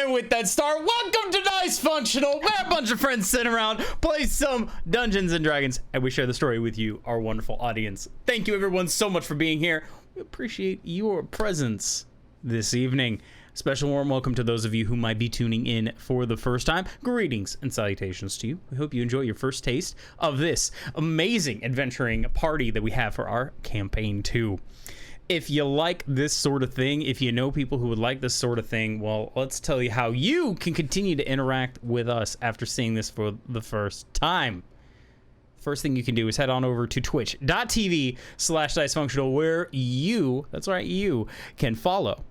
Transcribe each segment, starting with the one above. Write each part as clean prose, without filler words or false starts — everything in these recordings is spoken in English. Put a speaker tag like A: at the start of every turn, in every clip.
A: there with that star. Welcome to Dicefunctional, where a bunch of friends sit around, play some Dungeons and Dragons, and we share the story with you, our wonderful audience. Thank you everyone so much for being here. We appreciate your presence this evening. Special warm welcome to those of you who might be tuning in for the first time. Greetings and salutations to you. We hope you enjoy your first taste of this amazing adventuring party that we have for our campaign 2. If you like this sort of thing, if you know people who would like this sort of thing, well, let's tell you how you can continue to interact with us after seeing this for the first time. First thing you can do is head on over to twitch.tv/dicefunctional, where you, that's right, you can follow.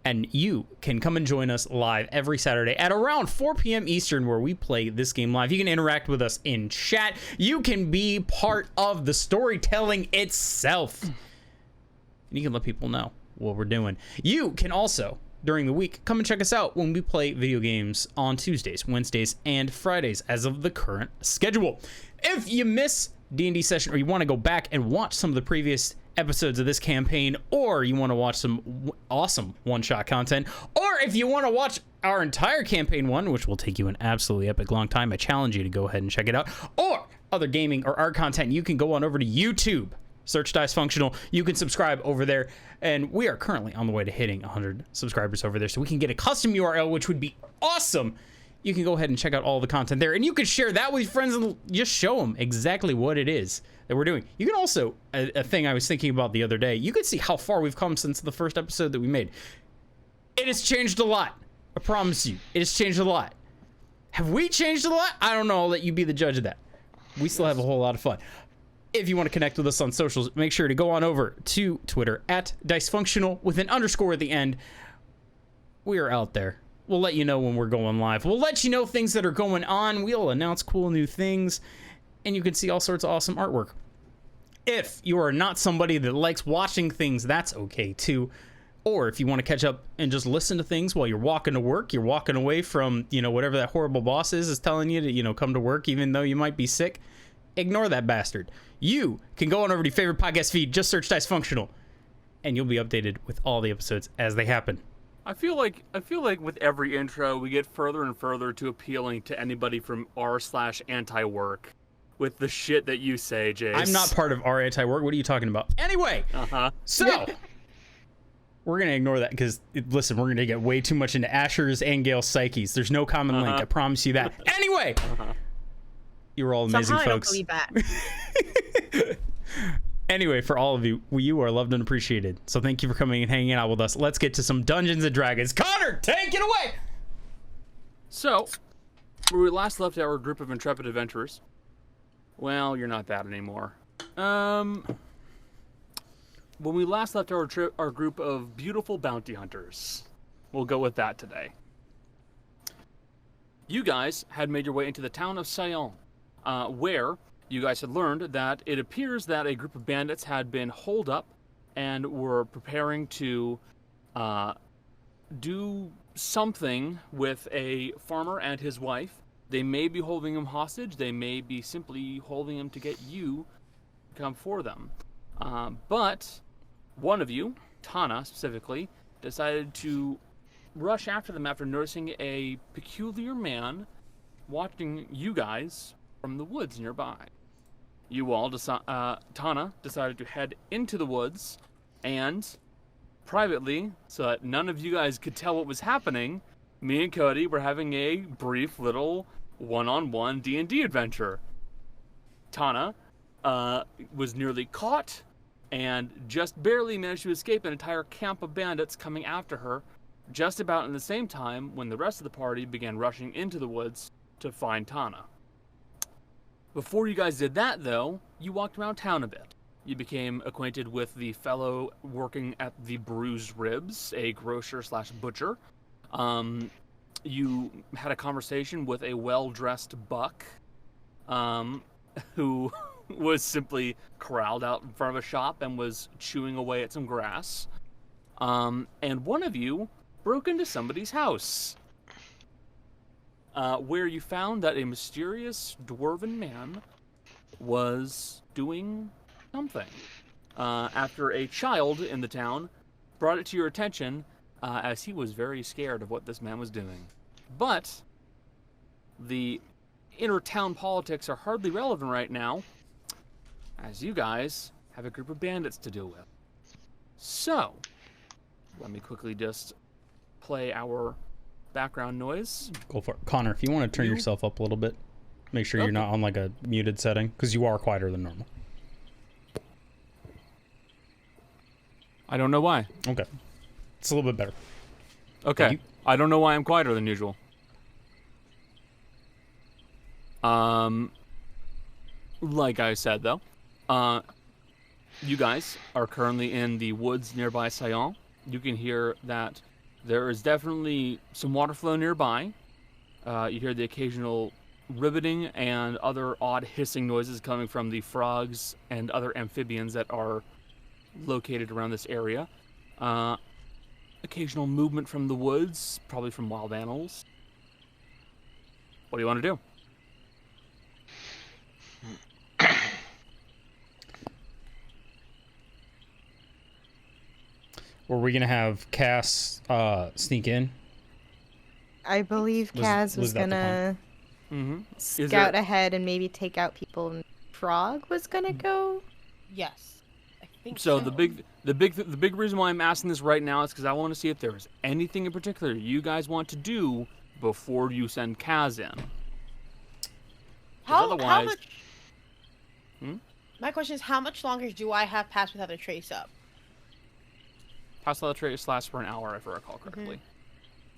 A: And you can come and join us live every Saturday at around 4 p.m. Eastern, where we play this game live. You can interact with us in chat. You can be part of the storytelling itself. And you can let people know what we're doing. You can also, during the week, come and check us out when we play video games on Tuesdays, Wednesdays, and Fridays as of the current schedule. If you miss D&D session, or you want to go back and watch some of the previous episodes of this campaign, or you want to watch some awesome one-shot content, or if you want to watch our entire campaign 1, which will take you an absolutely epic long time, I challenge you to go ahead and check it out, or other gaming or art content, you can go on over to YouTube. Search Dicefunctional. You can subscribe over there, and we are currently on the way to hitting 100 subscribers over there, so we can get a custom URL, which would be awesome. You can go ahead and check out all the content there, and you can share that with your friends and just show them exactly what it is that we're doing. You can also, a thing I was thinking about the other day, you can see how far we've come since the first episode that we made. It has changed a lot. I promise you, it has changed a lot. Have we changed a lot? I don't know. I'll let you be the judge of that. We still have a whole lot of fun. If you want to connect with us on socials, make sure to go on over to Twitter at Dicefunctional with an underscore at the end. We are out there. We'll let you know when we're going live. We'll let you know things that are going on. We'll announce cool new things, and you can see all sorts of awesome artwork. If you are not somebody that likes watching things, that's okay too. Or if you want to catch up and just listen to things while you're walking to work, you're walking away from, whatever that horrible boss is telling you to, come to work even though you might be sick, ignore that bastard. You can go on over to your favorite podcast feed, just search Dicefunctional, and you'll be updated with all the episodes as they happen.
B: I feel like with every intro, we get further and further to appealing to anybody from r/anti-work with the shit that you say, Jace.
A: I'm not part of r/anti-work. What are you talking about? Anyway, so we're going to ignore that because, listen, we're going to get way too much into Asher's and Gale's psyches. There's no common link. I promise you that. Anyway, you were all amazing folks.
C: Somehow I don't believe that.
A: Anyway, for all of you, you are loved and appreciated. So thank you for coming and hanging out with us. Let's get to some Dungeons and Dragons. Connor, take it away!
B: So, where we last left our group of intrepid adventurers, well, you're not that anymore. When we last left our group of beautiful bounty hunters, we'll go with that today. You guys had made your way into the town of Sion, where you guys had learned that it appears that a group of bandits had been holed up and were preparing to do something with a farmer and his wife. They may be holding him hostage. They may be simply holding him to get you to come for them. But one of you, Tana specifically, decided to rush after them after noticing a peculiar man watching you guys from the woods nearby. You all, Tana decided to head into the woods, and privately, so that none of you guys could tell what was happening, me and Cody were having a brief little one-on-one D&D adventure. Tana was nearly caught and just barely managed to escape an entire camp of bandits coming after her, just about in the same time when the rest of the party began rushing into the woods to find Tana. Before you guys did that, though, you walked around town a bit. You became acquainted with the fellow working at the Bruised Ribs, a grocer/butcher. You had a conversation with a well-dressed buck, who was simply corralled out in front of a shop and was chewing away at some grass. And one of you broke into somebody's house, where you found that a mysterious dwarven man was doing something. After a child in the town brought it to your attention, as he was very scared of what this man was doing. But the inner town politics are hardly relevant right now, as you guys have a group of bandits to deal with. So, let me quickly just play our background noise.
A: Go for it. Connor, if you want to turn yourself up a little bit, make sure you're not on like a muted setting, because you are quieter than normal.
B: I don't know why.
A: Okay. It's a little bit better.
B: Okay. I don't know why I'm quieter than usual. Like I said, though, you guys are currently in the woods nearby Sion. You can hear that there is definitely some water flow nearby. You hear the occasional ribbiting and other odd hissing noises coming from the frogs and other amphibians that are located around this area. Occasional movement from the woods, probably from wild animals. What do you want to do?
A: Were we gonna have Cass sneak in?
D: I believe Kaz was
A: that the
D: gonna scout ahead and maybe take out people, and Frog was gonna go.
E: Yes, I think
B: So
E: so.
B: the big reason why I'm asking this right now is because I want to see if there is anything in particular you guys want to do before you send Kaz in.
E: How
B: otherwise-
E: much? My question is, how much longer do I have passed without a trace up?
B: Pastoral trace lasts for an hour, if I recall correctly.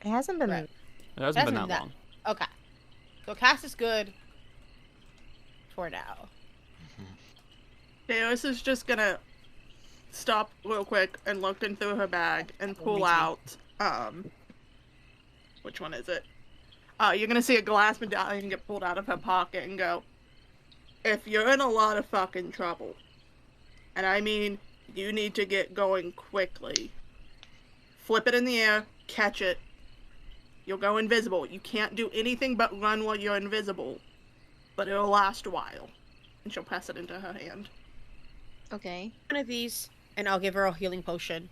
D: It hasn't been.
E: Right.
B: It hasn't been that long.
E: Okay. So cast is good for now.
C: Deus is just gonna stop real quick and look into her bag and pull
E: me too.
C: out, which one is it? You're gonna see a glass medallion get pulled out of her pocket and go, if you're in a lot of fucking trouble, and I mean you need to get going quickly, flip it in the air, catch it, you'll go invisible. You can't do anything but run while you're invisible, but it'll last a while. And she'll pass it into her hand.
D: Okay.
E: One of these, and I'll give her a healing potion,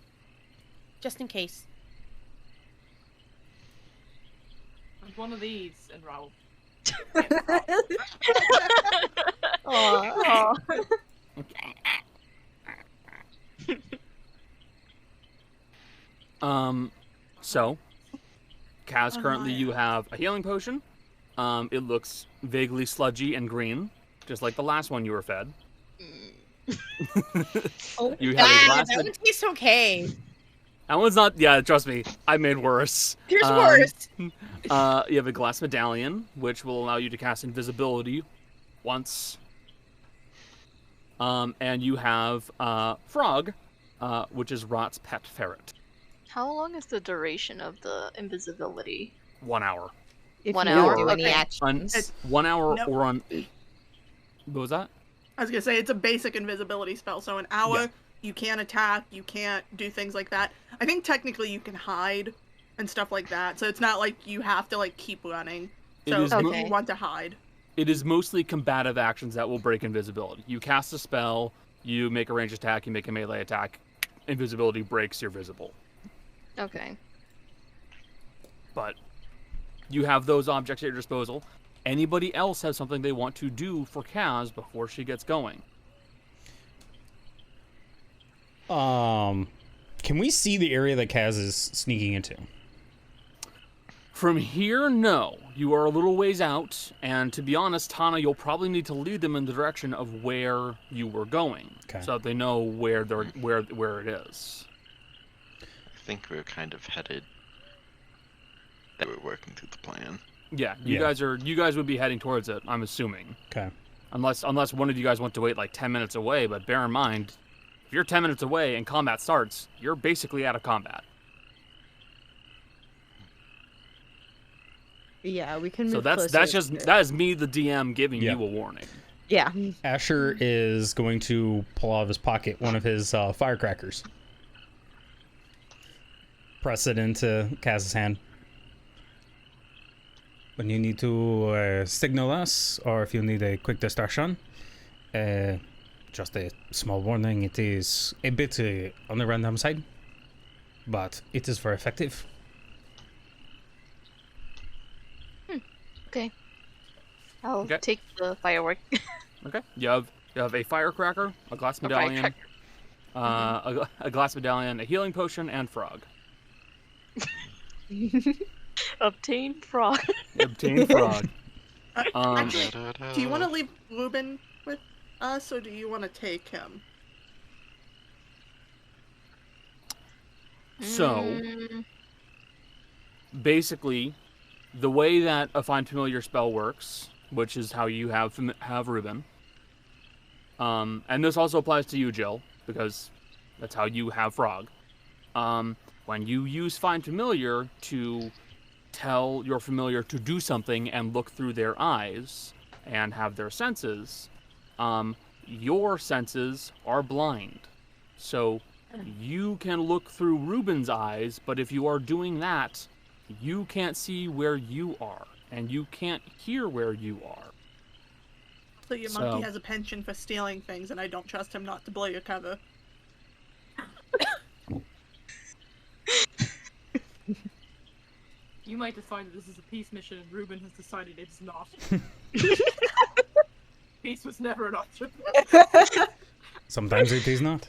E: just in case.
F: There's one of these, and Raoul.
D: Oh.
B: So, Kaz, currently you have a healing potion. It looks vaguely sludgy and green, just like the last one you were fed.
E: Oh,
B: You have a glass
E: that one tastes okay.
B: That one's not. Yeah, trust me, I made worse.
E: Here's worse.
B: You have a glass medallion, which will allow you to cast invisibility once. And you have Frog, which is Rot's pet ferret.
G: How long is the duration of the invisibility?
B: 1 hour.
D: If
G: 1
D: you
G: hour?
D: don't do any
G: Okay.
D: actions.
B: 1 hour
C: Nope.
B: or on. What was that?
C: I was gonna say, it's a basic invisibility spell, so an hour,
A: Yeah.
C: you can't attack, you can't do things like that. I think technically you can hide and stuff like that, so it's not like you have to, like, keep running.
B: It
C: So
B: is
C: if
D: Okay.
C: you want to hide.
B: It is mostly combative actions that will break invisibility. You cast a spell, you make a ranged attack, you make a melee attack, invisibility breaks, you're visible.
G: Okay.
B: But you have those objects at your disposal. Anybody else has something they want to do for Kaz before she gets going?
A: Can we see the area that Kaz is sneaking into?
B: From here, no. You are a little ways out, and to be honest, Tana, you'll probably need to lead them in the direction of where you were going,
A: Okay.
B: so that they know where it is.
H: I think we're kind of headed. That we're working through the plan.
B: Yeah, you guys would be heading towards it, I'm assuming.
A: Okay.
B: Unless one of you guys want to wait like 10 minutes away, but bear in mind, if you're 10 minutes away and combat starts, you're basically out of combat.
D: Yeah, we can move
B: So
D: closer.
B: that is me, the DM, giving
A: Yeah.
B: you a warning.
D: Yeah.
A: Asher is going to pull out of his pocket one of his firecrackers. Press it into Kaz's hand. When you need to signal us, or if you need a quick distraction, just a small warning, it is a bit on the random side, but it is very effective.
G: Okay. I'll
B: Okay.
G: take the firework.
B: Okay. You have a firecracker, a glass medallion, a glass medallion, a healing potion, and frog.
G: Obtain frog.
B: Obtain frog.
C: Actually, do you want to leave Ruben with us, or do you want to take him?
B: So, basically, the way that a Find Familiar spell works, which is how you have Ruben, and this also applies to you, Jill, because that's how you have Frog. When you use Find Familiar to tell your familiar to do something and look through their eyes and have their senses, your senses are blind. So you can look through Ruben's eyes, but if you are doing that, you can't see where you are, and you can't hear where you are.
C: So your monkey has a penchant for stealing things, and I don't trust him not to blow your cover.
F: You might decide that this is a peace mission, and Ruben has decided it's not. Peace was never an option.
A: Sometimes it is not.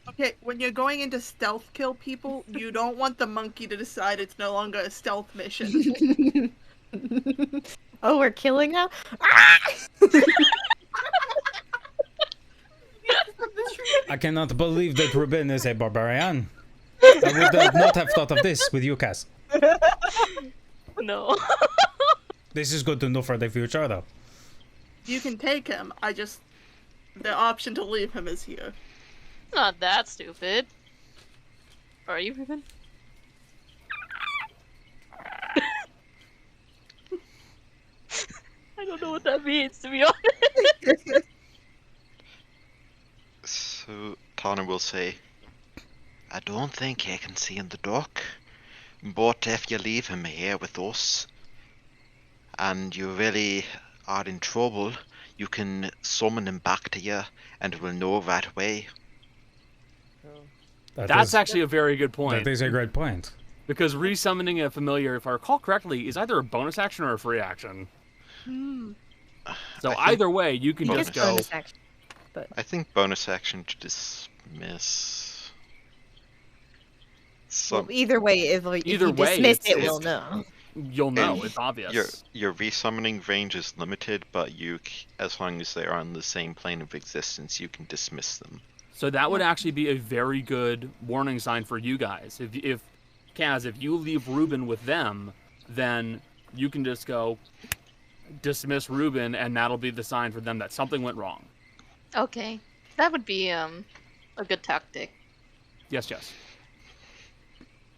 C: Okay, when you're going into stealth kill people, you don't want the monkey to decide it's no longer a stealth mission.
D: Oh, we're killing now?
A: I cannot believe that Ruben is a barbarian. I would not have thought of this with you, Cass.
G: No.
A: This is good to know for the future, though.
C: You can take him, the option to leave him is here.
G: Not that stupid. Are you, Ruben? I don't know what that means, to be honest.
H: So Tana will say, I don't think he can see in the dark, but if you leave him here with us, and you really are in trouble, you can summon him back to you, and we'll know right away.
B: That's actually a very good point.
A: That is a great point.
B: Because resummoning a familiar, if I recall correctly, is either a bonus action or a free action. So either way, you can just go.
D: Bonus action, but...
H: I think bonus action to dismiss.
D: Well, either way, if you dismiss it, we'll know.
B: You'll know. It's obvious.
H: Your resummoning range is limited, but as long as they are on the same plane of existence, you can dismiss them.
B: So that would actually be a very good warning sign for you guys. If Kaz, if you leave Ruben with them, then you can just go dismiss Ruben, and that'll be the sign for them that something went wrong.
G: Okay. That would be a good tactic.
B: Yes.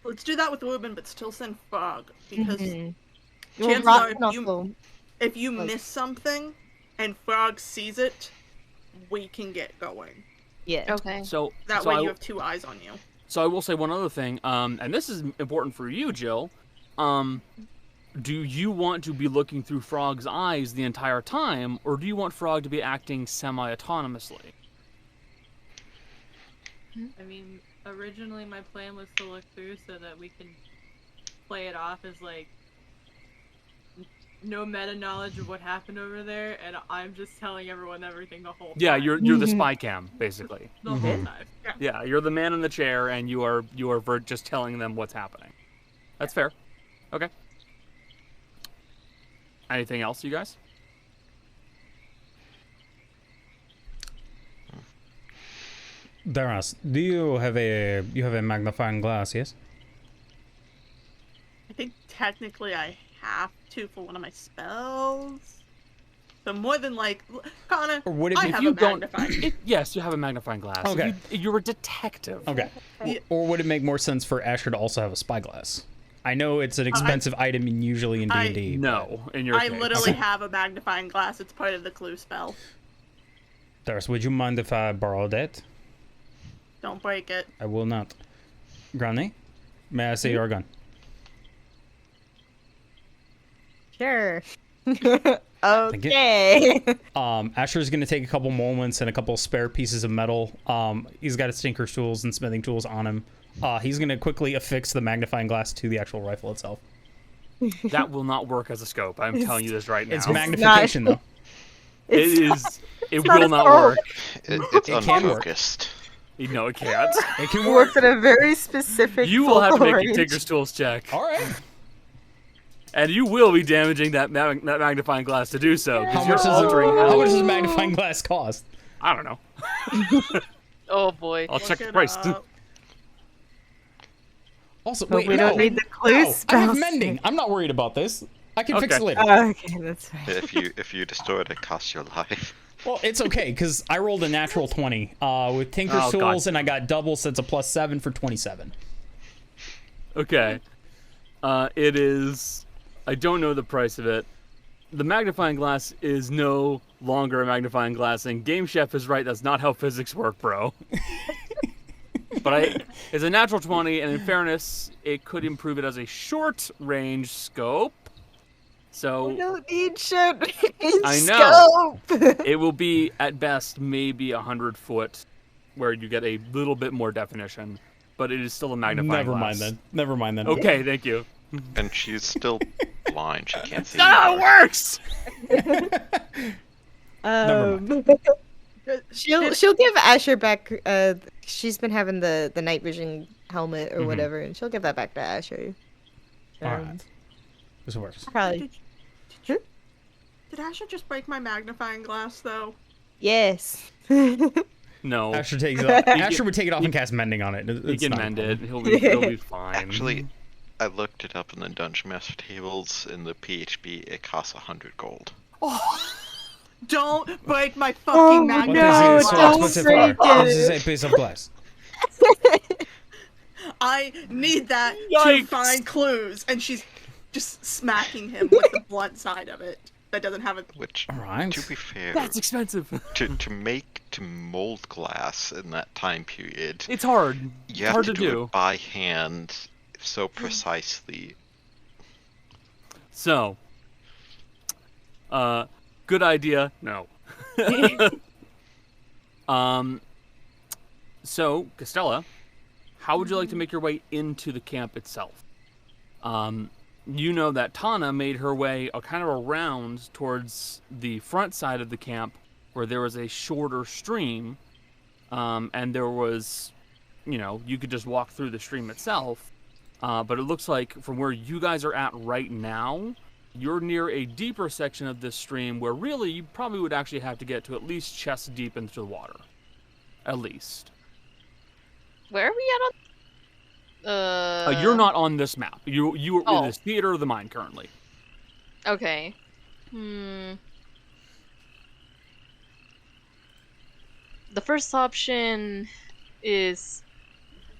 C: Let's do that with Ruben, but still send Frog, because
D: Well,
C: chances are if you miss something and Frog sees it, we can get going.
D: Yeah.
G: Okay.
B: So
C: That way you have two eyes on you.
B: So I will say one other thing, and this is important for you, Jill. Do you want to be looking through Frog's eyes the entire time, or do you want Frog to be acting semi-autonomously?
F: I mean, originally my plan was to look through so that we can play it off as like no meta knowledge of what happened over there, and I'm just telling everyone everything the whole time.
B: Yeah, you're the spy cam, basically.
F: The whole time.
B: Yeah, you're the man in the chair, and you are just telling them what's happening. That's fair. Okay. Anything else, you guys?
A: Daras, do you have a magnifying glass? Yes.
C: I think technically I have to for one of my spells. So more than like, Connor,
A: Or would it
C: I
A: be
C: have
B: If you
C: a
B: don't,
C: magnifying.
B: yes, you have a magnifying glass.
A: Okay.
B: You're a detective.
A: Okay. Or would it make more sense for Asher to also have a spyglass? I know it's an expensive item usually in D&D.
B: No, in your
C: I
B: case.
C: literally have a magnifying glass. It's part of the clue spell.
A: Daras, would you mind if I borrowed it?
C: Don't break it.
A: I will not. Granny, may I see your gun?
D: Sure. Okay.
A: Asher's gonna take a couple moments and a couple spare pieces of metal. He's got his tinker's tools and smithing tools on him. He's gonna quickly affix the magnifying glass to the actual rifle itself.
B: That will not work as a scope. I'm telling you this right now.
A: It's magnification, though.
B: It will not work.
H: It's
A: It can work.
H: unfocused.
B: No, it can't.
A: It can
D: It
A: work.
D: works at a very specific.
B: You will have to make a
D: range.
B: Tinker's Tools check.
A: All right.
B: And you will be damaging that magnifying glass to do so.
A: How
B: Because
A: much,
B: you're altering
A: how much
B: how-
A: does a magnifying glass cost?
B: I don't know.
G: Oh boy.
B: I'll check the
C: Look it
B: price.
C: up.
A: Also,
D: But
A: wait,
D: we
A: no.
D: don't need the clue
A: No, I have
D: spells.
A: mending. I'm not worried about this. I can fix it
B: Okay.
A: later.
D: Okay, that's fine.
H: If you destroy it, it costs your life.
A: Well, it's okay, because I rolled a natural 20 with Tinker's
B: Oh,
A: Tools,
B: God.
A: and I got double, so it's a +7 for 27.
B: Okay. It is. I don't know the price of it. The magnifying glass is no longer a magnifying glass, and Game Chef is right. That's not how physics work, bro. But it's a natural 20, and in fairness, it could improve it as a short-range scope. So
D: We don't need short range
B: I know.
D: scope.
B: it will be at best maybe 100 foot, where you get a little bit more definition, but it is still a magnifying
A: Never
B: glass.
A: mind then. Never mind then.
B: Okay, thank you.
H: And she's still blind. She can't see.
B: That's how it
H: anymore.
B: works.
A: Never
D: She'll give Asher back. She's been having the night vision helmet or whatever, and she'll give that back to Asher.
A: All right. This works.
D: Probably.
C: Did Asher just break my magnifying glass, though?
D: Yes.
B: No,
A: Asher takes it off. Asher would take it off and cast mending on it.
B: he
A: It's
B: can
A: not a
B: mend
A: problem.
B: it. He'll be fine.
H: Actually, I looked it up in the Dungeon Master tables in the PHB. It costs 100 gold.
C: Don't break my
D: Oh,
C: fucking
A: What
C: magnifying
A: is it so
D: don't
A: expensive
D: break
A: for?
D: it.
A: This is a piece of glass.
C: I need that to
B: Yikes.
C: find clues, and she's just smacking him with the blunt side of it that doesn't have a.
H: Which,
A: All right.
H: to be fair,
B: That's expensive.
H: to mold glass in that time period,
B: It's hard.
H: you
B: It's
H: have
B: hard
H: to
B: to
H: do
B: do.
H: it by hand so precisely.
B: So, good idea. No. So, Costella, how would you like to make your way into the camp itself? You know that Tana made her way kind of around towards the front side of the camp where there was a shorter stream, and there was, you could just walk through the stream itself. But it looks like from where you guys are at right now, you're near a deeper section of this stream where really you probably would actually have to get to at least chest deep into the water. At least.
G: Where are we at on?
B: You're not on this map. You are
G: Oh.
B: in this theater of the mind currently.
G: Okay. The first option is,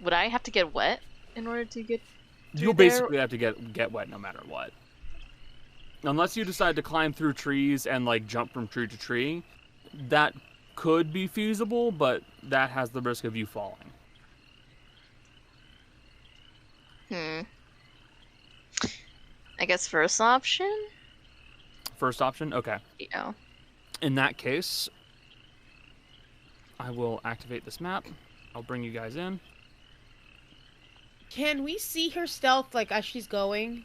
G: would I have to get wet in order to get through
B: You'll
G: there?
B: basically have to get wet no matter what. Unless you decide to climb through trees and like jump from tree to tree, that could be feasible, but that has the risk of you falling.
G: I guess first option?
B: First option? Okay.
G: Yeah.
B: In that case, I will activate this map. I'll bring you guys in.
E: Can we see her stealth like as she's going?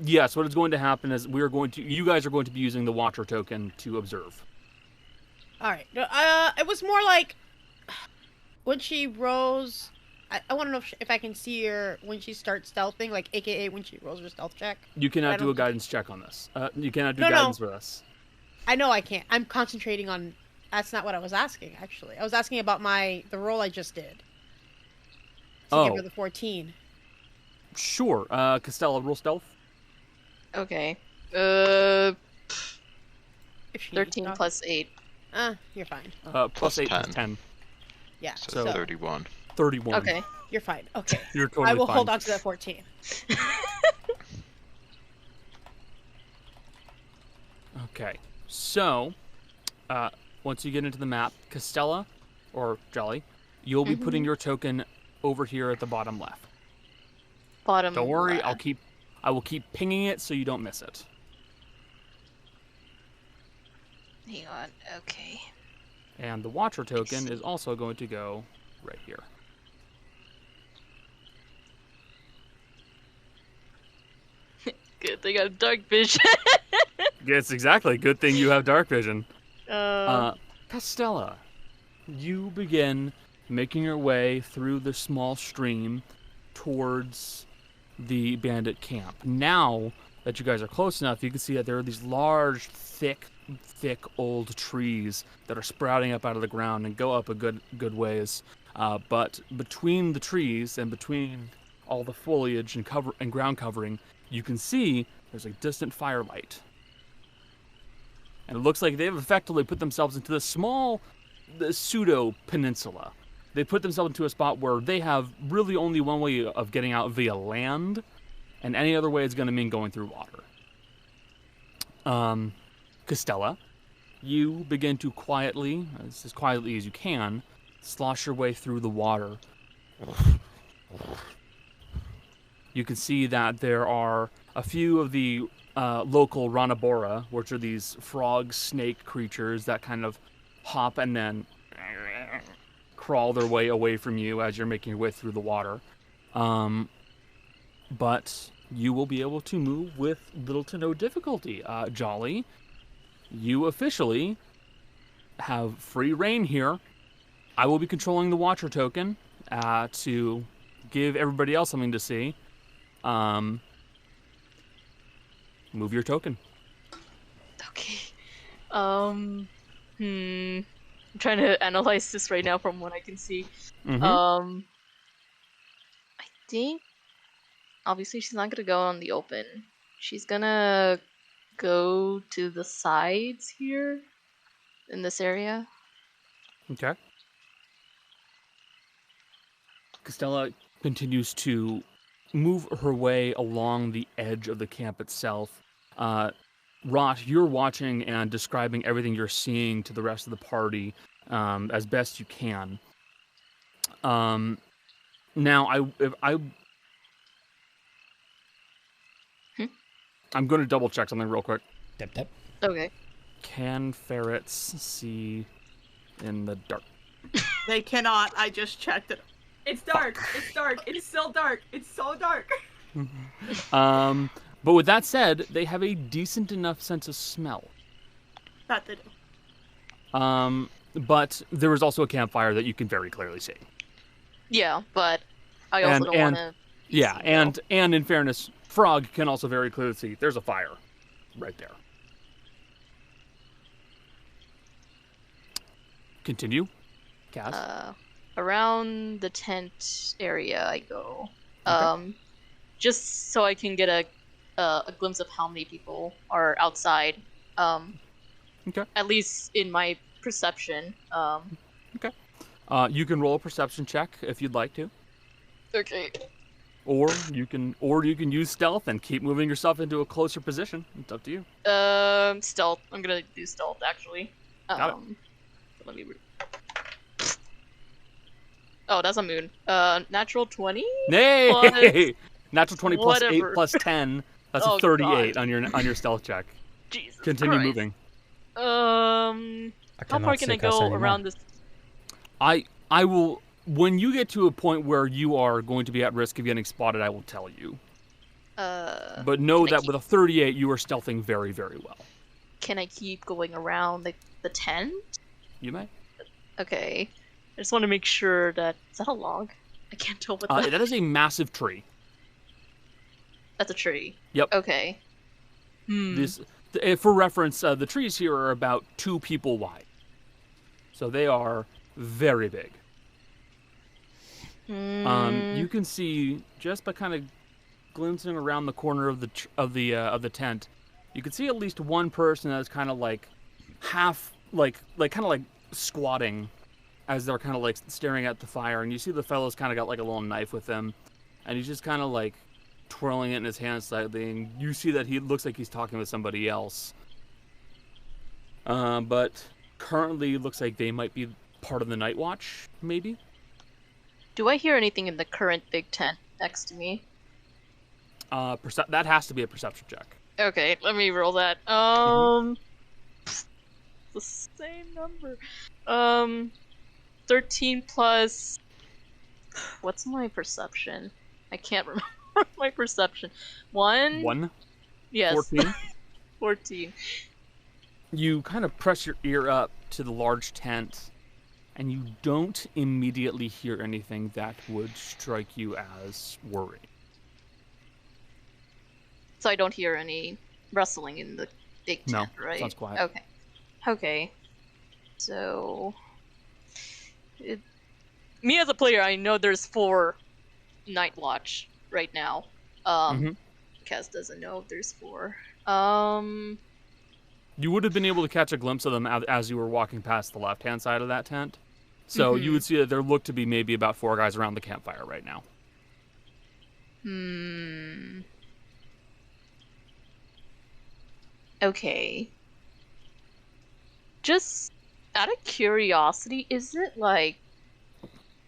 B: Yes, what is going to happen is you guys are going to be using the Watcher token to observe.
E: All right. It was more like when she rose. I want to know if I can see her when she starts stealthing, like AKA when she rolls her stealth check.
B: You
E: I
B: cannot
E: don't
B: do a
E: think-
B: guidance check on this. You cannot do
E: No, no.
B: guidance for this.
E: I know I can't. I'm concentrating on. That's not what I was asking. Actually, I was asking about the roll I just did. To give
B: Oh.
E: her the 14.
B: Sure. Costella, roll stealth.
G: Okay.
E: If she
G: 13
E: needs
G: plus 8.
E: You're fine.
B: Plus
H: Plus
B: 8 plus
H: 10.
B: 10.
E: Yeah.
H: So,
E: So
H: 31.
B: 31.
G: Okay.
E: you're fine. Okay.
B: You're totally
E: I will
B: fine.
E: hold on to that 14.
B: Okay. So, once you get into the map, Costella, or Jelly, you'll be putting your token over here at the bottom left.
G: Bottom
B: Don't worry,
G: left.
B: I will keep pinging it so you don't miss it.
G: Hang on. Okay.
B: And the Watcher token is also going to go right here.
G: thing I have dark vision.
B: Yes, exactly. Good thing you have dark vision.
G: Uh,
B: Castella, you begin making your way through the small stream towards the bandit camp. Now that you guys are close enough, you can see that there are these large, thick old trees that are sprouting up out of the ground and go up a good ways. But between the trees and between all the foliage and ground covering, you can see there's a distant firelight. And it looks like they've effectively put themselves into this small pseudo peninsula. They put themselves into a spot where they have really only one way of getting out via land, and any other way is going to mean going through water. Castella, you begin to quietly, as quietly as you can, slosh your way through the water. You can see that there are a few of the local Ranabora, which are these frog snake creatures that kind of hop and then crawl their way away from you as you're making your way through the water. But you will be able to move with little to no difficulty. Jolly, you officially have free reign here. I will be controlling the Watcher token to give everybody else something to see. Move your token.
G: okay. I'm trying to analyze this right now from what I can see.
B: Mm-hmm.
G: I think obviously she's not gonna go on the open. She's gonna go to the sides here in this area.
B: Okay. Castella continues to move her way along the edge of the camp itself. Rot, you're watching and describing everything you're seeing to the rest of the party as best you can. Now, I'm going to double check something real quick.
A: Tap.
G: Okay.
B: Can ferrets see in the dark?
C: They cannot. I just checked it.
F: It's dark. It's dark. It's still dark. It's so dark.
B: But with that said, they have a decent enough sense of smell.
C: That they do.
B: But there is also a campfire that you can very clearly see.
G: Yeah, but I also don't want to.
B: Yeah, and in fairness, Frog can also very clearly see there's a fire right there. Continue, Cass.
G: Around the tent area I go.
B: Okay.
G: Just so I can get a glimpse of how many people are outside.
B: Okay.
G: At least in my perception.
B: Okay. You can roll a perception check if you'd like to.
G: Okay.
B: Or you can use stealth and keep moving yourself into a closer position. It's up to you.
G: Stealth. I'm gonna do stealth actually.
B: Got it.
G: Let me. Oh, that's a moon. Natural 20.
B: Nay!
G: Plus...
B: Natural 20 plus 8 plus 10. That's a 38
G: God.
B: on your stealth check.
G: Jesus
B: Continue
G: Christ.
B: moving.
G: How far can I go around this?
B: I will. When you get to a point where you are going to be at risk of getting spotted, I will tell you. But know that with a 38, you are stealthing very, very well.
G: Can I keep going around the tent?
B: You may.
G: Okay. I just want to make sure that... Is that a log? I can't tell what that...
B: That is a massive tree.
G: That's a tree.
B: Yep.
G: Okay.
B: For reference, the trees here are about 2 people wide. So they are very big. You can see just by kind of glimpsing around the corner of the tent, you can see at least one person that's kind of like half like squatting as they're kind of like staring at the fire, and you see the fellow's kind of got like a little knife with him, and he's just kind of like twirling it in his hand slightly, and you see that he looks like he's talking with somebody else. But currently looks like they might be part of the night watch, maybe.
G: Do I hear anything in the current big tent next to me?
B: That has to be a perception check.
G: Okay, let me roll that. The same number. 13 plus... What's my perception? I can't remember my perception. 1?
B: 1?
G: Yes.
B: 14.
G: 14.
B: You kind of press your ear up to the large tent, and you don't immediately hear anything that would strike you as worrying.
G: So I don't hear any rustling in the big tent,
B: No,
G: right?
B: sounds quiet.
G: Okay. Okay. So... Me as a player, I know there's 4 Night Watch right now. Kaz doesn't know if there's 4.
B: You would have been able to catch a glimpse of them as you were walking past the left-hand side of that tent. So you would see that there looked to be maybe about 4 guys around the campfire right now.
G: Okay. Just out of curiosity, is it, like,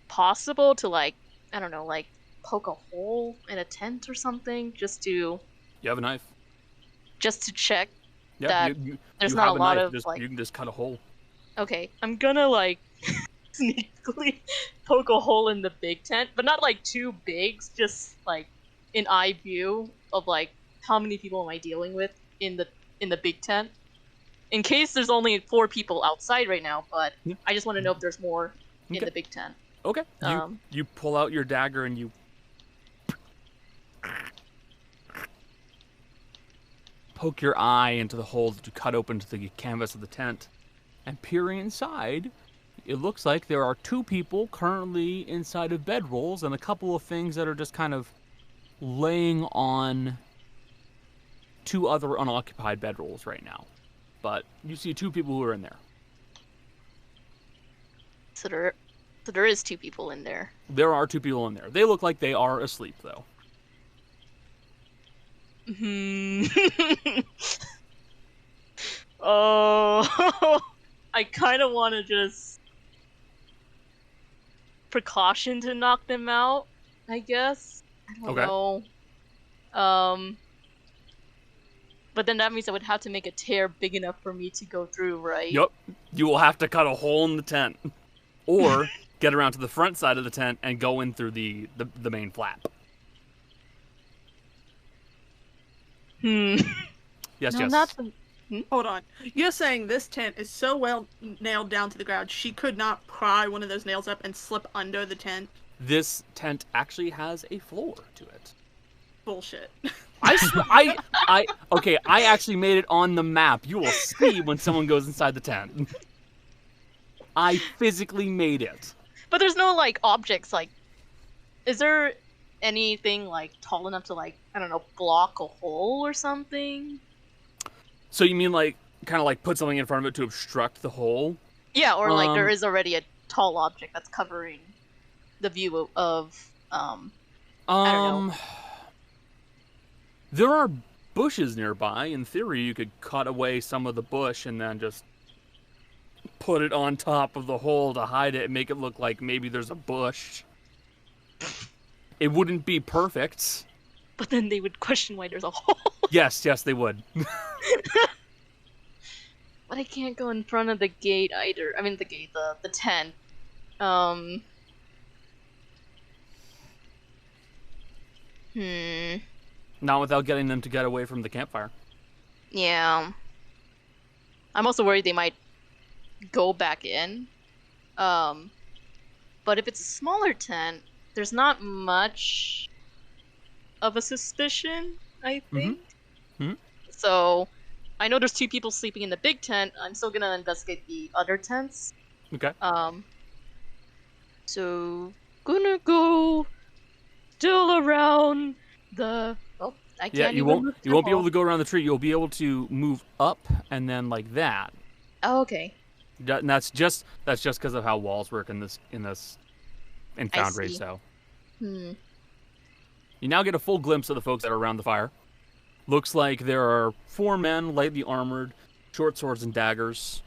G: possible to, like, I don't know, like, poke a hole in a tent or something just to...
B: You have a knife.
G: Just to check
B: Yeah,
G: that there's not a lot of, like...
B: You can just cut a hole.
G: Okay, I'm gonna, like, sneakily poke a hole in the big tent, but not, like, too big, just, like, in eye view of, like, how many people am I dealing with in the big tent. In case there's only 4 people outside right now, but I just want to know if there's more in the big tent.
B: Okay. You pull out your dagger and you poke your eye into the hole that you cut open to the canvas of the tent. And peering inside, it looks like there are 2 people currently inside of bedrolls and a couple of things that are just kind of laying on 2 other unoccupied bedrolls right now. But you see 2 people who are in there.
G: So there is 2 people in there.
B: There are 2 people in there. They look like they are asleep, though.
G: Oh, I kind of want to just precaution to knock them out, I guess. I don't know. But then that means I would have to make a tear big enough for me to go through, right?
B: Yup. You will have to cut a hole in the tent. Or get around to the front side of the tent and go in through the main flap. Yes,
G: No,
B: yes.
G: not the...
C: Hold on. You're saying this tent is so well nailed down to the ground, she could not pry one of those nails up and slip under the tent?
B: This tent actually has a floor to it.
C: Bullshit.
B: Okay, I actually made it on the map. You will see when someone goes inside the tent. I physically made it.
G: But there's no, like, objects, like... Is there anything, like, tall enough to, like, I don't know, block a hole or something?
B: So you mean, like, kind of, like, put something in front of it to obstruct the hole?
G: Yeah, or, like, there is already a tall object that's covering the view of, I don't know.
B: There are bushes nearby. In theory, you could cut away some of the bush and then just put it on top of the hole to hide it and make it look like maybe there's a bush. It wouldn't be perfect.
G: But then they would question why there's a hole.
B: Yes, they would.
G: But I can't go in front of the gate either. I mean, the tent.
B: Not without getting them to get away from the campfire.
G: Yeah. I'm also worried they might go back in. But if it's a smaller tent, there's not much of a suspicion, I think. So, I know there's 2 people sleeping in the big tent. I'm still gonna investigate the other tents.
B: Okay.
G: So, gonna go still around the... Oh, I can't
B: Yeah, you
G: even
B: won't be able to go around the tree. You'll be able to move up and then like that.
G: Oh, okay.
B: And that's just because of how walls work in Foundry.
G: see.
B: So you now get a full glimpse of the folks that are around the fire. Looks like there are 4 men, lightly armored, short swords and daggers.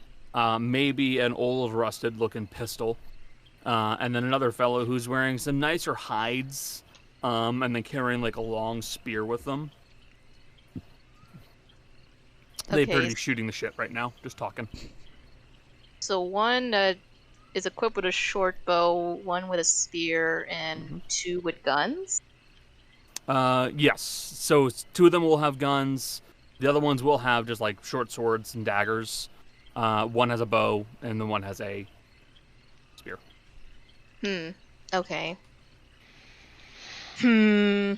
B: Maybe an old rusted-looking pistol, and then another fellow who's wearing some nicer hides, and then carrying like a long spear with them. They appear to be shooting the shit right now, just talking.
G: So one is equipped with a short bow, one with a spear, and 2 with guns?
B: Yes. So 2 of them will have guns. The other ones will have just like short swords and daggers. One has a bow, and the one has a spear.
G: Okay. I'm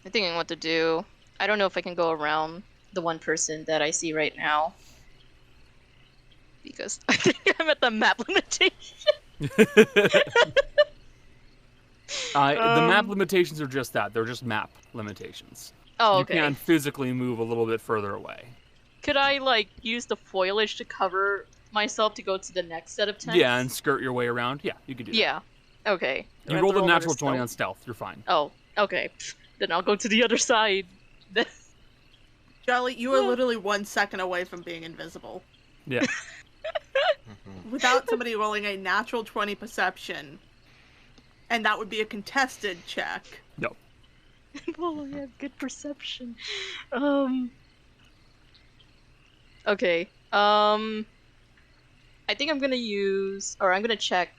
G: thinking what to do. I don't know if I can go around the one person that I see right now. Because I think I'm at the map limitation.
B: The map limitations are just that. They're just map limitations.
G: Oh, okay.
B: You can physically move a little bit further away.
G: Could I, like, use the foliage to cover myself to go to the next set of tents?
B: Yeah, and skirt your way around. Yeah, you could do that.
G: Yeah. Okay.
B: You rolled a natural 20 on stealth. You're fine.
G: Oh, okay. Then I'll go to the other side.
C: Jolly, you are literally 1 second away from being invisible.
B: Yeah.
C: Without somebody rolling a natural 20 perception, and that would be a contested check.
B: No.
G: Well, I have good perception. Okay. I think I'm gonna use, or I'm gonna check.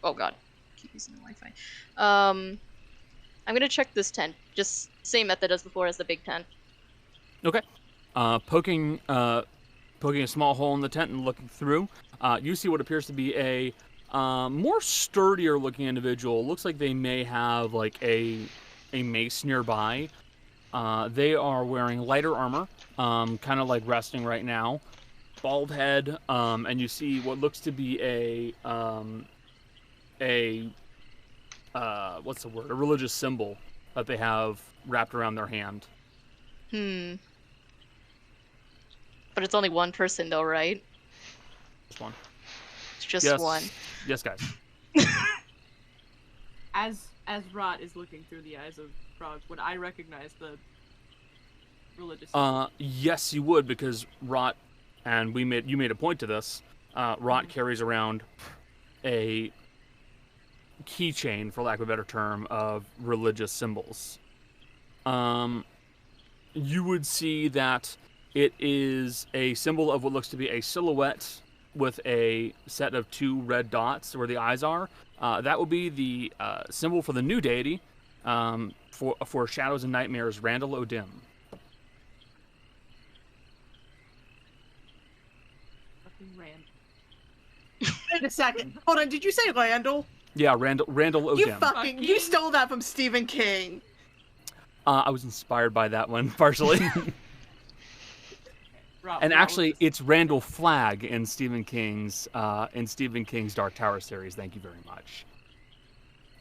G: Oh God, I keep using the Wi-Fi. I'm gonna check this tent. Just same method as before as the big tent.
B: Okay. Poking a small hole in the tent and looking through, you see what appears to be a more sturdier looking individual. Looks like they may have like a mace nearby. They are wearing lighter armor, kind of like resting right now. Bald head, and you see what looks to be a what's the word? A religious symbol that they have wrapped around their hand.
G: But it's only one person though, right?
B: Just one.
G: It's just
B: Yes.
G: one.
B: Yes, guys.
F: As Rot is looking through the eyes of Frog, would I recognize the religious symbol?
B: Yes, you would, because Rot, and you made a point to this. Rot carries around a keychain, for lack of a better term, of religious symbols. You would see that it is a symbol of what looks to be a silhouette with a set of 2 red dots where the eyes are. That will be the symbol for the new deity for Shadows and Nightmares, Randall O'Dim.
F: Fucking Rand.
C: Wait a second. Hold on, did you say Randall?
B: Yeah, Randall O'Dim.
C: You stole that from Stephen King.
B: I was inspired by that one, partially.
F: Rot,
B: And
F: Rot
B: actually,
F: was just-
B: it's Randall Flagg in Stephen King's Dark Tower series. Thank you very much.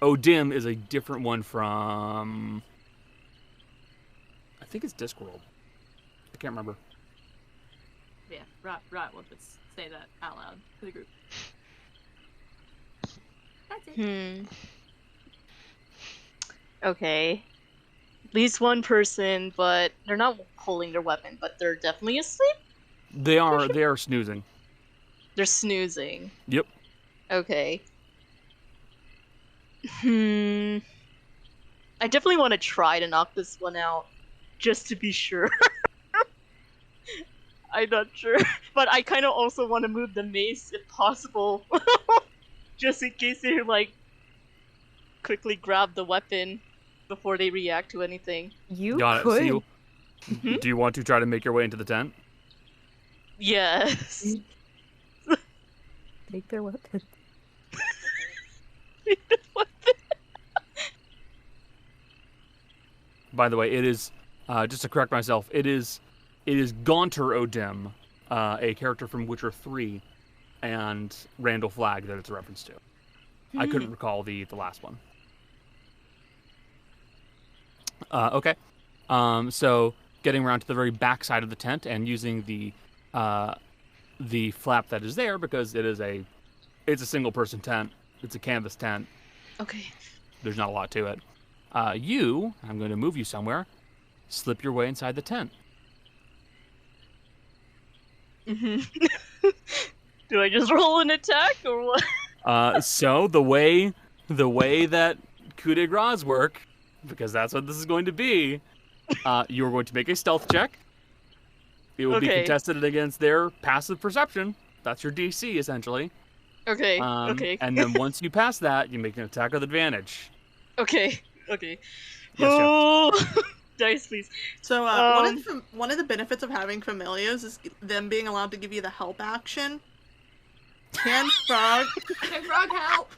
B: O'Dim is a different one from, I think it's Discworld. I can't remember.
F: Yeah, Rot will just say that out loud to the group. That's it.
G: Okay. At least one person, but they're not holding their weapon, but they're definitely asleep?
B: They are snoozing.
G: They're snoozing.
B: Yep.
G: Okay. I definitely want to try to knock this one out, just to be sure. I'm not sure. But I kind of also want to move the mace if possible. Just in case they, like, quickly grab the weapon before they react to anything.
D: You
B: Got it.
D: could.
B: So do you want to try to make your way into the tent?
G: Yes.
D: Take their weapon.
B: By the way, it is, just to correct myself, it is Gaunter O'Dim, a character from Witcher 3, and Randall Flagg that it's a reference to. I couldn't recall the last one. Okay. So getting around to the very back side of the tent and using the flap that is there, because it's a single person tent. It's a canvas tent.
G: Okay.
B: There's not a lot to it. I'm going to move you somewhere. Slip your way inside the tent.
G: Do I just roll an attack or what?
B: So the way that coup de grace work, because that's what this is going to be, you're going to make a stealth check. It will be contested against their passive perception. That's your DC, essentially.
G: Okay. Okay.
B: And then once you pass that, you make an attack with advantage.
G: Okay. Okay.
A: Yes,
G: Oh, dice, please.
C: So one of the benefits of having familiars is them being allowed to give you the help action. Can Frog?
F: Can Frog help?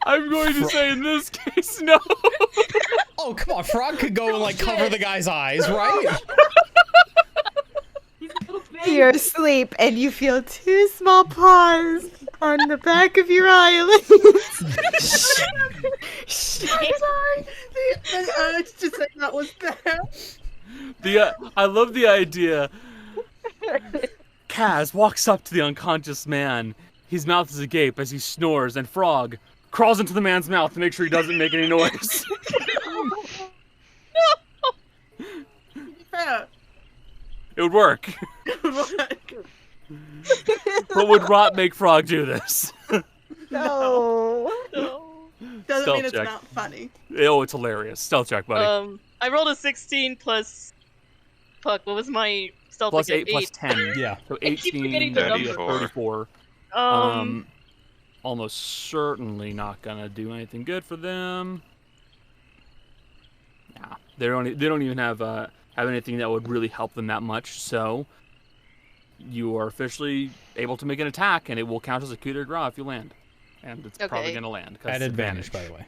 B: I'm going to say in this case, no.
A: Oh, come on. Frog could go and, like, cover the guy's eyes, right?
F: He's a little baby.
D: You're asleep and you feel two small paws on the back of your eyelids.
C: The urge to say that was there.
B: I love the idea. Kaz walks up to the unconscious man. His mouth is agape as he snores, and Frog crawls into the man's mouth to make sure he doesn't make any noise.
C: Fair.
B: It would work. But would Rot make Frog do this?
D: No.
C: Doesn't
B: Stealth
C: mean it's
B: check.
C: not funny.
B: Oh, it's hilarious. Stealth check, buddy.
G: I rolled a 16 plus. Fuck, what was my stealth
B: Plus
G: again?
B: 8 plus 10.
A: Yeah.
B: So
G: I keep
B: 18,
G: forgetting the number.
B: 34. Almost certainly not gonna do anything good for them. Nah, they don't even have anything that would really help them that much. So you are officially able to make an attack, and it will count as a coup de grace if you land, and it's probably
G: Okay.
B: gonna land. 'cause
A: At
B: it's
A: advantage, by the way.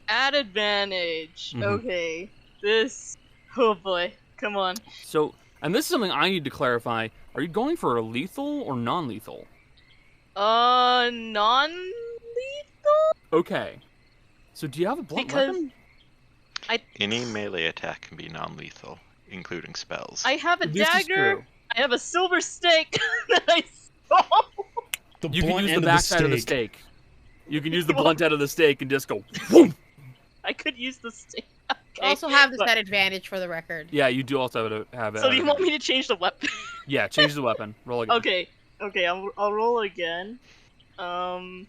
G: At advantage.
B: Mhm.
G: Okay. This. Oh boy. Come on.
B: So, and this is something I need to clarify. Are you going for a lethal or non-lethal?
G: Non-lethal?
B: Okay. So do you have a blunt
G: Because
B: weapon?
H: Any melee attack can be non-lethal, including spells.
G: I have a
B: This is
G: dagger.
B: true.
G: I have a silver stake that I stole.
A: The
B: You can
A: blunt
B: use
A: end
B: the
A: of
B: backside of the
A: stake.
B: stake. You can use the blunt out of the stake and just go. Whoom!
G: I could use the stake.
E: You also have this
G: but-
E: at advantage for the record.
B: Yeah, you do also have it.
G: So do you want me to change the weapon?
B: Yeah, change the weapon. Roll again.
G: Okay, I'll roll it again. Oh.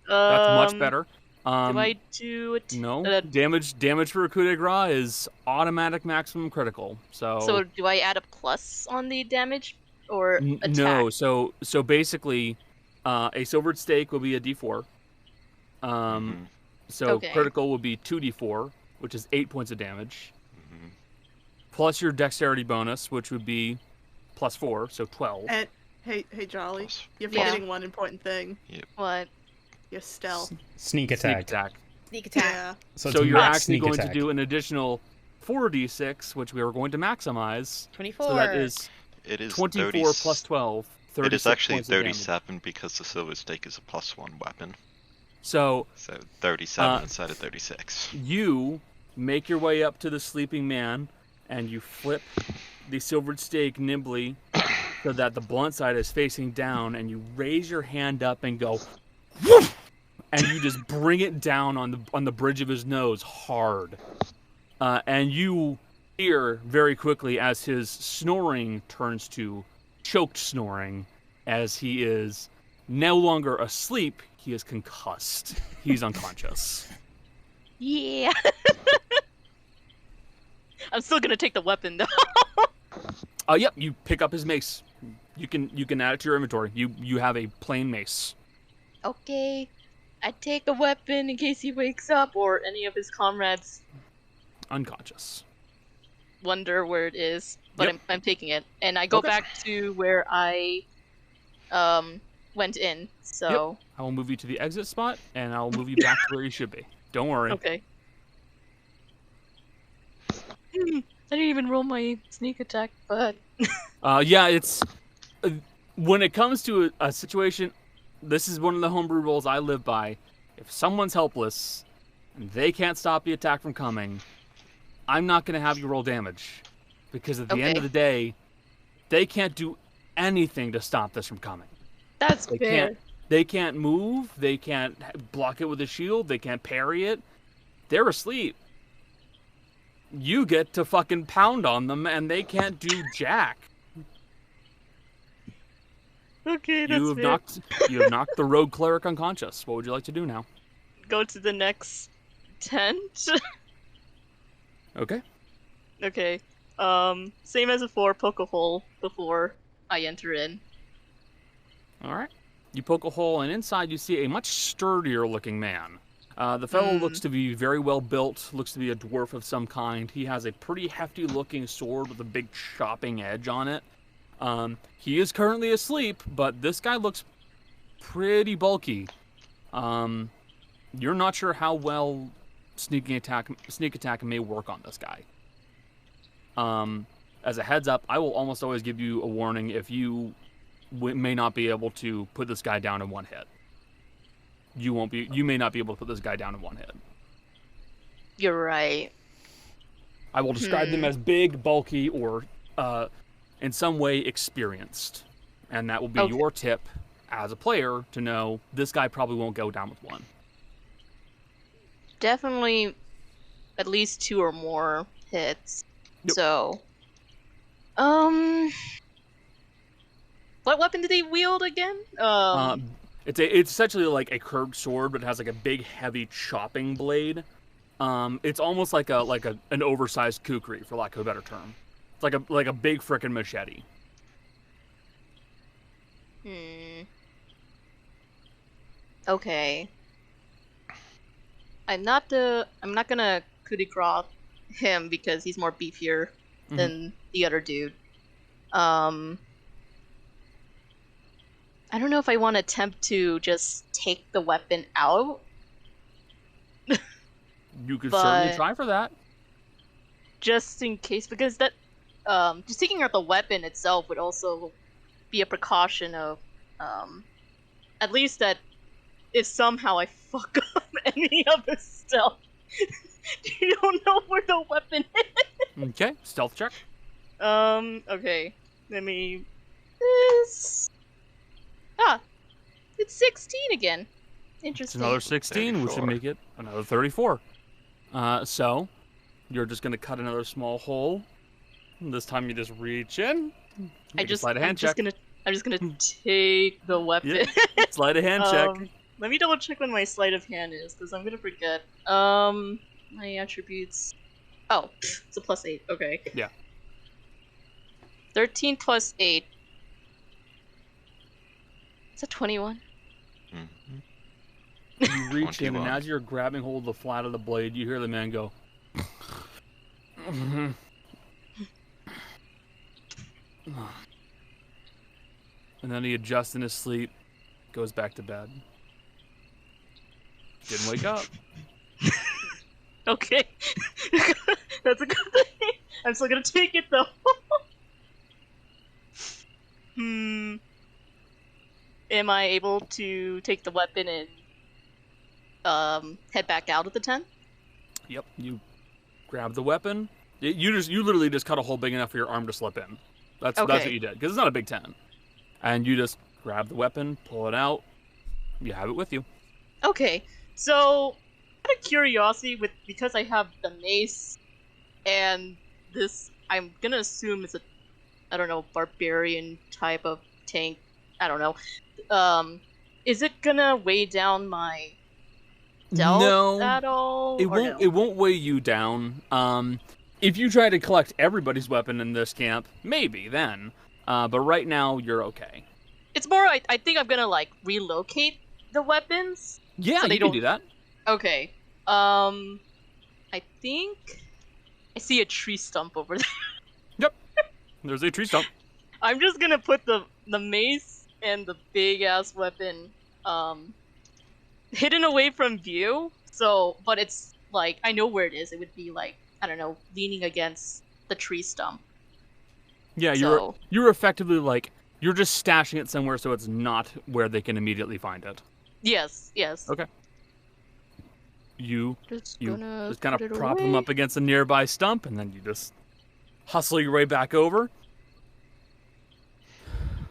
B: That's much better.
G: Do I do it?
B: No.
G: uh,
B: Damage for a coup de grace is automatic maximum critical.
G: So do I add a plus on the damage or attack?
B: No. So basically, a silvered stake will be a D4. So
G: Okay.
B: critical will be 2d4, which is 8 points of damage,
H: Mhm.
B: plus your dexterity bonus, which would be plus 4, so 12.
C: And hey, Jolly,
H: Plus-
C: you're
G: Yeah.
C: forgetting one important thing.
G: What?
C: Your stealth.
A: Sneak
B: Sneak
A: attack.
B: attack.
E: Sneak attack.
C: Yeah.
A: So,
B: So
A: it's
B: you're
A: max
B: actually
A: sneak
B: going
A: attack.
B: to do an additional 4d6, which we are going to maximize.
E: 24.
B: So that is
H: It is
B: 24
H: 30
B: plus 12. 36
H: It is actually
B: points of damage.
H: 37 because the silver stake is a +1 weapon.
B: So
H: So 37
B: Uh,
H: instead of 36.
B: you make your way up to the sleeping man, and you flip the silvered stake nimbly so that the blunt side is facing down, and you raise your hand up and go, woof! And you just bring it down on the bridge of his nose hard. And you hear very quickly as his snoring turns to choked snoring, as he is no longer asleep, he is concussed. He's unconscious.
G: Yeah. I'm still gonna take the weapon though.
B: Yep, you pick up his mace. You can add it to your inventory. You have a plain mace.
G: Okay. I take a weapon in case he wakes up or any of his comrades
B: Unconscious.
G: wonder where it is. But
B: Yep.
G: I'm taking it. And I go
B: Okay.
G: back to where I went in. So
B: I will move you to the exit spot, and I'll move you back to where you should be. Don't worry.
G: okay. I didn't even roll my sneak attack, but
B: Yeah, it's when it comes to a situation. This is one of the homebrew rules I live by. If someone's helpless and they can't stop the attack from coming, I'm not going to have you roll damage, because at the end
G: Okay.
B: of the day, they can't do anything to stop this from coming.
G: that's
B: They
G: fair.
B: can't. They can't move. They can't block it with a shield. They can't parry it. They're asleep. You get to fucking pound on them, and they can't do jack.
G: Okay, that's
B: You
G: fair.
B: have knocked the rogue cleric unconscious. What would you like to do now?
G: Go to the next tent.
B: Okay.
G: Okay. Same as before, poke a hole before I enter in.
B: All right. You poke a hole, and inside you see a much sturdier-looking man. The fellow looks to be very well built, looks to be a dwarf of some kind. He has a pretty hefty-looking sword with a big chopping edge on it. He is currently asleep, but this guy looks pretty bulky. You're not sure how well sneak attack may work on this guy. As a heads up, I will almost always give you a warning if you may not be able to put this guy down in one hit. You may not be able to put this guy down in one hit.
G: You're right.
B: I will describe them as big, bulky, or in some way experienced. And that will be your tip as a player to know this guy probably won't go down with one.
G: Definitely at least 2 or more hits. Yep. So, what weapon did he wield again?
B: It's essentially like a curved sword, but it has like a big, heavy chopping blade. It's almost like an oversized kukri, for lack of a better term. It's like a big frickin' machete.
G: Okay. I'm not gonna coup de grace him because he's more beefier than the other dude. I don't know if I want to attempt to just take the weapon out.
B: You could certainly try for that.
G: Just in case, because that just taking out the weapon itself would also be a precaution of at least that if somehow I fuck up any of his stealth, you don't know where the weapon is.
B: Okay, stealth check.
G: Okay. Let me... It's 16 again. Interesting.
B: It's another 16,
H: 34.
B: which would make it another 34. So, you're just going to cut another small hole. This time you just reach in.
G: I'm just gonna take the weapon.
B: Yeah. Sleight of hand check.
G: Let me double check when my sleight of hand is, because I'm gonna forget. My attributes. Oh, it's a +8. Okay.
B: Yeah.
G: 13 plus 8. Is that 21?
B: You reach in,
H: 21.
B: and as you're grabbing hold of the flat of the blade, you hear the man go. And then he adjusts in his sleep, goes back to bed. Didn't wake up.
G: Okay. That's a good thing. I'm still gonna take it though. Am I able to take the weapon and head back out of the tent?
B: Yep. You grab the weapon. You literally just cut a hole big enough for your arm to slip in. That's what you did, because it's not a big tent. And you just grab the weapon, pull it out. You have it with you.
G: Okay. So, out of curiosity, because I have the mace and this, I'm gonna assume it's a, I don't know, barbarian type of tank. I don't know. Is it gonna weigh down my stealth at all?
B: It won't weigh you down. If you try to collect everybody's weapon in this camp, maybe then. But right now, you're okay.
G: It's more, I think I'm gonna, like, relocate the weapons.
B: Yeah,
G: so
B: you can do that.
G: Okay. I think I see a tree stump over there.
B: Yep. There's a tree stump.
G: I'm just gonna put the mace and the big-ass weapon, hidden away from view. So, but it's, like, I know where it is. It would be, like, I don't know, leaning against the tree stump.
B: Yeah, you're effectively like you're just stashing it somewhere so it's not where they can immediately find it.
G: Yes.
B: Okay. You
G: just
B: kind of prop them up against a nearby stump, and then you just hustle your way back over.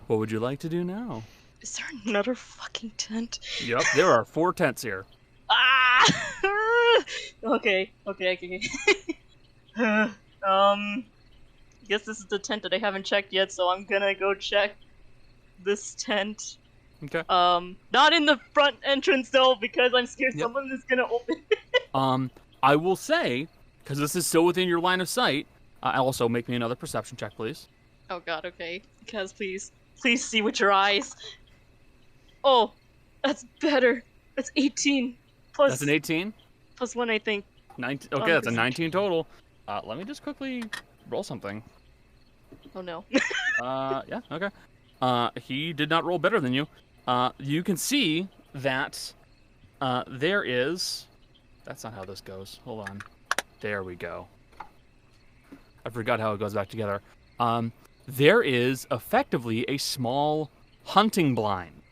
B: What would you like to do now?
G: Is there another fucking tent?
B: Yep, there are 4 tents here.
G: Ah! Okay. Guess this is the tent that I haven't checked yet, so I'm gonna go check this tent.
B: Okay.
G: Not in the front entrance though, because I'm scared someone is gonna open it.
B: I will say, because this is still within your line of sight, also make me another perception check, please.
G: Oh god, okay. Because please see with your eyes. Oh, that's better. That's 18 plus.
B: That's an 18.
G: Plus 1, I think.
B: 19. Okay, that's a 19 total. Let me just quickly roll something.
G: Oh no.
B: Yeah, okay. He did not roll better than you. You can see that there is... That's not how this goes. Hold on. There we go. I forgot how it goes back together. There is effectively a small hunting blind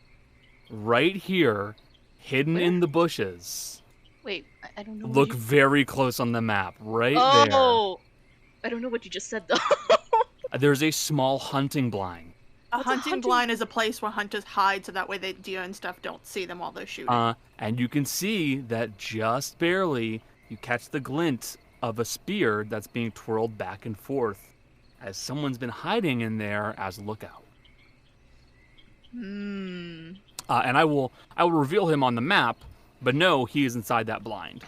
B: right here, hidden in the bushes.
G: Wait, I don't know.
B: Look very close on the map, right
G: Oh! I don't know what you just said, though.
B: there. There's a small hunting blind.
C: A hunting blind is a place where hunters hide so that way the deer and stuff don't see them while they're shooting.
B: And you can see that just barely you catch the glint of a spear that's being twirled back and forth as someone's been hiding in there as a lookout. And I will reveal him on the map, but no, he is inside that blind.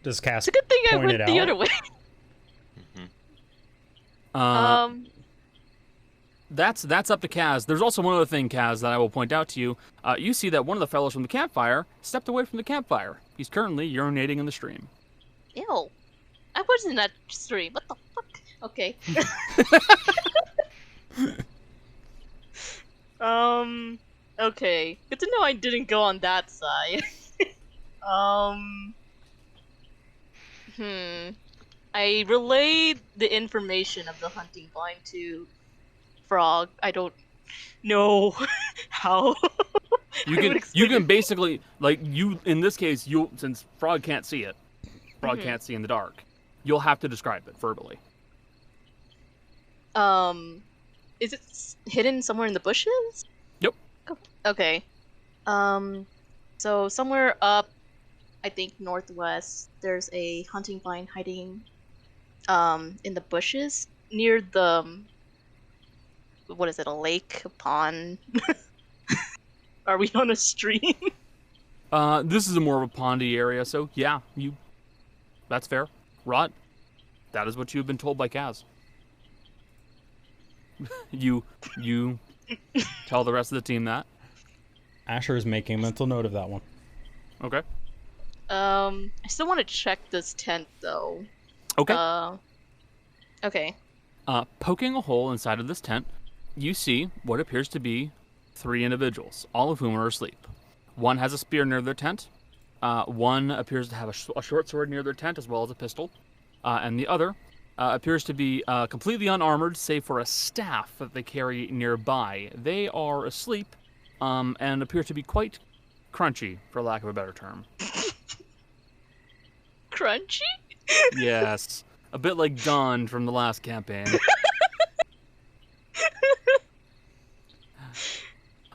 A: Does Cass
G: It's a good thing I
A: point
G: went
A: it
G: the
A: out?
G: other way.
B: That's up to Kaz. There's also one other thing, Kaz, that I will point out to you. You see that one of the fellows from the campfire stepped away from the campfire. He's currently urinating in the stream.
G: Ew. I wasn't in that stream. What the fuck? Okay. Okay. Good to know I didn't go on that side. I relayed the information of the hunting blind to Frog. I don't know how.
B: You can basically, like, you in this case, since Frog can't see it, Frog can't see in the dark, you'll have to describe it verbally.
G: Is it hidden somewhere in the bushes?
B: Yep.
G: Okay. So somewhere up, I think northwest, there's a hunting blind hiding in the bushes near the what is it, a lake, a pond? Are we on a stream?
B: This is more of a pondy area, so yeah, that's fair. Rot, that is what you've been told by Kaz. You tell the rest of the team that.
A: Asher is making a mental note of that one.
B: Okay.
G: I still want to check this tent though.
B: Okay.
G: Okay.
B: Poking a hole inside of this tent, you see what appears to be 3 individuals, all of whom are asleep. One has a spear near their tent. One appears to have a short sword near their tent as well as a pistol. And the other appears to be completely unarmored, save for a staff that they carry nearby. They are asleep and appear to be quite crunchy, for lack of a better term.
G: Crunchy?
B: Yes. A bit like Dawn from the last campaign.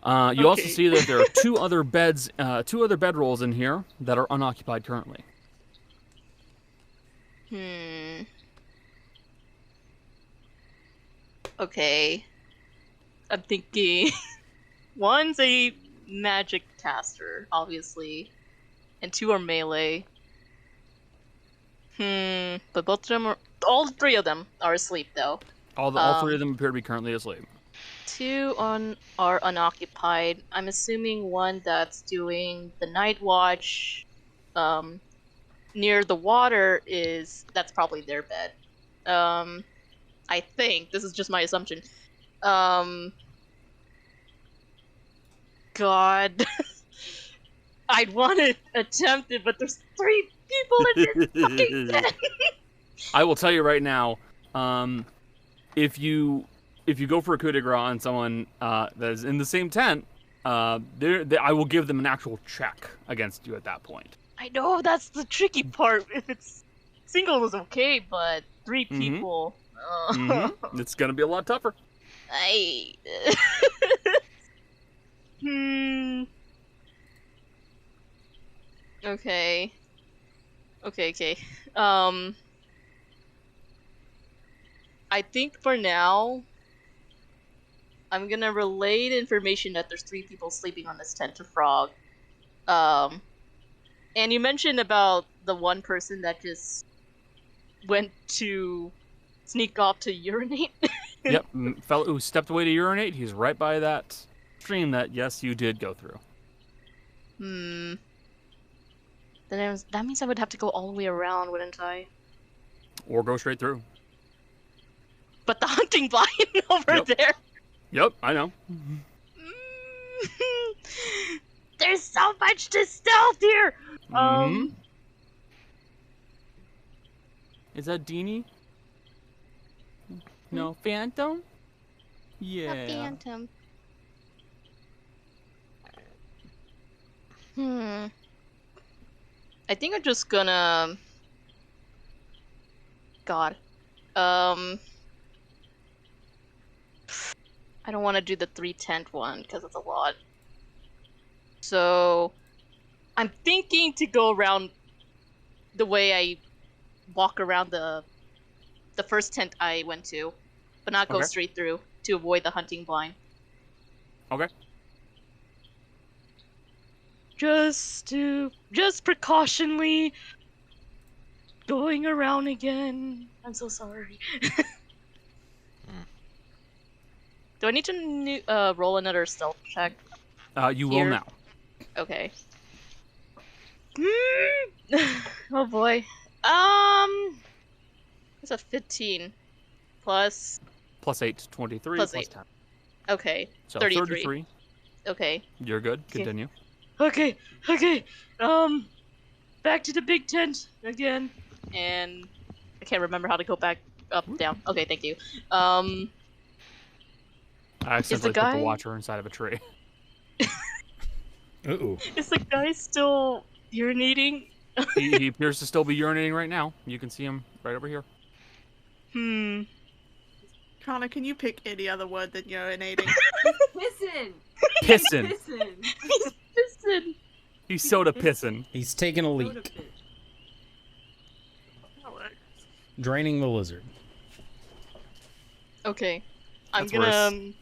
B: You also see that there are 2 other beds, 2 other bedrolls in here that are unoccupied currently.
G: Okay. I'm thinking one's a magic caster, obviously, and 2 are melee. But both of them are, all 3 of them are asleep though.
B: All 3 of them appear to be currently asleep.
G: 2 are unoccupied. I'm assuming one that's doing the night watch near the water that's probably their bed. I think this is just my assumption. God, I'd want to attempt it, but there's 3 people in this fucking tent.
B: I will tell you right now, if you go for a coup de grace on someone that is in the same tent, I will give them an actual check against you at that point.
G: I know, that's the tricky part. If it's single is okay, but 3 people.
B: It's gonna be a lot tougher.
G: Okay. I think for now, I'm gonna relay the information that there's 3 people sleeping on this tent to Frog. And you mentioned about the one person that just went to sneak off to urinate.
B: Yep, fellow who stepped away to urinate, he's right by that stream that, yes, you did go through.
G: That means I would have to go all the way around, wouldn't I?
B: Or go straight through.
G: But the hunting blind over there.
B: Yep, I know.
G: There's so much to stealth here.
B: Is that Deanie? No, Phantom? Yeah.
G: A phantom. I think I'm just gonna... God. I don't want to do the 3-tent one, because it's a lot. So... I'm thinking to go around the way I walk around the first tent I went to, but not go straight through, to avoid the hunting blind.
B: Okay.
G: Just precautionally going around again. I'm so sorry. Do I need to roll another stealth check?
B: You will now.
G: Okay. Oh boy. It's a 15 plus
B: Plus 8, 23,
G: plus
B: plus
G: 8.
B: 10.
G: Okay.
B: So
G: 33. Okay.
B: You're good. Continue.
G: Okay. Back to the big tent again. And I can't remember how to go back up, down. Okay, thank you.
B: I accidentally put
G: guy-
B: the watcher inside of a tree.
A: Uh-oh.
G: Is the guy still urinating?
B: He appears to still be urinating right now. You can see him right over here.
C: Connor, can you pick any other word than urinating?
F: Pissin'.
B: Pissin'.
F: Pissin'.
G: He's pissing.
B: He's soda pissin'.
A: He's taking a
F: Soda
A: leak.
F: piss.
A: Draining the lizard.
G: Okay. I'm
B: That's
G: gonna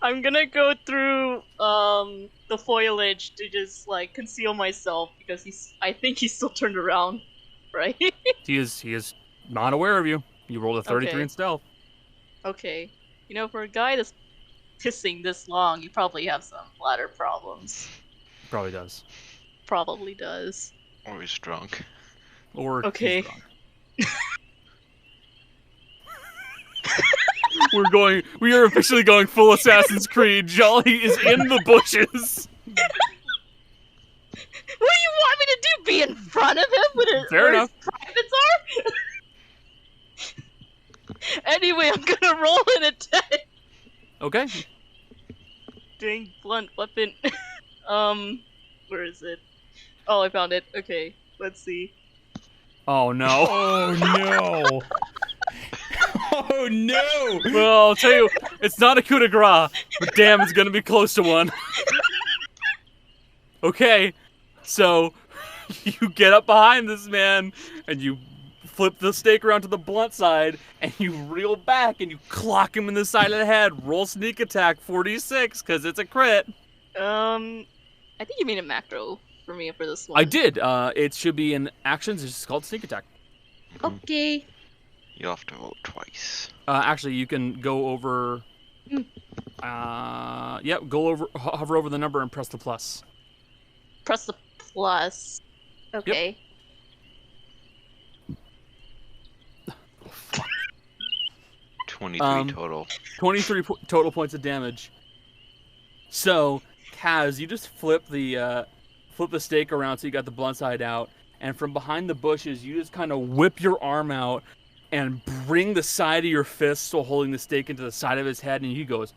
G: I'm gonna go through the foliage to just like conceal myself because I think he's still turned around, right?
B: He is not aware of you. You rolled a 33
G: Okay.
B: in stealth.
G: Okay. You know, for a guy that's pissing this long, you probably have some bladder problems.
B: Probably does.
G: Probably does.
H: Or he's drunk.
B: Or he's
G: Okay.
B: drunk. We are officially going full Assassin's Creed. Jolly is in the bushes.
G: What do you want me to do? Be in front of him
B: Fair
G: where
B: enough.
G: his privates are? Anyway, I'm gonna roll an attack.
B: Okay.
G: Dang, blunt weapon. Where is it? Oh, I found it. Okay, let's see.
B: Oh no.
A: Oh no! Oh no!
B: Well, I'll tell you, it's not a coup de grace, but damn, it's gonna be close to one. Okay, so you get up behind this man and you flip the stake around to the blunt side and you reel back and you clock him in the side of the head. Roll sneak attack 46 because it's a crit.
G: I think you made a macro for me for this one.
B: I did. It should be in actions. It's just called sneak attack.
G: Okay.
H: You have to roll twice.
B: Actually, you can go over. Yeah, go over, hover over the number and press the plus.
G: Press the plus. Okay.
H: 23 total.
B: 23 total points of damage. So, Kaz, you just flip the stake around so you got the blunt side out, and from behind the bushes, you just kind of whip your arm out and bring the side of your fist while holding the stake into the side of his head, and he goes,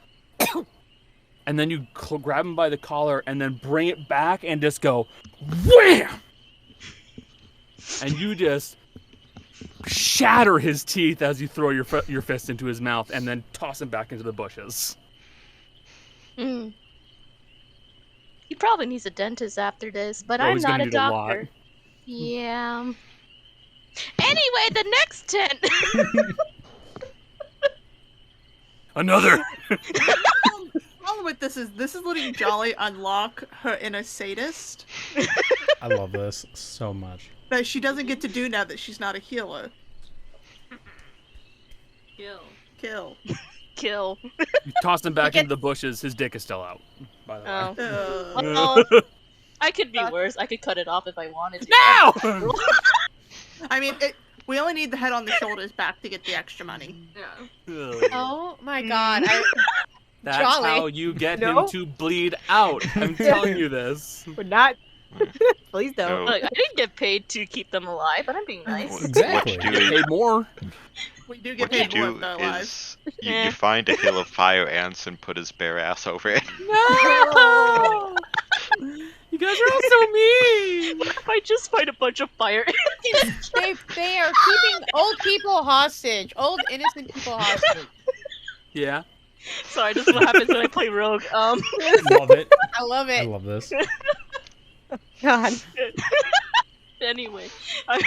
B: and then you grab him by the collar and then bring it back and just go, wham! And you just shatter his teeth as you throw your fist into his mouth and then toss him back into the bushes.
G: He probably needs a dentist after this, but
B: Oh,
G: I'm
B: he's
G: not
B: gonna
G: a
B: need a lot.
G: doctor. Yeah. Anyway, the next tent.
B: Another.
C: Problem with this is letting Jolly unlock her inner sadist
A: I love this so much.
C: that she doesn't get to do now that she's not a healer.
F: Kill.
C: Kill.
G: kill.
B: You toss him back into the bushes. His dick is still out, by the way.
G: Oh. Well, I could be worse. I could cut it off if I wanted to.
B: No!
C: I mean, we only need the head on the shoulders back to get the extra money.
F: Yeah.
E: Oh my god.
B: That's
E: Jolly.
B: how you get
D: No.
B: him to bleed out. I'm telling you this.
D: We're not. Please don't.
H: No.
G: Look, I didn't get paid to keep them alive, but I'm being nice.
A: Exactly.
H: What you
B: You
H: do
B: paid more.
C: We do get
H: What you
C: paid more if
H: do
C: they're alive.
H: is you find a hill of fire ants and put his bare ass over it.
B: No! You guys are all so mean.
G: What if I just find a bunch of fire?
E: They are keeping old people hostage. Old innocent people hostage.
B: Yeah.
G: Sorry, this is what happens when I play rogue.
A: Love it.
E: I love
A: I
E: it.
A: love this.
D: God.
G: Anyway, I'm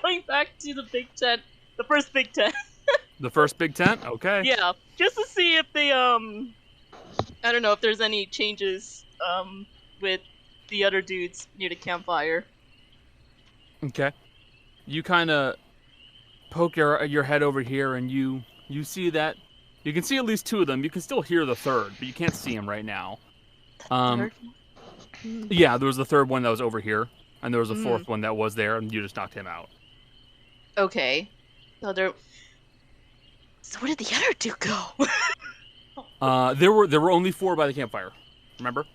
G: going back to the big tent. The first big tent.
B: The first big tent? Okay.
G: Yeah, just to see if they, I don't know if there's any changes, with the other dudes near the campfire.
B: Okay. You kind of poke your head over here, and you see that you can see at least two of them. You can still hear the third, but you can't see him right now. Yeah, there was the third one that was over here, and there was a fourth one that was there, and you just knocked him out.
G: Okay. So where did the other two go?
B: There were only 4 by the campfire. Remember?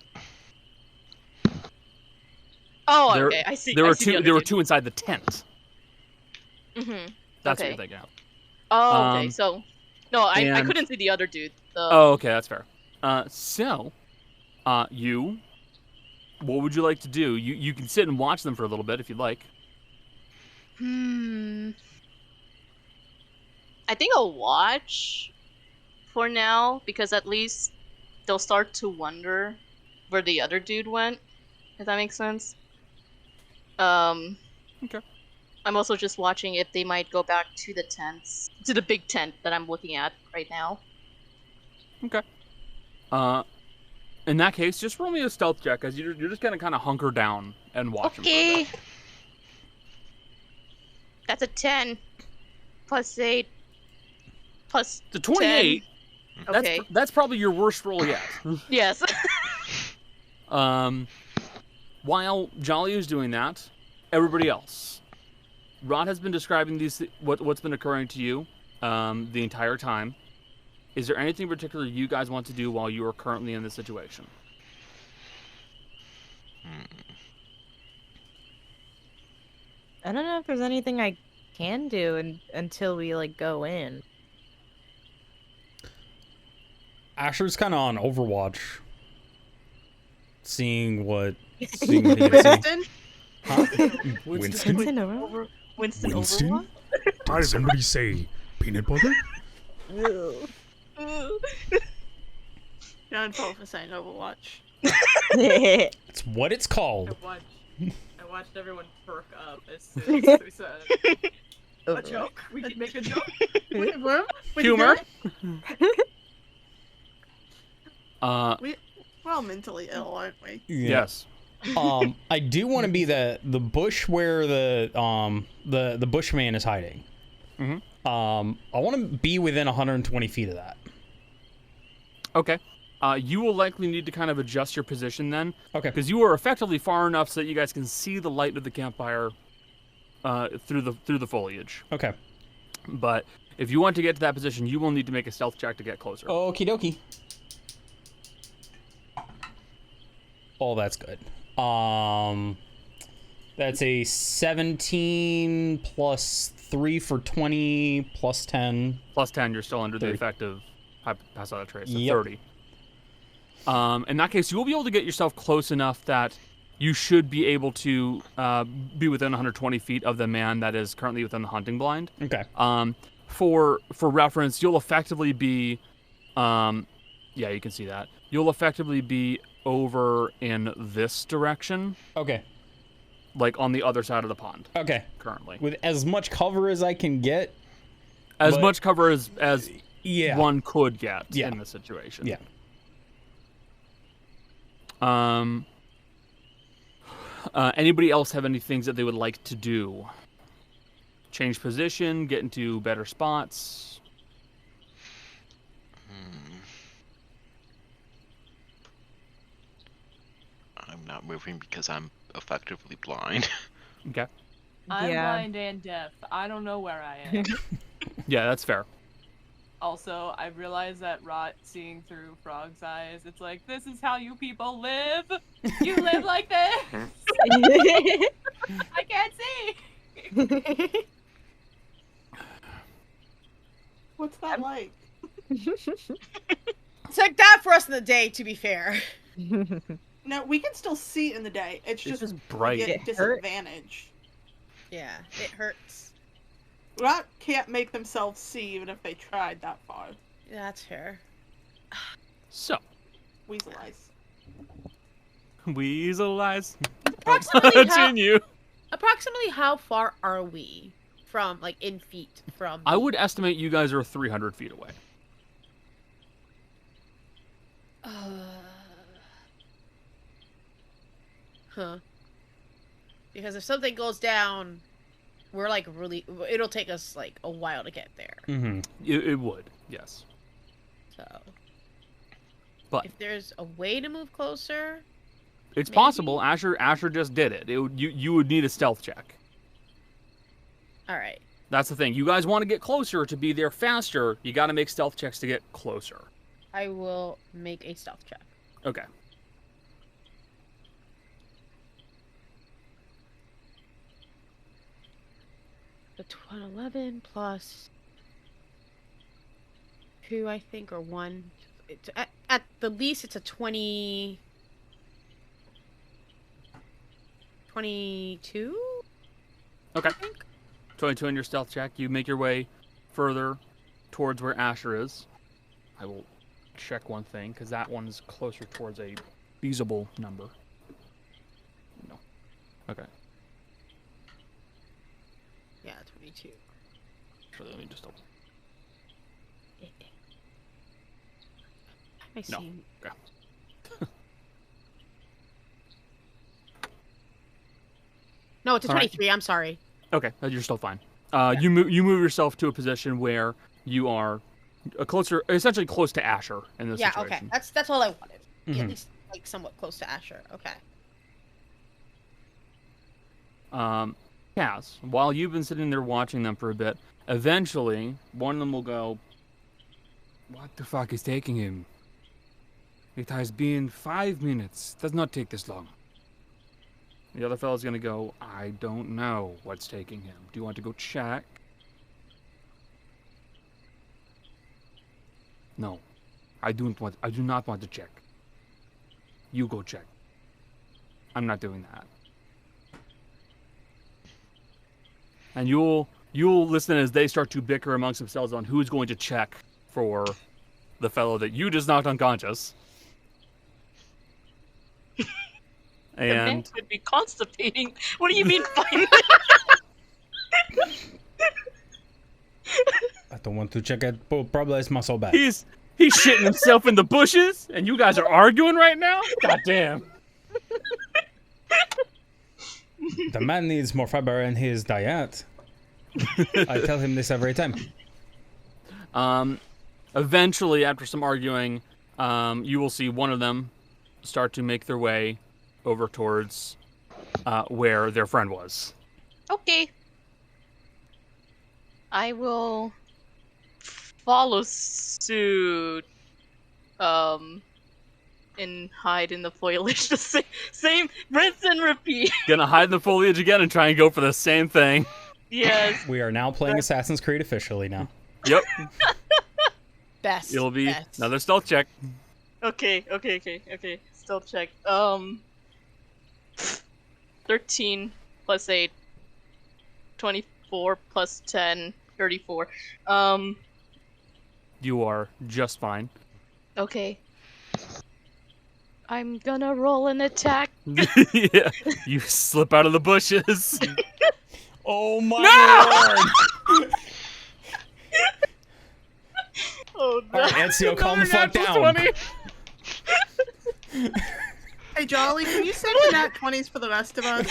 G: Oh,
B: There-
G: okay. I see.
B: There
G: I
B: were
G: see
B: two.
G: the other
B: There were
G: dude.
B: 2 inside the tent.
G: Mm-hmm.
B: That's
G: Okay.
B: what you're thinking of.
G: Oh, okay.
B: Um,
G: So, no, I
B: and-
G: couldn't see the other dude.
B: Oh, okay, that's fair. You, what would you like to do? You can sit and watch them for a little bit if you'd like.
G: I think I'll watch for now because at least they'll start to wonder where the other dude went. If that makes sense.
B: Okay.
G: I'm also just watching if they might go back to the tents, to the big tent that I'm looking at right now.
B: Okay. In that case, just roll me a stealth check, as you're just gonna kind of hunker down and watch them.
G: Okay. That's a 10 plus 8 plus
B: The 28.
G: 10. Okay.
B: That's probably your worst roll yet.
G: Yes.
B: While Jolly is doing that, everybody else. Rod has been describing what's been occurring to you the entire time. Is there anything particular you guys want to do while you are currently in this situation?
D: I don't know if there's anything I can do until we like go in.
A: Asher's kind of on Overwatch, seeing what he can see.
C: Winston?
A: Huh? Winston?
D: Winston over.
G: Winston
A: Winston?
G: Overwatch?
A: Did somebody say peanut butter?
C: John Paul for saying Overwatch.
A: It's what it's called.
F: I watched everyone perk up as soon as we said a
D: Overwatch.
F: joke. We can make a joke.
B: Humor.
C: We're all mentally ill, aren't we?
B: Yes.
A: I do want to be the bush where the bushman is hiding.
B: Mhm.
A: I want to be within 120 feet of that.
B: Okay. You will likely need to kind of adjust your position then,
A: Okay.
B: because you are effectively far enough so that you guys can see the light of the campfire through the foliage.
A: Okay.
B: But if you want to get to that position, you will need to make a stealth check to get closer.
A: Okie dokie. Oh, that's good. That's a 17 plus 3 for 20 plus 10.
B: Plus 10, you're still under the
A: 30.
B: effect of pass out a trace, so
A: Yep.
B: 30. In that case, you will be able to get yourself close enough that you should be able to be within 120 feet of the man that is currently within the hunting blind.
A: Okay.
B: For reference, you'll effectively be, yeah, you can see that. You'll effectively be over in this direction,
A: Okay.
B: like on the other side of the pond
A: Okay.
B: currently.
A: With as much cover as I can get.
B: As
A: but-
B: much cover as
A: Yeah.
B: one could get
A: Yeah.
B: in this situation.
A: Yeah.
B: Anybody else have any things that they would like to do? Change position, get into better spots.
H: I'm not moving because I'm effectively blind.
B: Okay.
F: I'm
D: Yeah.
F: blind and deaf. I don't know where I am.
B: Yeah, that's fair.
F: Also, I realized that Rot seeing through Frog's eyes, it's like, this is how you people live. You live like this. I can't see.
C: What's that like?
E: It's like that for us in the day, to be fair.
C: No, we can still see in the day. It's
B: It's
C: just
B: just bright.
C: we
D: It
C: get
D: hurt.
C: disadvantage.
E: Yeah, it hurts.
C: Rot can't make themselves see even if they tried that far.
E: Yeah, that's fair.
B: So,
C: Weasel eyes.
B: weasel eyes.
E: Approximately approximately how far are we from, like, in feet from?
B: I would estimate you guys are 300 feet away.
E: Huh. Because if something goes down, we're like really. It'll take us like a while to get there.
A: Mm-hmm.
B: It would, yes.
E: So.
B: But
E: if there's a way to move closer,
B: it's
E: maybe?
B: possible. Asher just did it. You would need a stealth check.
E: all right.
B: That's the thing. You guys want to get closer to be there faster. You got to make stealth checks to get closer.
E: I will make a stealth check.
B: Okay.
E: The 11 plus 2, I think, or 1. It's, at the least, it's a 20. 22?
B: Okay.
E: I think.
B: 22 on your stealth check. You make your way further towards where Asher is. I will check one thing, because that one's closer towards a feasible number. No. Okay.
E: Yeah, 22.
B: Actually, let me just double.
E: I see.
B: No. Okay.
E: No, it's a
B: All right.
E: 23. I'm sorry.
B: Okay, you're still fine. You move yourself to a position where you are essentially close to Asher in this
E: Yeah,
B: situation.
E: okay. That's all I wanted. Yeah,
B: Mhm.
E: at least like somewhat close to Asher. Okay.
B: Cass, while you've been sitting there watching them for a bit, eventually one of them will go, "What the fuck is taking him? It has been 5 minutes. Does not take this long." The other fellow's gonna go, "I don't know what's taking him. Do you want to go check?" No. I do not want to check. You go check. I'm not doing that. And you'll listen as they start to bicker amongst themselves on who's going to check for the fellow that you just knocked unconscious.
G: The man
B: And
G: could be constipating. What do you mean fine?
A: I don't want to check it, but probably it's muscle back.
B: he's shitting himself in the bushes, and you guys are arguing right now? God damn.
A: The man needs more fiber in his diet. I tell him this every time.
B: Eventually, after some arguing, you will see one of them start to make their way over towards where their friend was.
G: Okay. I will follow suit. And hide in the foliage. The same rinse and repeat.
B: Gonna hide in the foliage again and try and go for the same thing.
G: Yes.
A: We are now playing Assassin's Creed officially now.
B: Yep.
E: Best.
B: It'll be
E: best.
B: another stealth check.
G: Okay. Still check. 13 plus 8. 24 plus 10. 34.
B: You are just fine.
G: Okay. I'm gonna roll an attack.
B: Yeah. You slip out of the bushes.
A: Oh my lord!
G: Oh no.
A: Alright, Ezio, calm the fuck
B: Another natural
A: down.
B: 20.
C: Hey, Jolly, can you save the nat 20s for the rest of us?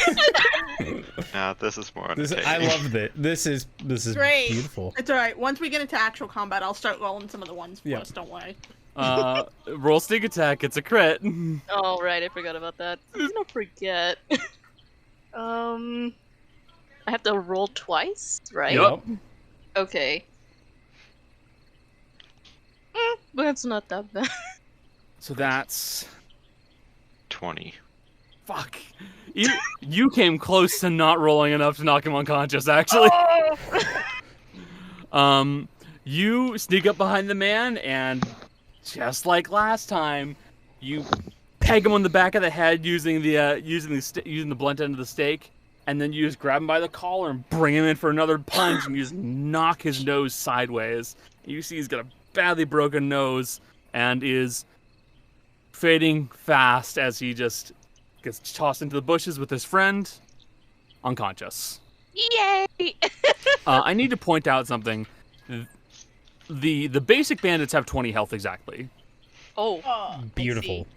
H: Nah, this is more entertaining.
A: I love it. This is
E: Great.
A: beautiful.
C: It's alright. Once we get into actual combat, I'll start rolling some of the ones for
A: Yeah.
C: us, don't worry.
B: Roll sneak attack. It's a crit.
G: Oh, right, I forgot about that. I'm gonna forget. I have to roll twice, right?
B: Yup.
G: Okay. But it's not that bad.
B: So that's
H: 20.
B: fuck. You came close to not rolling enough to knock him unconscious. Actually. You sneak up behind the man and, just like last time, you peg him on the back of the head using the blunt end of the stake, and then you just grab him by the collar and bring him in for another punch, and you just knock his nose sideways. You see he's got a badly broken nose and is fading fast as he just gets tossed into the bushes with his friend, unconscious.
G: Yay!
B: I need to point out something. The basic bandits have 20 health exactly.
G: Oh,
E: Oh,
A: Beautiful.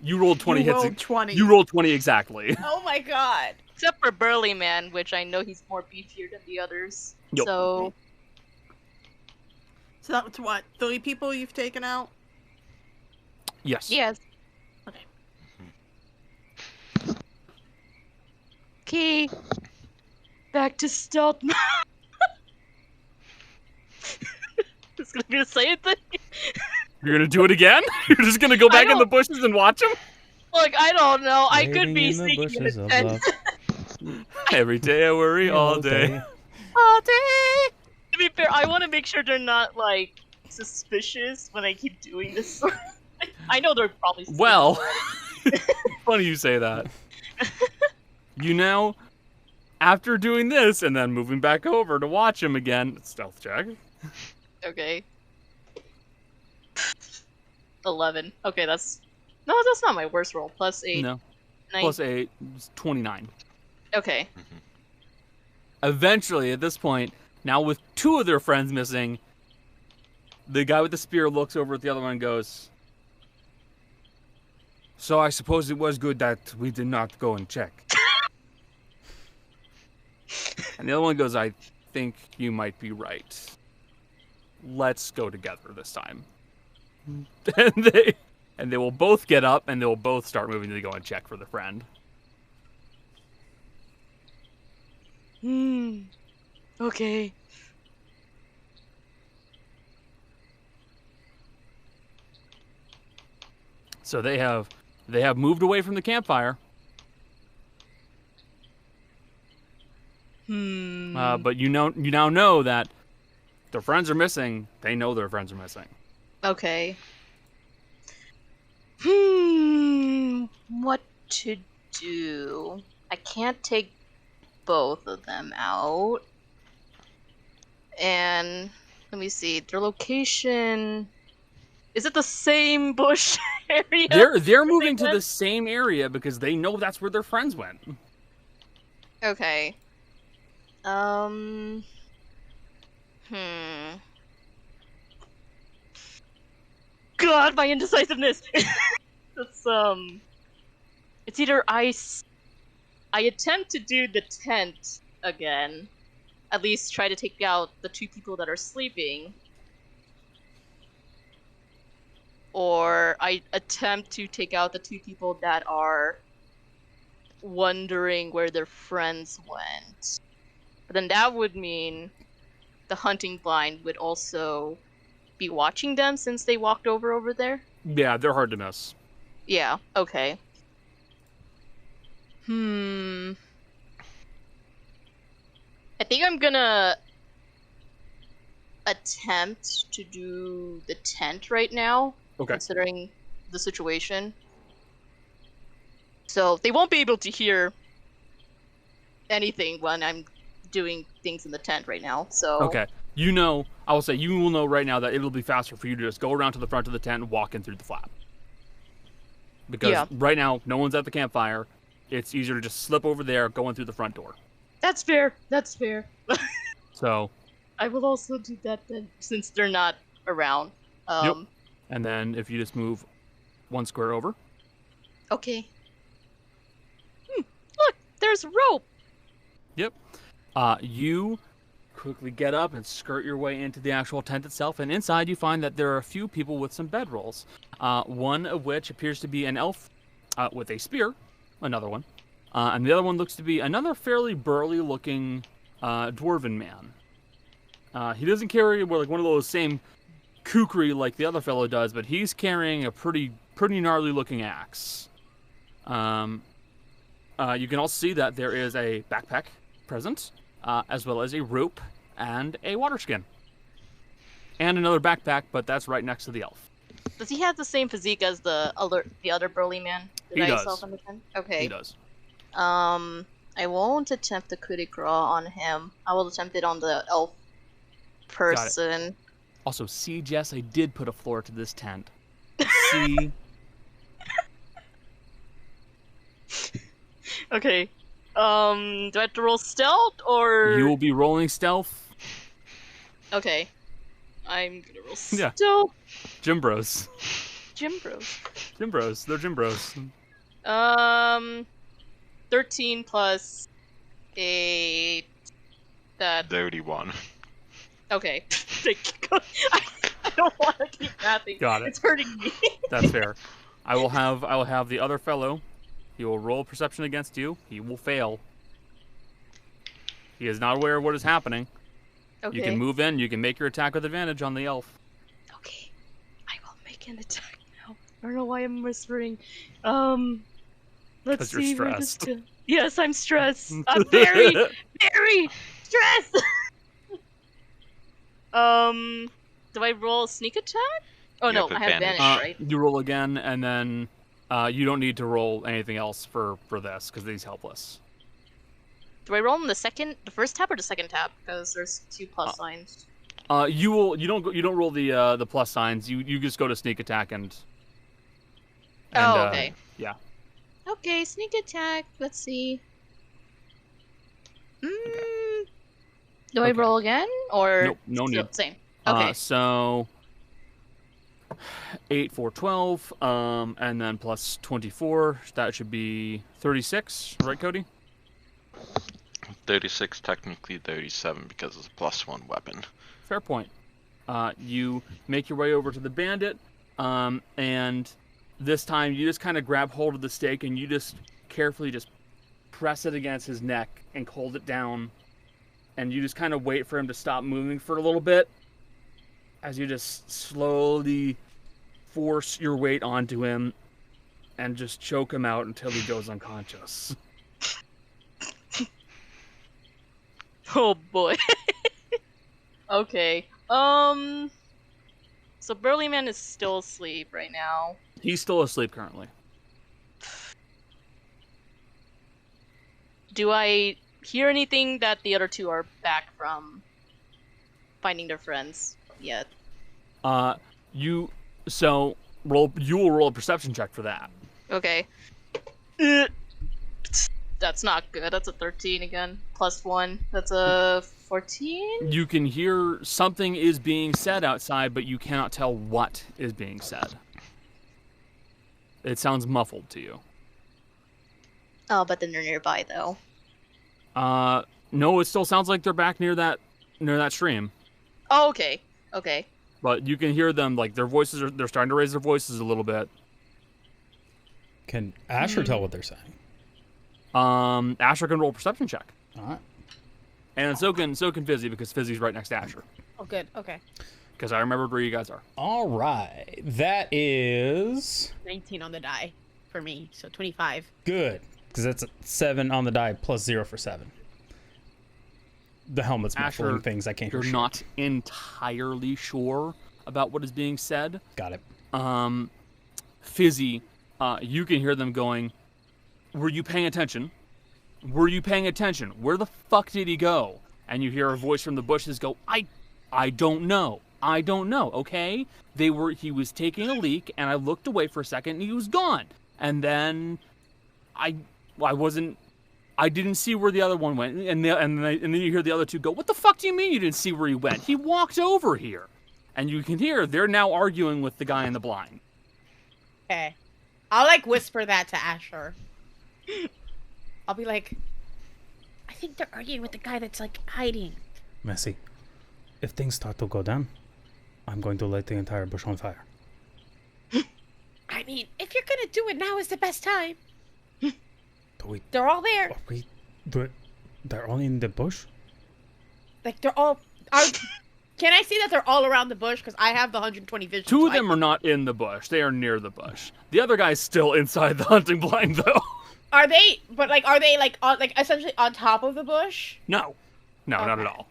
B: You rolled 20
C: You
B: hits.
C: rolled 20.
B: You rolled 20 exactly.
E: oh my god.
G: except for Burly Man, which I know he's more beefier than the others.
B: Yup.
G: So
C: So that's what, 3 people you've taken out?
B: Yes.
G: yes.
C: Okay.
G: Okay. Back to stealth. It's gonna be the same thing.
B: You're gonna do it again? You're just gonna go back in
G: don't-
B: the bushes and watch him?
G: Look, I don't know. I could
A: Waiting
G: be
A: in the
G: sneaking in
A: bushes
G: a
A: of
G: tent.
A: love.
B: Every day I worry, all day.
G: All day. To be fair, I want to make sure they're not like suspicious when I keep doing this. I know they're probably suspicious
B: Well,
G: already.
B: funny you say that. You know, after doing this and then moving back over to watch him again, stealth check.
G: Okay. 11. Okay, that's not my worst roll. Plus 8.
B: No.
G: 9.
B: Plus 8, is 29.
G: Okay.
B: Eventually, at this point, now with 2 of their friends missing, the guy with the spear looks over at the other one and goes, "So I suppose it was good that we did not go and check." And the other one goes, "I think you might be right. Let's go together this time." And they will both get up and they will both start moving to go and check for the friend.
G: Okay.
B: So they have moved away from the campfire. But you now know that their friends are missing. They know their friends are missing.
G: Okay. What to do? I can't take both of them out. And let me see. Their location is it the same bush area?
B: They're moving to the same area because they know that's where their friends went.
G: Okay. God, my indecisiveness. It's either I attempt to do the tent again, at least try to take out the 2 people that are sleeping, or I attempt to take out the 2 people that are wondering where their friends went. But then that would mean the hunting blind would also be watching them since they walked over there.
B: Yeah, they're hard to miss.
G: Yeah, okay. I think I'm gonna attempt to do the tent right now,
B: Okay.
G: considering the situation. So they won't be able to hear anything when I'm doing things in the tent right now, so...
B: Okay. You know, I will say, you will know right now that it'll be faster for you to just go around to the front of the tent and walk in through the flap. Because right now, no one's at the campfire. It's easier to just slip over there, go in through the front door.
G: That's fair, that's fair.
B: So...
G: I will also do that then, since they're not around.
B: Yep. And then if you just move 1 square over.
G: Okay. Look, there's rope.
B: Yep. You quickly get up and skirt your way into the actual tent itself, and inside you find that there are a few people with some bedrolls. One of which appears to be an elf with a spear, another one. And the other one looks to be another fairly burly-looking dwarven man. He doesn't carry like one of those same kukri like the other fellow does, but he's carrying a pretty gnarly-looking axe. You can also see that there is a backpack present, as well as a rope and a water skin. And another backpack, but that's right next to the elf.
G: Does he have the same physique as the other burly man?
B: He does.
G: Okay.
B: He does.
G: I won't attempt the coup de grace on him. I will attempt it on the elf person.
B: Also, see, Jess, I did put a floor to this tent. See?
G: Okay. Do I have to roll stealth or?
B: You will be rolling stealth.
G: Okay. I'm gonna roll
B: Yeah.
G: stealth.
B: Gym bros.
G: Gym bros.
B: Gym bros. They're gym bros.
G: 13 plus 8. That.
H: 31.
G: Okay. I don't want to keep mathing.
B: Got it.
G: It's hurting me.
B: That's fair. I will have the other fellow. He will roll perception against you. He will fail. He is not aware of what is happening.
G: Okay.
B: You can move in. You can make your attack with advantage on the elf.
G: Okay. I will make an attack now. I don't know why I'm whispering. Let's
B: 'Cause you're
G: see. Where this
B: stressed.
G: Yes, I'm stressed. I'm very, very stressed. Do I roll a sneak attack? Oh
H: You
G: no,
H: have
G: I have
H: advantage.
G: advantage, right?
B: You roll again, and then you don't need to roll anything else for this because he's helpless.
G: Do I roll in the first tab or the second tab? Because there's 2 plus signs.
B: You don't roll the plus signs. You just go to sneak attack and
G: Oh, okay.
B: Yeah.
G: Okay, sneak attack. Let's see. Do I
B: Okay.
G: roll again or
B: Nope, no
G: still
B: need.
G: same? Okay.
B: So 8 for 12, and then plus 24. That should be 36, right, Cody?
H: 36, technically 37 because it's a +1 weapon.
B: Fair point. You make your way over to the bandit, and this time you just kind of grab hold of the stake and you just carefully just press it against his neck and hold it down, and you just kind of wait for him to stop moving for a little bit as you just slowly force your weight onto him and just choke him out until he goes unconscious.
G: Oh boy. Okay. So Burly Man is still asleep right now.
B: He's still asleep currently.
G: Do I hear anything that the other 2 are back from finding their friends yet?
B: You will roll a perception check for that.
G: Okay. That's not good. That's a 13 again. +1. That's a 14?
B: You can hear something is being said outside, but you cannot tell what is being said. It sounds muffled to you.
G: Oh, but then they're nearby though.
B: No, it still sounds like they're back near that stream.
G: Oh, okay. Okay.
B: But you can hear them, like they're starting to raise their voices a little bit.
A: Can Asher tell what they're saying?
B: Asher can roll a perception check.
A: All right.
B: And so can Fizzy, because Fizzy's right next to Asher.
E: Oh, good. Okay.
B: Because I remembered where you guys are.
A: All right. That is
E: 19 on the die for me, so 25.
A: good. Because that's a 7 on the die plus 0 for 7. The helmet's muffling
B: Asher,
A: things. I can't hear
B: You're
A: shit.
B: not entirely sure about what is being said.
A: Got it.
B: Fizzy, you can hear them going, "Were you paying attention? Were you paying attention? Where the fuck did he go?" And you hear a voice from the bushes go, I don't know. I don't know, okay? He was taking a leak, and I looked away for a second, and he was gone. And then I didn't see where the other one went. And then you hear the other 2 go, "What the fuck do you mean you didn't see where he went? He walked over here." And you can hear they're now arguing with the guy in the blind.
E: Okay. I'll like whisper that to Asher. I'll be like, I think they're arguing with the guy that's like hiding.
A: Messy. If things start to go down, I'm going to light the entire bush on fire.
E: I mean, if you're gonna do it, now is the best time.
A: Do we?
E: They're all there.
A: Are we? They're all in the bush.
E: Like they're all. Can I see that they're all around the bush? Because I have the 120 vision.
B: Two of them are not in the bush. They are near the bush. The other guy's still inside the hunting blind, though.
E: Are they? But like, are they like on, like essentially on top of the bush?
B: No, not at all.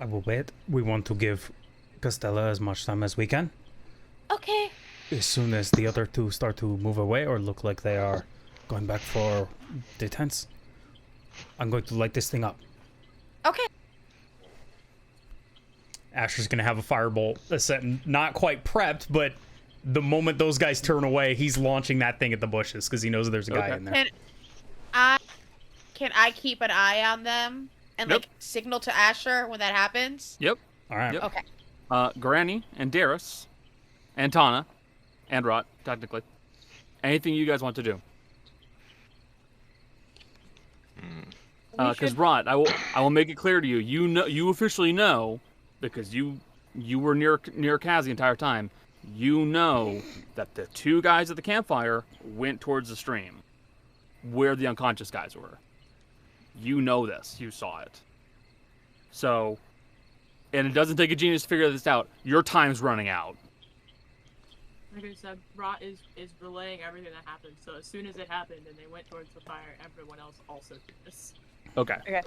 A: I will wait. We want to give Costella as much time as we can.
E: Okay.
A: As soon as the other two start to move away or look like they are going back for the tents, I'm going to light this thing up.
E: Okay.
A: Asher's going to have a firebolt set, not quite prepped, but the moment those guys turn away, he's launching that thing at the bushes because he knows there's a guy in there.
E: Can I keep an eye on them and
B: Yep.
E: like signal to Asher when that happens?
B: Yep.
A: All right.
B: Yep.
E: Okay.
B: Granny and Darius and Tana and Rot, technically. Anything you guys want to do? Because Rot, I will make it clear to you. You officially know, because you were near Kaz the entire time. You know that the two guys at the campfire went towards the stream, where the unconscious guys were. You know this. You saw it. So, and it doesn't take a genius to figure this out. Your time's running out.
F: Like I said, Rot is relaying everything that happened. So as soon as it happened and they went towards the fire, everyone else also did this.
B: Okay.
E: Okay.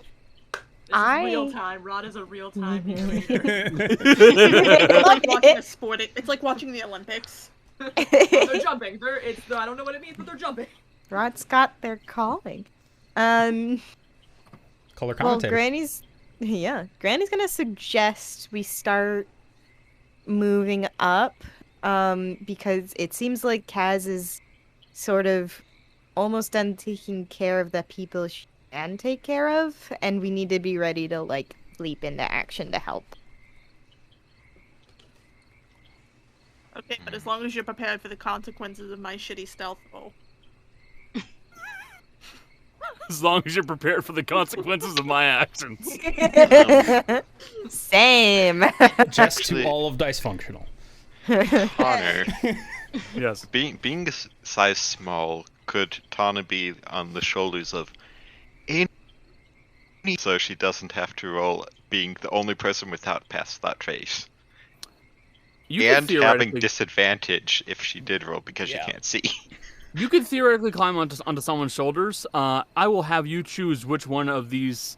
F: This is real time. Rot is a real time narrator.
C: It's like watching a sport. It's like watching the Olympics.
F: They're jumping. I don't know what it means, but they're jumping.
D: Rod's got their calling.
A: Color
D: Well,
A: commentator.
D: Granny's gonna suggest we start moving up, because it seems like Kaz is sort of almost done taking care of the people she can take care of, and we need to be ready to like leap into action to help.
C: Okay, but as long as you're prepared for the consequences of my shitty stealth roll.
B: As long as you're prepared for the consequences of my actions.
D: Same.
A: Just to all of Dicefunctional.
H: Connor,
B: Yes.
H: being a size small, could Tana be on the shoulders of any, so she doesn't have to roll being the only person without past that trait?
B: You could
H: And having
B: theoretically-
H: disadvantage if she did roll because
A: Yeah.
H: she can't see.
B: You could theoretically climb onto someone's shoulders. I will have you choose which one of these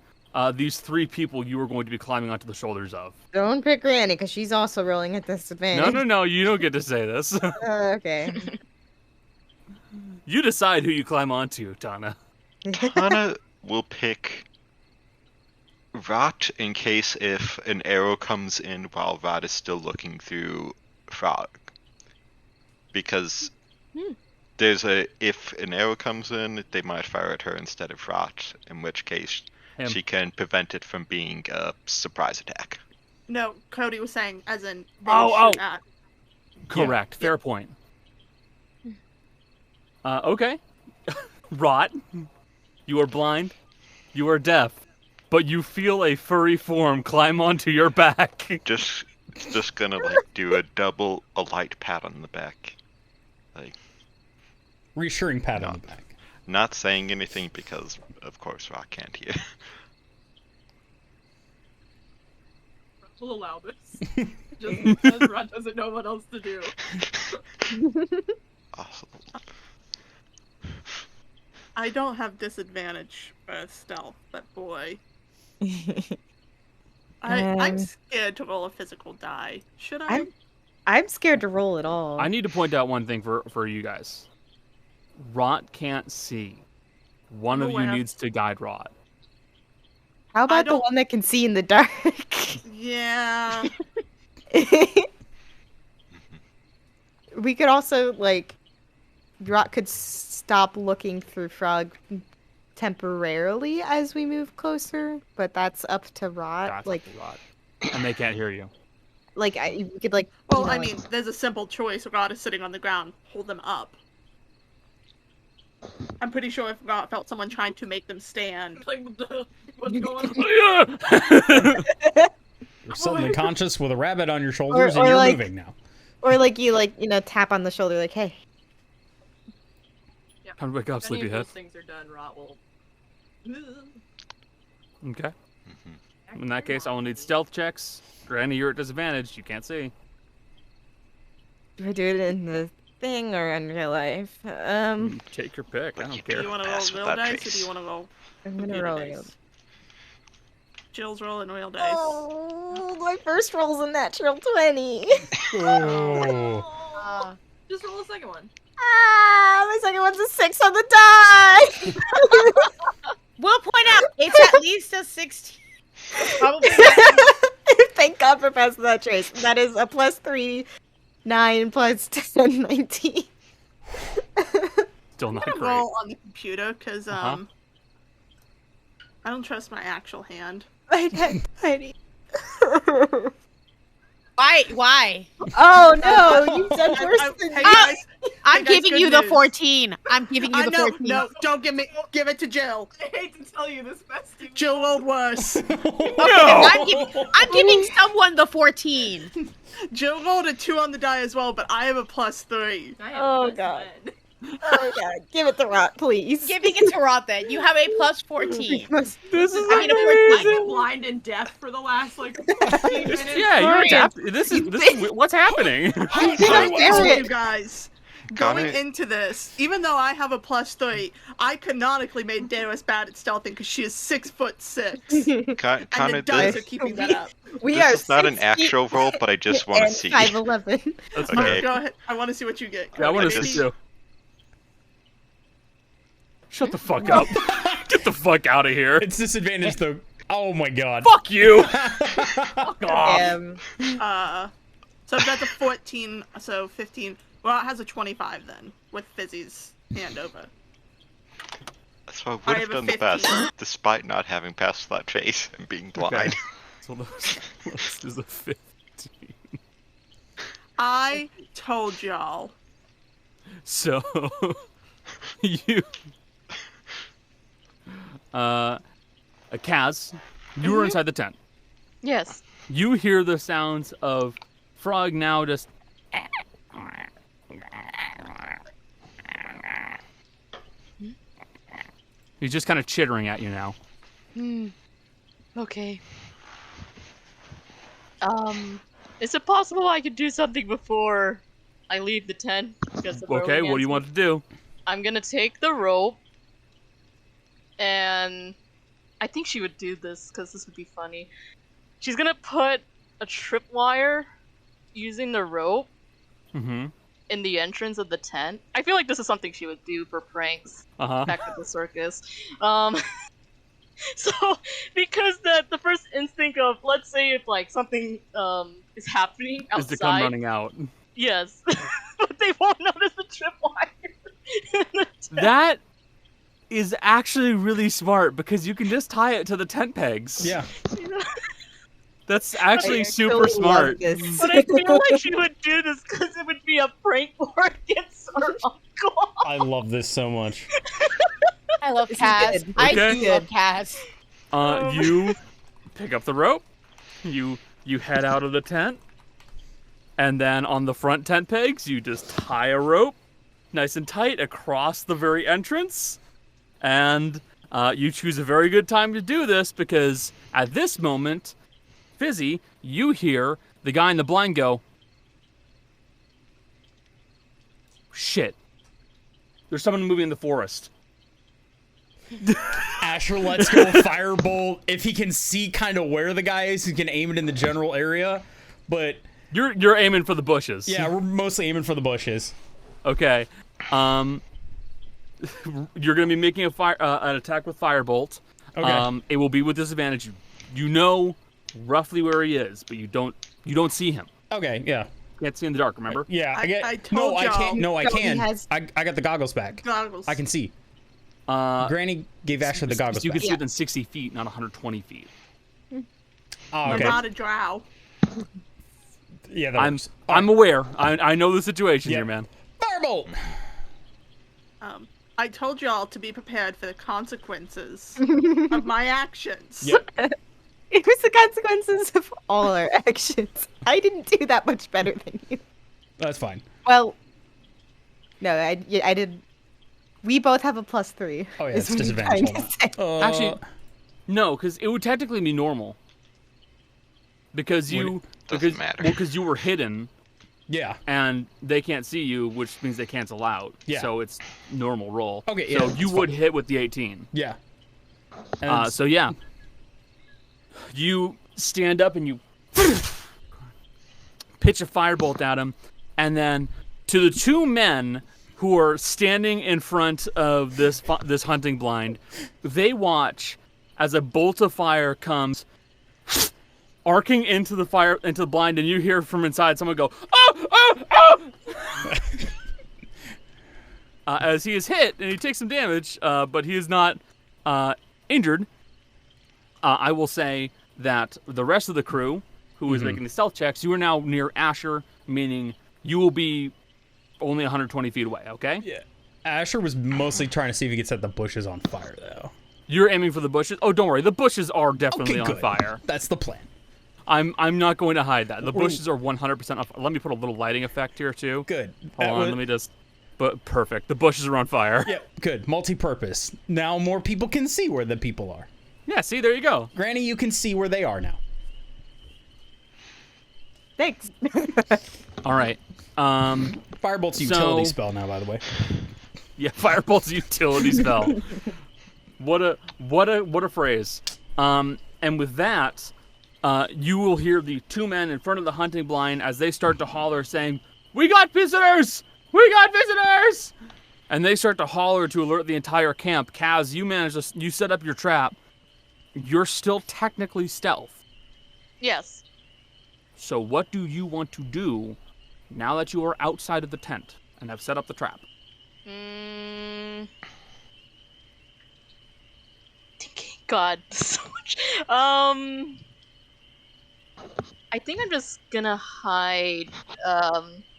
B: three people you are going to be climbing onto the shoulders of.
D: Don't pick Granny, because she's also rolling at disadvantage.
B: No, you don't get to say this.
D: Okay.
B: You decide who you climb onto, Tana.
H: Tana will pick Rot in case if an arrow comes in while Rot is still looking through Frog. Because if an arrow comes in, they might fire at her instead of Rot, in which case
B: Him.
H: she can prevent it from being a surprise attack.
C: No, Cody was saying as in they
B: Oh,
C: shoot at.
B: Correct. Fair point. Okay. Rot. You are blind. You are deaf. But you feel a furry form climb onto your back.
H: Just gonna do a light pat on the back.
A: Reassuring pat on the back.
H: Not saying anything because of course Rot can't hear.
F: We'll allow this. Just because Rot doesn't know what else to do.
H: Awesome.
C: I don't have disadvantage for stealth, but boy. I'm scared to roll a physical die. Should I?
D: I'm scared to roll at all.
B: I need to point out one thing for you guys. Rot can't see. One of you
C: Aware.
B: needs to guide Rot.
D: How about the
C: don't-
D: one that can see in the dark?
C: Yeah.
D: We could also, like, Rot could stop looking through Frog temporarily as we move closer, but that's up to Rot.
B: That's
D: Like,
B: Rot. And they can't hear you.
D: we could, like...
C: Well,
D: you know,
C: I mean, there's a simple choice. Rod is sitting on the ground. Hold them up. I'm pretty sure if Rot felt someone trying to make them stand.
F: Like, what's going on?
A: You're suddenly conscious with a rabbit on your shoulders, and
D: or
A: you're
D: like-
A: moving now.
D: Or like you tap on the shoulder like, hey.
B: Time to wake up,
F: If any of
B: sleepyhead.
F: those things are done, Rot will.
B: Okay. In that case, I will need stealth checks. Granny, you're at disadvantage. You can't see.
D: Do I do it in the thing or in real life?
B: Take your pick. I
H: But you
B: don't care.
C: Do you want to roll
H: Pass with
C: real
H: that
C: dice, or
H: trace.
C: do you want to roll
D: I'm gonna
C: computer
D: roll
C: dice?
D: it.
C: Jill's rolling real dice.
D: Oh, my first roll's a natural 20.
A: Oh.
F: Just roll a second one.
D: My second one's a 6 on the die.
E: We'll point out it's at least a 16. Probably.
D: Thank God for passing that trace. That is a +3, 9 plus 10, 19.
B: Still not
C: I'm gonna
B: great.
C: roll on the computer because
B: Uh-huh.
C: I don't trust my actual hand.
D: My neck, buddy.
E: Why?
D: Oh no, you've done worse than
C: Hey
D: me.
C: guys,
E: I'm
C: guys,
E: giving
C: good
E: you the
C: news.
E: 14. I'm giving you
C: I
E: the
C: know,
E: 14.
C: no, don't give it to Jill.
F: I hate to tell you this, bestie.
C: Jill rolled worse.
E: I'm giving someone the 14.
C: Jill rolled a 2 on the die as well, but I have a +3.
F: I am
D: Oh,
F: best
D: God.
F: friend.
D: Oh god, give it the rock, please.
E: Giving it to Rot then. You have a +14.
B: This is
E: I mean, a
F: I've
E: 14.
F: been blind and deaf for the last like 15 minutes.
B: Yeah, you're
D: Brilliant.
B: adapting. This is what's happening.
C: I
D: Serious.
C: told you guys. Going
H: Connor-
C: into this, even though I have a +3, I canonically made Darius bad at stealthing because she is 6'6", and
H: Connor,
C: the dice are
H: this,
C: keeping that up.
D: We are
H: this is not an
D: 6 feet
H: actual roll, but I just want to
D: and
H: see.
D: 5'11".
B: That's
H: Okay.
B: fair.
C: Go ahead. I want to see what you get.
B: Yeah, I want to see too. Shut the fuck up. Get the fuck out of here.
A: It's disadvantage though. Oh my god.
B: Fuck you. Fuck off.
C: So that's a 14, so 15. Well, it has a 25 then, with Fizzy's hand over.
H: So I
C: I
H: would
C: have
H: have
C: a
H: done the
C: 15.
H: best, despite not having passed that trace and being blind.
B: Okay. So this is a 15.
C: I told y'all.
B: So you Kaz, you were inside the tent.
G: Yes.
B: You hear the sounds of Frog now just he's just kind of chittering at you now.
G: Okay. Is it possible I could do something before I leave the tent? Because of
B: Okay, what do you want to do?
G: I'm gonna take the rope, and I think she would do this because this would be funny. She's gonna put a tripwire using the rope
B: Mm-hmm.
G: in the entrance of the tent. I feel like this is something she would do for pranks
B: Uh-huh.
G: back at the circus. So because the first instinct of, let's say if like something is happening outside,
B: Is to come running out.
G: yes, but they won't notice the tripwire.
B: That is actually really smart because you can just tie it to the tent pegs.
A: Yeah.
B: That's actually
D: I
B: super
D: totally
B: smart.
D: love this.
G: But I feel like she would do this because it would be a prank for against her uncle.
A: I love this so much.
E: I love
D: This is
E: Kaz.
D: good.
E: I
B: Okay.
E: do love Kaz.
B: You pick up the rope. You head out of the tent. And then on the front tent pegs, you just tie a rope nice and tight across the very entrance. And you choose a very good time to do this because at this moment, Fizzy, you hear the guy in the blind go, shit. There's someone moving in the forest.
A: Asher lets go firebolt. If he can see kind of where the guy is, he can aim it in the general area. But
B: You're aiming for the bushes.
A: yeah, we're mostly aiming for the bushes.
B: Okay. You're gonna be making an attack with firebolt.
A: Okay.
B: It will be with disadvantage. You know roughly where he is, but you don't see him.
A: Okay, yeah.
B: Can't see in the dark. Remember?
A: Yeah,
C: I
A: get.
C: told
A: No, I
C: y'all.
A: can't. No, I
D: No, he
A: can.
D: has-
A: I got the goggles back.
C: Goggles.
A: I can see.
B: Granny
A: Granny gave Asher the goggles
B: You can
A: back.
B: see within 60 feet, not 120 feet.
A: Oh,
C: I'm
A: okay.
C: not a drow.
A: Yeah, that works.
B: I'm aware. I know the situation
A: Yeah.
B: here, man.
A: Firebolt.
C: I told y'all to be prepared for the consequences of my actions.
A: Yep.
D: It was the consequences of all our actions. I didn't do that much better than you.
A: That's fine.
D: Well, no, I did. We both have a +3.
A: Oh yeah,
D: is
A: it's
D: what I'm
A: disadvantage.
D: trying
A: Hold
D: to say.
A: on.
B: Actually, no, because it would technically be normal. Because
H: Doesn't matter.
B: because you were hidden
A: yeah.
B: and they can't see you, which means they cancel out.
A: Yeah.
B: So it's normal roll.
A: Okay, yeah,
B: So
A: that's
B: you would
A: fine.
B: hit with the 18.
A: Yeah. And
B: So yeah, you stand up and you pitch a firebolt at him, and then to the two men who are standing in front of this hunting blind, they watch as a bolt of fire comes arcing into the blind, and you hear from inside someone go, "Oh, oh, oh!" As he is hit and he takes some damage, but he is not injured. I will say that the rest of the crew, who is making the stealth checks, you are now near Asher, meaning you will be only 120 feet away, okay?
A: yeah. Asher was mostly trying to see if he could set the bushes on fire, though.
B: You're aiming for the bushes? Oh, don't worry. The bushes are definitely on
A: good.
B: fire.
A: That's the plan.
B: I'm not going to hide that. The bushes are 100% on fire. Let me put a little lighting effect here, too.
A: Good.
B: Hold on, let me just... But perfect. The bushes are on fire.
A: Yeah, good. Multi-purpose. Now more people can see where the people are.
B: Yeah, see, there you go.
A: Granny, you can see where they are now.
D: Thanks.
B: All right.
A: Firebolt's a
B: So-
A: utility spell now, by the way.
B: Yeah, Firebolt's a utility spell. What a phrase. And with that, you will hear the two men in front of the hunting blind as they start to holler, saying, "We got visitors! We got visitors!" And they start to holler to alert the entire camp. Kaz, you set up your trap. You're still technically stealth.
G: Yes.
B: So what do you want to do now that you are outside of the tent and have set up the trap?
G: God, so much. I think I'm just gonna hide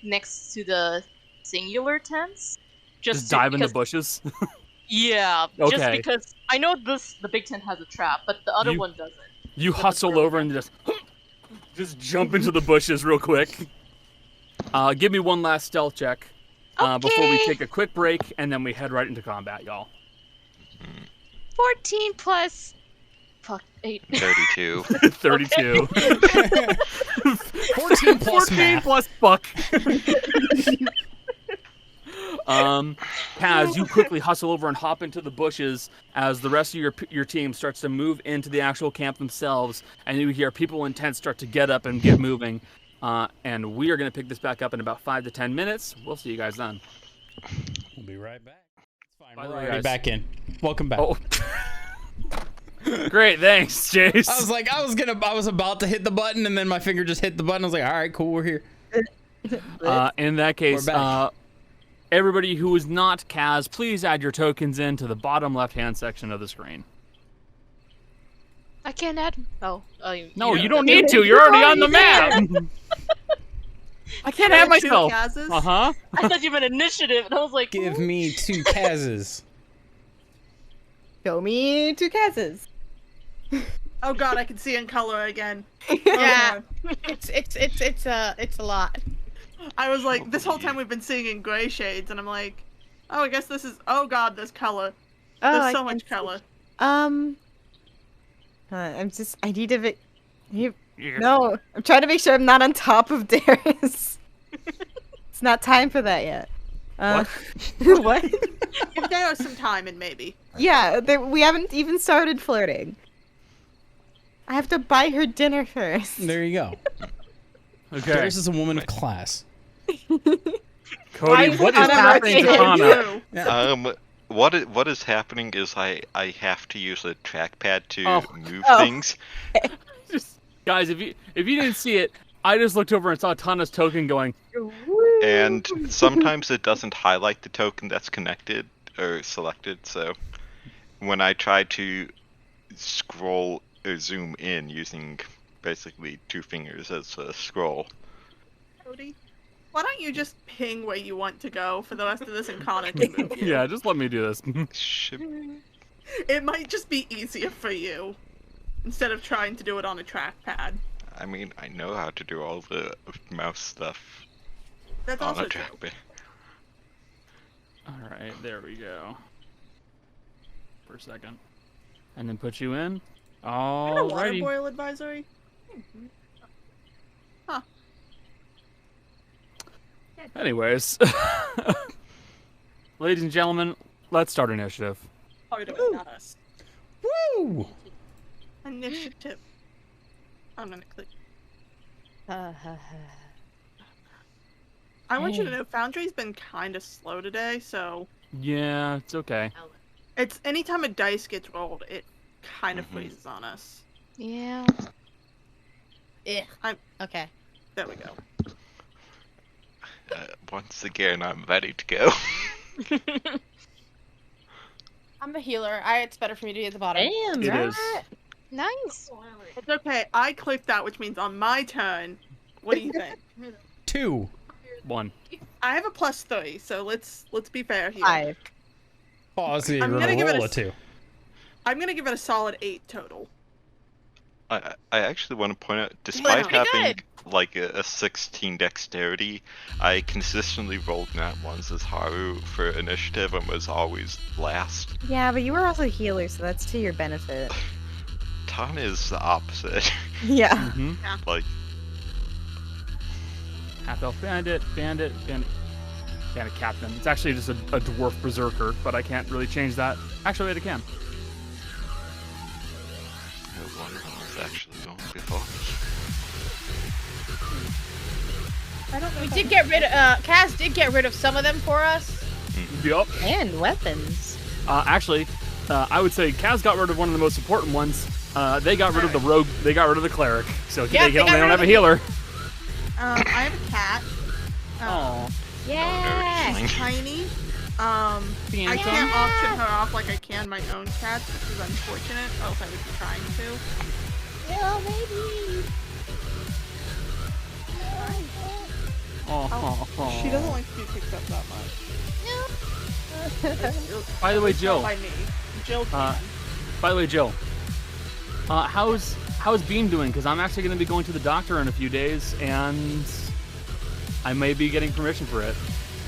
G: next to the singular tents.
B: Just dive in the bushes?
G: Yeah,
B: Okay.
G: just because I know the big tent has a trap, but the other one doesn't.
B: You
G: But
B: hustle
G: the-
B: over and just jump into the bushes real quick. Give me one last stealth check before we
G: Okay.
B: take a quick break, and then we head right into combat, y'all.
G: 14 plus. Fuck, 8.
H: 32.
B: 32.
A: 14 plus
B: 14
A: math.
B: plus fuck. Kaz, you quickly hustle over and hop into the bushes as the rest of your team starts to move into the actual camp themselves, and you hear people in tents start to get up and get moving. And we are going to pick this back up in about 5 to 10 minutes. We'll see you guys then.
A: We'll be right back. It's fine.
B: By
A: We're
B: the way,
A: already
B: guys-
A: back in. Welcome back.
B: Oh. Great, thanks, Chase.
A: I was about to hit the button, and then my finger just hit the button. I was like, all right, cool, we're here.
B: In that case,
A: We're back.
B: everybody who is not Kaz, please add your tokens in to the bottom left-hand section of the screen.
G: I can't add. Oh,
B: No, you don't need to. You're already on the map. I can't add
C: There are two
B: myself.
C: Kazes.
B: Uh-huh.
G: I thought you meant initiative, and I was like,
A: Give me 2 Kazes.
D: Show me 2 Kazes.
C: Oh god, I can see in color again.
E: Yeah.
C: Oh, God.
E: It's a lot.
C: I was like, this whole time we've been seeing in gray shades, and I'm like, oh, I guess this is. Oh god, there's color.
D: Oh,
C: There's
D: I
C: so
D: can
C: much
D: see.
C: color.
D: I need to No, I'm trying to make sure I'm not on top of Darius. It's not time for that yet. What?
C: Give Dara some time, and maybe.
D: Yeah, we haven't even started flirting. I have to buy her dinner first.
A: There you go.
B: Okay.
A: Darius is a woman of class.
B: Cody, what is
D: Anna
B: happening to
D: Martinez.
B: Anna?
H: What is happening is I have to use a trackpad to move
D: Oh.
H: things.
B: Just, guys, if you didn't see it, I just looked over and saw Tana's token going.
H: And sometimes it doesn't highlight the token that's connected or selected, so when I try to scroll or zoom in using basically 2 fingers as a scroll,
C: Cody? Why don't you just ping where you want to go for the rest of this and Connor can move you?
B: Yeah, just let me do this.
C: It might just be easier for you instead of trying to do it on a trackpad.
H: I mean, I know how to do all the mouse stuff
C: That's
H: on
C: also
H: a
C: true.
H: trackpad.
B: Alright, there we go. For a second. And then put you in.
C: And a water
B: Alrighty.
C: boil advisory? Huh.
B: Anyways. Ladies and gentlemen, let's start initiative.
C: Oh, you're doing not us.
A: Woo!
C: Initiative. I'm gonna click. I want you to know Foundry's been kind of slow today, so
B: Yeah, it's okay.
C: it's anytime a dice gets rolled, it kind of freezes on us.
E: Yeah. Okay.
C: There we go.
H: Once again, I'm ready to go.
E: I'm the healer. It's better for me to be at the bottom.
D: Damn,
B: It
D: right?
B: is.
D: Nice.
C: It's okay. I clicked that, which means on my turn. What do you think?
A: 2.
B: 1.
C: I have a +3, so let's be fair here.
D: 5.
A: Oh, so you're
C: I'm
A: gonna
C: gonna give it
A: roll
C: a
A: a 2.
C: I'm gonna give it a solid 8 total.
H: I actually want to point out, despite
E: pretty
H: having
E: good.
H: like a 16 dexterity, I consistently rolled nat ones as Haru for initiative and was always last.
D: Yeah, but you were also a healer, so that's to your benefit.
H: Tan is the opposite.
D: Yeah.
B: Mm-hmm.
H: Like,
B: Half elf bandit captain. It's actually just a dwarf berserker, but I can't really change that. Actually, wait, I can.
H: I wonder who's actually going before me.
C: I don't know.
E: We
C: if
E: did get rid of. Cass did get rid of some of them for us.
B: Yup.
D: And weapons.
B: Actually, I would say Kaz got rid of one of the most important ones. They got rid of the rogue. They got rid of the cleric. So
E: Yeah,
B: they
E: they
B: don't
E: got rid
B: have
E: of
B: a
E: the-
B: healer.
C: I have a cat.
B: Oh.
D: Yeah.
H: Oh, no,
C: She's tiny. I can't auction her off like I can my own cats, which is unfortunate, or else I would be trying to.
D: Yeah, baby.
B: Oh.
C: She doesn't like to be picked up that much.
B: By the way, Jill.
C: Not by me. Jill can.
B: By the way, Jill. How's Bean doing? Because I'm actually going to be going to the doctor in a few days, and I may be getting permission for it.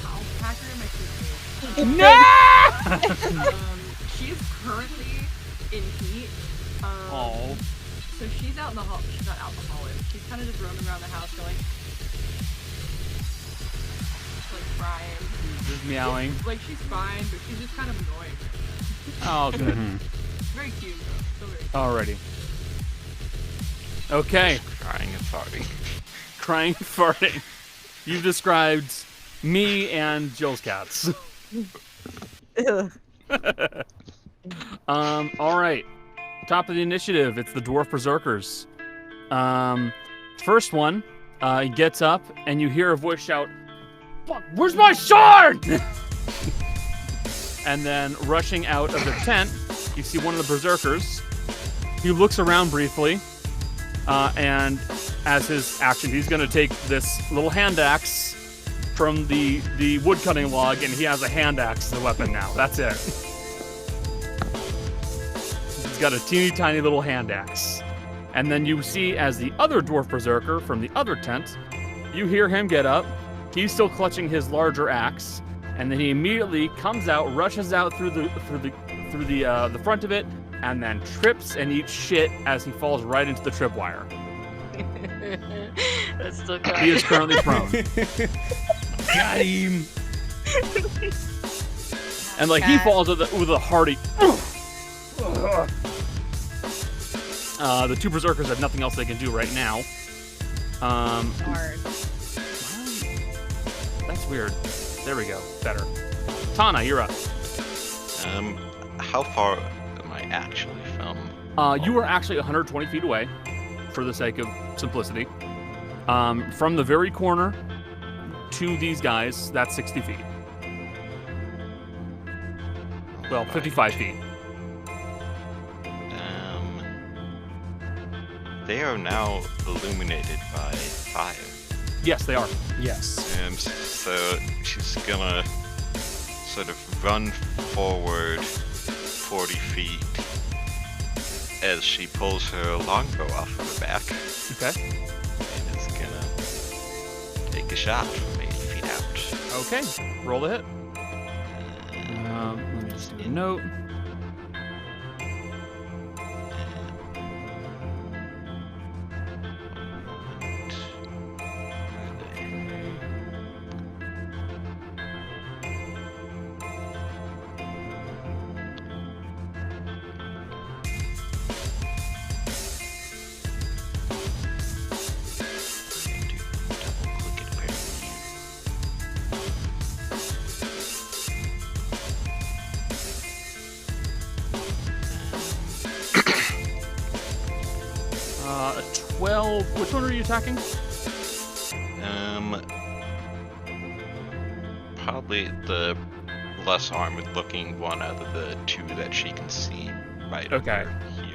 F: I'll pack her in my suitcase.
B: No!
F: She's currently in heat.
B: Oh.
F: So she's out in the hall. She's not out in the hallway. She's kind of just roaming around the house going, like crying.
B: Just meowing.
F: Like she's fine, but she's just kind of annoying.
B: Oh, good.
F: Very cute though. Still very cute.
B: Alrighty. Okay.
H: Crying and farting.
B: Crying and farting. You've described me and Jill's cats.
D: Ugh.
B: Alright. Top of the initiative, it's the Dwarf Berserkers. First one, he gets up and you hear a voice shout, "Fuck, where's my sword?" And then rushing out of the tent, you see one of the Berserkers. He looks around briefly, and as his action, he's going to take this little hand axe from the wood cutting log, and he has a hand axe as a weapon now. That's it. He's got a teeny tiny little hand axe. And then you see as the other Dwarf Berserker from the other tent, you hear him get up. He's still clutching his larger axe, and then he immediately comes out, rushes out through the front of it, and then trips and eats shit as he falls right into the tripwire.
G: That's still good.
B: He is currently prone.
A: Got him.
B: And like he falls with a hearty. The two berserkers have nothing else they can do right now.
E: Hard.
B: That's weird. There we go. Better. Tana, you're up.
H: How far am I actually from?
B: You are actually 120 feet away, for the sake of simplicity. From the very corner to these guys, that's 60 feet. Well, 55 feet.
H: They are now illuminated by fire.
B: Yes, they are.
A: Yes.
H: And so she's gonna sort of run forward 40 feet as she pulls her longbow off of her back.
B: Okay.
H: And is gonna take a shot from 80 feet out.
B: Okay. Roll the hit. Let me just do a note. A 12. Which one are you attacking?
H: Probably the less armored looking one out of the two that she can see right
B: Okay.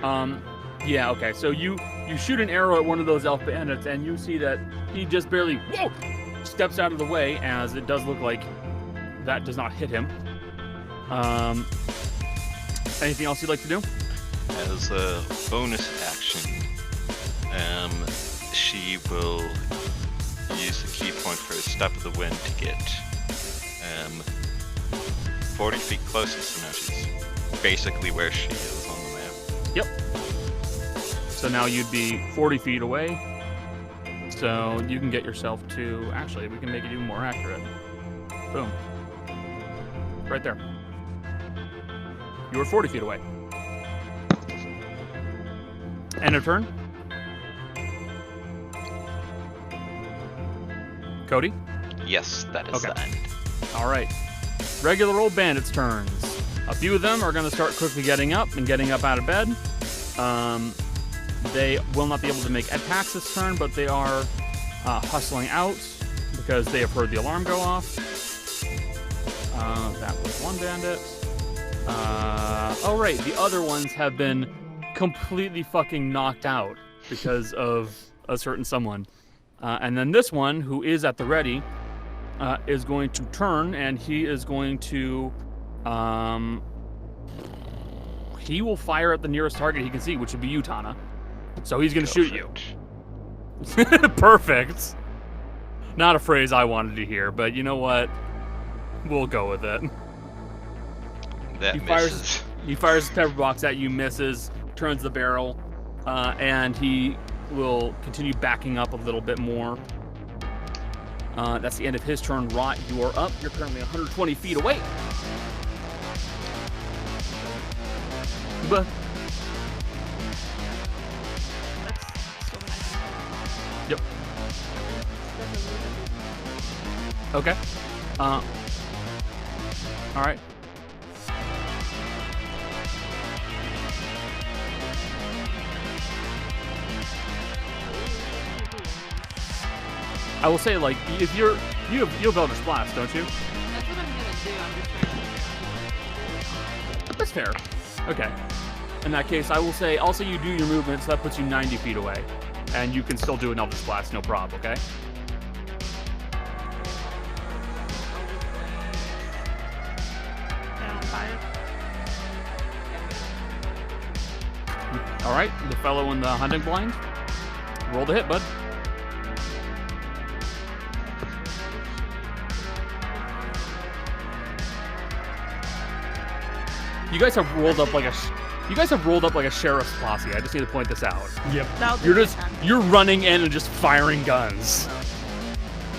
H: over here.
B: Yeah, okay. So you shoot an arrow at one of those elf bandits, and you see that he just barely steps out of the way, as it does look like that does not hit him. Anything else you'd like to do?
H: As a bonus action, she will use the key point for a step of the wind to get 40 feet closer, so now she's basically where she is on the map.
B: Yep. So now you'd be 40 feet away. So you can get yourself to... Actually, we can make it even more accurate. Boom. Right there. You were 40 feet away. End of turn. Cody?
H: Yes, that is
B: Okay.
H: the end.
B: All right. Regular old bandits' turns. A few of them are going to start quickly getting up and getting up out of bed. They will not be able to make attacks this turn, but they are hustling out because they have heard the alarm go off. That was one bandit. Oh, right. The other ones have been completely fucking knocked out because of a certain someone. And then this one, who is at the ready, is going to turn, and he is going to... he will fire at the nearest target he can see, which would be you, Tana. So he's going to shoot you. Perfect. Not a phrase I wanted to hear, but you know what? We'll go with it.
H: That
B: He
H: misses.
B: fires his pepper box at you, misses, turns the barrel, and he will continue backing up a little bit more. That's the end of his turn. Rot, you are up. You're currently 120 feet away. But yep. Okay. All right. I will say, like, if you have Eldritch Blast, don't you?
F: That's what I'm gonna do. I'm just trying to
B: That's fair. Okay. In that case, I'll say you do your movement, so that puts you 90 feet away. And you can still do an Eldritch Blast, no problem, okay? Alright, the fellow in the hunting blind. Roll the hit, bud. You guys have rolled up like a sheriff's posse. I just need to point this out.
A: Yep.
B: You're running in and just firing guns.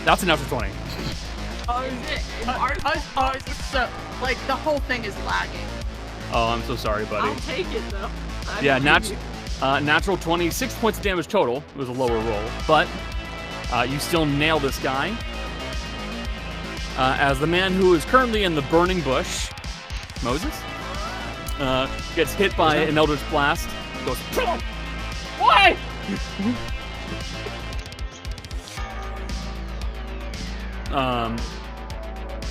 B: That's an natural 20.
F: Oh, is it?
C: Ours is so, like, the whole thing is lagging.
B: Oh, I'm so sorry, buddy.
F: I'll take it though.
B: Yeah, natural 20, 6 points of damage total. It was a lower roll, but you still nail this guy. As the man who is currently in the burning bush, Moses, gets hit by an Eldritch Blast. Goes, why?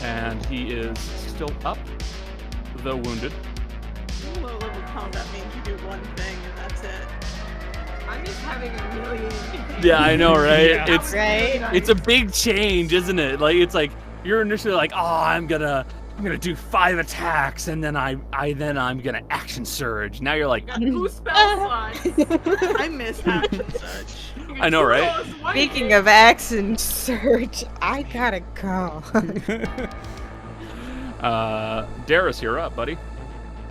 B: And he is still up, though wounded.
C: Low level combat means you do one thing and that's it.
F: I'm just having a million.
B: Yeah, I know, right?
A: Yeah.
B: It's a big change, isn't it? Like it's like you're initially like, oh, I'm gonna do 5 attacks, and then I'm gonna action surge. Now you're like,
F: Who spell slots?
C: I miss action surge.
B: I know, right?
D: Speaking of action surge, I gotta go.
B: Darius, you're up, buddy.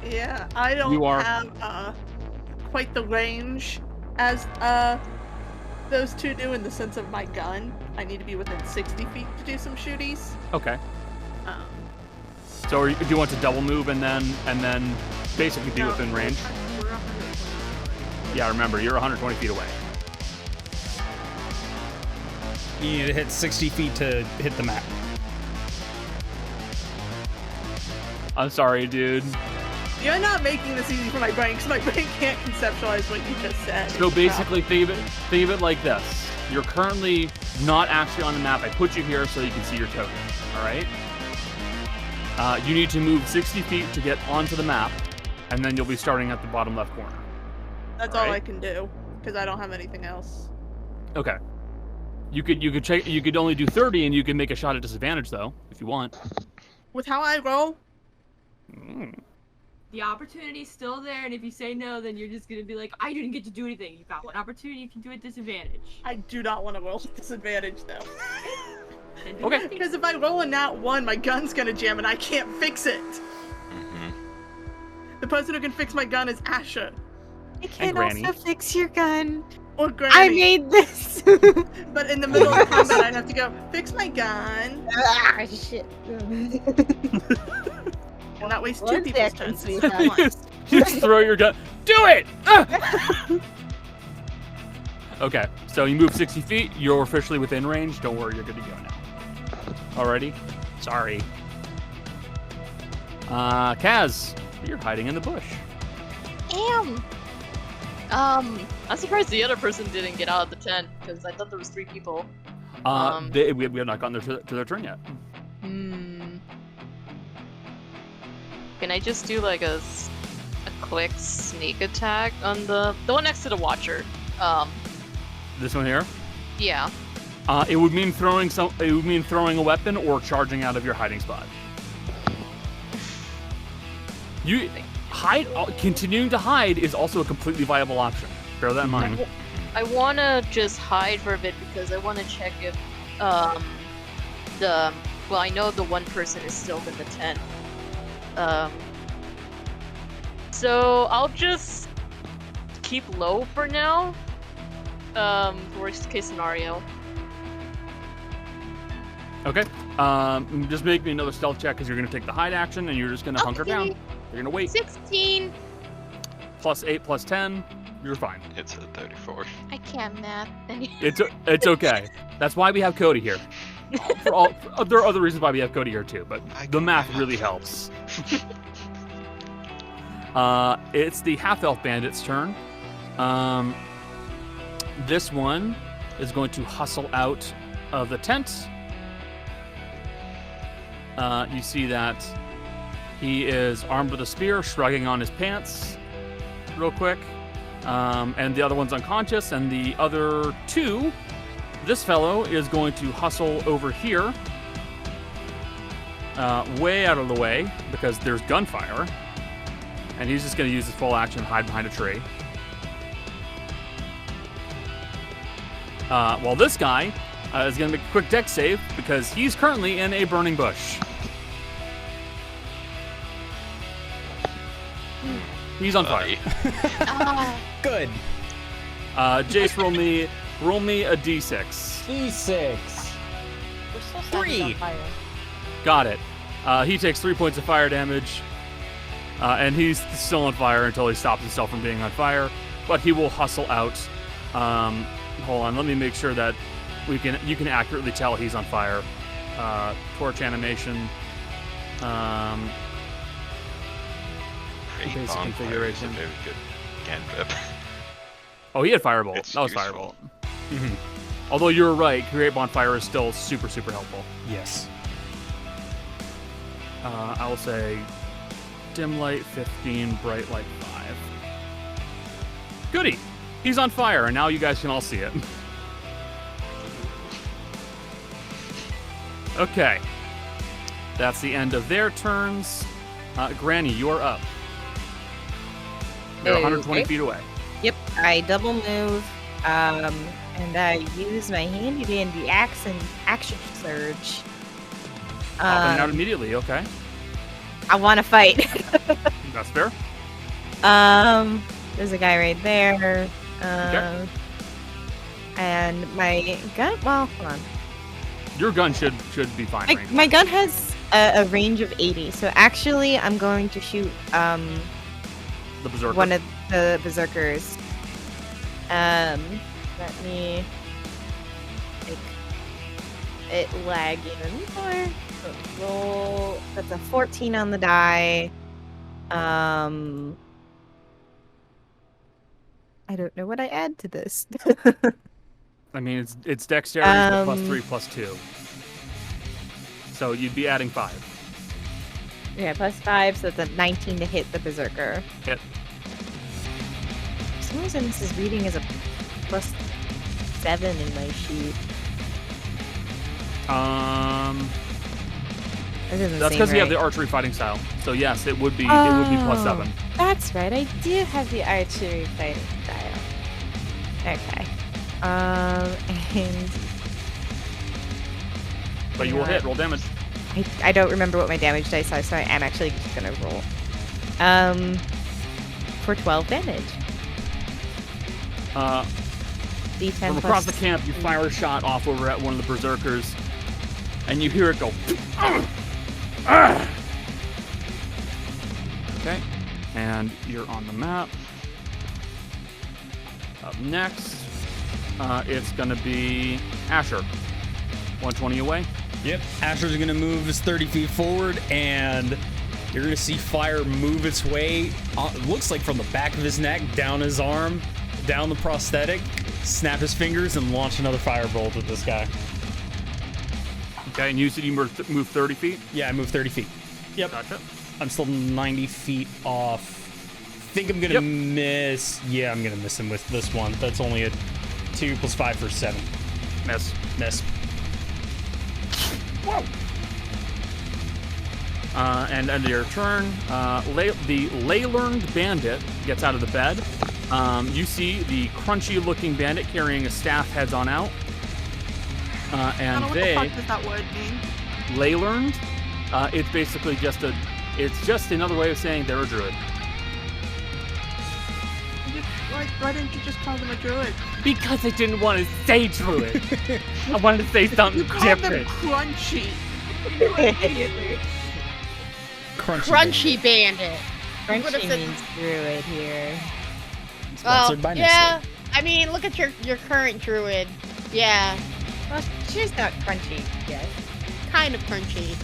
C: Yeah, I don't
B: You are-
C: have quite the range as those two do in the sense of my gun. I need to be within 60 feet to do some shooties.
B: Okay.
C: Um,
B: So do you want to double move and then basically be
C: No.
B: within range?
F: We're 120.
B: Yeah, remember you're 120 feet away.
A: You need to hit 60 feet to hit the map.
B: I'm sorry, dude.
C: you're not making this easy for my brain because my brain can't conceptualize what you just said.
B: So basically, think of it like this: you're currently not actually on the map. I put you here so you can see your token. All right. You need to move 60 feet to get onto the map, and then you'll be starting at the bottom left corner.
C: That's all I
B: Alright.
C: can do because I don't have anything else.
B: Okay. You could check. You could only do 30, and you can make a shot at disadvantage though, if you want.
C: With how I roll,
F: The opportunity's still there, and if you say no, then you're just gonna be like, I didn't get to do anything. You got one opportunity, you can do it disadvantage.
C: I do not want to roll with disadvantage though.
F: Then do
B: Okay.
F: nothing.
C: Because if I roll a nat 1, my gun's gonna jam and I can't fix it.
H: Mm-hmm.
C: The person who can fix my gun is Asher
D: I can
B: Granny.
D: also fix your gun.
C: or Granny.
D: I made this.
C: But in the middle of combat, I'd have to go fix my gun,
D: Ah, shit.
C: and that wastes 2
D: One
C: people's
D: second,
C: turns.
D: sweetheart.
B: Just throw your gun. Do it! Ah! Okay, so you move 60 feet. You're officially within range. Don't worry, you're good to go now. Alrighty. Sorry. Kaz, you're hiding in the bush.
G: I'm surprised the other person didn't get out of the tent because I thought there was 3 people.
B: We have not gotten to their turn yet.
G: Can I just do like a quick sneak attack on the one next to the watcher?
B: This one here.
G: Yeah.
B: It would mean throwing a weapon or charging out of your hiding spot. Continuing to hide is also a completely viable option. Bear that in mind.
G: I wanna just hide for a bit because I wanna check if I know the one person is still in the tent. So I'll just keep low for now. Worst case scenario.
B: Okay. Just make me another stealth check because you're gonna take the hide action and you're just gonna hunker
G: Okay.
B: down. You're gonna wait.
G: 16.
B: +8 +10. You're fine.
H: It's a 34.
G: I can't math.
B: It's okay. That's why we have Cody here. There are other reasons why we have Cody here too, but the math really helps. It's the half-elf bandit's turn. This one is going to hustle out of the tent. You see that he is armed with a spear, shrugging on his pants real quick. And the other one's unconscious, and the other 2, this fellow is going to hustle over here, way out of the way, because there's gunfire. And he's just going to use his full action, hide behind a tree. While this guy is going to make a quick dex save, because he's currently in a burning bush. He's on fire.
A: Good.
B: Jace, roll me a d6.
A: E6.
E: We're still
A: 3.
E: on fire.
B: Got it. He takes 3 points of fire damage, and he's still on fire until he stops himself from being on fire. But he will hustle out. Hold on, let me make sure that you can accurately tell he's on fire. Torch animation.
H: Great
B: Basic
H: bonfire is a
B: configuration.
H: very good cantrip.
B: Oh, he had firebolt.
H: It's
B: That was
H: useful.
B: firebolt. Although you're right, create bonfire is still super, super helpful.
A: Yes.
B: I will say dim light 15, bright light 5. Goody. He's on fire, and now you guys can all see it. Okay. That's the end of their turns. Granny, you're up. You're 120 feet away.
D: Yep, I double move, and I use my handy-dandy axe and action surge.
B: Popping out immediately, okay.
D: I want to fight.
B: That's fair.
D: There's a guy right there.
B: Okay.
D: And my gun, well, hold on.
B: Your gun should be fine.
D: My gun has a range of 80, so actually I'm going to shoot
B: The berserker.
D: one of the berserkers. Let me make it lag even more. So roll. That's a 14 on the die. I don't know what I add to this.
B: I mean, it's dexterity +3/+2. So you'd be adding 5.
D: Yeah, +5, so that's a 19 to hit the berserker.
B: Hit.
D: For some reason, this is reading as a +7 in my sheet.
B: That's because you have the archery fighting style. So yes, it would be +7.
D: That's right. I do have the archery fighting style. Okay. And
B: But you will hit. Roll damage.
D: I don't remember what my damage dice are, so I am actually just gonna roll. For 12 damage. D10
B: From across the camp, you fire a shot off over at one of the berserkers, and you hear it go. Okay, and you're on the map. Up next, it's gonna be Asher. 120 away.
A: Yep, Asher's gonna move his 30 feet forward, and you're gonna see fire move its way, looks like from the back of his neck, down his arm, down the prosthetic, snap his fingers, and launch another firebolt at this guy.
B: Okay, and you said you move 30 feet?
A: Yeah, I moved 30 feet. Yep.
B: Gotcha.
A: I'm still 90 feet off. Think I'm gonna miss. Yeah, I'm gonna miss him with this one. That's only a 2 + 5 for 7.
B: Miss.
A: Whoa.
B: And end of your turn, the lay-learned bandit gets out of the bed. You see the crunchy-looking bandit carrying a staff heads on out. And
C: what
B: they
C: the fuck does that word mean?
B: lay-learned. It's basically just another way of saying they're a druid.
C: Why didn't you just call them a druid?
B: Because I didn't want to say druid. I wanted to say something
C: You called them
B: different.
C: crunchy.
E: Crunchy bandit.
D: Crunchy
E: would've said-
D: means druid here.
A: Sponsored by
E: yeah.
A: Nestle.
E: I mean, look at your current druid. Yeah,
D: Well, she's not crunchy yet.
E: kind of crunchy.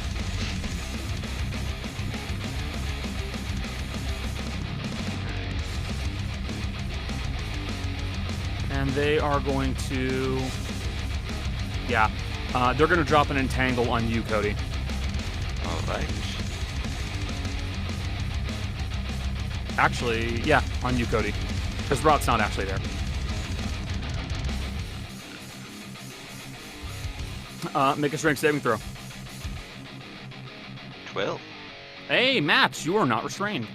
B: And they are going to... Yeah. They're going to drop an entangle on you, Cody.
H: Alright.
B: Actually, yeah, on you, Cody. Because Rot's not actually there. Make a strength saving throw.
H: 12.
B: Hey, Matt, you are not restrained.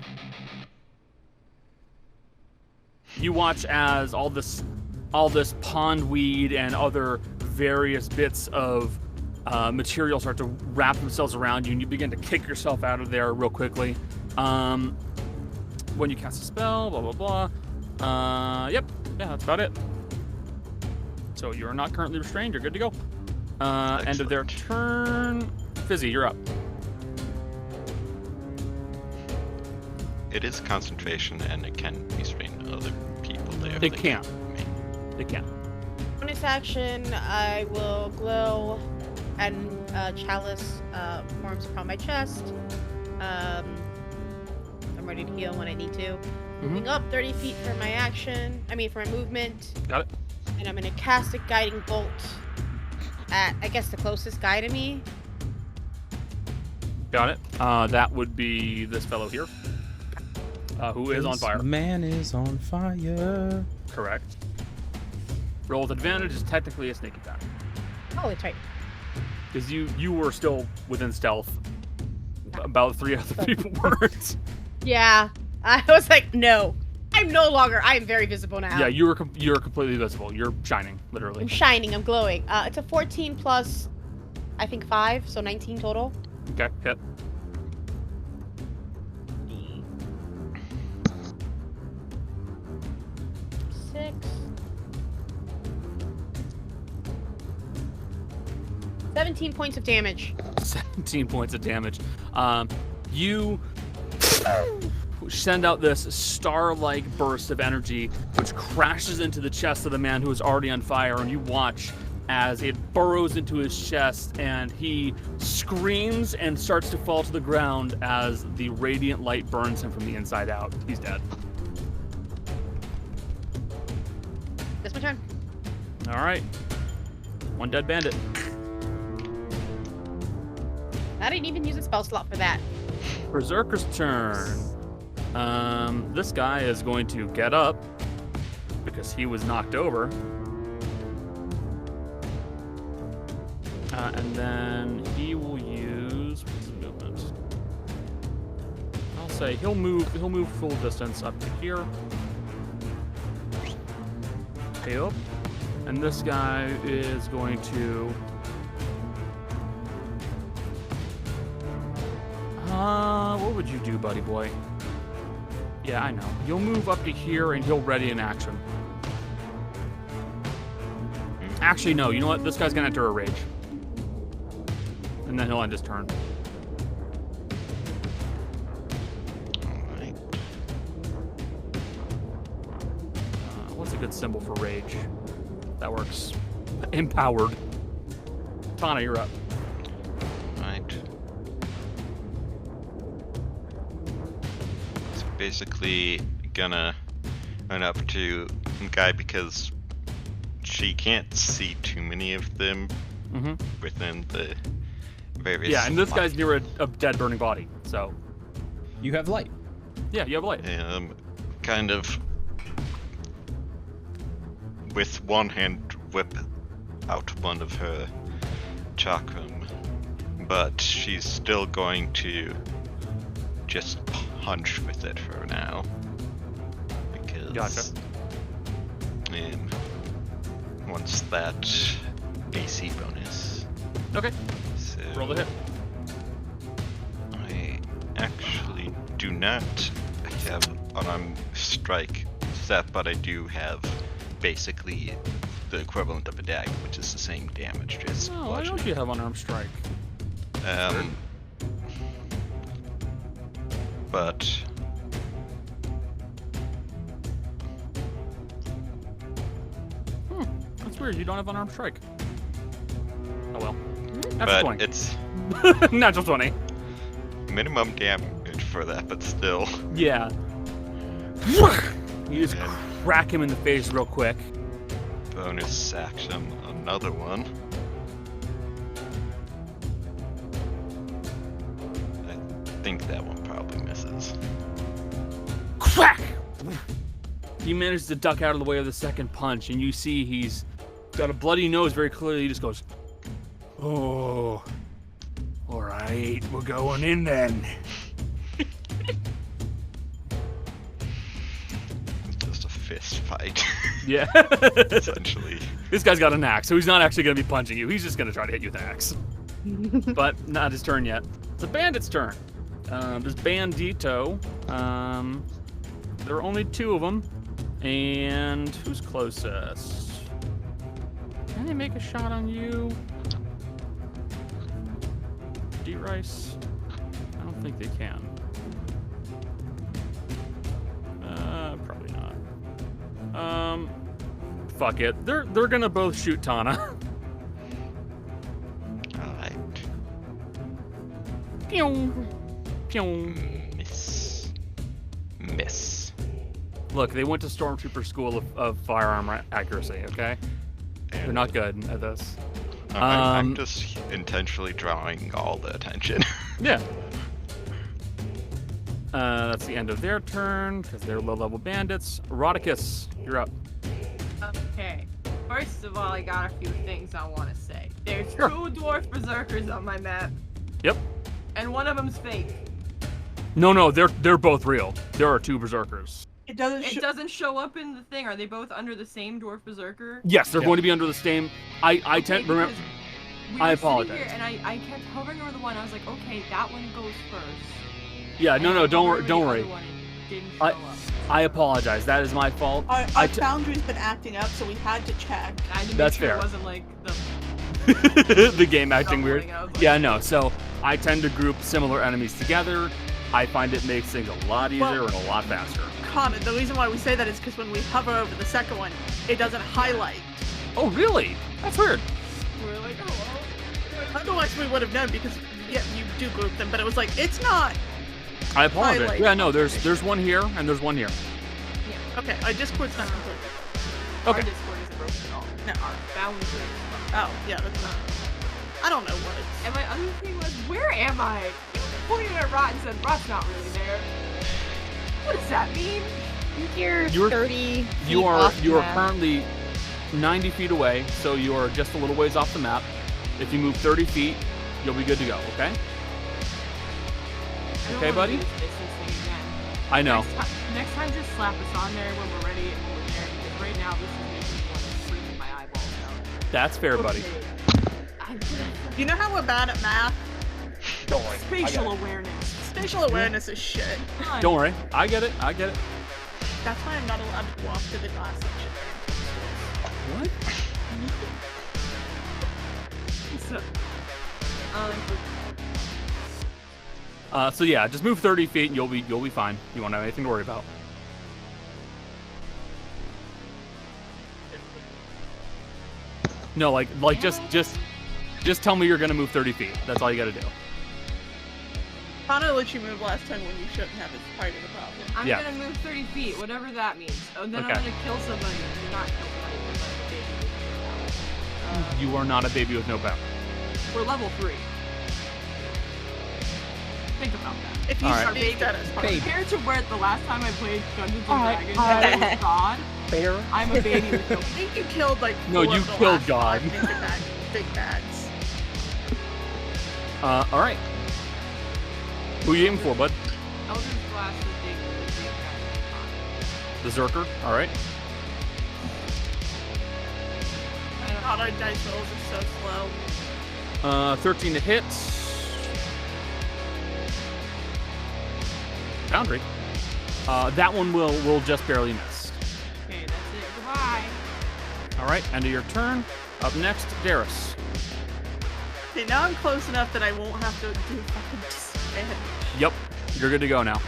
B: You watch as all this pondweed and other various bits of material start to wrap themselves around you, and you begin to kick yourself out of there real quickly. When you cast a spell, blah, blah, blah. Yep, yeah, that's about it. So you're not currently restrained. You're good to go. End of their turn. Fizzy, you're up.
H: It is concentration, and it can restrain other people there. if
B: It
H: they
B: can.
H: me.
B: It can.
E: Bonus action, I will glow, and chalice forms upon my chest. I'm ready to heal when I need to. Moving up 30 feet for my action. I mean, for my movement.
B: Got it.
E: And I'm gonna cast a guiding bolt at, I guess, the closest guy to me.
B: Got it. That would be this fellow here, who is on fire.
A: Man is on fire.
B: Correct. Roll with advantage is technically a sneak attack.
E: Oh, that's right.
B: Because you were still within stealth. About 3 other people weren't.
E: Yeah. I was like, no. I'm no longer. I am very visible now.
B: Yeah, you're completely visible. You're shining, literally.
E: I'm shining. I'm glowing. It's a 14 plus, I think 5, so 19 total.
B: Okay, hit.
E: Six. 17 points of damage.
B: 17 points of damage. You send out this star-like burst of energy, which crashes into the chest of the man who is already on fire, and you watch as it burrows into his chest, and he screams and starts to fall to the ground as the radiant light burns him from the inside out. He's dead.
E: That's my turn.
B: All right. One dead bandit.
E: I didn't even use a spell slot for that.
B: Berserker's turn. This guy is going to get up because he was knocked over. And then he will use what's his movement? I'll say he'll move full distance up to here. Yep. And this guy is going to what would you do, buddy boy? Yeah, I know. You'll move up to here and he'll ready an action. Actually, no. You know what? This guy's gonna enter a rage. And then he'll end his turn.
H: Alright.
B: What's a good symbol for rage? That works. Empowered. Tana, you're up.
H: Right. So basically gonna run up to the guy because she can't see too many of them within the various.
B: Yeah, and this guy's near a dead burning body, so.
A: You have light.
B: Yeah, you have light.
H: Kind of with one hand whip out one of her chakram, but she's still going to just punch with it for now. Because
B: Gotcha.
H: wants that AC bonus.
B: Okay.
H: So
B: Roll the hit.
H: I actually do not have unarmed strike set, but I do have basically the equivalent of a dagger, which is the same damage, just
B: Oh, why
H: bludgeoning.
B: don't you have unarmed strike?
H: But
B: That's weird. You don't have unarmed strike. Oh well. Natural
H: but
B: 20.
H: it's
B: Natural 20.
H: minimum damage for that, but still.
B: Yeah. You just crack him in the face real quick.
H: Bonus action, another one. I think that one probably misses.
B: Crack! He manages to duck out of the way of the second punch, and you see he's got a bloody nose very clearly. He just goes, "Oh, all right, we're going in then."
H: Just a fist fight,
B: Yeah.
H: essentially.
B: This guy's got an axe, so he's not actually going to be punching you. He's just going to try to hit you with an axe. But not his turn yet. It's the bandit's turn. There's Bandito. There are only 2 of them. And who's closest? Can they make a shot on you? D-Rice? I don't think they can. Probably not. Fuck it. They're gonna both shoot Tana.
H: Alright.
B: Pew! Pew!
H: Miss.
B: Look, they went to Stormtrooper School of Firearm Accuracy, okay? They're not good at this.
H: I'm just intentionally drawing all the attention.
B: Yeah. That's the end of their turn, because they're low-level bandits. Eroticus, you're up.
F: Okay. First of all, I got a few things I want to say. There's
B: Sure.
F: 2 dwarf berserkers on my map,
B: Yep.
F: and one of them's fake.
B: No, they're both real. There are 2 berserkers.
C: It doesn't.
F: It doesn't show up in the thing. Are they both under the same dwarf berserker?
B: Yes, they're
A: Yeah.
B: going to be under the same. I
F: Okay,
B: tend remember.
F: because we
B: I
F: were sitting
B: apologize.
F: Here and I kept hovering over the one. I was like, okay, that one goes first.
B: Yeah,
F: And
B: no,
F: I
B: don't
F: hovered
B: worry,
F: over
B: don't
F: the
B: worry.
F: other one and it didn't
B: I-
F: show up.
B: I apologize. That is my fault.
C: Our foundry's been acting up, so we had to check.
F: I had to make
B: That's
F: sure
B: fair.
F: It wasn't like the
B: The game acting weird.
F: stumbling. I was like,
B: Yeah, no. So I tend to group similar enemies together. I find it makes things a lot easier
C: Well-
B: and a lot faster.
C: Comment. The reason why we say that is because when we hover over the second one, it doesn't highlight.
B: Oh, really? That's weird.
F: We're like, oh, well.
C: Otherwise, we would have known because yeah, you do group them, but it was like it's not.
B: I apologize.
C: Highlight
B: Yeah, no. There's one here and there's one here.
C: Okay, our Discord's not complete.
F: Our
B: Okay.
F: Discord isn't broken at all.
C: No.
F: Our boundary is broken.
C: Oh, yeah, that's not. I don't know what it's.
F: And my other thing was, where am I? You pointed at Rot and said, Rot's not really there. What does that mean?
D: You're
B: You're-
D: 30
B: You
D: feet
B: are
D: off the
B: you are
D: map.
B: currently 90 feet away, so you are just a little ways off the map. If you move 30 feet, you'll be good to go. Okay?
F: I don't
B: Okay,
F: wanna
B: buddy?
F: do this distance thing again.
B: I know.
F: Next time, just slap us on there when we're ready and we're there. Because right now, this is making me want to freak my eyeballs out.
B: That's fair, buddy.
F: Okay. I'm
C: You know how we're bad at math?
F: spatial awareness.
C: Spatial awareness is shit.
F: Come on.
B: Don't worry. I get it. I get it.
C: That's why I'm not allowed to walk to the glass section.
B: What?
F: So,
B: So yeah, just move 30 feet and you'll be fine. You won't have anything to worry about. No, like just tell me you're gonna move 30 feet. That's all you gotta do.
C: Connor let you move last time when you shouldn't have. It's part of the problem.
F: I'm
B: Yeah.
F: gonna move 30 feet, whatever that means. And then
B: Okay.
F: I'm gonna kill somebody. Or not kill somebody, but like a baby with no power.
B: You are not a baby with no power.
F: We're level 3. Think about that.
C: If you
B: All right.
C: start being dead as part.
F: Compared to where the last time I played Dungeons and
B: Alright,
F: Dragons,
B: alright.
F: I was God.
B: Fair.
F: I'm a baby with no
C: I think you killed like
B: No,
C: four
B: you
C: of the
B: killed
C: last
B: God.
C: five big bads.
B: All right. Who you aiming for, bud?
F: Elder's Glass is big with the big guy.
B: Berserker. All right.
C: God, our dice rolls are so slow.
B: 13 to hit. Boundary. That one will just barely miss.
F: Okay, that's it. Goodbye.
B: All right. End of your turn. Up next, Darius.
C: Okay, now I'm close enough that I won't have to do fucking disadvantage.
B: Yep. You're good to go now.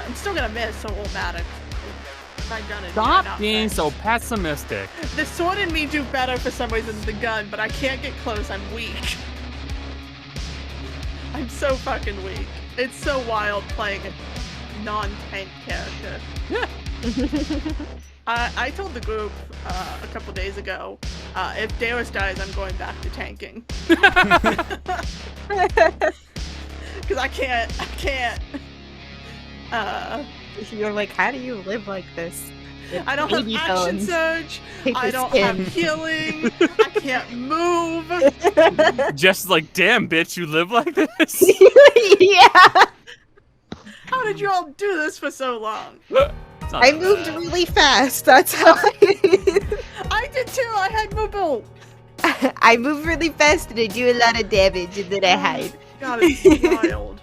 C: I'm still gonna miss, so it won't matter. If I gun it,
B: Stop
C: not
B: being
C: fair.
B: so pessimistic.
C: The sword and me do better for some reason than the gun, but I can't get close. I'm weak. I'm so fucking weak. It's so wild playing a non-tank character.
B: Yeah.
C: I told the group a couple days ago, if Darius dies, I'm going back to tanking. Because I can't.
D: You're like, how do you live like this? With
C: I don't have
D: baby
C: action
D: bones,
C: surge.
D: paper
C: I don't
D: skin.
C: have healing. I can't move.
B: Just like, damn, bitch, you live like this?
D: Yeah,
C: How did you all do this for so long?
B: It's not
D: I
B: that
D: moved
B: bad.
D: really fast. That's how
C: I did too. I had mobile.
D: I move really fast and I do a lot of damage and then I hide.
C: God, it's wild.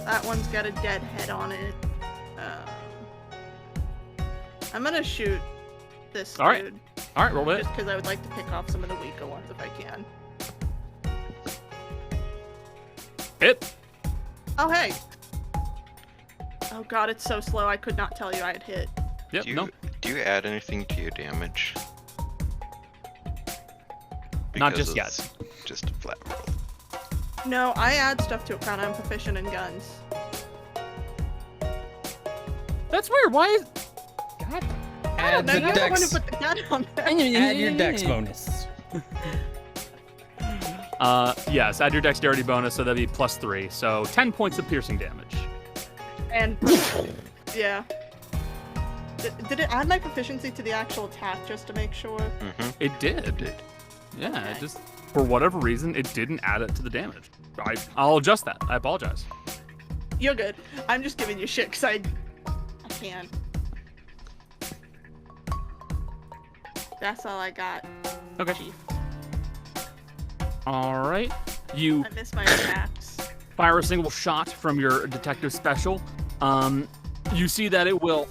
C: That one's got a dead head on it. I'm gonna shoot this
B: All right.
C: dude
B: All right, roll it.
C: just because I would like to pick off some of the weaker ones if I can.
B: Hit.
C: Oh hey. Oh god, it's so slow. I could not tell you I had hit.
B: Yep. No.
H: Do you add anything to your damage?
B: Not
H: Because
B: just yet.
H: it's Just a flat roll.
C: No, I add stuff to it. Kind of. I'm proficient in guns.
B: That's weird. Why is? God.
C: I don't
A: Add
C: know.
A: the
C: You're the one who
A: dex.
C: put the gun on there.
A: Add your dex bonus.
B: Yes. Add your dexterity bonus, so that'd be +3. So 10 points of piercing damage.
C: And yeah. Did it add my proficiency to the actual attack just to make sure?
B: It did.
H: It did.
B: Yeah, it just, for whatever reason, it didn't add it to the damage. I'll adjust that. I apologize.
C: You're good. I'm just giving you shit because I can. That's all I got.
B: Okay.
C: Chief.
B: All right. You
C: I miss my attacks.
B: fire a single shot from your detective special. You see that it will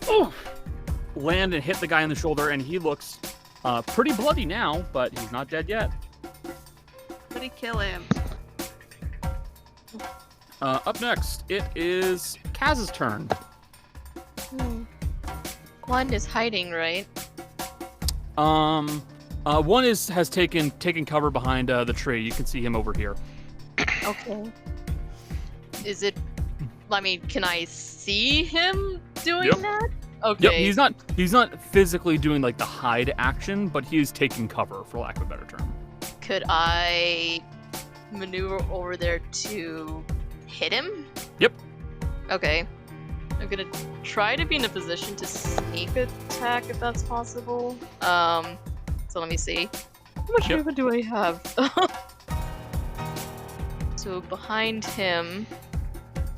B: land and hit the guy in the shoulder, and he looks pretty bloody now, but he's not dead yet.
C: Somebody kill him.
B: Up next, it is Kaz's turn.
G: One is hiding, right?
B: One has taken cover behind the tree. You can see him over here.
G: Okay. Is it? I mean, can I see him doing
B: Yep.
G: that? Okay.
B: Yep. He's not physically doing like the hide action, but he is taking cover, for lack of a better term.
G: Could I maneuver over there to hit him?
B: Yep.
G: Okay. I'm gonna try to be in a position to sneak attack if that's possible. So let me see. How much
B: Yep.
G: movement do I have? So behind him,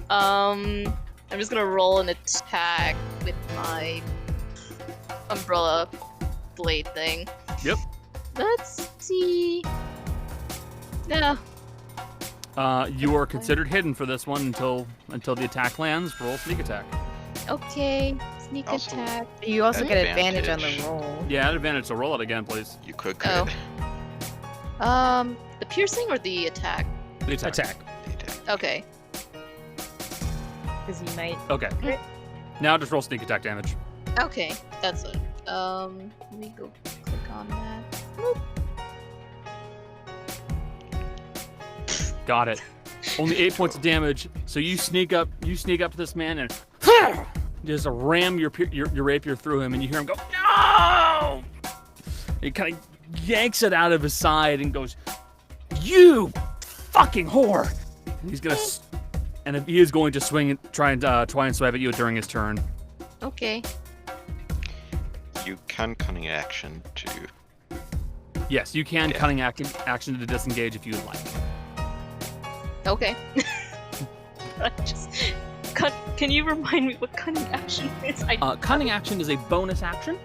G: I'm just gonna roll an attack with my umbrella blade thing.
B: Yep.
G: Let's see. Yeah.
B: You are considered hidden for this one until the attack lands. Roll sneak attack.
G: Okay. Sneak
H: Also-
G: attack.
D: You also get advantage on
H: Advantage.
D: the roll.
B: Yeah, at advantage. So roll it again, please.
H: You could
G: Oh.
H: crit.
G: The piercing or the attack?
B: The attack.
G: Okay.
D: Because you might.
B: Okay.
G: Right.
B: Now just roll sneak attack damage.
G: Okay, that's it. Let me go click on that.
B: Got it. Only 8 points of damage. So you sneak up to this man and just ram your rapier through him, and you hear him go, "No!" He kind of yanks it out of his side and goes, "You fucking whore!" And he's gonna, and he is going to swing and try and swipe at you during his turn.
G: Okay.
H: You can cunning action to.
B: Yes, you can
H: Yeah.
B: cunning action to disengage if you would like.
G: Okay. Can you remind me what cunning action is?
B: Cunning action is a bonus action.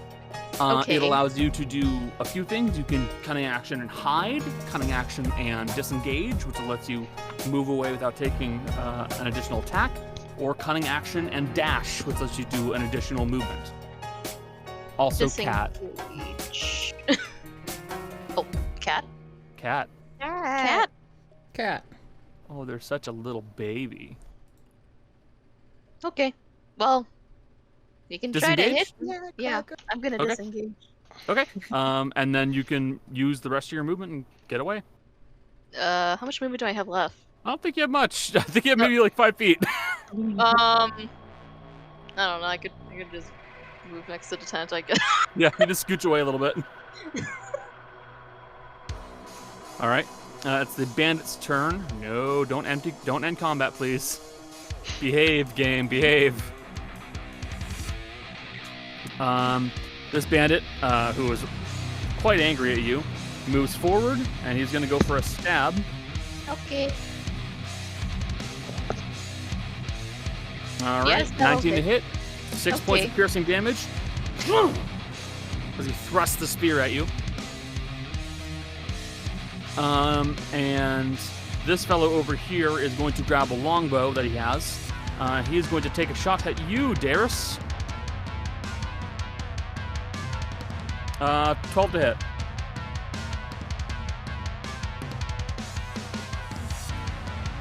G: Okay.
B: It allows you to do a few things. You can cunning action and hide, cunning action and disengage, which lets you move away without taking an additional attack, or cunning action and dash, which lets you do an additional movement. Also, cat.
G: Disengage. Oh, cat?
B: Cat.
G: Cat?
A: Cat.
B: Oh, they're such a little baby.
G: Okay. Well, you can try to hit.
B: Disengage?
G: Yeah, I'm gonna
B: Okay.
G: disengage.
B: Okay. And then you can use the rest of your movement and get away.
G: How much movement do I have left?
B: I don't think you have much. I think you have maybe like 5 feet.
G: I don't know. I could just move next to the tent, I guess.
B: Yeah, you just scooch away a little bit. All right. It's the bandit's turn. No, don't end combat, please. Behave, game, behave. This bandit, who is quite angry at you, moves forward, and he's going to go for a stab.
G: Okay.
B: All right,
G: Yes, that'll
B: 19 to
G: hit.
B: hit. 6 points of
G: Okay.
B: piercing damage. As he thrusts the spear at you. And this fellow over here is going to grab a longbow that he has. He is going to take a shot at you, Darius. 12 to hit.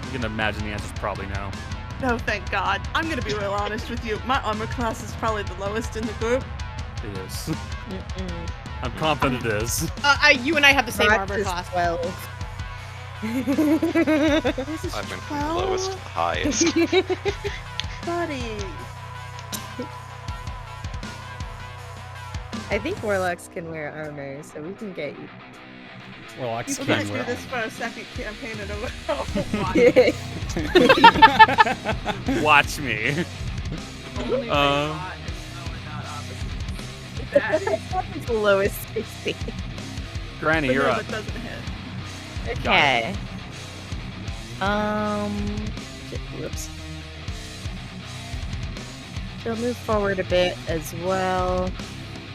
B: You can imagine the answer is probably no.
C: No, thank God. I'm gonna be real honest with you. My armor class is probably the lowest in the group.
B: It is. I'm confident it is.
E: You and I have the same
D: Max
E: armor
D: is
E: class.
D: 12.
H: I went from the lowest to the highest.
C: Buddy.
D: I think warlocks can wear armor, so we can get you.
A: Warlocks
C: We're
A: can
C: gonna
A: wear
C: do this for a second campaign in a row.
B: Watch me.
F: Only way
B: Um,
F: not is knowing that opposite. Daddy.
D: The lowest 60.
B: Granny,
C: But
B: you're
C: no,
B: up.
C: that doesn't hit.
D: Okay. Whoops. She'll move forward a bit as well.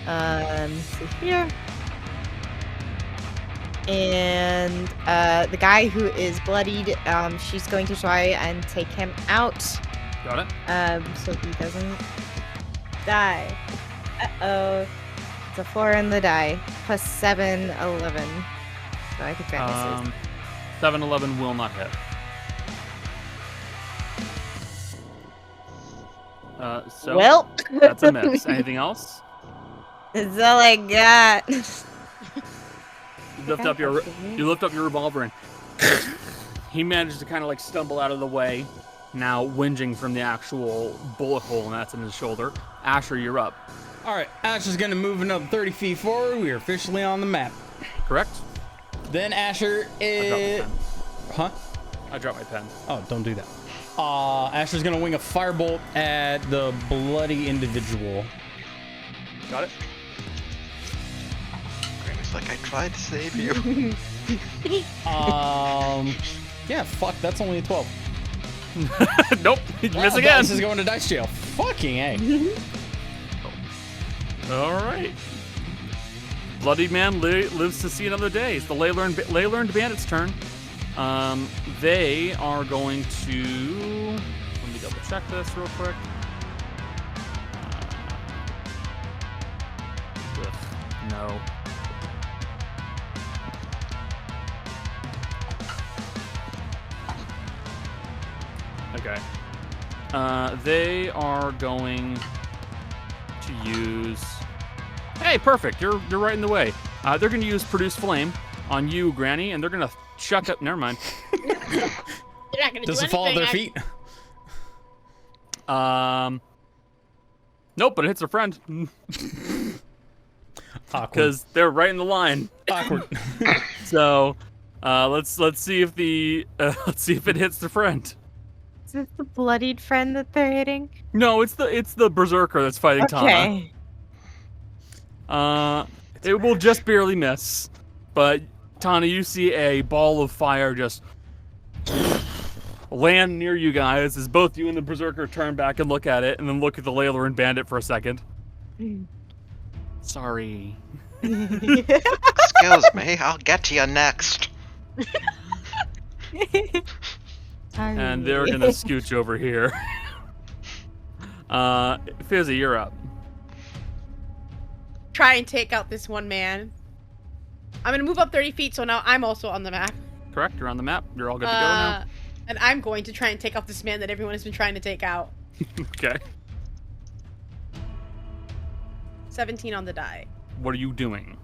D: So here. And the guy who is bloodied, she's going to try and take him out.
B: Got it.
D: So he doesn't die. Uh-oh. It's a 4 in the die. Plus 7, 11. So I think that misses.
B: 7-11 will not hit. So
D: Well,
B: that's a miss. Anything else?
D: that's all I got.
B: You lift up your revolver and he manages to kind of like stumble out of the way, now whinging from the actual bullet hole, and that's in his shoulder. Asher, you're up.
A: All right, Asher's gonna move another 30 feet forward. We are officially on the map.
B: Correct?
A: Then Asher
B: I
A: is...
B: dropped my pen.
A: Huh?
B: I dropped my pen.
A: Oh, don't do that. Asher's gonna wing a firebolt at the bloody individual.
B: Got it?
H: Granny's like, I tried to save you.
A: Yeah, fuck, that's only a 12.
B: Nope, you miss again.
A: This is going to dice jail. Fucking A.
B: All right. Bloodied man lives to see another day. It's the ley-learned bandits' turn. They are going to... Let me double check this real quick. No. Okay. They are going to use... Hey, perfect. You're right in the way. They're going to use Produce Flame on you, Granny, and they're going to chuck up... Never mind.
E: You're not gonna
A: Does
E: do
A: it fall at their
E: anything.
A: feet?
B: Nope, but it hits their friend.
A: Awkward.
B: Because they're right in the line.
A: Awkward.
B: So, let's see if it hits the friend.
D: Is this the bloodied friend that they're hitting?
B: No, it's the berserker that's fighting
D: Okay.
B: Tana. It will just barely miss, but Tana, you see a ball of fire just land near you guys as both you and the berserker turn back and look at it, and then look at the ley-learned bandit for a second. Sorry.
H: Excuse me, I'll get to you next.
B: And they're gonna scooch over here. Fizzy, you're up.
E: Try and take out this one man. I'm gonna move up 30 feet, so now I'm also on the map.
B: Correct, you're on the map. You're all good to go now.
E: And I'm going to try and take out this man that everyone has been trying to take out.
B: Okay.
E: 17 on the die.
B: What are you doing?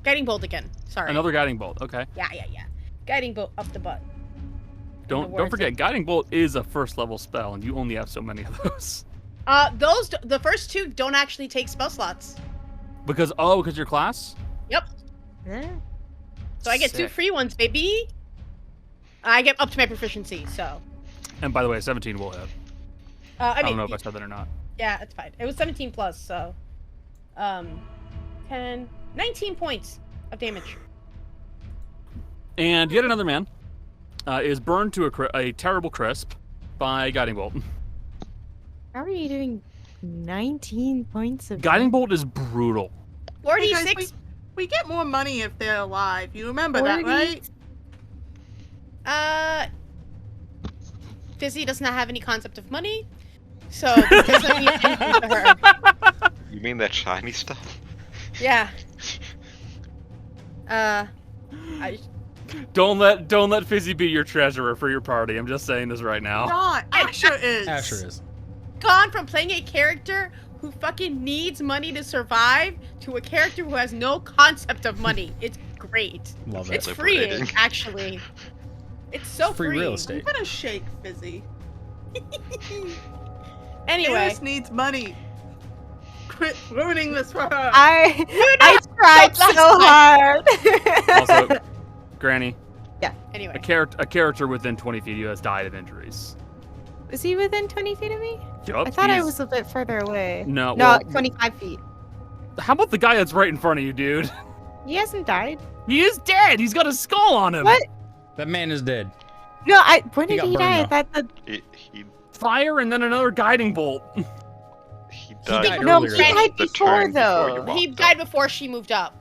E: Guiding bolt again. Sorry.
B: Another guiding bolt. Okay.
E: Yeah. Guiding bolt up the butt.
B: Don't forget, guiding bolt is a first level spell, and you only have so many of those.
E: The first two don't actually take spell slots.
B: Because your class?
E: Yep.
D: Yeah.
E: So I get 2
B: Sick.
E: free ones, baby. I get up to my proficiency, so.
B: And by the way, 17 will hit. I don't know if I said that or not.
E: Yeah, it's fine. It was 17 plus, so. 10, 19 points of damage.
B: And yet another man is burned to a terrible crisp by guiding bolt.
D: How are you doing 19 points of
B: Guiding bolt is brutal.
E: 46.
C: Guys, we get more money if they're alive. You remember that,
D: 40.
C: right?
E: Fizzy does not have any concept of money, so this doesn't mean anything to her.
H: You mean that shiny stuff?
E: Yeah.
B: Don't let Fizzy be your treasurer for your party. I'm just saying this right now.
C: Not. Asher is.
A: Asher is.
E: Gone from playing a character who fucking needs money to survive to a character who has no concept of money. It's great.
A: Love it.
E: It's freeing,
H: Liberating.
E: actually. It's so
A: Free real
E: freeing.
C: I'm
A: estate.
C: gonna shake Fizzy.
E: Anyway,
C: Iris needs money. Quit ruining this for her.
D: I tried so hard.
B: Also, Granny,
E: anyway.
B: a character within 20 feet of you has died of injuries.
D: Was he within 20 feet of me?
B: Yup,
D: I thought I
B: he's-
D: was a bit further away.
B: No,
D: No,
B: well,
D: 25 feet.
B: How about the guy that's right in front of you, dude?
D: He hasn't died.
B: He is dead. He's got a skull on him.
D: What?
A: That man is dead.
D: No, when
A: He
D: did
A: got
D: he die? I
A: burned,
D: thought the
H: He
B: Fire and then another guiding bolt.
H: he
A: died
H: died.
D: no,
A: earlier.
D: he died
H: The
D: before
H: turn
D: though.
H: before you
E: He
H: walked
E: died
H: up.
E: before she moved up.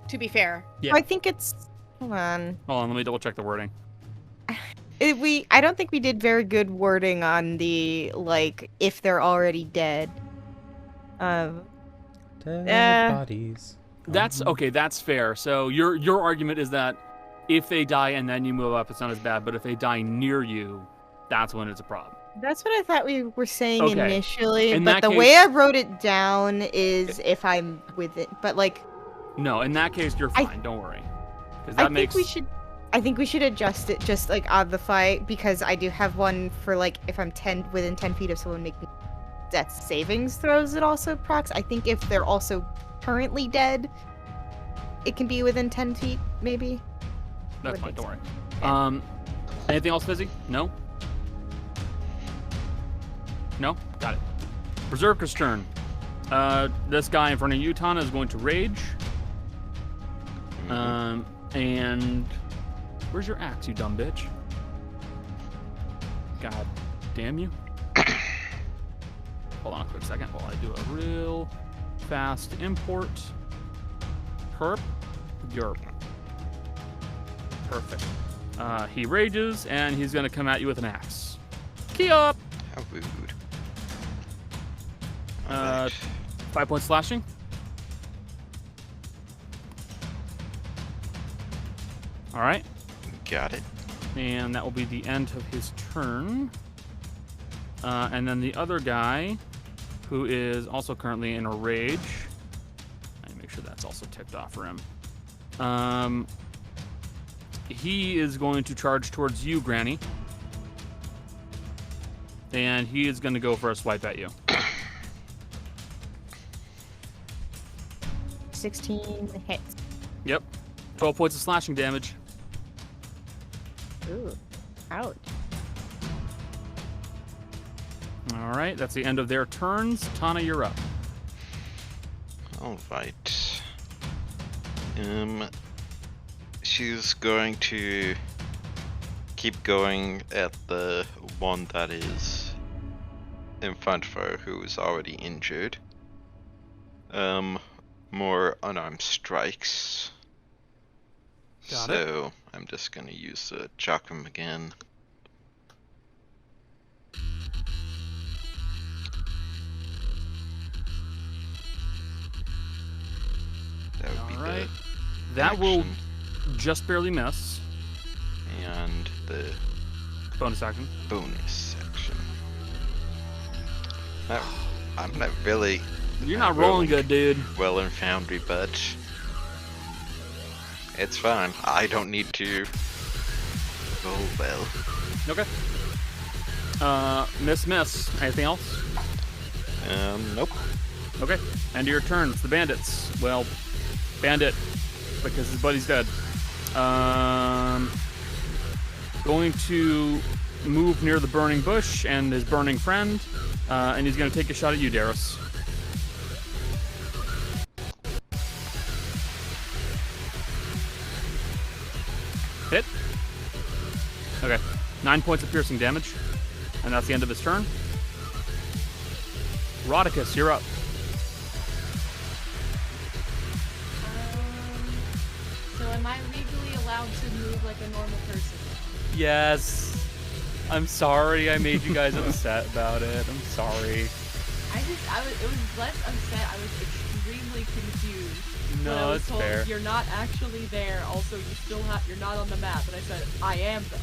E: To be fair.
A: Yeah.
D: I think it's. Hold on.
B: Hold on, let me double check the wording.
D: I don't think we did very good wording on the like if they're already dead.
A: Dead bodies.
B: That's okay. That's fair. So your argument is that if they die and then you move up, it's not as bad. But if they die near you, that's when it's a problem.
D: That's what I thought we were saying
B: Okay.
D: initially,
B: In
D: but
B: that
D: the
B: case-
D: way I wrote it down is if I'm with it. But like,
B: No, in that case, you're
D: I-
B: fine. Don't worry. Because
D: I
B: that makes.
D: think we should adjust it just like on the fly because I do have one for like if I'm within 10 feet of someone making death savings throws. It also procs. I think if they're also currently dead, it can be within 10 feet maybe.
B: That's
D: would
B: fine.
D: make
B: Don't worry.
D: Yeah.
B: Anything else, Fizzy? No. No. Got it. Berserker's turn. This guy in front of you, Tana, is going to rage. And where's your axe, you dumb bitch? God damn you. Hold on a quick second while I do a real fast import. Herp. Yerp. Perfect. He rages, and he's going to come at you with an axe. Key up!
H: How rude.
B: 5 points slashing. All right.
H: Got it.
B: And that will be the end of his turn. And then the other guy, who is also currently in a rage. Let me make sure that's also ticked off for him. He is going to charge towards you, Granny. And he is going to go for a swipe at you.
D: 16 hits.
B: Yep. 12 points of slashing damage.
D: Ooh, ouch.
B: All right, that's the end of their turns. Tana, you're up.
H: All right. She's going to keep going at the one that is in front of her, who is already injured. More unarmed strikes.
B: Got it.
H: So I'm just gonna use the chakram again. That would be
B: All right.
H: the
B: That will
H: action
B: just barely miss.
H: and the
B: Bonus action.
H: bonus action. Now, I'm not really
B: You're not rolling good, dude.
H: well in Foundry, but it's fine. I don't need to roll well.
B: Okay. Miss. Anything else?
H: Nope.
B: Okay. End of your turn. It's the bandits. Well, bandit, because his buddy's dead. Going to move near the burning bush and his burning friend, and he's going to take a shot at you, Darius. Hit. Okay. 9 points of piercing damage, and that's the end of his turn. Rodicus, you're up.
F: So am I legally allowed to move like a normal person?
B: Yes. I'm sorry I made you guys upset about it. I'm sorry.
F: It was less upset. I was extremely confused. when I
B: No,
F: was
B: it's
F: told,
B: fair.
F: You're not actually there. Also, you're not on the map. And I said, I am though.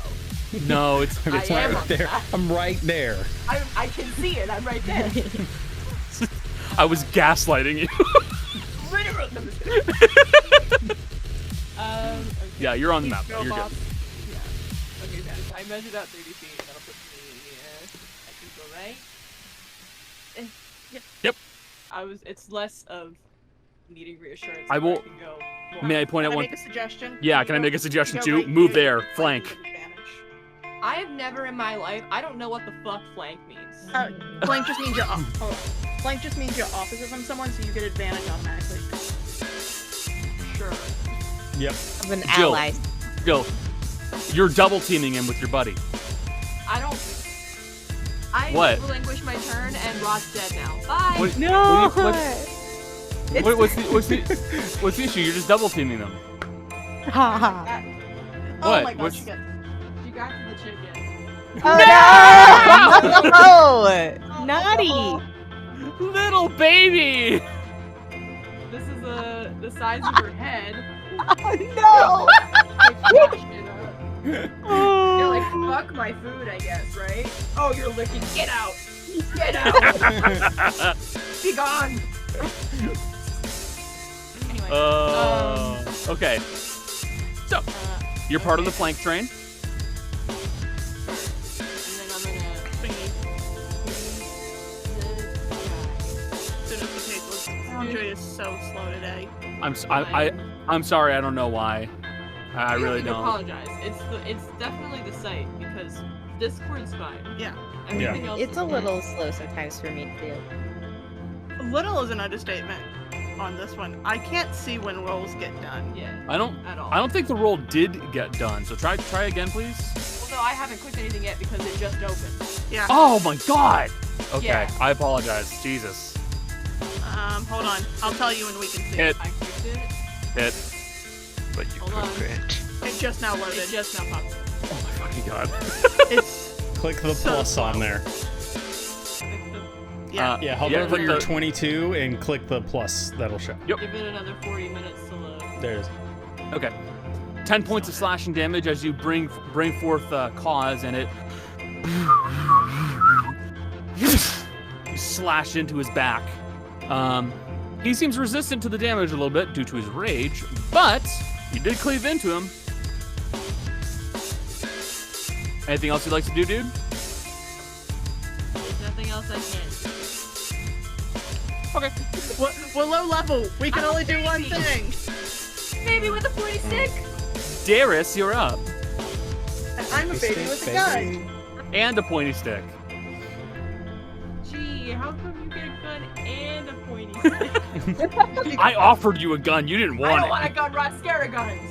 B: No, it's
F: I
A: It's
F: am
A: right
F: on the
A: there.
F: map.
A: I'm right there.
F: I can see it. I'm right there.
B: I was gaslighting you.
F: Okay.
B: Yeah, you're on the map.
F: Throw
B: You're good.
F: bombs. Yeah. Okay, so I measured out 30 feet. That'll put me. I can go right.
B: Yep.
F: It's less of needing reassurance.
B: I
F: where
B: will-
F: can go more.
B: May I point
C: Can
B: out
C: I
B: one?
C: make a suggestion?
B: Yeah,
C: You
B: can I
C: go-
B: make a suggestion
C: you go
B: too?
C: right
B: Move
C: here,
B: there, flank.
C: with advantage.
F: I have never in my life. I don't know what the fuck flank means.
C: Flank just means you're flank just means you're opposite from someone, so you get advantage automatically.
F: sure.
A: Yep.
D: Of an
B: Jill.
D: ally.
B: Jill, you're double teaming him with your buddy.
F: I don't. I
B: What?
F: relinquish my turn, and Rod's dead now. Bye.
B: What-
D: No!
B: What's the issue? You're just double teaming them.
D: Haha.
C: Oh
B: What?
C: my gosh,
B: What's-
C: you get
F: You got to the chicken.
D: Oh no! Naughty!
B: Little baby!
F: This is the size of her head.
D: Oh
F: You're like, fuck my food, I guess, right? Oh, you're licking. Get out! Get out! Be gone! Anyway,
B: Okay. So, you're part of the flank train.
F: and then I'm gonna
C: as soon as the page looks. Andre is so slow today.
B: I'm sorry. I don't know why. I
F: You
B: really
F: don't.
B: don't.
F: Apologize. It's definitely the site because Discord's fine.
C: Yeah.
F: Everything else
D: It's
F: is
D: a
F: fine.
D: little slow sometimes for me too.
C: Little is an understatement on this one. I can't see when rolls get done.
F: Yeah.
B: I don't.
F: At all.
B: I don't think the roll did get done. So try again, please.
F: Well, no, I haven't clicked anything yet because it just opened.
C: Yeah.
B: Oh my God. Okay.
F: Yeah.
B: I apologize. Jesus.
C: Hold on. I'll tell you when we can see
B: Hit.
F: I clicked it.
B: Hit.
H: But you
F: Hold on.
H: progress.
C: It just now loaded.
F: It just now popped up.
B: Oh my fucking God.
C: It's
A: Click the
C: So
A: plus on
C: slow.
A: there.
F: Click the-
C: yeah.
A: Yeah, hover
B: Yeah,
A: over
B: click
A: your
B: the-
A: 22 and click the plus. That'll show.
B: Yep.
F: Give it another 40 minutes to load.
A: There it is.
B: Okay. 10 points of slashing damage as you bring forth cause, and it you slash into his back. He seems resistant to the damage a little bit due to his rage, but you did cleave into him. Anything else you'd like to do, dude?
F: There's nothing else I can.
B: Okay.
C: We're low level. We can
F: I'm
C: only do one
F: crazy.
C: thing.
F: Baby with a pointy stick.
B: Darius, you're up.
C: And I'm a baby with a gun.
B: And a pointy stick.
F: Gee, how come you get a gun and a pointy stick?
B: I offered you a gun. You didn't
F: I
B: want
F: don't
B: it.
F: want a gun, Rod. Scare guns.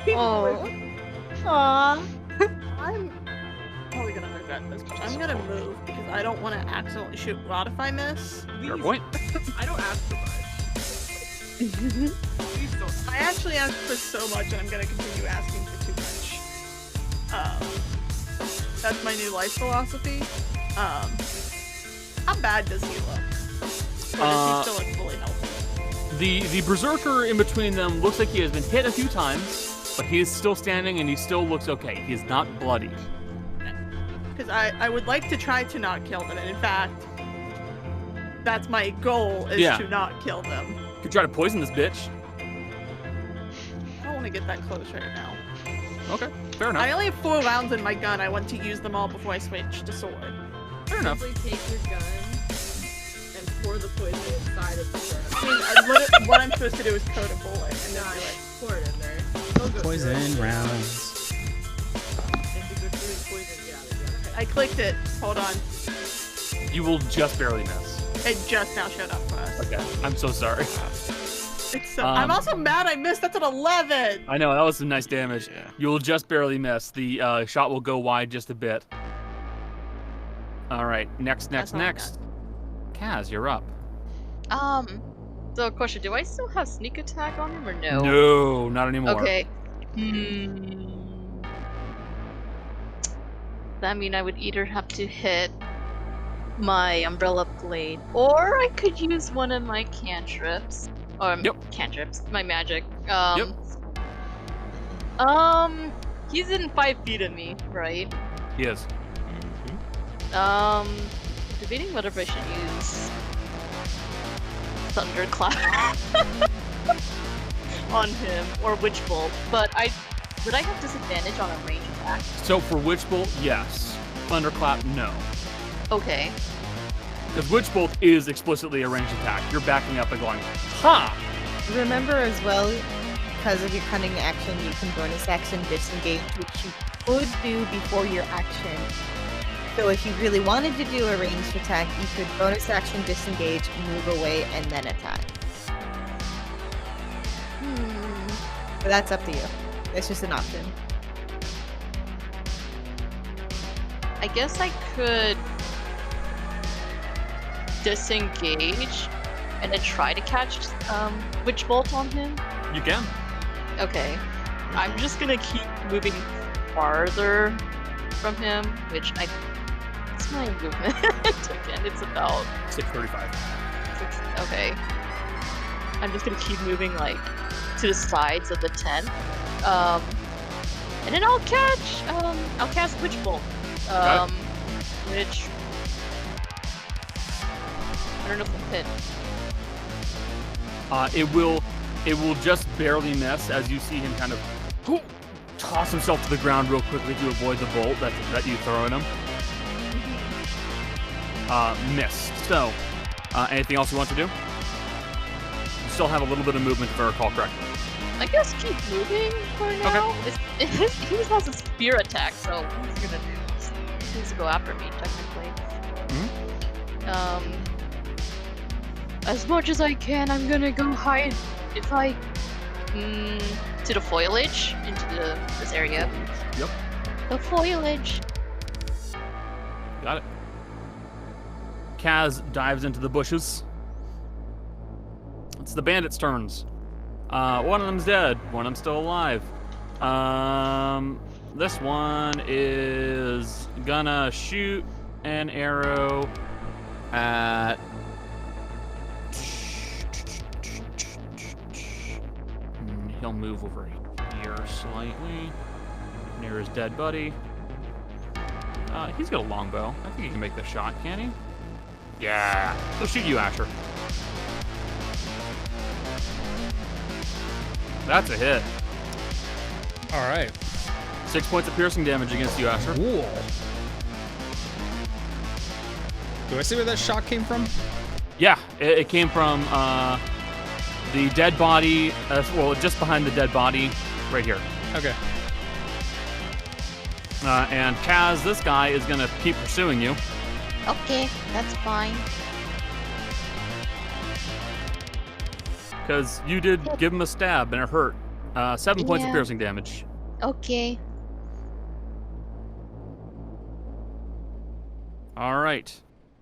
D: Oh. Aww.
C: I'm probably gonna regret this, but I'm gonna move because I don't want to accidentally shoot Rod if I miss.
B: Fair point.
F: I don't ask for much. Please don't.
C: I actually asked for so much, and I'm gonna continue asking for too much. That's my new life philosophy. How bad does he look? Or does he still look fully healthy?
B: The berserker in between them looks like he has been hit a few times, but he is still standing and he still looks okay. He is not bloody.
C: Because I would like to try to not kill them, and in fact, that's my goal, is
B: Yeah.
C: to not kill them.
B: You could try to poison this bitch.
C: I don't want to get that close right now.
B: Okay, fair enough.
C: I only have 4 rounds in my gun. I want to use them all before I switch to sword.
B: Fair enough.
F: Simply take your gun and pour the poison inside of the gun.
C: I mean, what I'm supposed to do is coat a bullet and then
F: Nah,
C: do it.
F: pour it in there. It'll go
A: Poison
F: through it.
A: rounds.
F: If you go through the poison, get out of the gun.
C: I clicked it. Hold on.
B: You will just barely miss.
C: It just now showed up for us.
B: Okay, I'm so sorry.
C: It's so, I'm also mad I missed. That's an 11.
B: I know, that was some nice damage.
H: Yeah.
B: You will just barely miss. The shot will go wide just a bit. All right, next.
C: That's all I
B: Kaz, you're up.
G: So question, do I still have sneak attack on him or no?
B: No, not anymore.
G: Okay. That mean I would either have to hit my umbrella blade, or I could use one of my cantrips.
B: Yep.
G: Cantrips. My magic.
B: Yep.
G: He's in 5 feet of me, right?
B: He is.
G: Debating whether I should use Thunderclap on him or Witch Bolt, but would I have disadvantage on a range attack?
B: So for Witch Bolt, yes. Thunderclap, no.
G: Okay.
B: Because Witch Bolt is explicitly a ranged attack. You're backing up and going, ha!
D: Remember as well, because of your cunning action, you can bonus action disengage, which you could do before your action. So if you really wanted to do a ranged attack, you could bonus action disengage, move away, and then attack. But that's up to you. It's just an option.
G: I guess I could disengage and then try to catch Witch Bolt on him.
B: You can.
G: Okay. I'm just gonna keep moving farther from him, which what's my movement again? It's about
B: 6:35.
G: okay. I'm just gonna keep moving like to the sides of the tent. And then I'll cast Witch Bolt. Which I don't know if it'll hit. It will just barely miss as you see him kind of toss himself to the ground real quickly to avoid the bolt that you throw at him. Missed. So, anything else you want to do? You still have a little bit of movement if I recall correctly. I guess keep moving for now. Okay. He just has a spear attack, so what he's gonna do? He needs to go after me, technically. As much as I can, I'm gonna go hide if I to the foliage into this area.
B: Yep.
G: The foliage.
B: Got it. Kaz dives into the bushes. It's the bandits' turns. One of them's dead. One of them's still alive. This one is gonna shoot an arrow at. He'll move over here slightly near his dead buddy. He's got a longbow. I think he can make the shot, can he? Yeah. He'll shoot you, Asher. That's a hit.
A: All right.
B: 6 points of piercing damage against you, Asher.
A: Cool. Do I see where that shot came from?
B: Yeah, it came from the dead body, well, just behind the dead body, right here.
A: Okay.
B: And Kaz, this guy is going to keep pursuing you.
G: Okay, that's fine.
B: Because you did give him a stab and it hurt. 7 points of piercing damage.
G: Okay.
B: All right.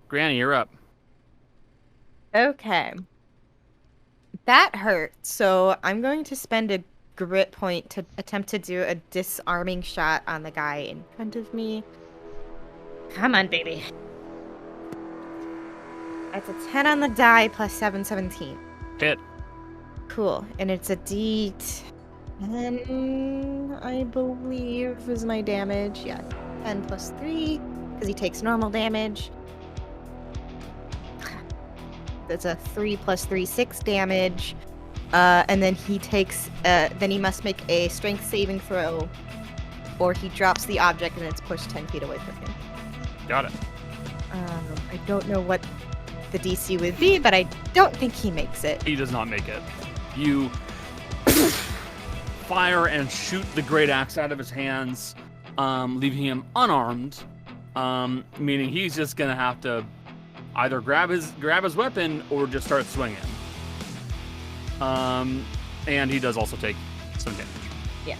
B: Granny, you're up.
D: Okay. That hurt, so I'm going to spend a grit point to attempt to do a disarming shot on the guy in front of me. Come on, baby. That's a 10 on the die plus 7, 17.
B: Hit.
D: Cool. And it's a D10, I believe, is my damage. Yeah, 10 plus 3, because he takes normal damage. That's a 3 plus 3, 6 damage. And then he takes, then he must make a strength saving throw, or he drops the object and it's pushed 10 feet away from him.
B: Got it.
D: I don't know what the DC would be, but I don't think he makes it.
B: He does not make it. You fire and shoot the great axe out of his hands, leaving him unarmed, meaning he's just gonna have to either grab his weapon or just start swinging. And he does also take some damage.
D: Yeah.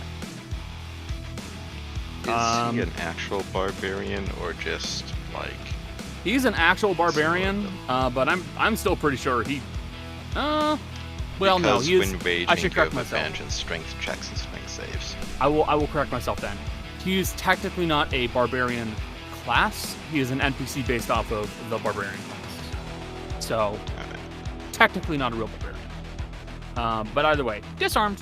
H: Is he an actual barbarian or just like?
B: He's an actual barbarian, but I'm still pretty sure he. Well,
H: because
B: no, he is.
H: When raging,
B: I should correct
H: you have
B: myself.
H: advantage in strength checks and strength saves.
B: I will correct myself then. He is technically not a barbarian class. He is an NPC based off of the barbarian class. So, technically not a real barbarian. But either way, disarmed.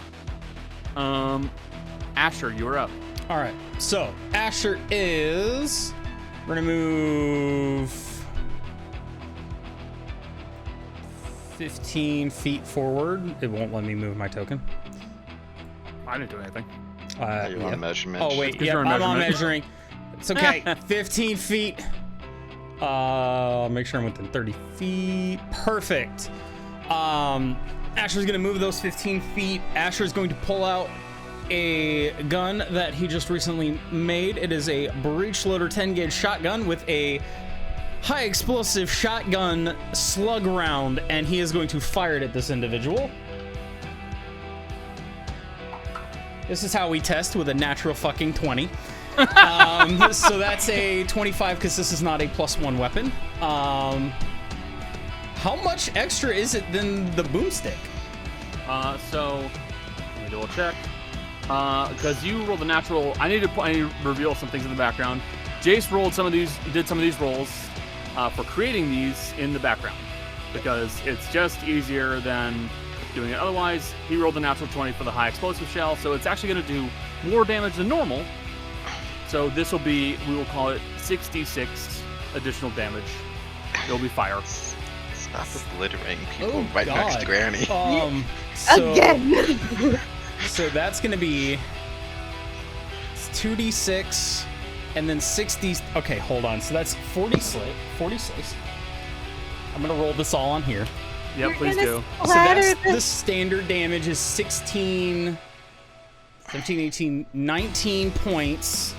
B: Asher, you're up.
A: All right. So Asher is. We're gonna move 15 feet forward. It won't let me move my token.
B: I didn't do anything.
H: Are you on measurement?
A: Oh wait,
B: Because
A: yeah,
B: you're on
A: I'm on
B: measurement.
A: measuring. It's okay. 15 feet. I'll make sure I'm within 30 feet. Perfect. Asher's gonna move those 15 feet. Asher's going to pull out a gun that he just recently made. It is a breech loader 10 gauge shotgun with a high explosive shotgun slug round, and he is going to fire it at this individual. This is how we test with a natural fucking 20. So that's a 25 because this is not a +1 weapon. How much extra is it than the boomstick?
B: So let me double check. Because you rolled a natural. I need to reveal some things in the background. Jace did some of these rolls for creating these in the background because it's just easier than doing it otherwise. He rolled a natural 20 for the high explosive shell, so it's actually going to do more damage than normal. So this will be, we will call it 66 additional damage. It'll be fire.
H: Stop obliterating people right next to Granny.
D: Again.
A: So that's going to be 2d6 and then 60. Okay, hold on. So that's 46. I'm going to roll this all on here.
B: Yep, please do.
A: So that's the standard damage is 16, 17, 18, 19 points.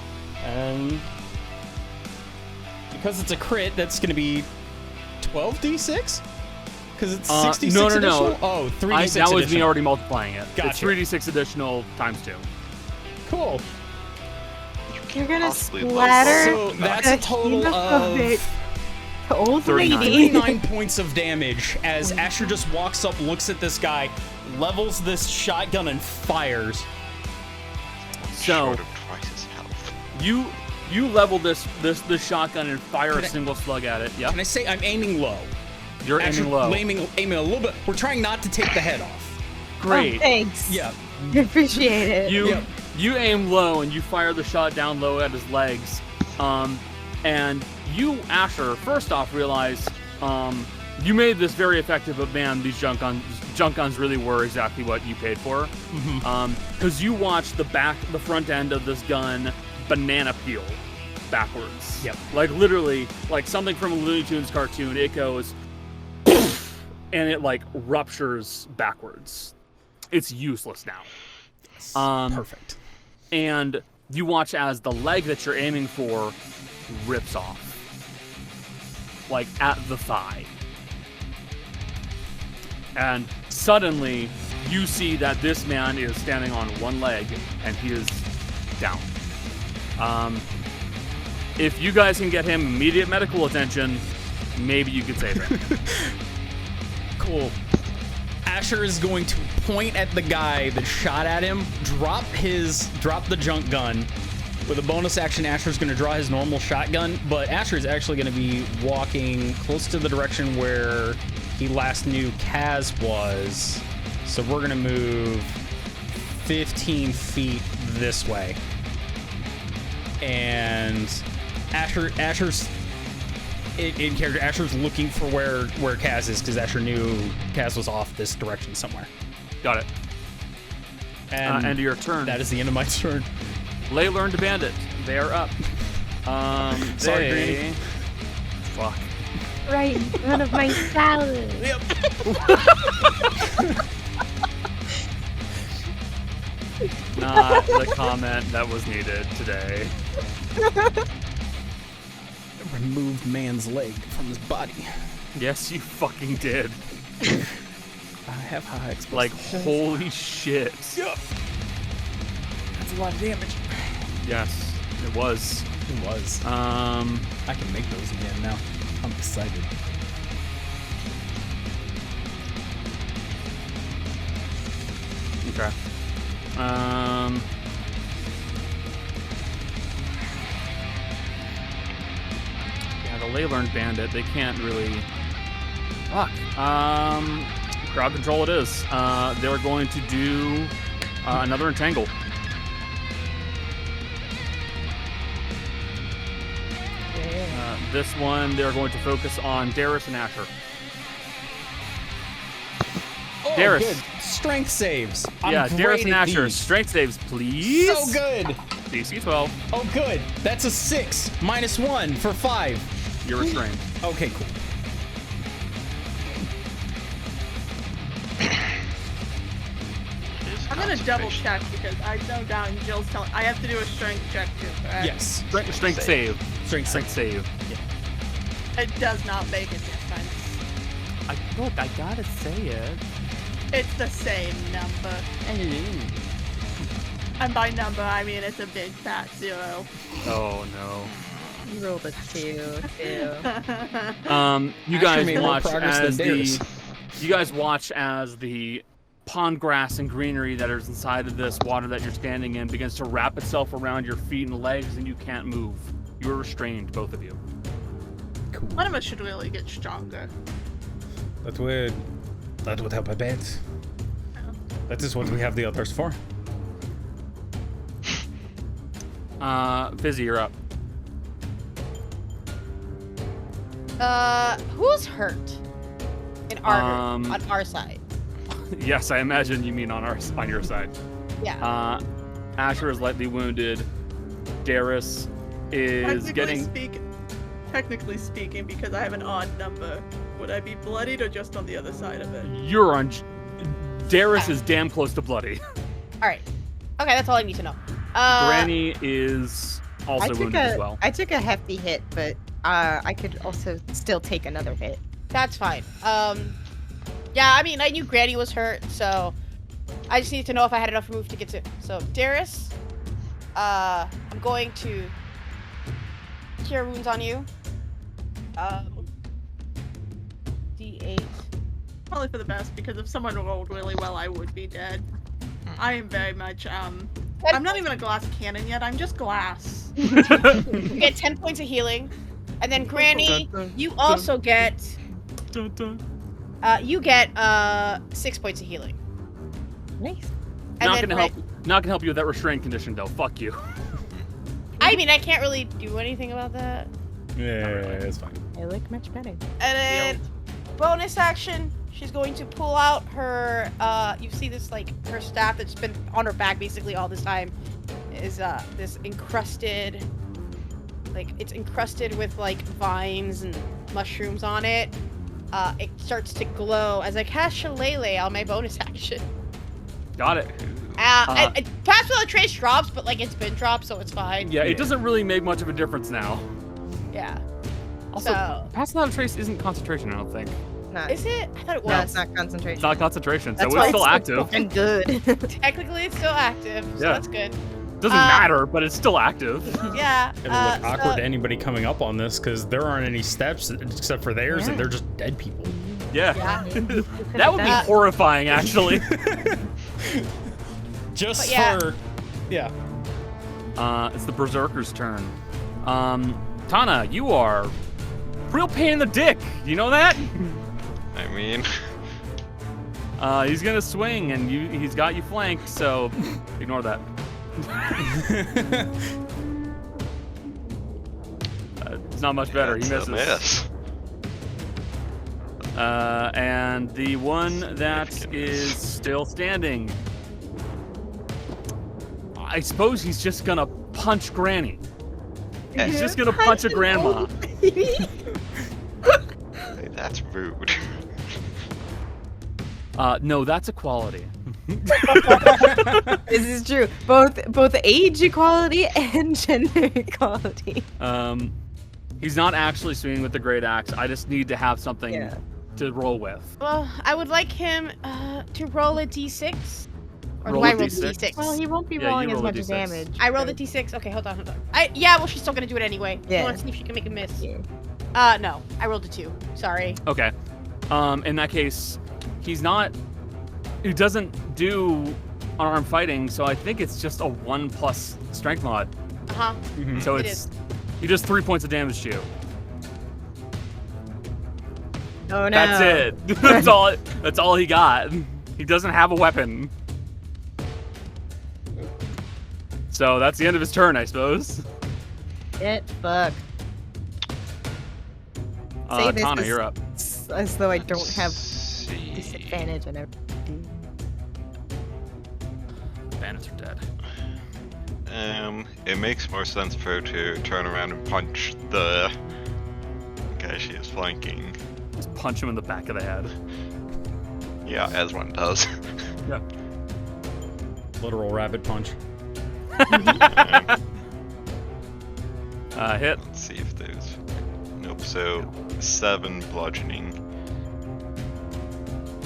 A: Because it's a crit, that's going to be 12d6? Because it's 66 additional?
B: No.
A: Oh, 3d6
B: That
A: additional.
B: was me already multiplying it.
A: Gotcha.
B: It's 3d6 additional times 2.
A: Cool.
D: You're gonna
H: Possibly
D: splatter.
A: So that's a total of
D: Old
B: 39.
D: lady.
A: 39 points of damage as Asher just walks up, looks at this guy, levels this shotgun and fires.
B: So
H: Short of twice his health.
B: you level this shotgun and fire a single slug at it. Yeah.
A: Can I say I'm aiming low?
B: You're
A: Asher
B: aiming low.
A: Aiming a little bit. We're trying not to take the head off.
B: Great.
D: Oh, thanks.
A: Yeah.
D: I appreciate it.
B: You aim low and you fire the shot down low at his legs. And you, Asher, first off realize you made this very effective, but man, these junk guns really were exactly what you paid for. Because you watch the front end of this gun banana peel backwards.
A: Yep.
B: Like literally, like something from a Looney Tunes cartoon. It goes and it like ruptures backwards. It's useless now.
A: Perfect.
B: And you watch as the leg that you're aiming for rips off. Like at the thigh. And suddenly you see that this man is standing on one leg and he is down. If you guys can get him immediate medical attention, maybe you could save him.
A: Cool. Asher is going to point at the guy that shot at him, drop the junk gun. With a bonus action, Asher's going to draw his normal shotgun, but Asher is actually going to be walking close to the direction where he last knew Kaz was. So we're going to move 15 feet this way. And Asher's in character. Asher's looking for where Kaz is because Asher knew Kaz was off this direction somewhere.
B: Got it.
A: And
B: end of your turn.
A: That is the end of my turn.
B: Lay learned bandit. They are up.
A: Sorry, Granny.
B: Fuck.
D: Right in front of my salad.
A: Yep.
B: Not the comment that was needed today.
A: Removed man's leg from his body.
B: Yes, you fucking did.
A: I have high explosive.
B: Like, holy shit.
A: Yep. That's a lot of damage.
B: Yes, it was.
A: It was. I can make those again now. I'm excited.
B: Okay. Yeah, the Ley Learned Bandit, they can't really... Fuck. Crowd control it is. They're going to do another Entangle. This one, they're going to focus on Darius and Asher.
A: Oh,
B: Darius.
A: good. Strength saves. I'm
B: Yeah,
A: great
B: Darius and
A: at
B: Asher.
A: these.
B: Strength saves, please.
A: So good.
B: DC 12.
A: Oh, good. That's a 6. -1 for 5.
B: You're restrained.
A: Okay, cool.
C: I'm gonna double check because I know down Jill's telling. I have to do a strength check too, correct?
A: Yes.
B: Strength save.
A: Strength
B: save.
C: It does not make a difference.
B: Look, I gotta say it.
C: It's the same number. And by number, I mean it's a big fat 0.
B: Oh no.
D: You rolled a 2, too.
B: You guys watch as the pond grass and greenery that is inside of this water that you're standing in begins to wrap itself around your feet and legs, and you can't move. You're restrained, both of you.
A: Cool.
C: One of us should really get stronger.
A: That would help a bit. That is what we have the others for.
B: Fizzy, you're up.
E: Who's hurt? On our side.
B: Yes, I imagine you mean on your side.
E: Yeah.
B: Asher is lightly wounded. Darius is
C: Technically speaking, because I have an odd number, would I be bloodied or just on the other side of it?
B: You're on. Darius is damn close to bloody.
E: All right. Okay, that's all I need to know.
B: Granny is also wounded as well.
D: I took a hefty hit, but I could also still take another hit.
E: That's fine. Yeah, I mean, I knew Granny was hurt, so I just need to know if I had enough move to get to. So, Darius, I'm going to cure wounds on you. D8.
C: Probably for the best, because if someone rolled really well, I would be dead. I am very much, I'm not even a glass cannon yet, I'm just glass.
E: You get 10 points of healing. And then, Granny, you also get... you get 6 points of healing.
D: Nice.
B: Not gonna help you with that restraint condition, though. Fuck you.
E: I mean, I can't really do anything about that.
A: Yeah, it's fine.
D: I look much better.
E: And then, bonus action, she's going to pull out her, you see this, like, her staff that's been on her back basically all this time is, this encrusted, like, it's encrusted with, like, vines and mushrooms on it. It starts to glow as I cast Shillelagh on my bonus action.
B: Got it.
E: Pass without a trace drops, but, like, it's been dropped, so it's fine.
B: Yeah, it doesn't really make much of a difference now.
E: Yeah.
B: Also,
E: So,
B: pass without a trace isn't concentration, I don't think.
D: Not,
E: is it? I thought it was.
D: no, it's not concentration.
B: It's not concentration,
D: That's
B: so
D: why
B: it's still active.
D: fucking good.
E: Technically, it's still active, so
B: Yeah.
E: that's good.
B: Doesn't matter, but it's still active.
E: Yeah.
A: It'll look awkward to anybody coming up on this because there aren't any steps except for theirs, and they're just dead people.
B: Yeah.
E: Yeah.
B: That would be horrifying, actually.
A: Just
E: yeah.
A: for, yeah.
B: It's the Berserker's turn. Tana, you are real pain in the dick. You know that?
H: I mean,
B: He's gonna swing, and he's got you flanked, so ignore that. It's not much better. He
H: that's
B: misses.
H: a miss.
B: And the one that is still standing, I suppose he's just gonna punch Granny. He's just gonna punch a grandma.
H: Hey, that's rude.
B: No, that's equality.
D: This is true. Both age equality and gender equality.
B: He's not actually swinging with the great axe. I just need to have something to roll with.
E: Well, I would like him to roll a d6. Or
B: Roll
E: do I
B: a
E: roll
B: D6?
E: d6?
D: Well, he won't be
B: Yeah,
D: rolling
B: you
D: as
B: roll a
D: much
B: D6.
D: damage.
E: I rolled a d6. Okay, hold on. Yeah, well, she's still gonna do it anyway.
D: Yeah.
E: I want to see if she can make a miss.
D: Yeah.
E: No, I rolled a 2. Sorry.
B: Okay. In that case, he doesn't do unarmed fighting, so I think it's just a 1+ strength mod.
E: Uh-huh.
B: So
E: It
B: it's
E: is.
B: he does 3 points of damage to you.
D: Oh no.
B: That's it. That's all he got. He doesn't have a weapon. So that's the end of his turn, I suppose.
D: Get fucked. Say this
B: Tana,
D: is-
B: you're up.
D: As though I don't have
H: See.
D: disadvantage on everything.
B: Bandits are dead.
H: It makes more sense for her to turn around and punch the guy she is flanking.
B: Just punch him in the back of the head.
H: Yeah, as one does.
B: Yeah.
A: Literal rabbit punch.
B: Hit.
H: Let's see if there's. Nope. So 7 bludgeoning.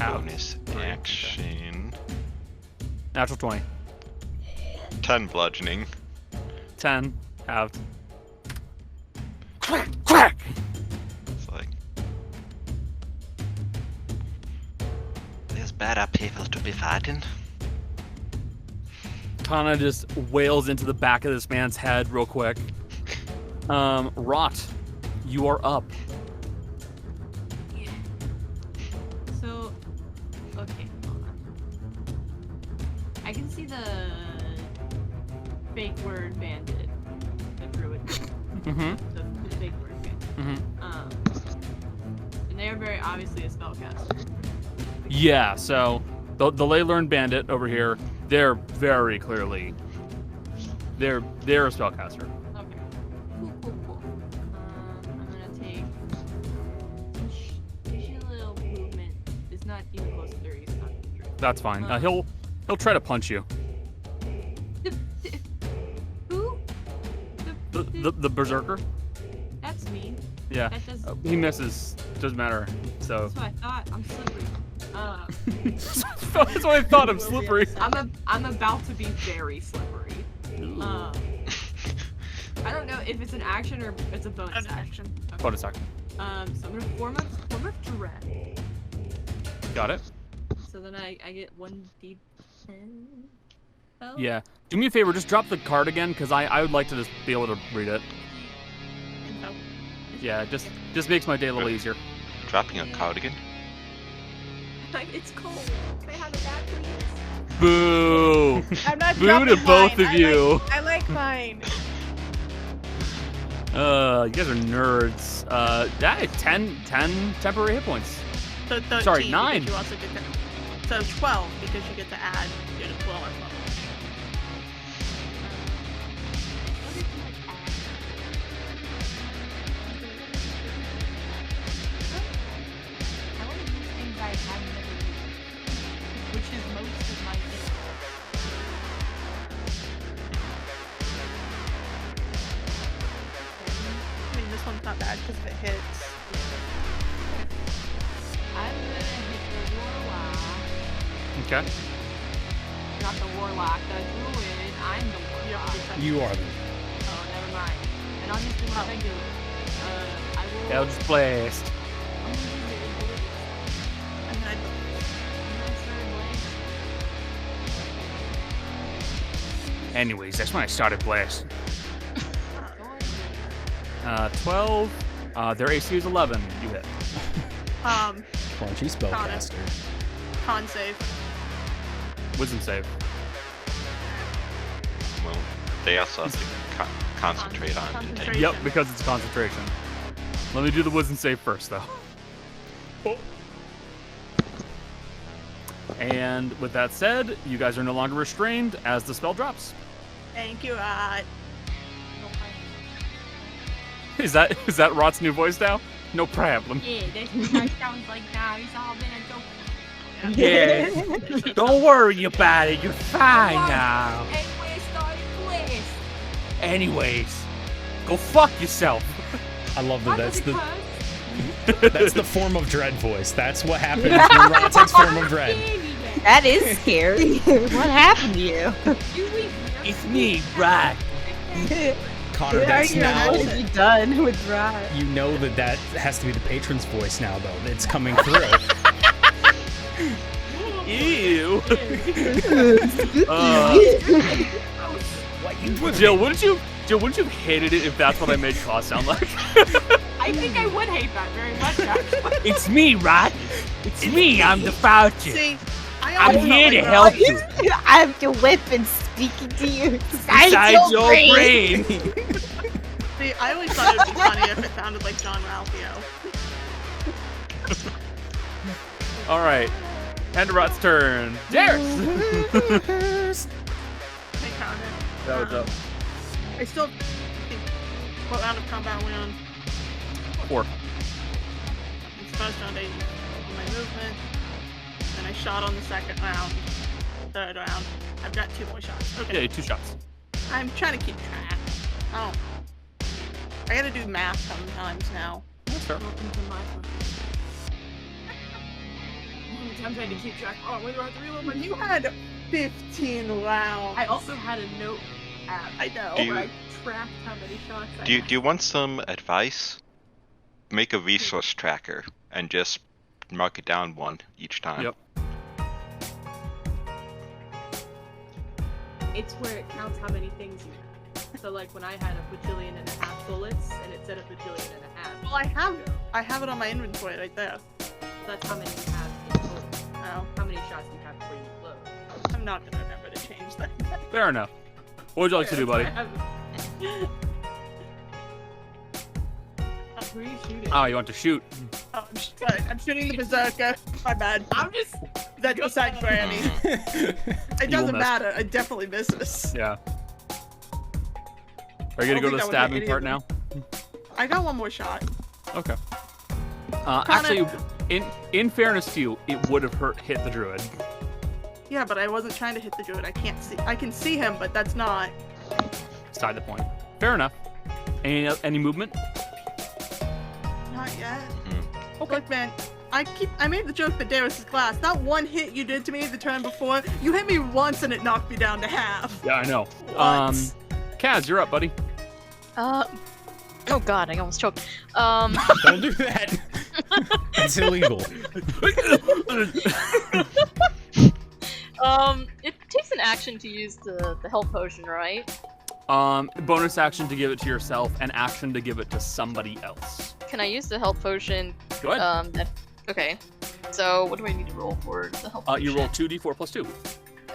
B: Ouch.
H: Bonus action.
B: Natural 20.
H: 10 bludgeoning.
B: 10 halved. Crack, crack.
H: It's like there's better people to be fighting.
B: Tana just wails into the back of this man's head real quick. Rot, you are up.
F: Yeah. So, okay, hold on. I can see the fake word bandit, the druid.
B: Mm-hmm.
F: The fake word bandit.
B: Mm-hmm.
F: And they are very obviously a spellcaster.
B: Yeah, so the lay learned bandit over here, they're very clearly they're a spellcaster.
F: Okay. Cool. I'm gonna take a little movement. It's not even close to 30, it's not true.
B: That's fine. He'll try to punch you.
F: Who?
B: The berserker?
F: That's me.
B: Yeah.
F: That does.
B: He misses. Doesn't matter. So
F: That's what I thought. I'm slippery.
B: that's what I thought. I'm slippery.
F: I'm about to be very slippery. I don't know if it's an action or it's a bonus action. Okay.
B: Bonus action.
F: So I'm gonna form of dread.
B: Got it.
F: So then I get 1d10. Oh.
B: Yeah. Do me a favor. Just drop the card again, because I would like to just be able to read it.
C: Info.
B: Yeah. Just makes my day a little easier.
H: Dropping a cardigan.
F: Like, it's cold. Can I have a bag, please?
B: Boo!
E: I'm not
B: Boo
E: dropping
B: to both
E: mine.
B: of you.
E: I like mine.
B: You guys are nerds. That 10 temporary hit points.
C: So 13,
B: Sorry,
C: because
B: 9.
C: You also get to, so 12 because you get to add your deployer level.
F: I want to use things I have never used, which is most of my things.
C: I mean, this one's not bad because if it hits.
F: I'm gonna hit the warlock.
B: Okay.
F: Not the warlock, the druid. I'm the warlock.
A: You are the.
F: Oh, never mind. And I'll just do what I do. I will.
B: Eldritch Blast.
F: I'm gonna use it in bullet.
C: And then
F: And then start blade.
B: Anyways, that's when I started blasting.
F: Going
B: 12. Their AC is 11. You hit.
A: Crunchy spellcaster.
C: con save.
B: Wisdom save.
H: Well, they also have to concentrate on
C: Concentration.
H: intent.
B: Yep, because it's concentration. Let me do the wisdom save first, though. And with that said, you guys are no longer restrained as the spell drops.
C: Thank you,
B: Is that Rot's new voice now? No problem.
F: Yeah, that's what it sounds like now. It's all been a joke.
B: Yeah. Don't worry about it. You're fine now.
F: And we started blast.
B: Anyways, go fuck yourself.
A: I love that. That's the
F: Because
A: that's the form of dread voice. That's what happens when Rot takes form of dread.
D: That is scary. What happened to you?
B: It's me, Rot.
A: Connor, that's now.
D: What have you done with Rot?
A: You know that has to be the patron's voice now, though. It's coming through.
B: Ew. Jill, wouldn't you have hated it if that's what I made Claw sound like?
F: I think I would hate that very much, actually.
B: It's me, Rot. It's me. I'm the Fauci.
C: See,
B: I'm here to help you.
D: I have your weapon speaking to you
B: Besides your brain.
C: See, I always thought it would be funny if it sounded like John Ralphio.
B: All right. End of Rot's turn. Darius.
C: Hey, Connor.
B: That was up.
C: I still think, what round of combat are we on?
B: 4.
C: It's first round 8. My movement. And I shot on the second round. Third round. I've got 2 more shots. Okay.
B: Yeah, 2 shots.
C: I'm trying to keep track. Oh. I gotta do math sometimes now.
B: That's fair.
F: Welcome to my phone. How many times I had to keep track? Oh, wait, do I have to reload my
C: You had 15 rounds.
F: I also had a note app.
C: I know.
H: Do you-
F: where I tracked how many shots I
H: Do
F: had.
H: you want some advice? Make a resource tracker and just mark it down one each time.
B: Yep.
F: It's where it counts how many things you have. So like when I had a bajillion and a half bullets, and it said a bajillion and a half.
C: Well, I have it on my inventory right there.
F: That's how many you have in total.
C: Oh,
F: How many shots you have before you load.
C: I'm not gonna remember to change that.
B: Fair enough. What would you like to do, buddy?
F: I have... Who are you shooting?
B: Oh, you want to shoot?
C: Oh, sorry, I'm shooting the berserker. My bad.
F: I'm just...
C: That's beside Granny. It
B: will
C: doesn't
B: miss.
C: matter. It definitely misses.
B: Yeah. Are you gonna go to the
C: think that would hit
B: stabbing
C: any
B: part
C: of
B: now?
C: I got one more shot.
B: Okay. Actually, in fairness to you, it would have hit the druid.
C: Yeah, but I wasn't trying to hit the druid. I can't see. I can see him, but that's not.
B: Beside the point. Fair enough. Any movement?
C: Not yet.
B: Okay.
C: Look, man. I made the joke that Darius is glass. That one hit you did to me the turn before, you hit me once and it knocked me down to half.
B: Yeah, I know.
C: What?
B: Kaz, you're up, buddy.
G: Oh god, I almost choked.
A: Don't do that. It's illegal.
G: It takes an action to use the health potion, right?
B: Bonus action to give it to yourself, and action to give it to somebody else.
G: Can I use the health potion?
B: Go ahead.
G: Okay. So what do I need to roll for the health potion?
B: You roll 2d4 plus 2.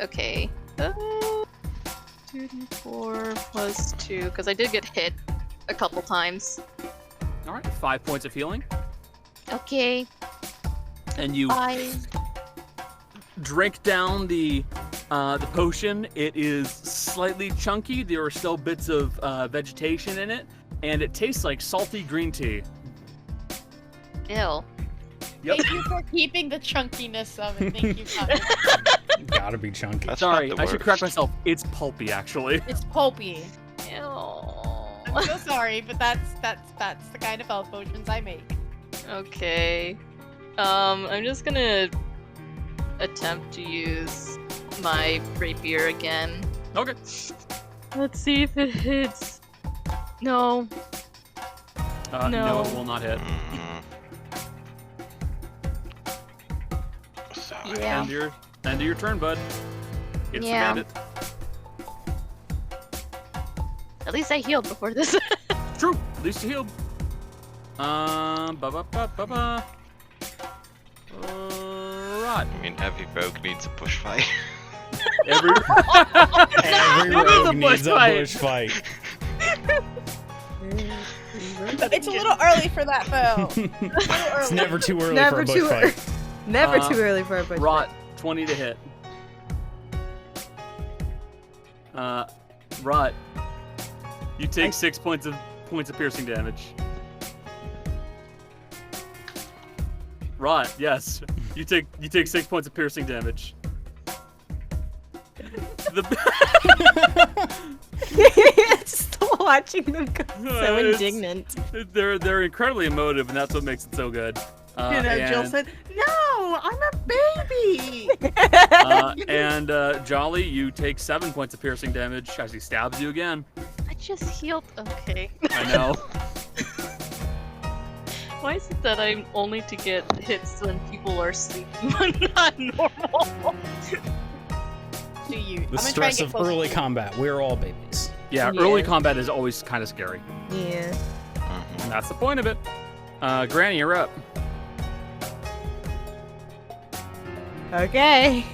G: Okay. 2d4 plus 2, because I did get hit a couple times.
B: All right, 5 points of healing,
G: Okay.
B: and you
G: I
B: drink down the potion. It is slightly chunky. There are still bits of vegetation in it, and it tastes like salty green tea.
G: Ew.
B: Yep.
E: Thank you for keeping the chunkiness of it. Thank you, Connor.
A: Gotta be chunky.
H: That's
B: Sorry,
H: not the
B: I should
H: worst.
B: correct myself. It's pulpy, actually.
E: It's pulpy.
G: Ew.
E: I'm so sorry, but that's the kind of health potions I make.
G: Okay. I'm just gonna attempt to use my rapier again.
B: Okay.
G: Let's see if it hits. No.
B: No,
G: No.
B: it will not hit.
H: Sorry.
G: Yeah.
B: End of your turn, bud. It's
G: Yeah.
B: the bandit.
G: At least I healed before this.
B: True. At least you healed. Ba-ba-ba-ba-ba. Right.
H: I mean, every rogue needs a bush fight.
B: Every
A: Every
B: It is a
A: rogue needs a
B: bush fight.
A: bush fight.
E: It's a little early for that, though.
A: It's never too early
D: Never
A: for a bush
D: too
A: fight.
D: Never
B: Uh,
D: too early for a bush
B: Rot, 20 to hit. Rot, you take 6 points of piercing damage. Rot, yes, you take 6 points of piercing damage.
D: Still watching them go so
B: It's-
D: indignant.
B: They're incredibly emotive, and that's what makes it so good.
C: You know, Jill
B: And-
C: said, "No, I'm a baby."
B: and Jolly, you take 7 points of piercing damage as he stabs you again.
G: I just healed. Okay.
B: I know.
G: Why is it that I'm only to get hits when people are sleeping, but not normal?
E: Do you?
A: The stress of early combat. We're all babies.
B: Yeah,
D: Yeah.
B: early combat is always kind of scary,
D: Yeah.
B: and that's the point of it. Granny, you're up.
D: Okay.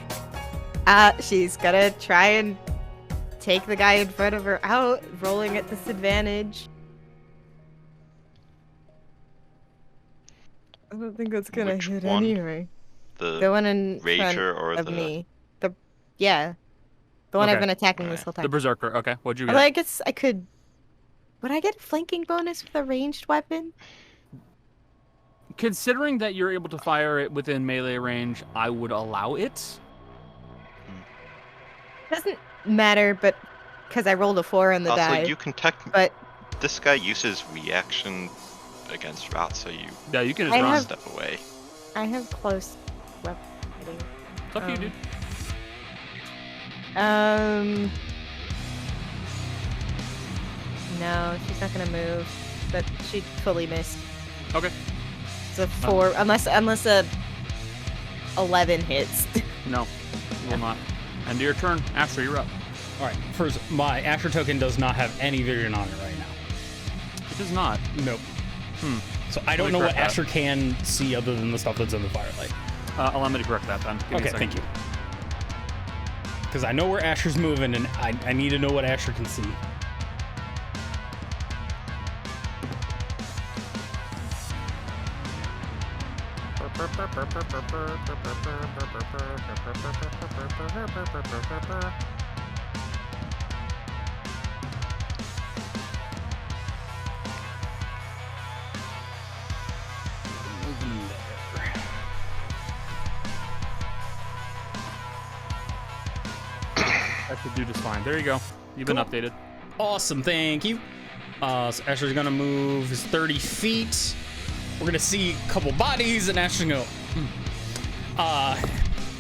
D: She's gonna try and take the guy in front of her out, rolling at disadvantage. I don't think that's gonna
H: Which
D: hit
H: one?
D: anyway.
H: The
D: The one in front
H: Rager or
D: of
H: the
D: me. The one
B: Okay.
D: I've been attacking this whole
B: The
D: time.
B: Berserker. Okay, what'd you get?
D: Although I guess I could. Would I get a flanking bonus with a ranged weapon?
B: Considering that you're able to fire it within melee range, I would allow it.
D: Doesn't matter, but because I rolled a 4 on the
H: Also,
D: die.
H: you can tech.
D: But
H: This guy uses reaction against rats, so you
B: Yeah, you can just
D: I
B: run.
D: have-
H: step away.
D: I have close weapon.
B: It's up to you, dude.
D: No, she's not gonna move. But she fully missed.
B: Okay.
D: It's a 4, unless a 11 hits.
B: No, will not. End of your turn. Asher, you're up.
A: All right. First, my Asher token does not have any vision on it right now.
B: It does not.
A: Nope. So I don't know what Asher can see other than the stuff that's in the firelight.
B: Allow me to correct that then. Give me a
A: Okay,
B: second.
A: thank you. Because I know where Asher's moving, and I need to know what Asher can see.
B: That should do just fine. There you go. You've been updated.
A: Awesome, thank you. So Asher's gonna move his 30 feet. We're gonna see a couple bodies, and Asher's gonna go,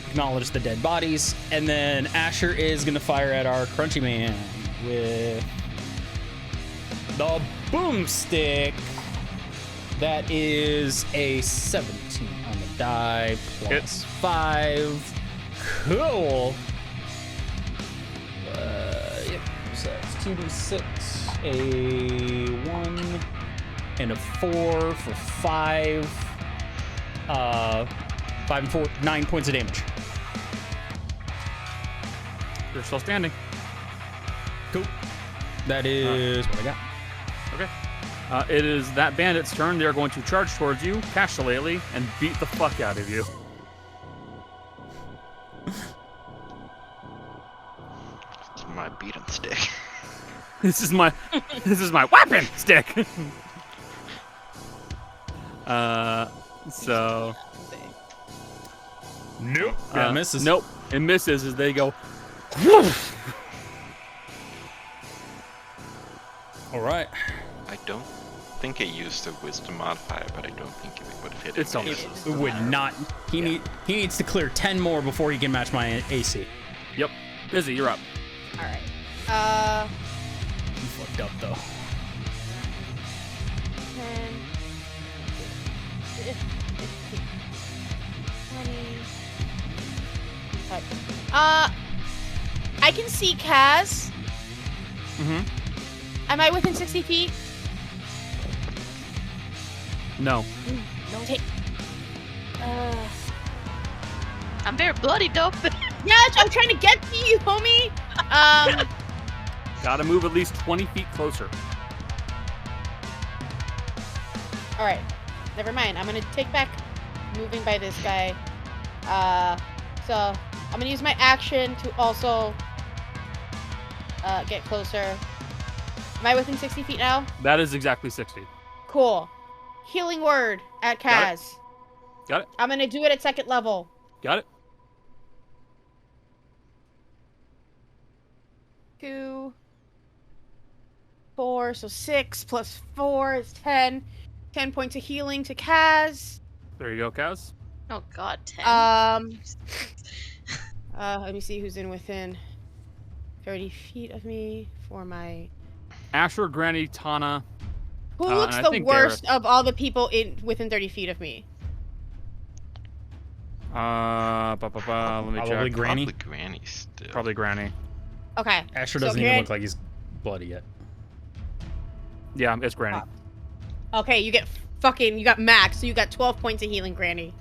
A: acknowledge the dead bodies, and then Asher is gonna fire at our Crunchy Man with the boomstick. That is a 17 on the die plus 5. Cool. Yep. So it's 2d6, a 1, and a 4 for 5. 5 and 4, 9 points of damage.
B: You're still standing.
A: Cool. That is what I got.
B: Okay. It is that bandit's turn. They're going to charge towards you, cast Shillelagh, and beat the fuck out of you.
H: It's my beat 'em stick.
B: This is my weapon stick. So
A: Nope. Misses.
B: Nope. It misses as they go.
A: All right.
H: I don't think it used the wisdom modifier, but I don't think it would have hit
B: It's
H: him.
B: all-
A: It would not. He needs to clear 10 more before he can match my AC.
B: Yep. Busy, you're up.
E: All right.
A: He fucked up though.
E: 10, 15, 20. I can see Kaz.
B: Mm-hmm.
E: Am I within 60 feet?
B: No.
E: Take.
G: I'm very bloody, dope.
E: Yeah, I'm trying to get to you, homie.
B: Gotta move at least 20 feet closer.
E: All right. Never mind. I'm gonna take back moving by this guy. So I'm gonna use my action to also get closer. Am I within 60 feet now?
B: That is exactly 60.
E: Cool. Healing word at
B: Got it.
E: Kaz.
B: Got it?
E: I'm gonna do it at second level.
B: Got it?
E: 2, 4, so 6 plus 4 is 10. 10 points of healing to Kaz.
B: There you go, Kaz.
G: Oh god, 10.
E: Let me see who's within 30 feet of me for my.
B: Asher, Granny, Tana.
E: Who
B: and
E: looks
B: I
E: the
B: think
E: worst of all the people within 30 feet of me?
B: Let me
A: Probably
B: check.
A: Granny.
H: Probably Granny still.
B: Probably Granny.
E: Okay.
A: Asher
E: so
A: doesn't even
E: Gran-
A: look like he's bloody yet.
B: Yeah, it's Granny.
E: Okay, you got max, so you got 12 points of healing, Granny.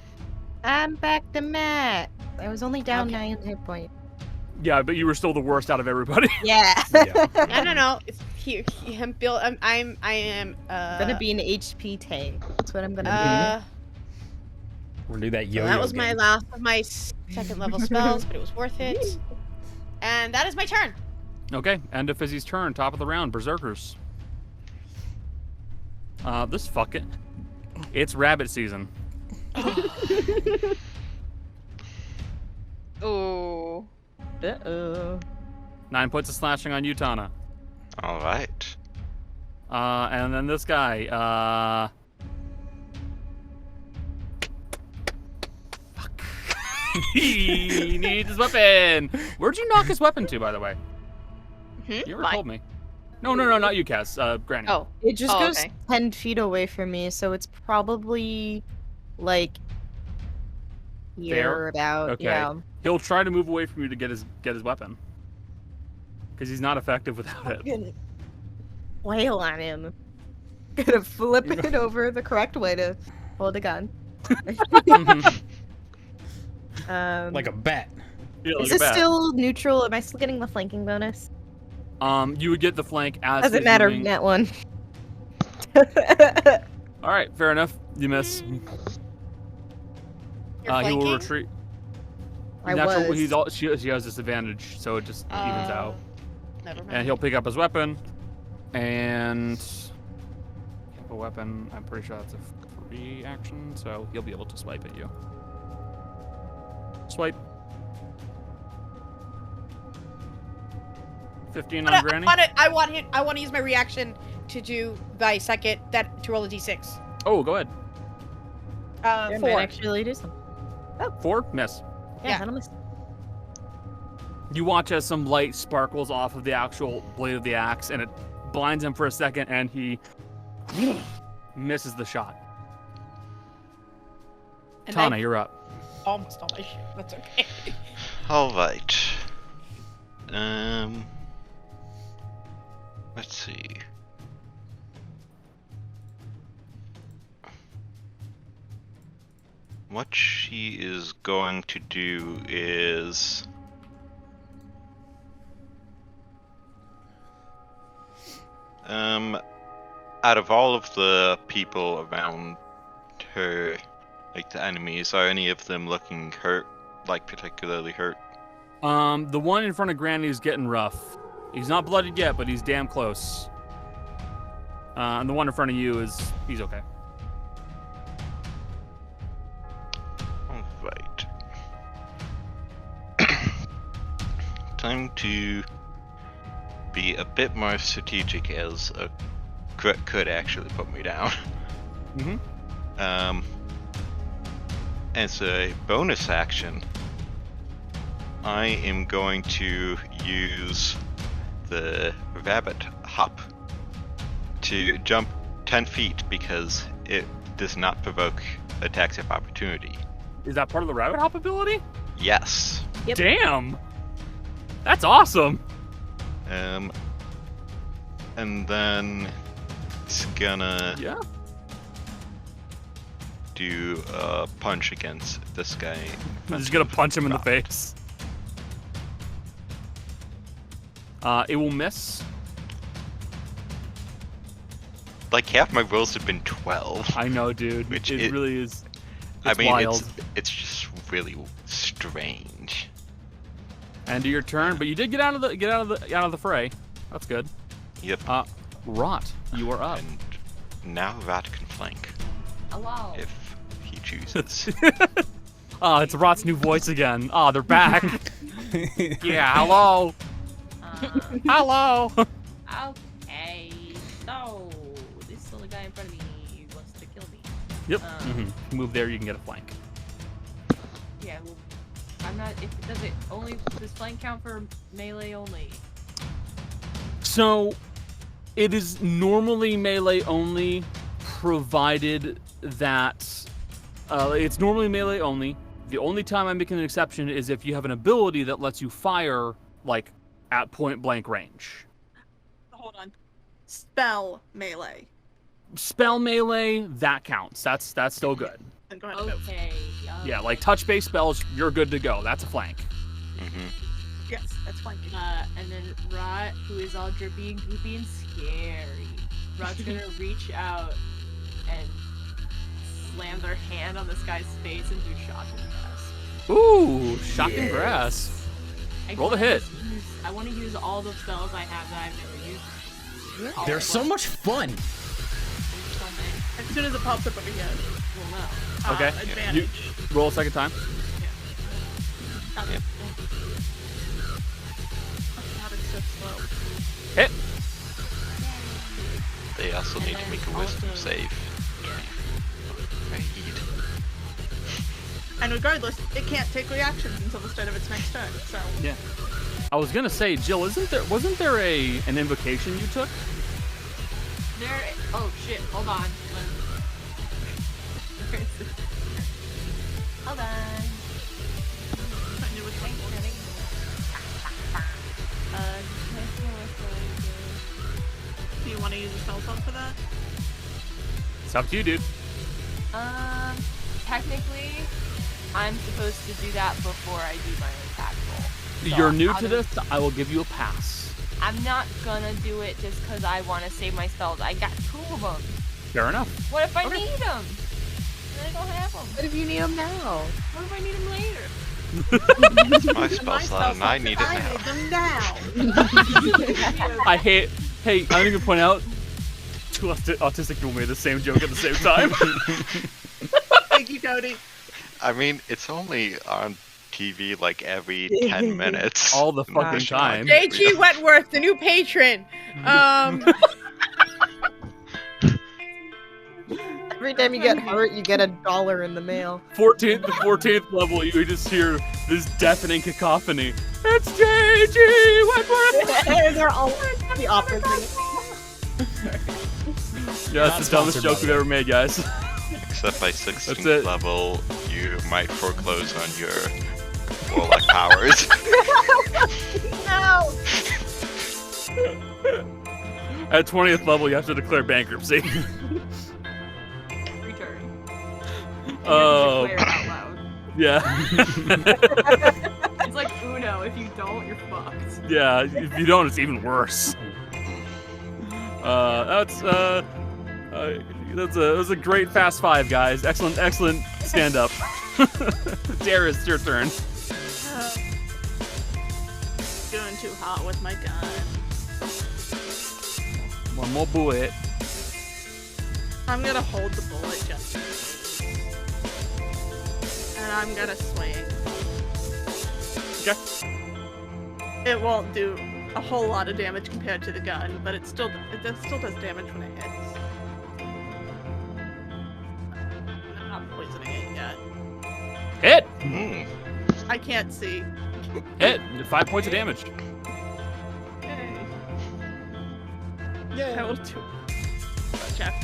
D: I'm back to Matt. I was only down
E: Okay.
D: 9 hit points.
B: Yeah, but you were still the worst out of everybody.
D: Yeah.
A: Yeah.
E: No. It's here. I'm built. I am.
D: Gonna be an HP tank. That's what I'm gonna
A: We're gonna do that yo-yo
E: that was
A: game.
E: my last of my second level spells, but it was worth it. And that is my turn.
B: Okay, end of Fizzy's turn. Top of the round, Berserkers. This fucking... It's rabbit season.
G: Ooh.
D: do. Uh-oh.
B: 9 points of slashing on you, Tana.
H: Alright.
B: And then this guy, fuck. He needs his weapon. Where'd you knock his weapon to, by the way? You never told me. No, not you, Cass. Granny.
E: Oh.
D: It just
E: Oh,
D: goes
E: okay.
D: 10 feet away from me, so it's probably like here
B: There?
D: or about.
B: Okay.
D: Yeah.
B: He'll try to move away from you to get his weapon. Because he's not effective without it.
D: Gonna wail on him. Gonna flip it over the correct way to hold a gun.
A: Like a bat.
B: Yeah, like
D: Is
B: a
D: this
B: bat.
D: still neutral? Am I still getting the flanking bonus?
B: You would get the flank as
D: Doesn't
B: he's
D: matter,
B: moving.
D: net one.
B: All right, fair enough. You miss.
E: You're
B: He will
E: flanking?
B: retreat.
D: I
B: Natural,
D: was.
B: she has disadvantage, so it just evens out.
E: Never mind.
B: And he'll pick up his weapon, and a weapon. I'm pretty sure that's a free action, so he'll be able to swipe at you. Swipe. 15 on Granny.
E: I want to use my reaction to do my second to roll a d6.
B: Oh, go ahead.
D: I might
E: 4.
D: actually do something.
B: 4, miss.
D: Yeah,
E: Yeah.
D: that'll miss.
B: You watch as some light sparkles off of the actual blade of the axe, and it blinds him for a second, and he misses the shot.
E: And
B: Tana,
E: I
B: you're up.
E: almost all my shit. That's okay.
H: All right. Let's see. What she is going to do is out of all of the people around her, like the enemies, are any of them looking hurt, like particularly hurt?
B: The one in front of Granny is getting rough. He's not bloodied yet, but he's damn close. And the one in front of you he's okay.
H: Alright. Time to be a bit more strategic, as a crit could actually put me down.
B: Mm-hmm.
H: As a bonus action, I am going to use the rabbit hop to jump 10 feet because it does not provoke attacks of opportunity.
B: Is that part of the rabbit hop ability?
H: Yes.
D: Yep.
B: Damn! That's awesome!
H: And then it's gonna
B: Yeah.
H: do a punch against this guy.
B: I'm just gonna punch him in the face. It will miss.
H: Like half my rolls have been 12.
B: I know, dude.
H: Which
B: it really is.
H: I
B: It's
H: mean,
B: wild.
H: it's just really strange.
B: End of your turn, but you did get out of the fray. That's good.
H: Yep.
B: Rot, you are up.
H: And now Rat can flank
F: Hello.
H: if he chooses.
B: It's Rot's new voice again. They're back. Yeah, hello. Hello.
F: Okay. So this little guy in front of me wants to kill me.
B: Yep. Move there, you can get a flank.
F: Yeah. Well, I'm not. Does flank count for melee only?
B: So, it is normally melee only, provided that it's normally melee only. The only time I'm making an exception is if you have an ability that lets you fire like at point blank range.
C: Hold on. Spell melee.
B: Spell melee, that counts. That's still good.
C: And go ahead and move.
F: Okay.
B: Yeah, like touch-based spells, you're good to go. That's a flank.
C: Yes, that's flanking.
F: And then Rot, who is all drippy and goopy and scary. Rot's gonna reach out and slam their hand on this guy's face and do shocking grasp.
B: Ooh, shocking grass. Roll the hit.
F: I want to use all the spells I have that I've never used.
A: They're so much fun.
F: There's so many.
C: As soon as it pops up over here.
F: Well, no.
B: Okay.
C: Advantage.
B: Roll a second time.
C: God, it's so slow.
B: Hit.
H: They also need to make a wisdom save. Right.
C: And regardless, it can't take reactions until the start of its next turn. So
B: Yeah. I was gonna say, Jill, wasn't there an invocation you took?
F: Oh shit, hold on. Hold on.
C: do you want to use a spell slot for that?
B: It's up to you, dude.
F: Technically, I'm supposed to do that before I do my attack roll. So
B: You're new to this. I will give you a pass.
F: I'm not gonna do it just because I want to save my spells. I got 2 of them.
B: Fair enough.
F: What if I need them? Then I don't have them.
D: What if you need them now?
F: What if I need them later?
H: My spell slot and I need it now.
B: I hate. Hey, I'm gonna point out 2 autistic people made the same joke at the same time.
C: Thank you, Cody.
H: I mean, it's only on TV like every 10 minutes.
B: All the fucking time.
E: JG Wentworth, the new patron.
D: Every time you get hurt, you get $1 in the mail.
B: The 14th level, you just hear this deafening cacophony. It's JG Wentworth!
D: They're all the opposite.
B: Yeah, that's the dumbest joke we've ever made, guys.
H: Except by
B: That's it.
H: 16th level, you might foreclose on your warlock powers.
D: No!
B: At 20th level, you have to declare bankruptcy.
F: Return.
B: Oh,
F: Declare it out loud.
B: yeah.
F: It's like Uno. If you don't, you're fucked.
B: Yeah, if you don't, it's even worse. That was a great fast 5, guys. Excellent stand up. Darius, it's your turn.
C: Doing too hot with my gun.
B: One more bullet.
C: I'm gonna hold the bullet just in case. And I'm gonna swing.
B: Okay.
C: It won't do a whole lot of damage compared to the gun, but it still does damage when it hits. I'm not poisoning it yet.
B: Hit!
H: Hmm.
C: I can't see.
B: Hit! 5 points of damage.
C: Yay. Yeah. I will do. Check.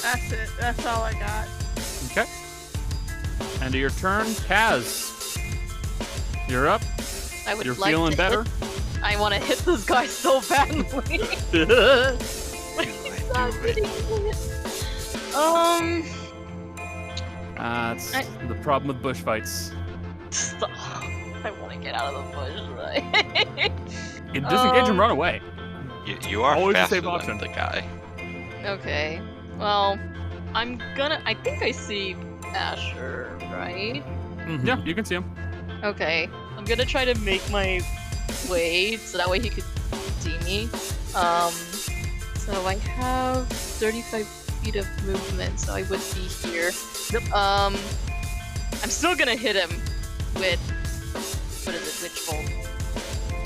C: That's it. That's all I got.
B: Okay. End of your turn. Kaz. You're up.
G: I would
B: You're
G: like
B: feeling
G: to
B: better?
G: I want to hit this guy so badly.
B: That's the problem with bush fights.
G: I want to get out of the bush, right?
B: You can disengage and run away.
H: You are
B: Always the
H: faster
B: safe
H: than
B: option.
H: the guy.
G: Okay. Well, I think I see Asher, right?
B: Yeah, you can see him.
G: Okay. I'm gonna try to make my way so that way he could see me. So I have 35 feet of movement, so I would be here.
B: Yep.
G: I'm still gonna hit him with, what is it, Witch Bolt.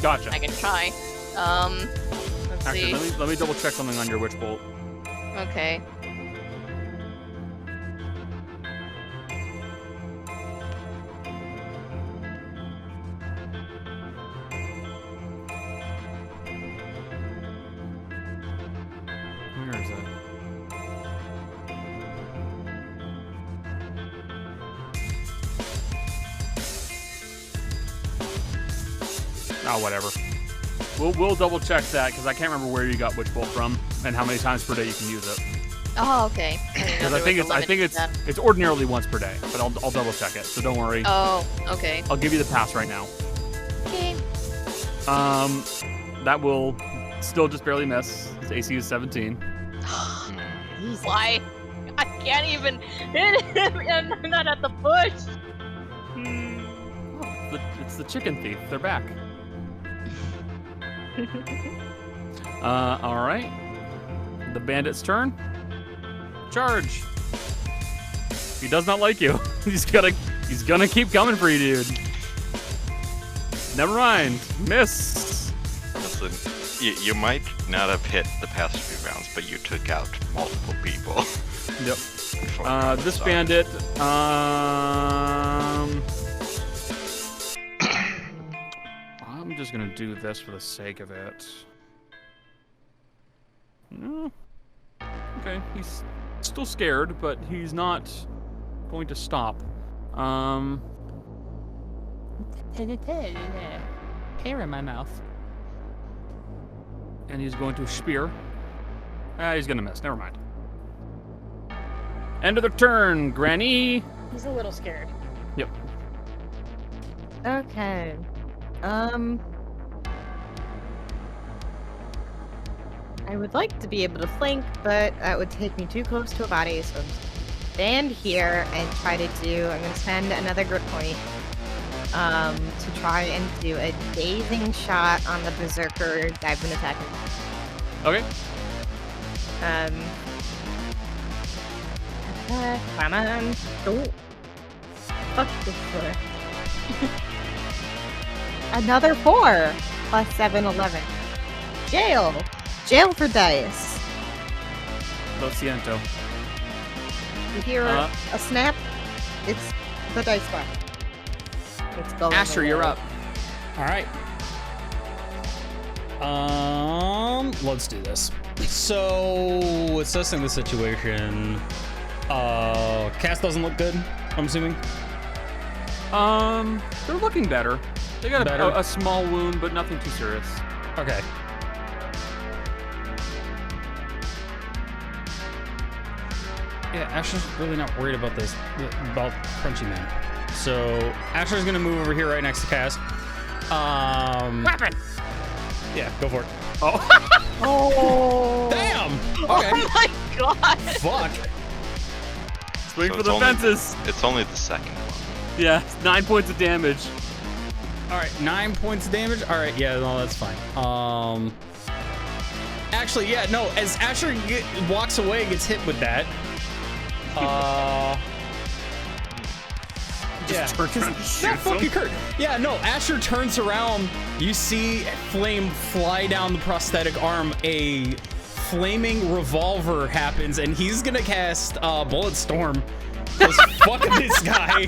B: Gotcha.
G: I can try. Let's
B: Actually,
G: see.
B: let me double check something on your witch bolt.
G: Okay.
B: Where is it? Oh, whatever. We'll double check that because I can't remember where you got Witch Bolt from and how many times per day you can use it.
G: Oh, okay.
B: Because I think it's ordinarily once per day, but I'll double check it. So don't worry.
G: Oh, okay.
B: I'll give you the pass right now.
G: Okay.
B: That will still just barely miss. His AC is 17.
G: Why? I can't even hit him and I'm not at the bush.
B: It's the chicken thief. They're back. All right. The bandit's turn. Charge. He does not like you. He's gonna keep coming for you, dude. Never mind. Miss.
H: Listen, you might not have hit the past few rounds, but you took out multiple people.
B: Yep. This bandit. I'm just gonna do this for the sake of it. No. Okay, he's still scared, but he's not going to stop.
A: Hair in my mouth.
B: And he's going to spear. He's gonna miss. Never mind. End of the turn, Granny.
E: He's a little scared.
B: Yep.
D: Okay. I would like to be able to flank, but that would take me too close to a body, so I'm stand here and try to do. I'm gonna spend another grip point to try and do a dazing shot on the berserker that I've been attacking.
B: Okay.
D: Come on. Oh. Fuck this floor. Another 4 plus 7, 11. Jail. Jail for dice.
B: Lo siento.
D: You hear a snap? It's the dice bar. It's going
A: Asher,
D: away.
A: you're up. All right. Let's do this. So, assessing the situation. Cass doesn't look good, I'm assuming.
B: They're looking better. They got
A: Better?
B: a small wound, but nothing too serious.
A: Okay. Yeah, Asher's really not worried about this, about Crunchy Man. So, Asher's gonna move over here right next to Cass.
B: Weapon!
A: Yeah, go for it.
B: Oh.
D: Oh.
A: Damn! Okay.
G: Oh my god!
A: Fuck.
B: Swing
H: So
B: for
H: it's
B: the
H: only-
B: fences.
H: It's only the second one.
B: Yeah, 9 points of damage.
A: All right, 9 points of damage. All right, yeah, no, that's fine. Actually, yeah, no. As Asher walks away, gets hit with that. Yeah,
B: turns around and
A: that
B: shoots
A: fucking
B: him.
A: hurt. Yeah, no. Asher turns around. You see flame fly down the prosthetic arm. A flaming revolver happens, and he's gonna cast Bullet Storm. Because fuck this guy.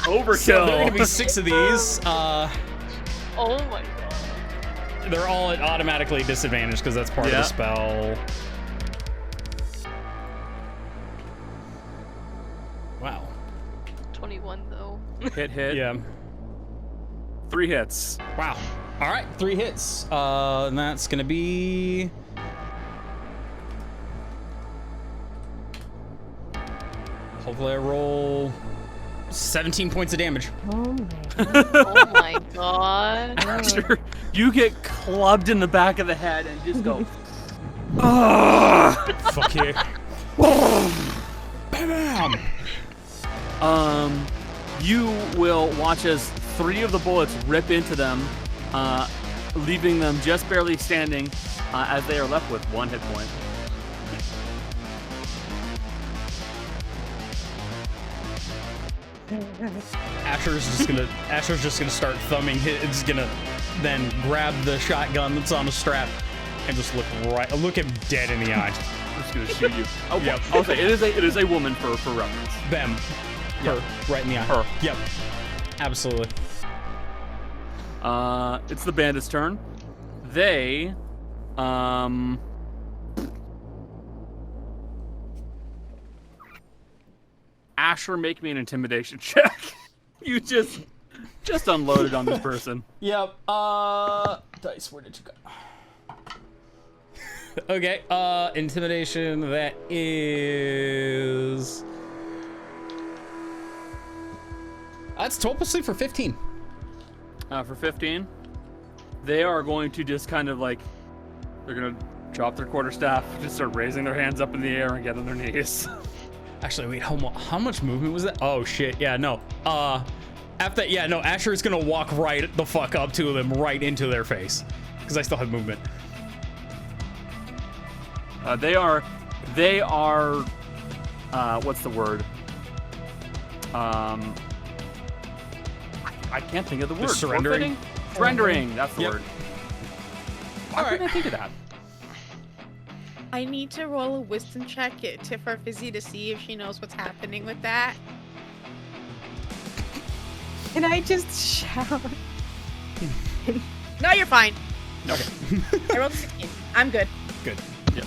B: Overkill.
A: So there are gonna be 6 of these.
G: Oh my god.
A: They're all at automatically disadvantage because that's part of the spell. Wow.
G: 21 though.
B: Hit.
A: Yeah.
B: 3 hits.
A: Wow. All right, 3 hits. And that's gonna be. Hopefully, I roll 17 points of damage.
D: Oh my
G: Oh my god.
B: Asher, you get clubbed in the back of the head and just go. Ugh.
A: Fuck you. Bam!
B: You will watch as 3 of the bullets rip into them, leaving them just barely standing, as they are left with 1 hit point.
A: Asher's just gonna start thumbing. It's gonna then grab the shotgun that's on the strap and just look him dead in the eye.
B: I'm just gonna shoot you. Oh,
A: Yep.
B: I'll say it is a woman for reference.
A: Them. Her. Right in the eye.
B: Her.
A: Yep. Absolutely.
B: It's the bandit's turn. They, Asher, make me an intimidation check. You just unloaded on this person.
A: Yep. Dice, where did you go? Okay, intimidation, that is... That's 12 plus 3 for 15.
B: For 15, they are going to just kind of like, they're gonna drop their quarterstaff, just start raising their hands up in the air and get on their knees.
A: Actually, wait, how much movement was that? Oh, shit, yeah, no. After that, yeah, no, Asher's gonna walk right the fuck up to them, right into their face. Because I still have movement.
B: They are, what's the word? I can't think of the word.
A: surrendering?
B: Forfeiting? Surrendering, that's the
A: Yep.
B: word. Why couldn't I think of that?
E: I need to roll a wisdom check for Fizzy to see if she knows what's happening with that.
D: Can I just shout?
E: No, you're fine.
A: Okay.
E: I rolled a 16. I'm good.
A: Good.
B: Yeah.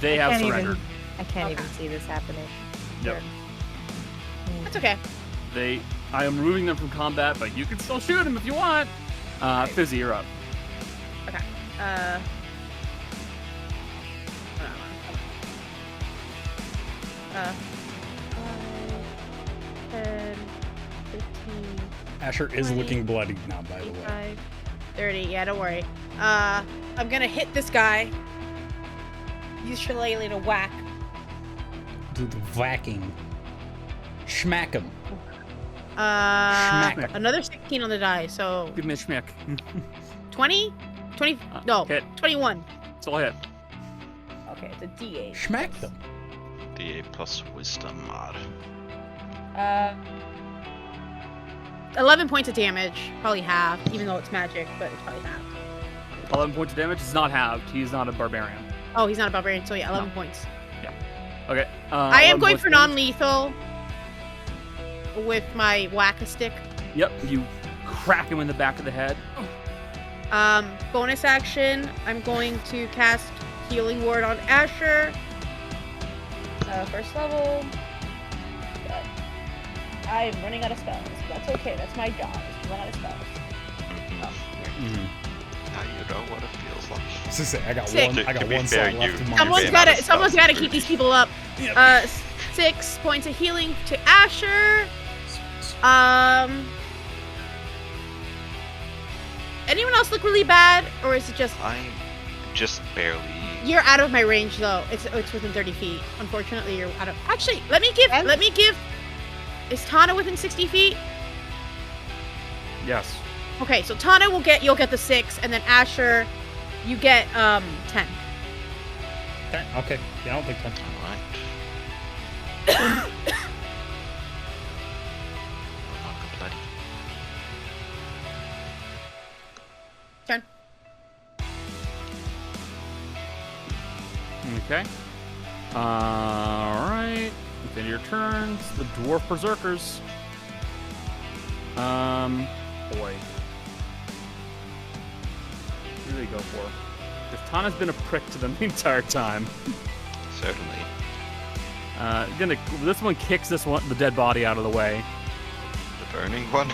B: They have
D: can't
B: surrendered.
D: I can't even see this happening.
B: Yep.
E: That's okay.
B: I am removing them from combat, but you can still shoot them if you want. Fizzy, you're up.
E: Okay. Uh, 10, 15,
A: Asher is
E: 20,
A: looking bloody now, by the way.
E: 25, 30. Yeah, don't worry. I'm gonna hit this guy. Use Shillelagh to whack.
A: Do the whacking. Schmack him.
E: Another 16 on the die, so
B: Give me a schmick.
E: 20? 20? No,
B: hit.
E: 21.
B: It's all hit.
E: Okay, it's a D8.
A: Schmack them.
H: D8 plus wisdom mod.
E: 11 points of damage, probably half, even though it's magic, but it's probably half.
B: 11 points of damage is not halved. He's not a barbarian.
E: Oh, he's not a barbarian, so yeah, 11 points.
B: Okay.
E: I am
B: 11
E: going
B: points
E: for
B: damage.
E: non-lethal with my whack-a-stick.
B: Yep. You crack him in the back of the head.
E: Bonus action, I'm going to cast Healing Word on Asher. First level. But I'm running out of spells. That's okay, that's my job, is to run out of spells.
H: Now you know what it feels like.
A: So say, I got
E: Six.
A: one. I got
H: To be
A: one
H: fair,
A: slot left in my
E: Someone's
H: ran
E: got
H: out
E: to
H: of spells
E: keep
H: pretty
E: these people up. 6 points of healing to Asher. Anyone else look really bad, or is it just
H: I'm just barely.
E: you're out of my range though? It's within 30 feet. Unfortunately, you're out of. Actually, let me give. Is Tana within 60 feet?
B: Yes.
E: Okay, so Tana you'll get the 6, and then Asher, you get 10.
A: Okay. Yeah, I'll take 10.
H: Alright. Bloody.
E: Turn.
B: Okay. Alright. Within your turns, the Dwarf Berserkers. Boy. Who do they go for? If Tana's been a prick to them the entire time.
H: Certainly.
B: This one kicks the dead body out of the way.
H: The burning one?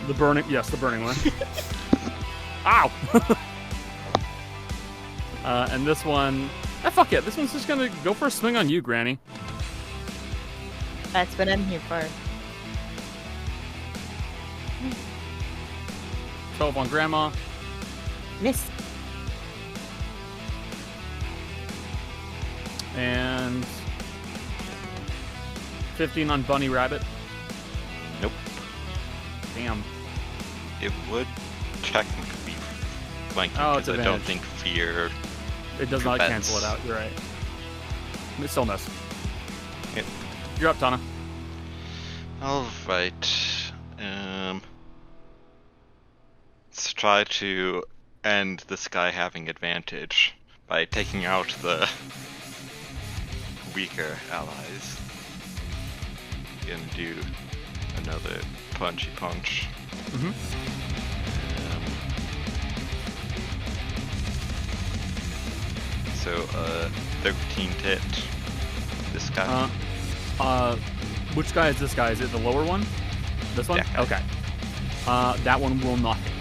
B: The burning one. Ow! And this one, fuck it. This one's just gonna go for a swing on you, Granny.
D: That's what I'm here for.
B: 12 on Grandma.
D: Miss.
B: And 15 on Bunny Rabbit.
H: Nope.
B: Damn.
H: It would technically be flanking
B: Oh, it's
H: because I don't
B: advantage.
H: think fear.
B: It does not
H: Prevents.
B: cancel it out. You're right. It still miss.
H: Yep.
B: You're up, Tana.
H: Alright. Let's try to end this guy having advantage by taking out the weaker allies. Gonna do another punchy punch.
B: Mm-hmm.
H: 13 to hit this guy.
B: Which guy is this guy? Is it the lower one? This one?
H: That guy.
B: Okay. That one will not hit.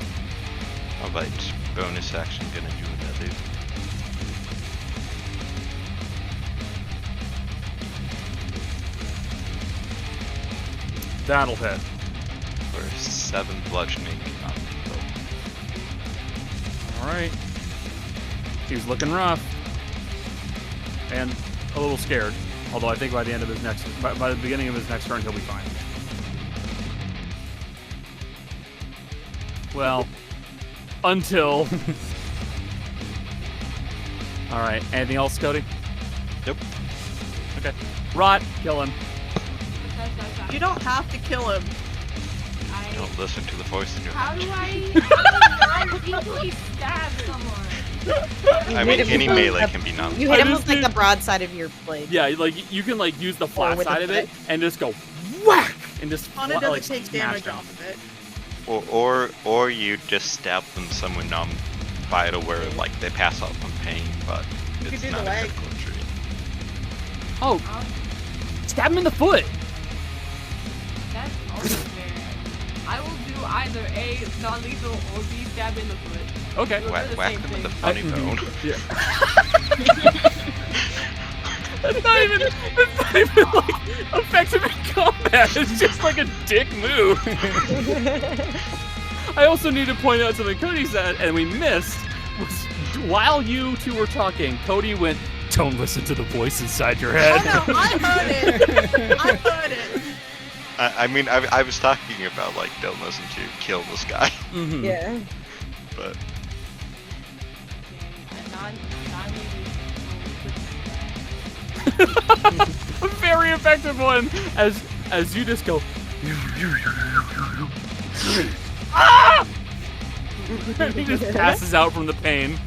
H: Alright, bonus action gonna do another.
B: That'll hit.
H: For 7 bludgeoning.
B: Alright. He's looking rough. And a little scared. Although I think by the end of his by the beginning of his next turn, he'll be fine. Well, until. Alright, anything else, Cody?
H: Nope.
B: Okay. Rot, kill him.
C: You don't have to kill him.
H: Don't listen to the voice in your
F: How
H: head.
F: do I easily stab someone?
H: I mean, any melee can be numbed.
D: You hit him with like the broadside of your blade.
B: Yeah, like you can like use the flat
D: with the
B: side of it
D: foot.
B: and just go whack and just
C: Fauna doesn't
B: like
C: take
B: smash
C: damage
B: them.
C: off of it.
H: Or you just stab them somewhere numb by to where like they pass out from pain, but
C: You
H: it's
C: could do
H: not
C: the
H: a
C: leg.
H: critical injury.
B: Oh, stab him in the foot.
F: That's also fair. I will do either A, non-lethal, or B, stab in the foot.
B: Okay.
F: Those are the
H: Whack
F: same
H: them with the
F: thing.
H: funny bone.
B: That's not even like effective in combat. It's just like a dick move. I also need to point out something Cody said, and we missed, was while you two were talking, Cody went, "Don't listen to the voice inside your head."
C: Oh no, I heard it. I heard it.
H: I mean, I was talking about like don't listen to kill this guy,
B: Mhm.
D: Yeah.
H: but
B: A very effective one as you just go. Ah! He just passes out from the pain.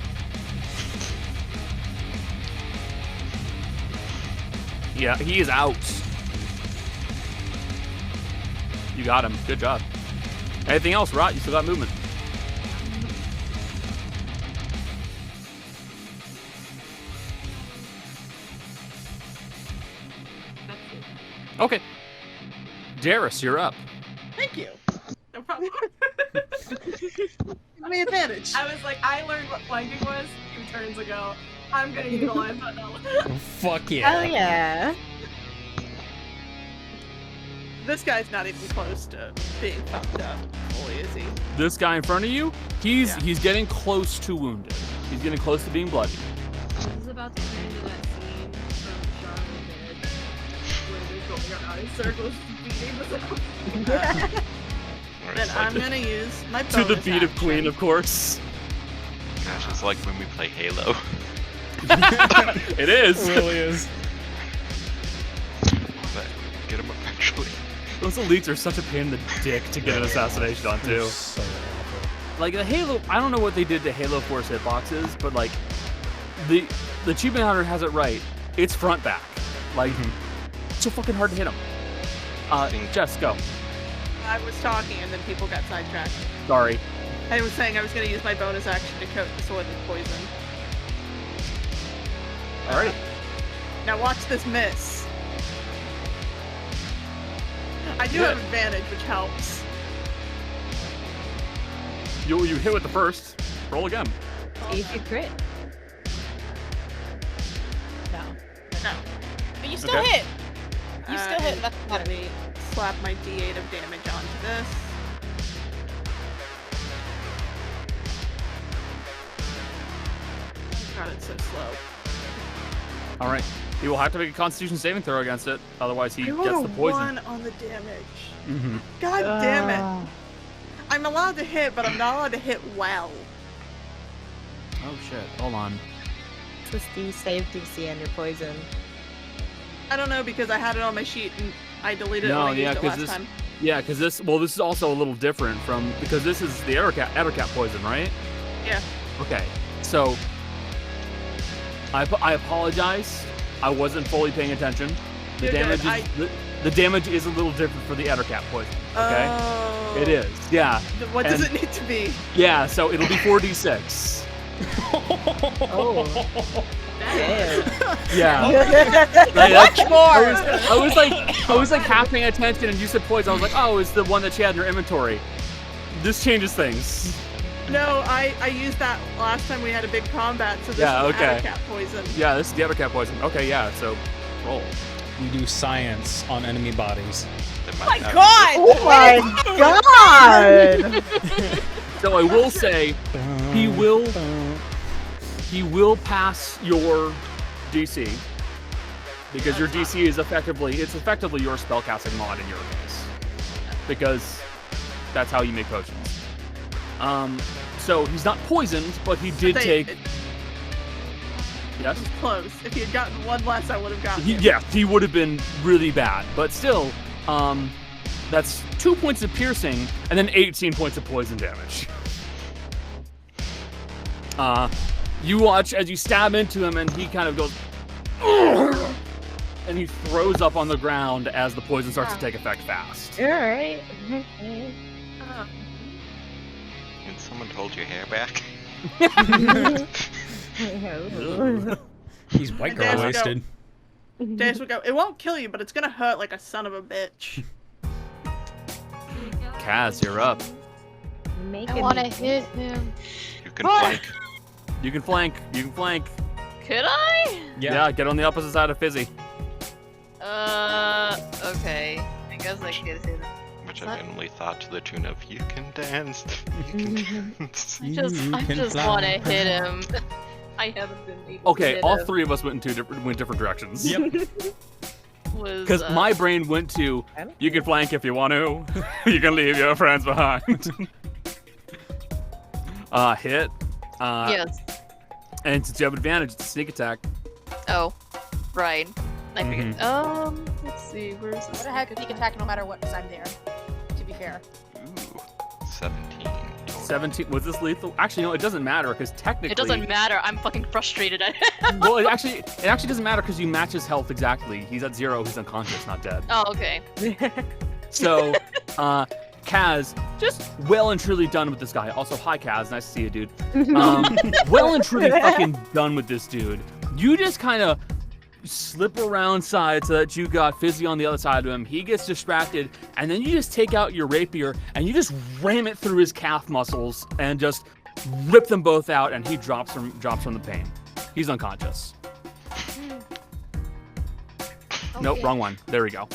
B: Yeah, he is out. You got him. Good job. Anything else, Rot? You still got movement. Okay. Darius, you're up.
C: Thank you. No problem. Give me advantage.
F: I was like, I learned what flanking was 2 turns ago. I'm gonna utilize that knowledge.
A: Fuck yeah.
D: Hell yeah.
C: This guy's not even close to being fucked up. Fully, is he?
B: This guy in front of you, he's
C: Yeah.
B: he's getting close to wounded. He's getting close to being bloody.
F: This is about to turn into that scene from Shaun of the Dead where they're going around in circles beating the
H: or
C: Then
H: it's
C: I'm
H: like
C: gonna use my
B: To the
C: bonus
B: beat of Queen,
C: action.
B: of course.
H: gosh, it's like when we play Halo.
B: It is.
A: It really is.
H: But get him eventually.
B: Those elites are such a pain in the dick to get an assassination on too.
A: So awful.
B: Like the Halo, I don't know what they did to Halo 4's hitboxes, but like the Achievement Hunter has it right. It's front back. Like it's so fucking hard to hit him. Jess, go.
C: I was talking and then people got sidetracked.
B: Sorry.
C: I was saying I was gonna use my bonus action to coat the sword with poison.
B: Alrighty.
C: Now watch this miss. I do have advantage, which helps.
B: You hit with the first. Roll again.
D: See if you crit.
E: No.
C: No.
E: But you still
B: Okay.
E: hit. You still hit. That's
C: Let
E: better.
C: me slap my D8 of damage onto this. God, it's so slow.
B: All right. He will have to make a Constitution saving throw against it, otherwise he
C: I
B: gets
C: rolled
B: the
C: a
B: poison.
C: 1 on the damage.
B: Mm-hmm.
C: God damn it. I'm allowed to hit, but I'm not allowed to hit well.
B: Oh shit! Hold on.
D: What's the save DC on your poison?
C: I don't know because I had it on my sheet and I deleted it
B: No,
C: when I
B: yeah,
C: used it
B: 'cause
C: last
B: this-
C: time.
B: Yeah, because this is also a little different from because this is the Ettercat poison, right?
C: Yeah.
B: Okay. So I apologize. I wasn't fully paying attention. The
C: You're
B: damage
C: good.
B: is the damage is a little different for the Ettercat poison. Okay.
C: Oh.
B: It is. Yeah.
C: What does
B: And-
C: it need to be?
B: Yeah. So it'll be 4d6.
D: Oh. Damn.
B: Yeah.
E: Much more.
B: I was like half paying attention, and you said poison. I was like, oh, it's the one that she had in her inventory. This changes things.
C: No, I used that last time we had a big combat, so this
B: Yeah,
C: is
B: okay.
C: cat poison.
B: Yeah, this is the Ettercat poison. Okay, yeah. So roll.
A: We do science on enemy bodies.
H: They
E: Oh
H: might
E: my
H: have-
E: god!
D: Oh my god!
B: So I will say he will pass your DC because your DC is effectively your spellcasting mod in your case because that's how you make potions. So he's not poisoned, but he did take. Yes.
C: It was close. If he had gotten one less, I would have gotten it.
B: Yeah, he would have been really bad, but still, that's 2 points of piercing and then 18 points of poison damage. You watch as you stab into him, and he kind of goes, "Ugh," and he throws up on the ground as the poison starts to take effect fast.
D: All right.
H: Can someone hold your hair back?
A: He's white girl wasted.
C: Dace would go, it won't kill you, but it's gonna hurt like a son of a bitch.
B: Kaz, you're up.
G: I want to hit him.
H: You can flank.
B: You can flank. You can flank.
G: Could I?
B: Yeah, get on the opposite side of Fizzy.
G: Okay. I guess I could hit him.
H: Which I genuinely thought to the tune of, you can dance, you can dance.
G: I just want to hit him. I haven't been able to
B: Okay,
G: hit
B: all
G: him.
B: three of us went in different directions.
A: Yep.
B: Because my brain went to, you can flank if you want to. You can leave your friends behind. Hit.
G: Yes.
B: And since you have advantage, it's a sneak attack.
G: Oh, right. I figured. Let's see. Where's this?
E: What the heck? Sneak attack no matter what, because I'm there. To be fair.
H: Ooh, 17 total.
B: 17. Was this lethal? Actually, no, it doesn't matter because technically.
G: It doesn't matter. I'm fucking frustrated.
B: Well, it actually doesn't matter because you match his health exactly. He's at 0. He's unconscious, not dead.
G: Oh, okay.
B: So, Kaz, just well and truly done with this guy. Also, hi Kaz, nice to see you, dude. Well and truly fucking done with this dude. You just kind of slip around side so that you got Fizzy on the other side of him. He gets distracted, and then you just take out your rapier and you just ram it through his calf muscles and just rip them both out, and he drops from the pain. He's unconscious. Nope, wrong one. There we go.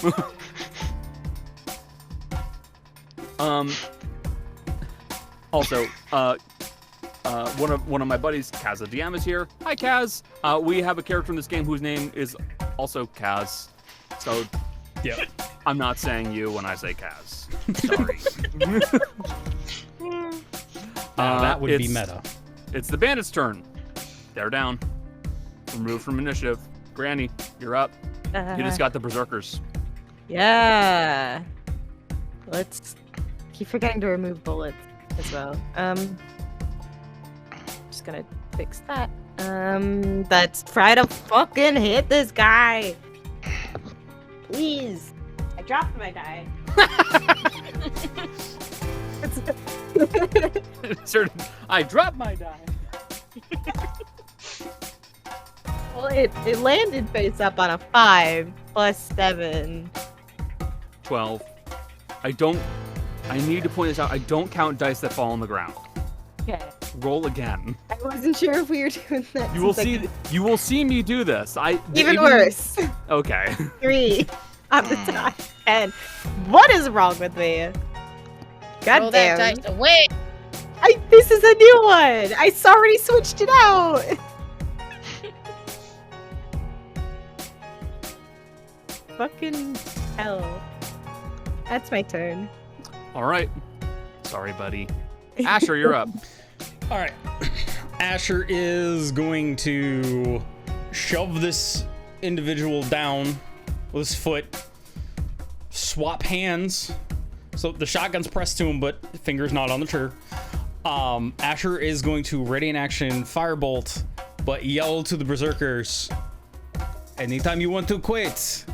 B: Also, one of my buddies, Kaz the DM, is here. Hi, Kaz. We have a character in this game whose name is also Kaz. So,
A: Yeah.
B: I'm not saying you when I say Kaz. Sorry.
A: Now, that would be
B: it's-
A: meta.
B: It's the bandits' turn. They're down. Removed from initiative. Granny, you're up. You just got the berserkers.
D: Yeah. Let's keep forgetting to remove bullets as well. Just gonna fix that. Let's try to fucking hit this guy. Please. I dropped my die.
B: I dropped my die.
D: Well, it landed face up on a 5 plus 7.
B: 12. I need to point this out. I don't count dice that fall on the ground.
D: Okay.
B: Roll again.
D: I wasn't sure if we were doing that.
B: You will
D: since I
B: see. You will see me do this.
D: Even worse.
B: Okay.
D: 3 on the top. And what is wrong with me? God
E: Roll that
D: damn.
E: dice away.
D: This is a new one. I already switched it out. Fucking hell. That's my turn.
B: All right. Sorry, buddy. Asher, you're up.
A: All right. Asher is going to shove this individual down with his foot, swap hands. So the shotgun's pressed to him, but finger's not on the trigger. Asher is going to ready in action firebolt, but yell to the berserkers, anytime you want to quit.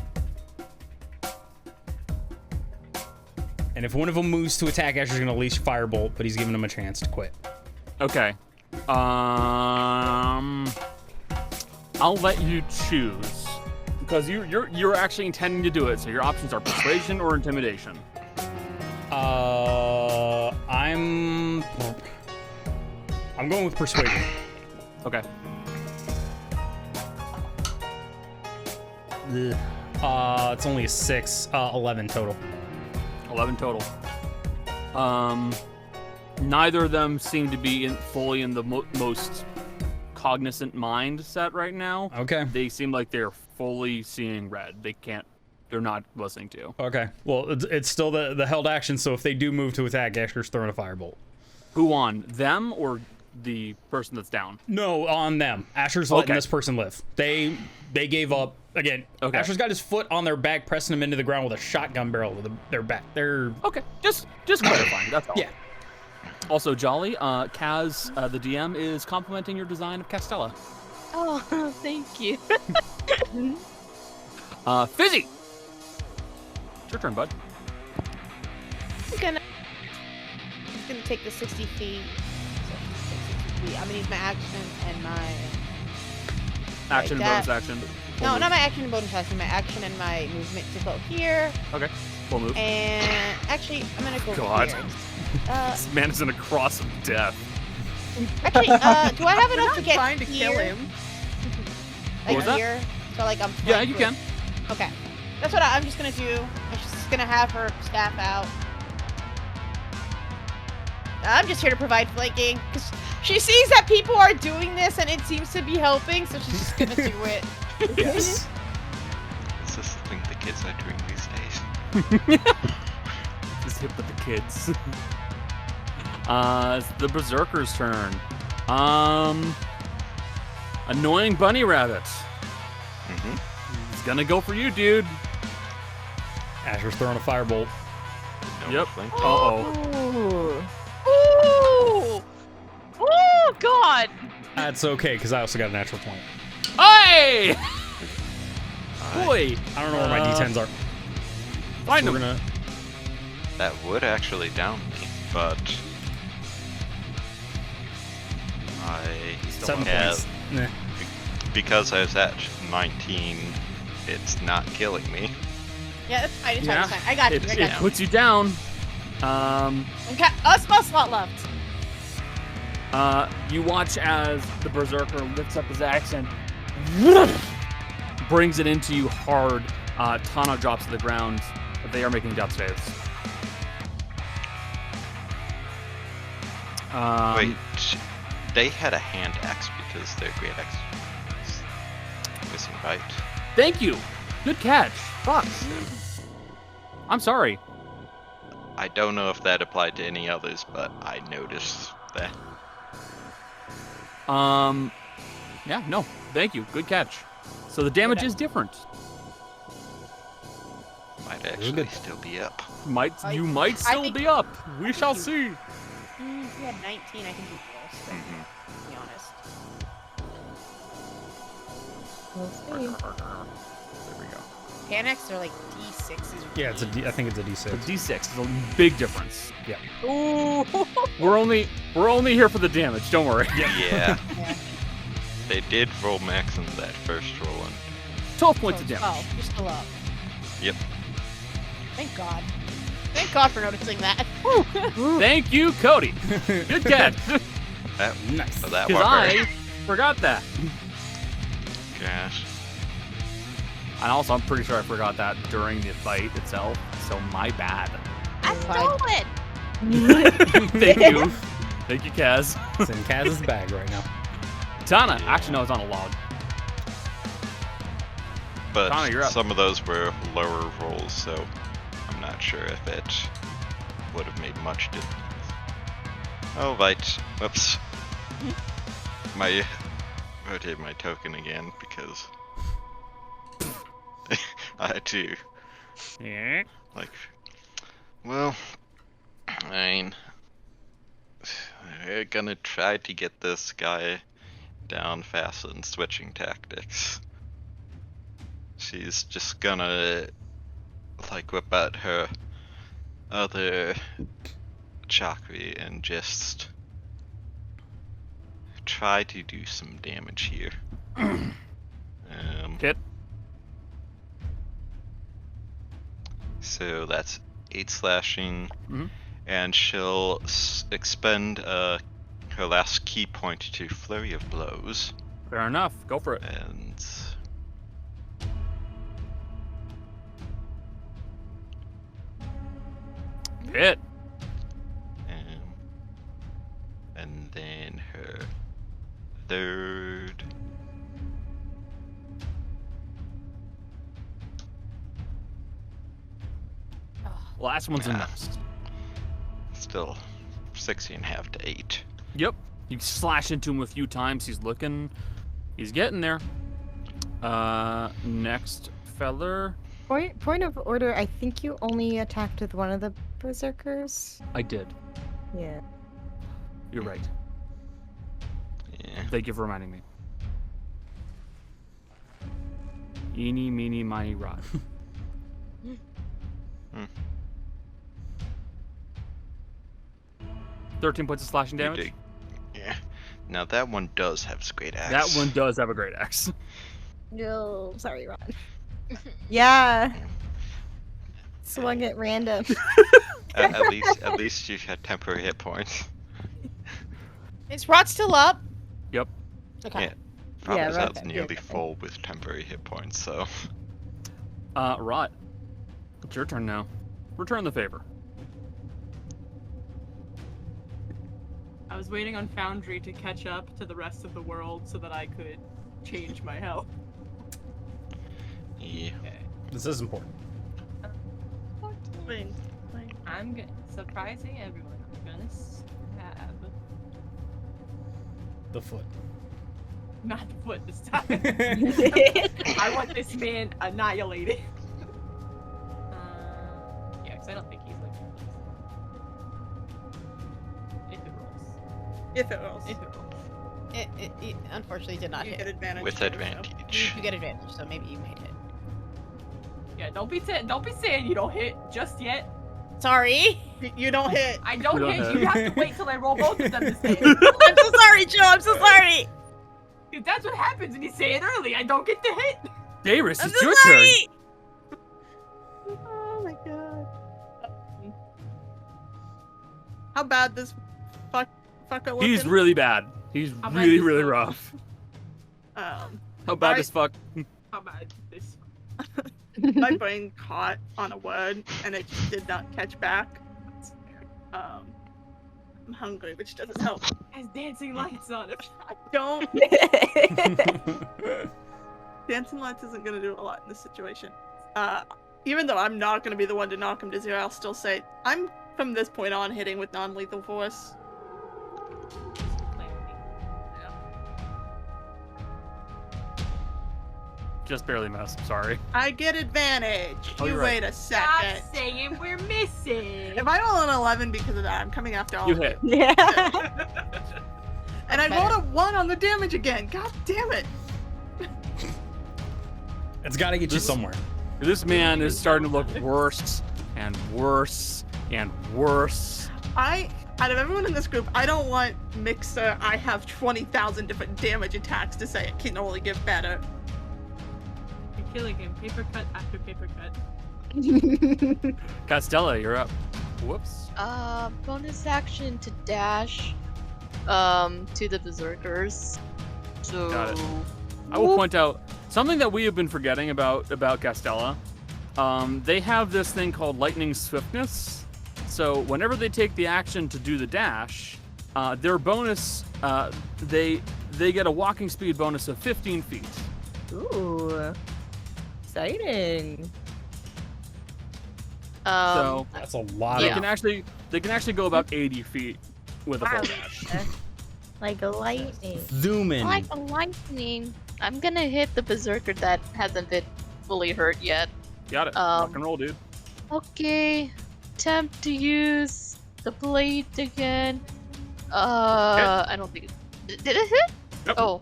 A: And if one of them moves to attack, Asher's going to unleash firebolt, but he's giving him a chance to quit.
B: Okay. I'll let you choose because you're actually intending to do it. So your options are persuasion or intimidation.
A: I'm going with persuasion.
B: Okay.
A: It's only a 6, 11 total.
B: 11 total. Neither of them seem to be fully in the most cognizant mindset right now.
A: Okay.
B: They seem like they're fully seeing red. They're not listening to you.
A: Okay. Well, it's still the held action, so if they do move to attack, Asher's throwing a firebolt.
B: Who on? Them or the person that's down?
A: No, on them. Asher's letting
B: Okay.
A: this person live. They gave up. Again,
B: Okay.
A: Asher's got his foot on their back, pressing them into the ground with a shotgun barrel to their back. They're...
B: Okay. Just clarifying. That's all.
A: Yeah.
B: Also, Jolly, Kaz, the DM, is complimenting your design of Castella.
G: Oh, thank you.
B: Fizzy! It's your turn, bud.
E: I'm gonna take the 60 feet. I'm gonna use my action and my
B: Action and
E: that.
B: bonus action.
E: no, not my action and bonus action. My action and my movement to go here.
B: Okay, full move.
E: And actually, I'm gonna go
B: God.
E: here.
B: This man is in a cross of death.
E: Actually, do I have enough to get
C: trying to
E: here?
C: kill him.
E: Like
B: was that?
E: here? So like I'm.
B: Yeah, you can.
E: Okay, that's what I'm just gonna do. I'm just gonna have her staff out. I'm just here to provide flanking because she sees that people are doing this and it seems to be helping, so she's just gonna do it.
A: Yes.
H: Is this the thing the kids are doing these days?
B: Just hit with the kids. It's the Berserker's turn. Annoying bunny rabbit.
H: Mm-hmm.
B: He's gonna go for you, dude.
A: Asher's throwing a firebolt.
H: No
B: Yep.
H: flank.
B: Uh-oh.
G: Ooh! Oh God!
A: That's okay, because I also got a natural 20.
B: Hey! Boy!
A: I don't know where my D10s are.
B: Find
A: We're
B: him.
A: gonna...
H: That would actually down me, but I
A: 7
H: yeah,
A: points. Nah.
H: because I was at 19, it's not killing me.
E: Yeah, that's fine. It's
B: Yeah.
E: fine. It's fine. I got you. I
B: It
E: got you.
B: puts you down.
E: Okay, a small slot left.
B: You watch as the Berserker lifts up his axe and brings it into you hard. Tana drops to the ground. They are making death saves.
H: Wait, they had a hand axe because their great axe was missing, right?
B: Thank you. Good catch. Fuck. I'm sorry.
H: I don't know if that applied to any others, but I noticed that.
B: Yeah, no. Thank you. Good catch. So the damage is different.
H: Might actually still be up.
B: You might still
E: think-
B: be up. We shall see.
E: If you had 19, I can do worse. To be honest.
B: There we go.
E: Panics are like D6s.
A: Yeah, it's a D, I think it's a D6.
B: The D6 is a big difference.
A: Yeah.
B: Ooh. We're only here for the damage. Don't worry.
H: Yeah.
E: Yeah.
H: They did roll max in that first roll, and
B: 12 points of damage.
E: Oh, you're still up.
H: yep.
E: Thank God. Thank God for noticing that.
B: Thank you, Cody. Good catch.
H: That,
A: Nice.
H: that
B: Because
H: one
B: I
H: hurt.
B: forgot that.
H: Gosh.
B: And also, I'm pretty sure I forgot that during the fight itself. So my bad.
G: I stole it.
B: Thank you. Thank you, Kaz.
A: It's in Kaz's bag right now.
B: Tana. Actually, no, it's on a log.
H: But
B: Connor, you're up.
H: some of those were lower rolls, so I'm not sure if it would have made much difference. Oh, right. Whoops. Rotate my token again because I had to,
B: Yeah.
H: like, well, I mean, we're gonna try to get this guy down fast in switching tactics. She's just gonna, like, whip out her other chakra and just try to do some damage here.
B: Hit.
H: So that's 8 slashing,
B: Mhm.
H: and she'll expend her last key point to Flurry of Blows,
B: Fair enough. Go for it.
H: and
B: Hit.
H: and then her third.
B: Last one's a
H: Yeah.
B: miss.
H: Still 16.5 to 8.
B: Yep. You slash into him a few times. He's looking. He's getting there. Next feller.
D: Point of order, I think you only attacked with one of the berserkers.
B: I did.
D: Yeah.
B: You're right.
H: Yeah.
B: Thank you for reminding me. Eeny, meeny, miny, rod. 13 points of slashing
H: You
B: damage.
H: dig. Yeah. Now that one does have a great axe.
B: That one does have a great axe.
D: No, sorry, Ron. Yeah. Swung at random.
H: At least you had temporary hit points.
E: Is Rot still up?
B: Yep.
E: Okay.
H: Yeah. Problem is
D: Rod-
H: that's nearly full with temporary hit points, so.
B: Rot. It's your turn now. Return the favor.
F: I was waiting on Foundry to catch up to the rest of the world so that I could change my health.
H: Yeah.
F: Okay.
A: This is important.
F: I'm surprising everyone. I'm gonna stab.
A: The foot.
F: Not the foot this time. I want this man annihilated. Yeah, because I don't think he's like. If it rolls.
C: If it rolls.
F: If it rolls.
E: It unfortunately did not
C: You
E: hit.
C: get advantage.
H: With
C: too, so.
H: advantage.
E: You get advantage, so maybe you might hit.
F: Yeah, don't be saying you don't hit just yet.
E: Sorry.
C: You don't hit.
F: I don't
B: You don't
F: hit.
B: hit.
F: You have to wait till I roll both of them to say it.
E: I'm so sorry, Joe. I'm so sorry.
F: If that's what happens when you say it early, I don't get to hit.
B: Darius,
E: I'm
B: it's
E: so
B: your
E: sorry.
C: Oh my god. How bad this fucker
B: turn.
C: looking?
B: He's really bad. He's
F: How bad
B: really,
F: is
B: really
F: this?
B: rough. How bad
C: Alright.
B: as fuck.
F: How about this?
C: My brain caught on a word and it just did not catch back. I'm hungry, which doesn't help.
F: Has dancing lights on it.
C: Don't. Dancing lights isn't gonna do a lot in this situation. Even though I'm not gonna be the one to knock him to zero, I'll still say I'm from this point on hitting with non-lethal force.
B: Just barely missed. Sorry.
C: I get advantage.
B: Oh,
C: You
B: you're right.
C: wait a
F: Stop
C: second.
F: saying we're missing.
C: If I roll an 11 because of that, I'm coming after all
B: You
C: of
B: hit.
D: Yeah.
C: And I
E: Better.
C: rolled a 1 on the damage again. God damn it.
A: It's got to get you
B: This-
A: somewhere.
B: This man is starting to look worse and worse and worse.
C: Out of everyone in this group, I don't want Mixer. I have 20,000 different damage attacks to say it can only get better.
F: You're killing him. Paper cut after paper cut.
B: Castella, you're up. Whoops.
G: Bonus action to dash to the berserkers. So
B: Got it. I will point out something that we have been forgetting about Castella. They have this thing called lightning swiftness. So whenever they take the action to do the dash, their bonus they get a walking speed bonus of 15 feet.
D: Ooh. Exciting.
B: So
A: That's a lot
B: they
G: Yeah.
B: can actually go about 80 feet with a full dash.
D: Like a lightning.
A: Zooming.
G: like a lightning. I'm gonna hit the berserker that hasn't been fully hurt yet.
B: Got it. Rock and roll, dude.
G: Okay. Attempt to use the blade again. I don't think it did it hit?
B: Yep.
G: Oh.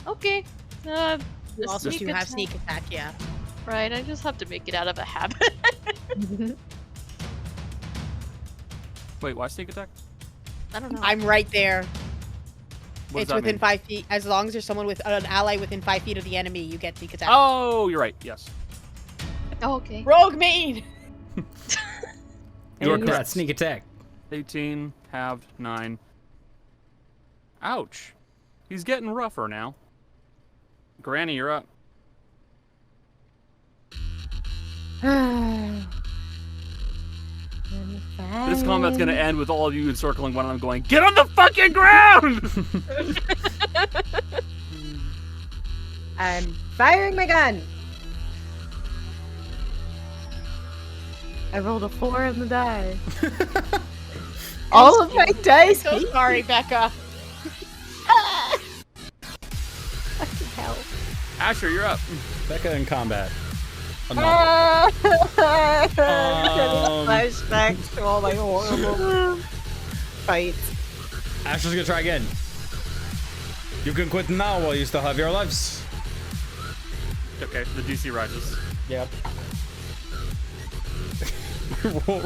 G: Okay. The
E: You also
G: sneak
E: do have
G: attack.
E: sneak attack, yeah.
G: Right, I just have to make it out of a habit.
B: Wait, why sneak attack?
G: I don't know.
E: I'm right there.
B: What does
E: It's
B: that
E: within
B: mean?
E: 5 feet. As long as there's someone with an ally within 5 feet of the enemy, you get sneak attack.
B: Oh, you're right. Yes.
G: Oh, okay.
E: Rogue main!
B: You are
A: And
B: correct.
A: sneak attack.
B: 18, halved, 9. Ouch. He's getting rougher now. Granny, you're up. This combat's gonna end with all of you encircling one of them going, "Get on the fucking ground!"
D: I'm firing my gun. I rolled a 4 on the die. All of my dice.
E: So sorry, Becca.
D: Fucking hell.
B: Asher, you're up.
A: Becca in combat. Another.
D: Flashbacks to all my horrible fights.
A: Asher's gonna try again. You can quit now while you still have your lives.
B: Okay, the DC rises.
A: Yep.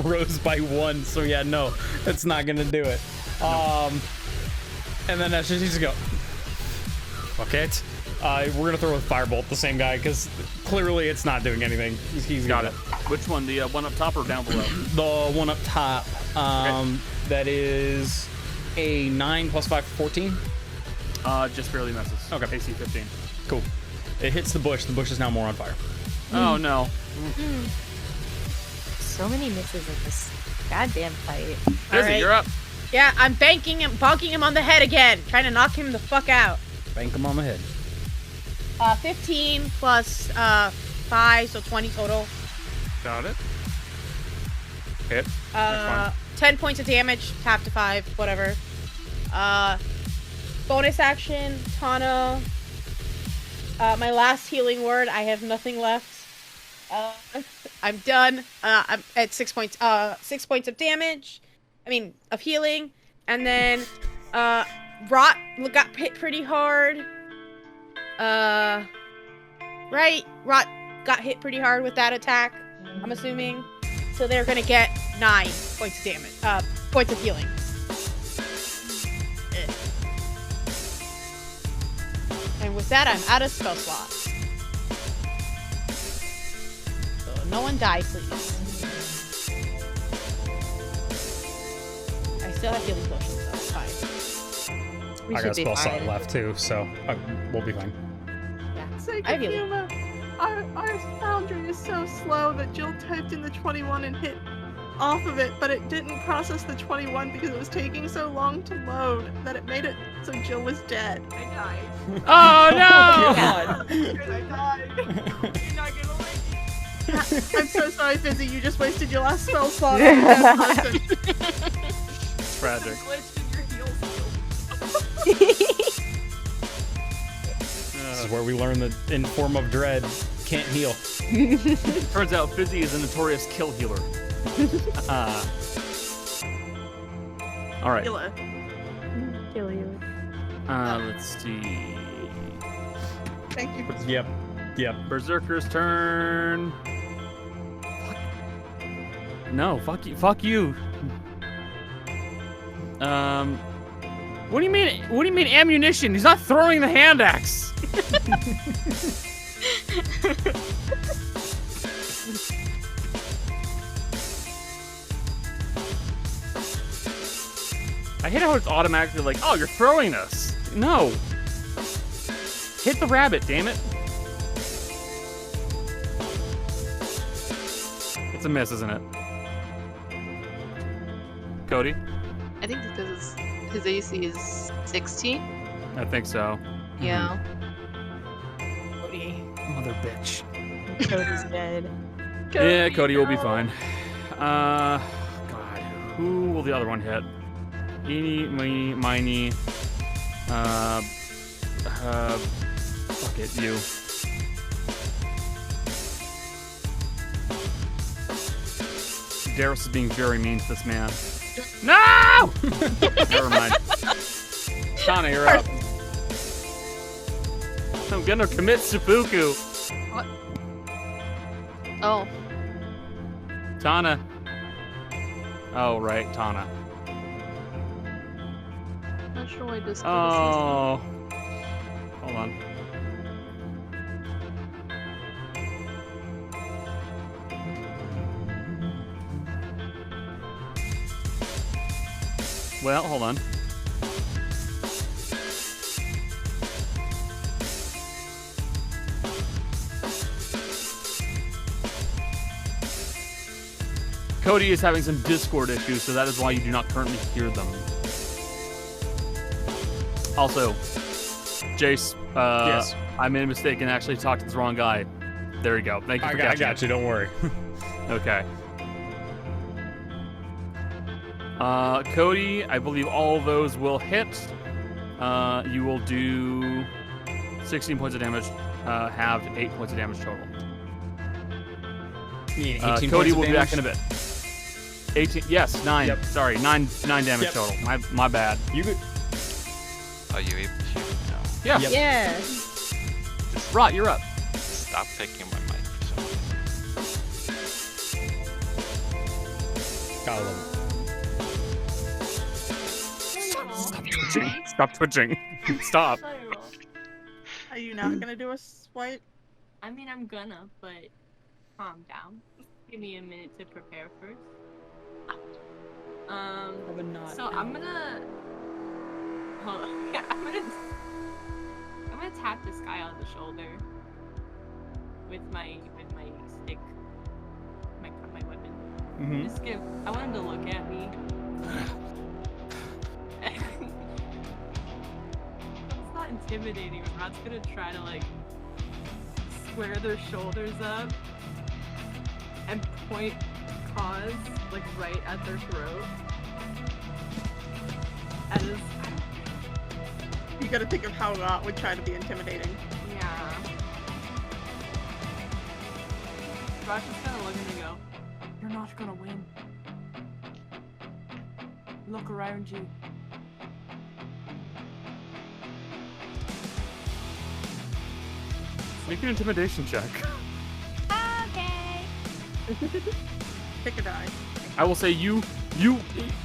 A: Rose by 1, so yeah, no, that's not gonna do it. And then Asher needs to go. Fuck it. We're gonna throw a firebolt the same guy because clearly it's not doing anything. He's
B: Got it. Which one? The one up top or down below?
A: The one up top.
B: Okay. That
A: is a 9 plus 5 for 14.
B: Just barely misses.
A: Okay.
B: AC 15.
A: Cool. It hits the bush. The bush is now more on fire.
B: Oh no.
D: So many misses in this goddamn fight.
B: Busy,
E: right.
B: you're up.
E: Yeah, I'm bonking him on the head again, trying to knock him the fuck out.
A: Bank him on the head.
E: 15 plus 5, so 20 total.
B: Got it. Hit. That's
E: 10 points of damage, half to 5, whatever. Bonus action, Tana. My last healing word, I have nothing left. I'm done. I'm at 6 points. 6 points of damage. I mean, of healing. And then, Rot got hit pretty hard. Right? Rot got hit pretty hard with that attack, I'm assuming. So they're gonna get 9 points of damage. Points of healing. And with that, I'm out of spell slots. So no one die, please. I still have healing potions, so it's fine.
D: We
A: I
D: should
A: got a
D: be
A: spell slot
D: fine.
A: left too, so we'll be fine.
C: Sake
E: I
C: of
E: feel it.
C: Yuma, our foundry is so slow that Jill typed in the 21 and hit off of it, but it didn't process the 21 because it was taking so long to load that it made it so Jill was dead.
F: I died.
B: Oh no!
A: God.
F: I died. You're not gonna like it.
C: I'm so sorry, Fizzy, you just wasted your last spell slot on that person.
B: Tragic.
F: Glitched in your heels.
A: This is where we learn that in Form of Dread can't heal.
B: Turns out Fizzy is a notorious kill healer. All right.
C: Gila.
D: Kill you.
B: Let's see.
C: Thank you.
A: Yep.
B: Berserker's turn. No, fuck you. Fuck you. What do you mean? What do you mean ammunition? He's not throwing the hand axe. I hate how it's automatically like, oh, you're throwing this. No. Hit the rabbit, damn it. It's a miss, isn't it? Cody?
G: I think because his AC is 16.
B: I think so.
G: Yeah.
E: Cody.
B: Mother bitch.
D: Cody's dead.
B: Yeah, Cody will be fine. God. Who will the other one hit? Eeny, meeny, miny. Fuck it, you. Darius is being very mean to this man. No! Never mind. Tana, you're up. I'm gonna commit seppuku.
G: What? Oh.
B: Tana. Oh, right, Tana.
G: Not sure why this.
B: Oh. Hold on. Well, hold on. Cody is having some Discord issues, so that is why you do not currently hear them. Also, Jace,
A: Yes.
B: I made a mistake and actually talked to the wrong guy. There you go. Thank you
A: I
B: for
A: got
B: catching it.
A: you. Don't worry.
B: Okay. Cody, I believe all of those will hit. You will do 16 points of damage, halved 8 points of damage total.
A: You mean 18
B: Cody
A: points of
B: will be back
A: damage?
B: in a bit. 18, yes, 9.
A: Yep.
B: Sorry, 9 damage
A: Yep.
B: total. My bad.
A: You could
H: Are you able to now?
B: Yeah.
A: Yep.
D: Yeah.
B: Rot, you're up.
H: Stop picking my mic for some reason.
A: Gotta love
B: Stop twitching. Stop twitching. Stop.
C: Are you not gonna do a swipe?
F: I mean, I'm gonna, but calm down. Give me a minute to prepare first. So I'm gonna hold on. Yeah, I'm gonna tap this guy on the shoulder with my stick, my weapon.
A: Mhm.
F: Just give. I want him to look at me. It's not intimidating, but Rod's gonna try to like square their shoulders up and point paws like right at their throat. As
C: You gotta think of how Rot would try to be intimidating.
F: yeah. Rod's just gonna look at me and go, "You're not gonna win. Look around you."
B: Make an intimidation check.
F: Okay.
C: Pick a die.
B: I will say you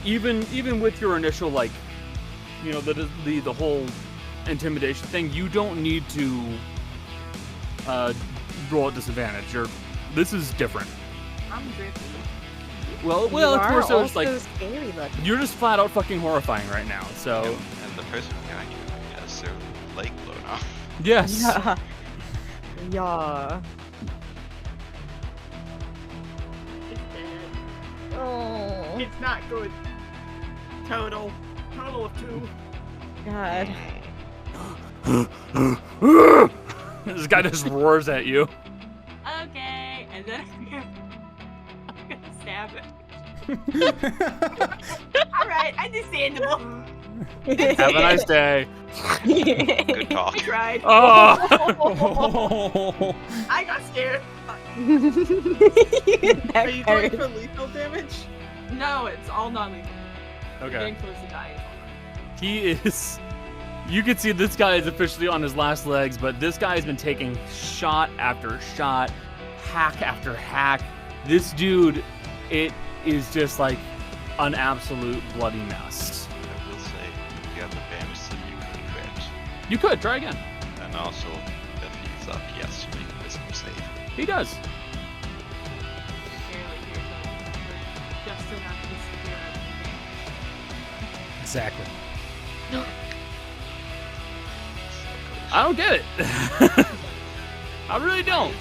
B: even with your initial like, you know, the whole intimidation thing, you don't need to roll at disadvantage. This is different.
F: I'm drippy.
B: Well,
D: You
B: it's
D: are
B: more so
D: also
B: it's like
D: scary looking.
B: you're just flat out fucking horrifying right now. So
H: And the person behind you has their leg blown off.
B: yes.
D: Yeah. Yeah.
F: It's dead.
D: Oh.
C: It's not good. Total of 2.
D: God.
B: This guy just roars at you.
F: Okay, and then I'm gonna stab it. Alright, understandable.
B: Have a nice day.
H: Good talk.
F: I tried.
B: Oh.
C: I got scared.
D: That
C: Are you going
D: hurt.
C: for lethal damage?
F: No, it's all non-lethal.
B: Okay.
F: Getting close to dying.
B: He is. You can see this guy is officially on his last legs, but this guy has been taking shot after shot, hack after hack. This dude, it is just like an absolute bloody mess.
H: I will say, you have the bandits that you could crit.
B: You could try again.
H: And also, if he's up, he has to make a wisdom save.
B: He does.
F: Barely hear them, but just enough to secure everything.
A: Exactly.
B: I don't get it. I really don't.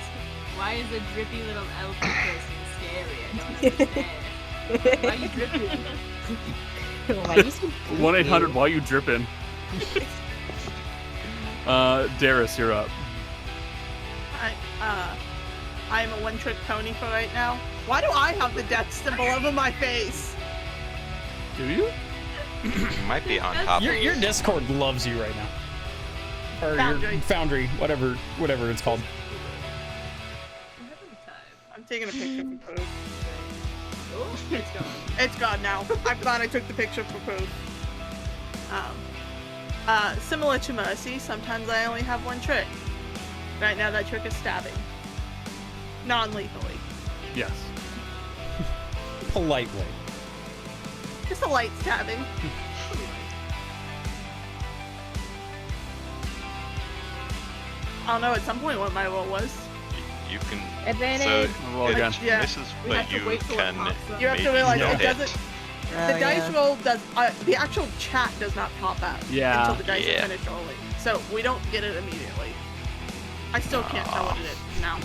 F: Why is a drippy little elf person scary? I don't understand. Why are you dripping?
D: Why are you so
B: 1-800, why you dripping? Darius, you're up.
C: I'm a one-trick pony for right now. Why do I have the death symbol over my face?
B: Do you?
H: You might be on top
A: Your
H: of
A: your Discord loves you right now. Or
C: Foundry.
A: your Foundry, whatever it's called.
C: I'm taking a picture for proof.
F: Oh, it's gone.
C: It's gone now. I'm glad I took the picture for proof. Similar to Mercy, sometimes I only have one trick. Right now that trick is stabbing. Non-lethally.
B: Yes.
A: Politely.
C: Just a light stabbing. I don't know at some point what my role was.
H: You can.
D: Advantage.
H: So
B: Roll again.
H: it
C: Yeah.
H: misses,
F: We
H: but
F: have to
H: you
F: wait till it
H: can.
F: pops up.
C: You have to
H: maybe
C: realize
H: no
C: it
H: hit.
C: doesn't.
D: Oh,
C: The dice
D: yeah.
C: roll does. The actual chat does not pop out
B: Yeah.
C: until the dice
H: Yeah.
C: are finished rolling. So we don't get it immediately. I still can't tell what it is now.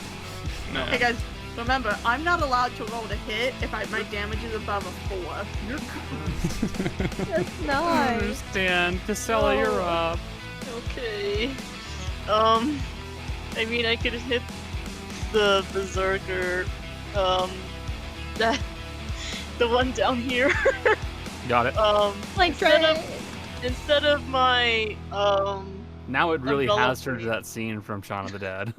H: No.
C: Hey guys, remember, I'm not allowed to roll to hit if my damage is above a 4.
D: That's
B: I
D: nice.
B: understand. Casella, you're up.
G: Okay. I mean, I could hit the berserker. That the one down here.
B: Got it.
D: Like
G: Instead of my
B: Now it really
G: Umbrella
B: has turned to
G: free.
B: that scene from Shaun of the Dead.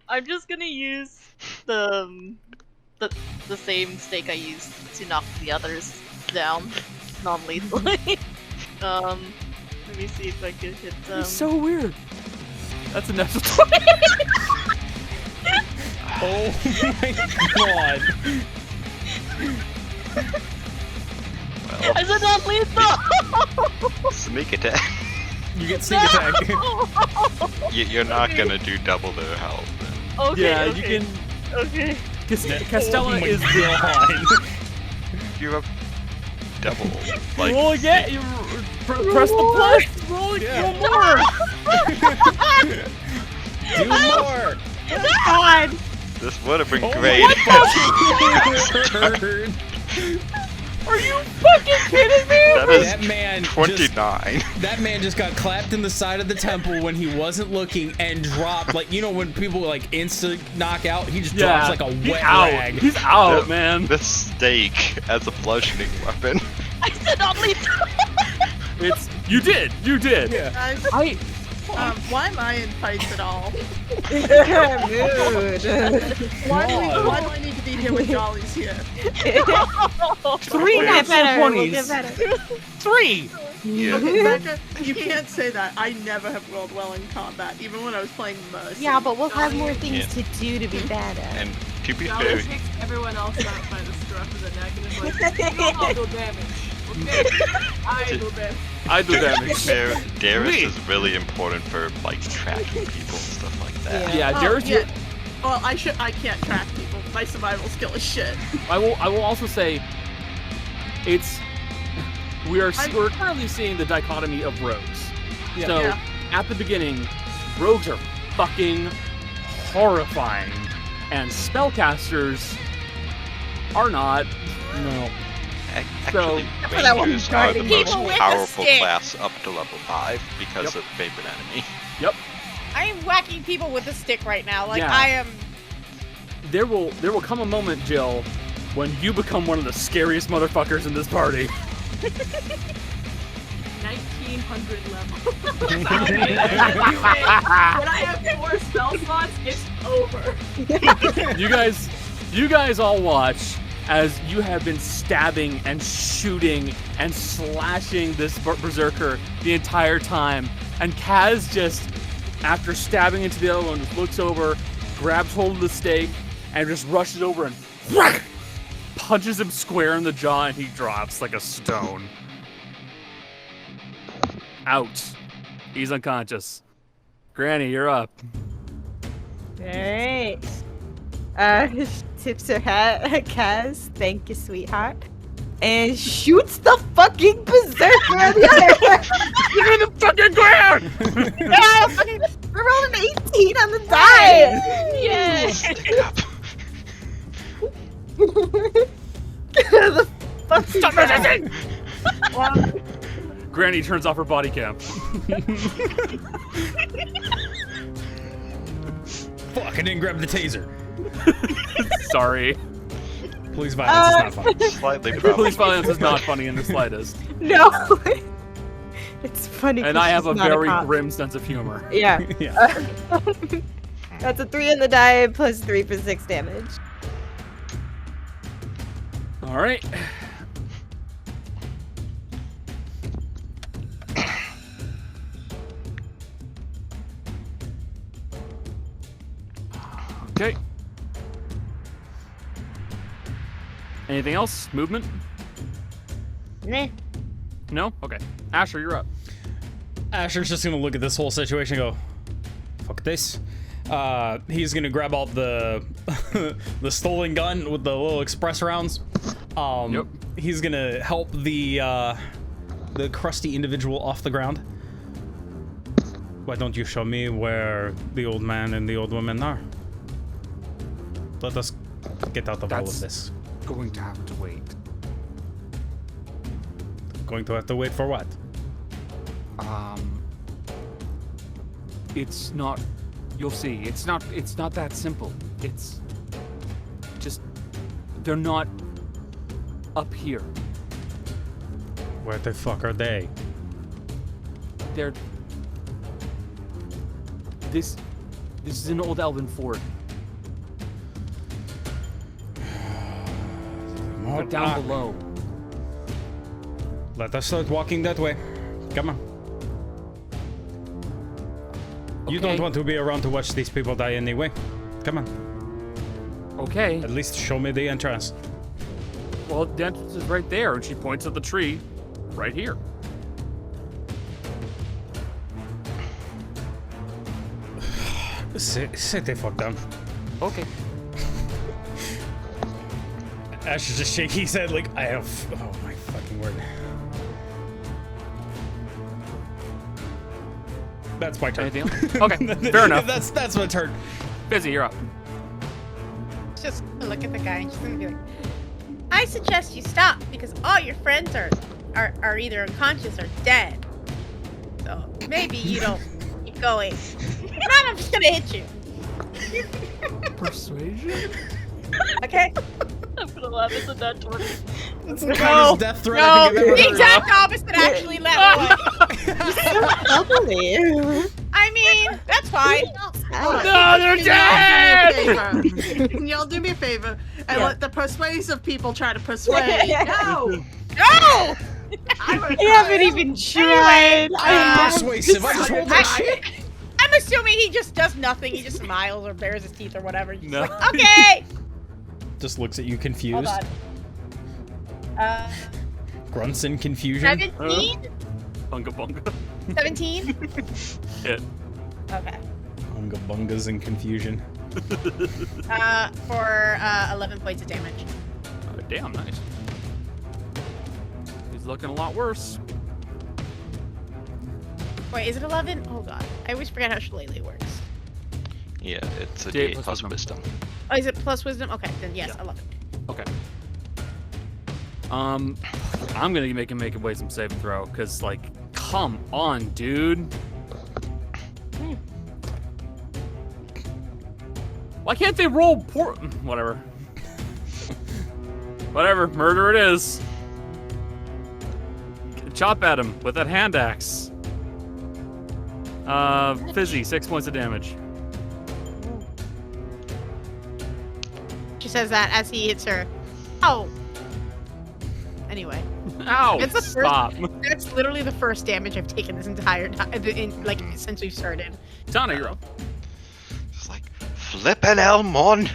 G: I'm just gonna use the same stake I used to knock the others down non-lethally. Let me see if I can hit them.
B: It's so weird. That's a natural 20.
A: Oh my god.
H: Well,
G: Is it not lethal?
H: sneak attack.
A: You get sneak attack.
H: You're not gonna do double their health.
G: Okay,
B: Yeah,
G: okay.
B: you can.
G: Okay.
B: Castella
A: Oh my
B: is
A: god.
H: You're a double. Like,
B: roll again. You press the plus. Roll
A: Yeah.
B: more.
A: Do more.
E: God.
H: this would have been
A: Oh
H: great.
B: Are you fucking kidding me?
H: That is
A: That man
H: 29.
A: That man just got clapped in the side of the temple when he wasn't looking and dropped, like, you know when people like insta knock out, he just drops like a
B: he's
A: wet
B: out.
A: rag.
B: He's out, man.
H: The stake as a bludgeoning weapon.
G: I said not lethal.
B: It's you did.
A: Yeah.
C: Guys,
B: I
C: why am I in fights at all?
D: Mood.
C: Why do I need to be here when Jolly's here?
B: 3
D: We'll get better. We'll
B: 20s.
D: get better.
B: 3.
H: Yeah.
C: Becca, you can't say that. I never have rolled well in combat, even when I was playing Mercy.
D: Yeah, but we'll have more things
H: Yeah.
D: to do to be bad at.
H: And to be
F: Jolly
H: fair,
F: picks everyone else up by the scruff of the neck and is like, "You all do damage. Okay? I do damage."
B: I do
H: to be
B: damage.
H: fair, Darius
B: Me.
H: is really important for like tracking people and stuff like that.
B: Yeah,
C: Oh,
B: Darius.
C: yeah. Well, I can't track people. My survival skill is shit.
B: I will also say, we're currently seeing the dichotomy of rogues.
A: Yeah.
B: So
C: Yeah.
B: at the beginning, rogues are fucking horrifying, and spellcasters are not.
A: No.
H: Actually,
D: for that one
H: Rangers are the
E: People
H: most
E: with a
H: powerful
E: stick.
H: class up to level 5 because
B: Yep.
H: of favorite enemy.
B: Yep.
E: I am whacking people with a stick right now. Like
B: Yeah.
E: I am.
B: There will come a moment, Jill, when you become one of the scariest motherfuckers in this party.
F: 1900 level. When I have 4 spell slots, it's over.
B: You guys all watch as you have been stabbing and shooting and slashing this berserker the entire time, and Kaz just, after stabbing into the other one, just looks over, grabs hold of the stake, and just rushes over and whack, punches him square in the jaw, and he drops like a stone. Out. He's unconscious. Granny, you're up.
D: Alright. Tips her hat at Kaz. Thank you, sweetheart. And shoots the fucking berserker on the other.
B: You're in the fucking ground!
D: Yeah, fucking, I rolled an 18 on the die.
G: Yes.
H: Stick up.
D: The fuck
B: Stop resisting! Granny turns off her body cam.
A: Fuck, I didn't grab the taser.
B: Sorry.
A: Police violence is not fun.
H: Slightly
B: Police
H: probably.
B: violence is not funny in the slightest.
D: No. It's funny.
B: And
D: 'cause
B: I have
D: she's
B: a
D: not
B: very
D: cop.
B: grim sense of humor.
D: Yeah.
A: Yeah.
D: That's a 3 on the die plus 3 for 6 damage.
B: Alright. Okay. Anything else? Movement?
D: Meh.
B: No? Okay. Asher, you're up.
A: Asher's just gonna look at this whole situation and go, fuck this. He's gonna grab out the the stolen gun with the little express rounds.
B: Yep.
A: He's gonna help the crusty individual off the ground. Why don't you show me where the old man and the old woman are? Let us get out of all of this.
B: Going to have to wait.
A: Going to have to wait for what?
B: It's not. You'll see. It's not that simple. It's just they're not up here.
A: Where the fuck are they?
B: They're this is an old elven fort. They're down below.
A: Let us start walking that way. Come on. You don't want to be around to watch these people die anyway. Come on.
B: Okay.
A: At least show me the entrance.
B: Well, the entrance is right there, and she points at the tree right here.
A: Sit the fuck down.
B: Okay.
A: Ash is just shaking his head like, I have... Oh my fucking word. That's my turn.
B: Anything else? Okay, fair enough.
A: That's my turn.
B: Busy, you're up.
E: Just look at the guy and she's gonna be like, I suggest you stop because all your friends are either unconscious or dead. So maybe you don't keep going. If not, I'm just gonna hit you.
B: Persuasion?
E: Okay?
G: I'm gonna laugh at the nat 20.
A: That's the kindest death threat I think I've ever
E: the
A: heard.
E: exact opposite actually that one.
D: Lovely.
E: I mean, that's fine.
B: No, they're dead!
C: Can y'all do me a favor and let the persuasive people try to persuade?
F: No!
E: No!
D: I haven't even tried.
A: I'm persuasive. I just rolled that shit.
E: I'm assuming he just does nothing. He just smiles or bares his teeth or whatever. He's
B: No.
E: like, okay.
A: Just looks at you confused.
E: Hold on.
A: Grunts in confusion.
E: 17?
B: Bunga bunga.
E: 17?
B: Hit.
E: Okay.
A: Bunga bungas in confusion.
E: For 11 points of damage.
B: Damn, nice. He's looking a lot worse.
E: Wait, is it 11? Oh god. I always forget how shillelagh works.
H: Yeah, it's a
B: D8
H: D8 plus wisdom.
E: Oh, is it plus wisdom? Okay, then yes,
B: Yeah.
E: 11.
B: Okay. I'm gonna make him wait some save and throw, cause like, come on, dude. Why can't they roll whatever. Whatever, murder it is. Chop at him with that hand axe. Fizzy, 6 points of damage.
E: She says that as he hits her. Oh. Anyway.
B: Ow!
E: It's the
B: Stop.
E: That's literally the first damage I've taken this entire time, like, since we've started.
B: Tana, you're up.
H: It's like, flippin' Elmon!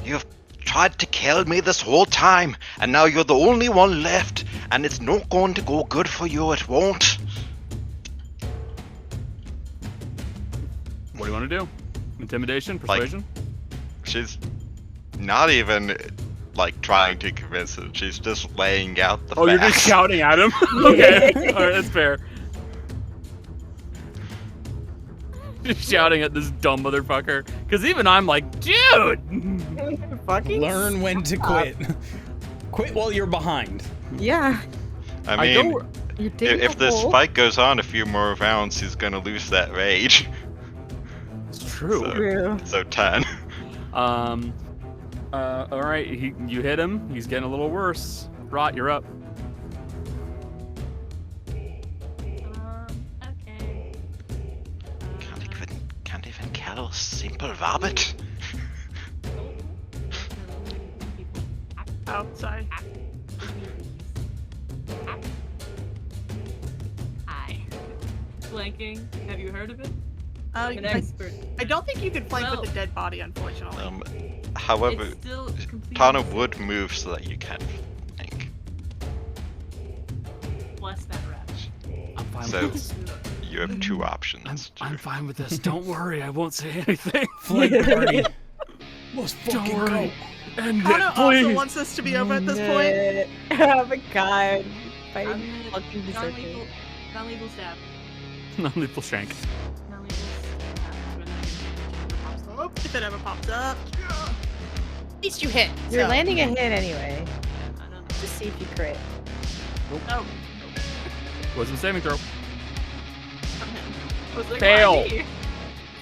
H: You've tried to kill me this whole time, and now you're the only one left, and it's not going to go good for you, it won't.
B: What do you want to do? Intimidation? Persuasion?
H: She's not even, like, trying to convince him, she's just laying out the
B: Oh, you're just
H: facts.
B: shouting at him? Okay. Alright, that's fair. Just shouting at this dumb motherfucker. Because even I'm like, dude!
D: Fucking
A: Learn when to quit. Quit while you're behind.
D: Yeah.
H: I mean,
D: You're digging
H: if
D: a
H: this
D: hole.
H: fight goes on a few more rounds, he's gonna lose that rage.
B: It's true.
D: True.
H: So 10.
B: Alright, you hit him. He's getting a little worse. Rot, you're up.
F: Okay.
H: Can't even kill a simple rabbit.
C: Outside.
F: Hi. Flanking. Have you heard of it? An
C: I
F: expert.
C: don't think you can flank
F: Well-
C: with a dead body, unfortunately.
H: However,
F: It's still completely
H: Tana would move so that you can flank.
F: bless that rat.
B: I'm fine
H: So-
B: with this.
H: You have two options.
B: I'm fine with this. Don't worry, I won't say anything.
A: Flank party. Let's
B: Don't
A: fucking
B: worry.
A: go.
B: End
C: Connor
B: it,
C: also
B: please.
C: wants this to be over at this point.
D: Oh my god.
F: I'm
D: Fighting
F: gonna
D: fucking berserker.
F: non-lethal stab.
B: Non-lethal shank.
F: Non-lethal stab.
C: If it ever pops up.
E: At least you hit.
D: You're
E: so.
D: landing a hit anyway.
F: I don't know.
D: Just see if you crit.
F: Oh.
B: Wisdom saving throw.
F: I was like,
B: Fail.
F: why me?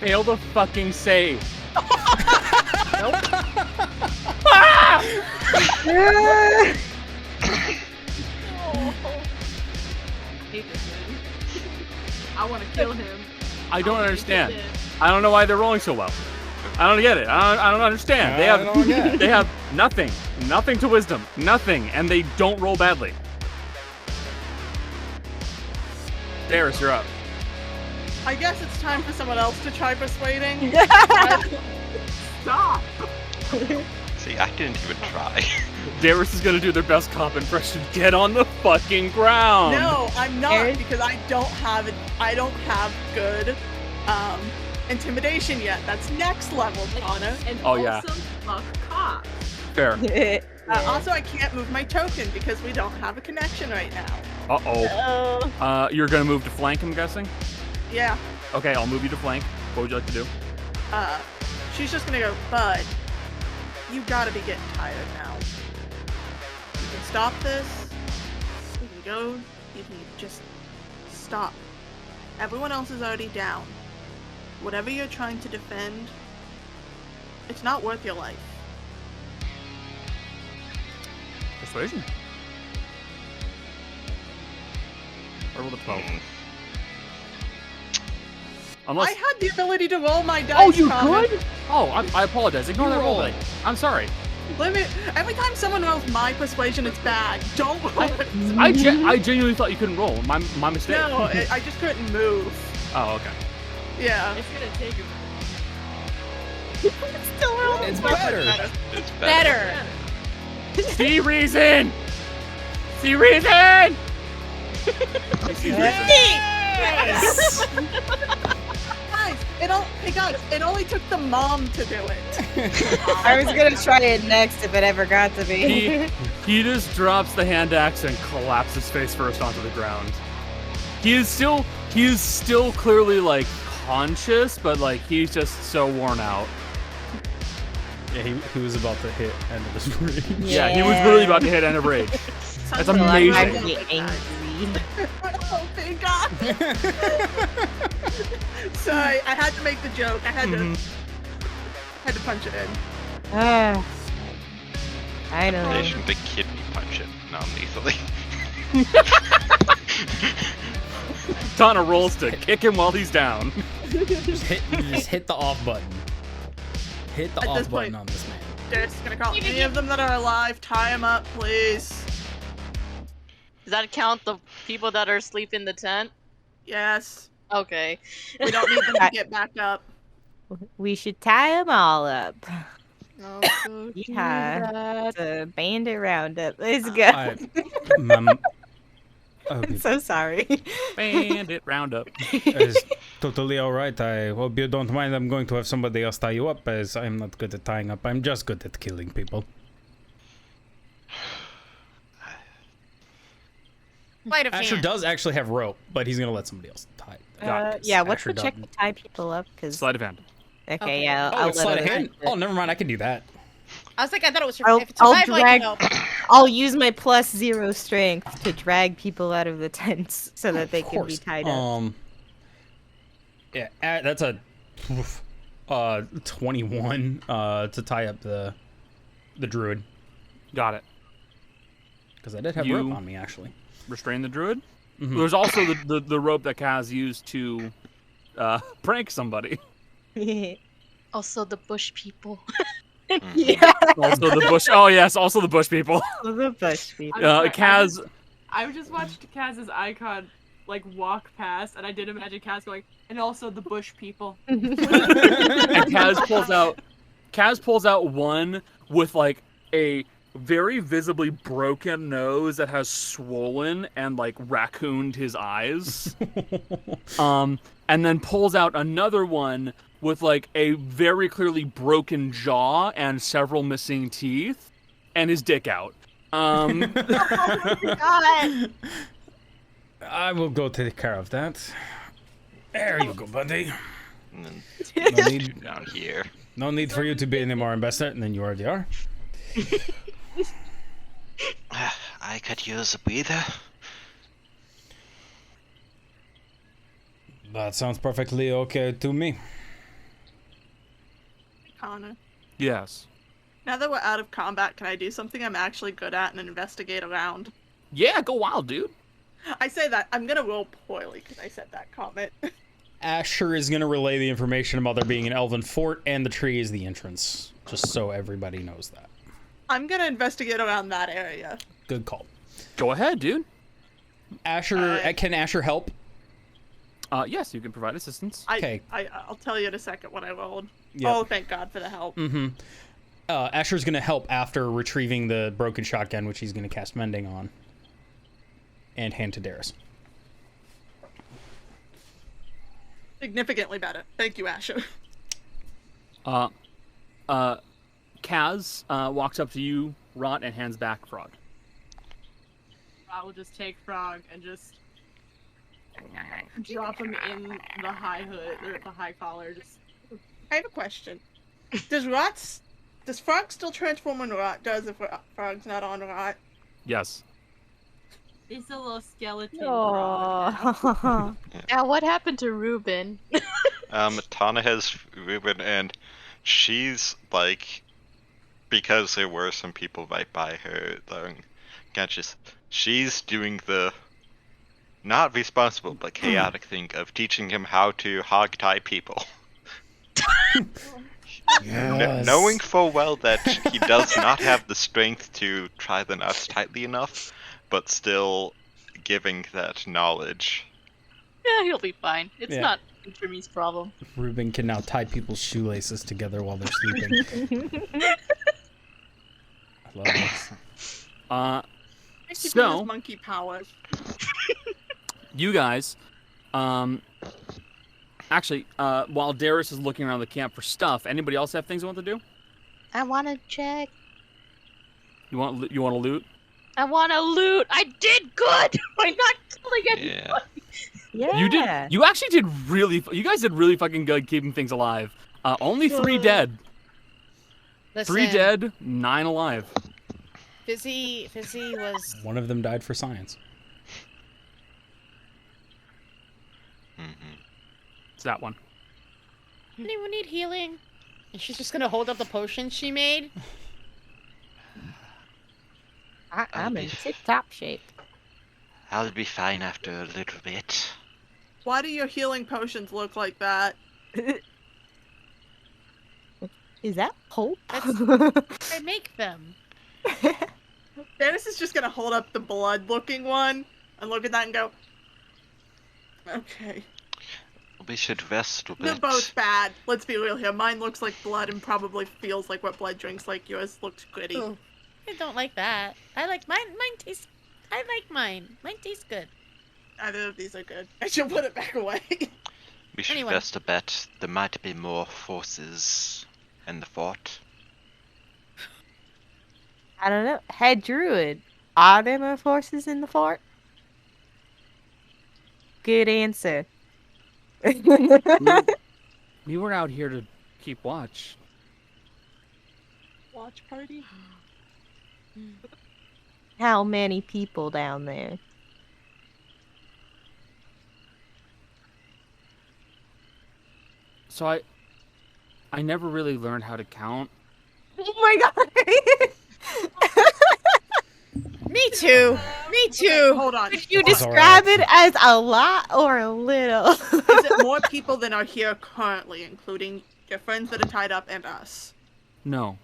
B: Fail the fucking save.
F: Hate this man. I want to kill him.
B: I don't
F: wanna
B: understand.
F: kill him.
B: I don't know why they're rolling so well. I don't get it. I don't understand. They
A: I don't get
B: have
A: it.
B: they have nothing to wisdom, nothing, and they don't roll badly. Darius, you're up.
C: I guess it's time for someone else to try persuading.
F: Stop!
H: See, I didn't even try.
B: Darius is gonna do their best cop impression. Get on the fucking ground.
C: No, I'm not
D: Aaron?
C: because I don't have good intimidation yet. That's next level, Connor.
F: And
B: Oh,
F: also,
B: yeah.
F: fuck cops.
B: Fair.
C: Also, I can't move my token because we don't have a connection right now.
B: Uh-oh. You're gonna move to flank, I'm guessing?
C: Yeah.
B: Okay, I'll move you to flank. What would you like to do?
C: She's just gonna go, Bud, you gotta be getting tired now. You can stop this. You can go. You can just stop. Everyone else is already down. Whatever you're trying to defend, it's not worth your life.
B: Persuasion. Or roll a 12. Unless...
C: I had the ability to roll my dice.
B: Oh, you
C: Connor.
B: could? Oh, I apologize. Ignore that roll. I'm sorry.
C: Every time someone rolls my persuasion, it's bad. Don't roll it.
B: I genuinely thought you couldn't roll. My mistake.
C: No, I just couldn't move.
B: Oh, okay.
C: Yeah.
F: It's gonna take a
A: It's better.
H: It's
E: Better.
B: See reason! See reason!
C: Guys, it only took the mom to do it.
D: I was gonna try it next if it ever got to be.
B: He just drops the hand axe and collapses face first onto the ground. He is still clearly like conscious, but like he's just so worn out.
A: Yeah, he was about to hit end of his rage.
B: Yeah, he was really about to hit end of rage. That's amazing.
D: I'm angry.
C: Oh, thank God. Sorry, I had to make the joke. I had to punch it in.
D: I know.
H: They shouldn't be kidney punching non-lethally.
B: Tana rolls to kick him while he's down.
A: Just hit the off button. Hit the
C: At
A: off
C: this
A: button
C: point-
A: on this man.
C: Derek's gonna call any of them that are alive. Tie them up, please.
G: Does that count the people that are asleep in the tent?
C: Yes.
G: Okay.
C: We don't need them to get back up.
D: We should tie them all up.
C: Oh,
D: Yeah. It's a bandit roundup. Let's go. I'm so sorry.
B: Bandit roundup.
A: It's totally alright. I hope you don't mind. I'm going to have somebody else tie you up, as I'm not good at tying up. I'm just good at killing people.
E: Flight of
A: Asher
E: hand.
A: does actually have rope, but he's gonna let somebody else tie.
D: Yeah, what's
A: Asher
D: the check to
A: doesn't.
D: tie people up? Cause
B: Sleight of hand.
D: okay, yeah,
A: Oh,
D: I'll
A: it's
D: let
A: sleight of
D: her-
A: hand. Oh, never mind. I can do that.
E: I was like, I thought it was
D: I'll,
E: if it's
D: I'll
E: survival, I
D: drag.
E: can help.
D: I'll use my +0 strength to drag people out of the tents so that they
A: Of
D: can be
A: course.
D: tied up.
A: Yeah, that's a 21 to tie up the druid,
B: Got it.
A: because I did have
B: You-
A: rope on me actually.
B: Restrain the druid.
A: Mhm.
B: There's also the rope that Kaz used to prank somebody.
G: Also the bush people.
D: Yeah,
B: Also the bush. Oh yes, also the bush people.
D: the bush people.
B: Kaz.
F: I just watched Kaz's icon like walk past, and I did imagine Kaz going, and also the bush people.
B: And Kaz pulls out one with like a very visibly broken nose that has swollen and like raccooned his eyes. And then pulls out another one with like a very clearly broken jaw and several missing teeth and his dick out.
D: God.
A: I will go take care of that. There you go, buddy.
H: And then
A: No need,
H: down here.
A: no need for you to be any more invested than you already are.
H: I could use a breather.
A: That sounds perfectly okay to me.
C: Connor.
B: Yes.
C: Now that we're out of combat, can I do something I'm actually good at and investigate around?
B: Yeah, go wild, dude.
C: I say that. I'm gonna roll poorly because I said that comment.
A: Asher is going to relay the information about there being an elven fort, and the tree is the entrance, just so everybody knows that.
C: I'm gonna investigate around that area.
A: Good call.
B: Go ahead, dude.
A: Asher, can Asher help?
B: Yes, you can provide assistance.
C: I'll tell you in a second what I rolled.
A: Yep.
C: Oh, thank God for the help.
A: Asher's going to help after retrieving the broken shotgun, which he's going to cast Mending on. And hand to Darius.
C: Significantly better. Thank you, Asher.
B: Kaz walks up to you, Rot, and hands back Frog.
F: I will just take Frog and just drop him in the high hood or the high collar. Just
C: I have a question. Does Frog still transform when Rot does if Frog's not on Rot?
B: Yes.
F: he's a little skeleton. Frog.
D: Oh.
G: Now, what happened to Ruben?
H: Tana has Ruben, and she's like, because there were some people right by her, she's doing the not responsible but chaotic thing of teaching him how to hog tie people.
A: Yes.
H: Knowing full well that he does not have the strength to tie the knots tightly enough, but still giving that knowledge.
G: Yeah, he'll be fine. It's
A: Yeah.
G: not Jimmy's problem.
A: Ruben can now tie people's shoelaces together while they're sleeping. I love this.
C: Thank you for
B: So-
C: his monkey powers.
B: You guys, actually, while Darius is looking around the camp for stuff, anybody else have things they want to do?
G: I want to check.
B: You want to loot?
G: I want to loot. I did good by not killing anybody.
D: Yeah.
B: You did. You actually did really. You guys did really fucking good keeping things alive. Only 3 dead.
E: Listen,
B: 3 dead, 9 alive.
E: Fizzy was.
A: One of them died for science.
H: Mm-hmm.
B: It's that one.
E: Anyone need healing? And she's just gonna hold up the potion she made.
D: I'm in tip-top shape.
H: I'll be fine after a little bit.
C: Why do your healing potions look like that?
D: Is that hope?
E: I make them.
C: Janice is just gonna hold up the blood-looking one and look at that and go, okay.
H: We should rest a
C: They're
H: bit.
C: both bad. Let's be real here. Mine looks like blood and probably feels like what blood drinks like. Yours looks gritty.
E: Oh, I don't like that. I like mine. Mine tastes. I like mine. Mine tastes good.
C: Either of these are good. I should put it back away.
H: We should
E: Anyway.
H: rest a bit. There might be more forces in the fort.
D: I don't know. Head druid. Are there more forces in the fort? Good answer.
B: We were out here to keep watch.
C: Watch party?
D: How many people down there?
B: So I never really learned how to count.
D: Oh my god!
E: Me too. Me too.
C: Hold on.
D: Would you
A: It's
D: describe
A: alright.
D: it as a lot or a little?
C: Is it more people than are here currently, including your friends that are tied up and us?
B: No.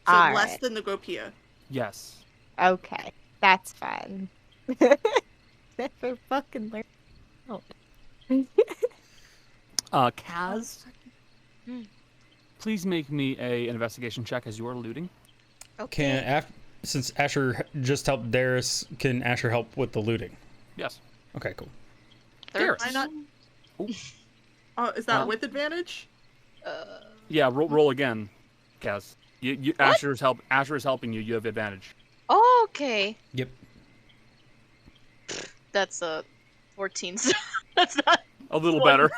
C: So
D: Alright.
C: less than the group here.
B: Yes.
D: Okay, that's fine. Never fucking learn. Oh.
B: Kaz, please make me an investigation check as you are looting.
A: Since Asher just helped Darius, can Asher help with the looting?
B: Yes.
A: Okay, cool.
B: Darius.
C: Why not?
B: Ooh.
C: Oh, is that
B: Huh?
C: with advantage?
B: Yeah, roll again, Kaz. Asher is helping you. You have advantage.
G: Oh, okay.
A: Yep.
G: That's a 14. So that's not.
B: A little better.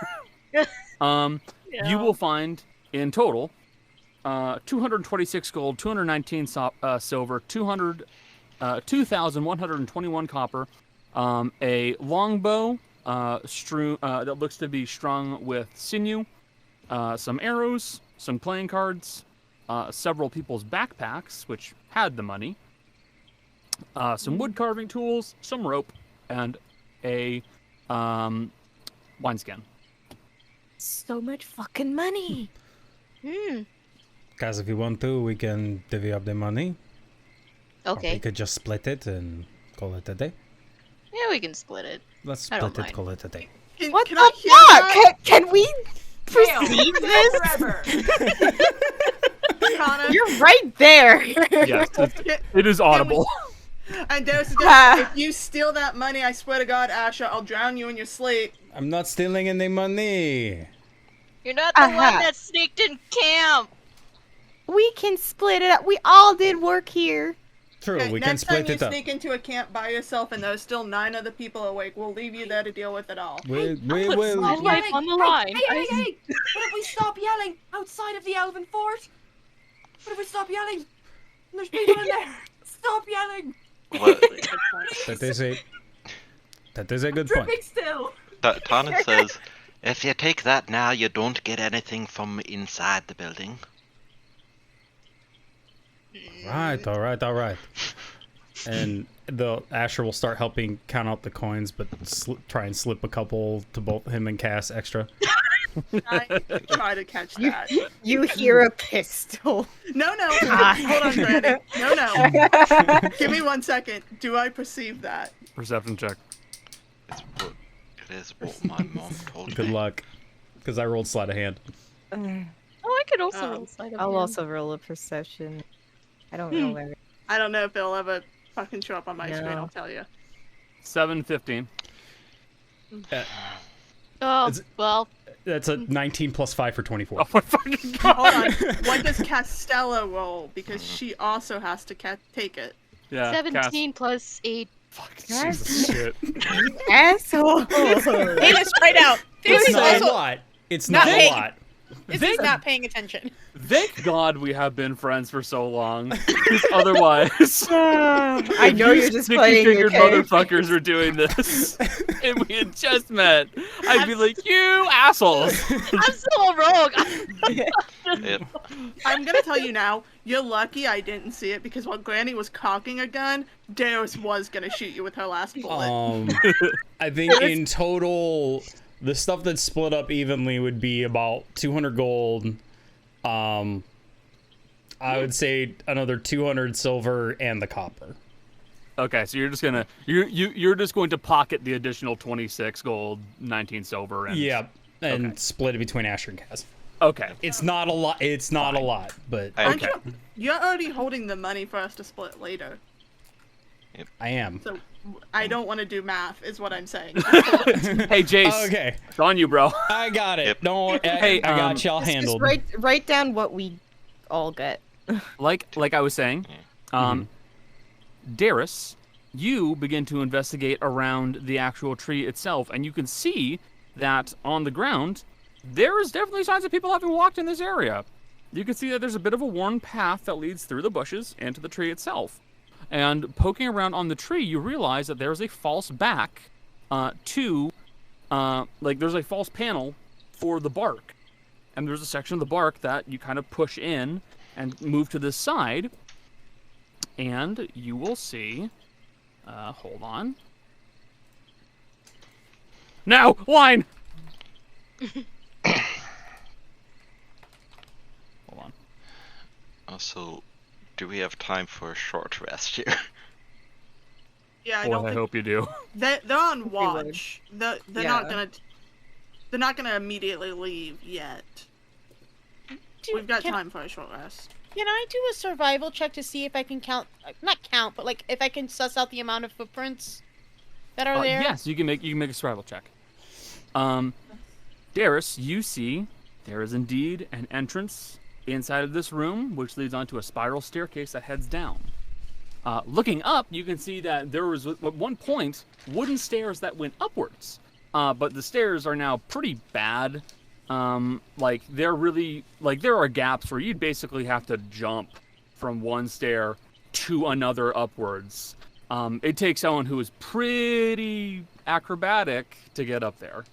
G: Yeah.
B: You will find in total 226 gold, 219 silver, 2,121 copper, a longbow that looks to be strung with sinew, some arrows, some playing cards, several people's backpacks, which had the money, some wood carving tools, some rope, and a wineskin.
D: So much fucking money.
A: Guys, if you want to, we can divvy up the money. Or we
G: Okay.
A: could just split it and call it a day.
G: Yeah, we can split it.
A: Let's
G: I don't
A: split it,
G: mind.
A: call it a day.
D: What
C: can I
D: the
C: hear that?
D: fuck? Can we
F: Fail.
D: perceive this?
F: Forever.
C: Connor?
D: You're right there.
B: Yes, it is audible.
C: And Darius is gonna, if you steal that money, I swear to God, Asher, I'll drown you in your sleep.
A: I'm not stealing any money.
G: You're not the one that sneaked in camp.
D: We can split it up. We all did work here.
A: True,
C: Okay,
A: we can
C: next time
A: split
C: you
A: it up.
C: sneak into a camp by yourself and there's still 9 other people awake, we'll leave you there to deal with it all.
A: We
F: Stop
A: will.
G: Life
F: yelling.
G: on the line.
F: Hey! What if we stop yelling outside of the Elven Fort? What if we stop yelling? There's people in there. Stop yelling.
H: Well,
A: That is a good point.
F: Dripping still.
H: Tana says, if you take that now, you don't get anything from inside the building.
A: Right, all right. And the Asher will start helping count out the coins, but try and slip a couple to both him and Cass extra.
C: I try to catch that.
D: You hear a pistol.
C: No. Hold on, Granny. No. Give me 1 second. Do I perceive that?
B: Perception check.
H: It is what my mom told me.
A: Good luck, because I rolled sleight of hand.
G: Oh, I could also roll sleight of
D: I'll
G: hand.
D: also roll a perception. I don't know where.
C: I don't know if it'll ever fucking show up on my screen,
D: No.
C: I'll tell you.
B: 7-15.
G: Oh,
A: It's-
G: well,
A: That's a 19 plus 5 for 24.
B: Oh my fucking god!
C: Hold on. What does Castella roll? Because she also has to take it.
B: Yeah,
G: 17 plus 8.
B: Fuck, Jesus shit.
D: Asshole.
E: Hey, let's right out.
A: It's
E: This is
A: not a
E: also
A: lot. It's not a
E: Hey.
A: lot.
E: this is not paying attention.
B: Thank God we have been friends for so long. 'Cause otherwise,
D: I know you're just playing your
B: sticky-fingered
D: character.
B: motherfuckers are doing this, and we had just met. I'd be like, you assholes.
G: I'm still a rogue.
H: Yep.
C: I'm gonna tell you now, you're lucky I didn't see it because while Granny was cocking a gun, Darius was gonna shoot you with her last bullet.
A: I think in total, the stuff that's split up evenly would be about 200 gold. I would say another 200 silver and the copper.
B: Okay, so you're just gonna you're just going to pocket the additional 26 gold, 19 silver, and
A: Yeah, and
B: Okay.
A: split it between Asher and Kaz.
B: Okay.
A: It's not a lot. It's not a lot, but
C: Aren't
B: Okay.
C: You're already holding the money for us to split later.
A: I am.
C: So I don't want to do math, is what I'm saying.
B: Hey, Jace.
A: Okay,
B: It's on you, bro.
A: I got it.
H: Yep.
A: Don't worry.
B: Hey,
A: I got y'all
D: Just
A: handled.
D: write down what we all get.
B: Like I was saying, Darius, you begin to investigate around the actual tree itself, and you can see that on the ground there is definitely signs of people having walked in this area. You can see that there's a bit of a worn path that leads through the bushes into the tree itself. And poking around on the tree, you realize that there's a false back there's a false panel for the bark. And there's a section of the bark that you kind of push in and move to this side. And you will see, hold on. Now, line! Hold on.
H: Also, do we have time for a short rest here?
C: Yeah, I
B: Boy,
C: don't
B: I
C: think
B: hope you do.
C: they're on watch. They're
D: Yeah.
C: not gonna immediately leave yet. We've got time for a short rest.
E: Can I do a survival check to see if I can not count, but like if I can suss out the amount of footprints that are there?
B: Yes, you can make a survival check. Darius, you see there is indeed an entrance inside of this room, which leads onto a spiral staircase that heads down. Looking up, you can see that there was at one point wooden stairs that went upwards, but the stairs are now pretty bad. There are gaps where you'd basically have to jump from one stair to another upwards. It takes someone who is pretty acrobatic to get up there.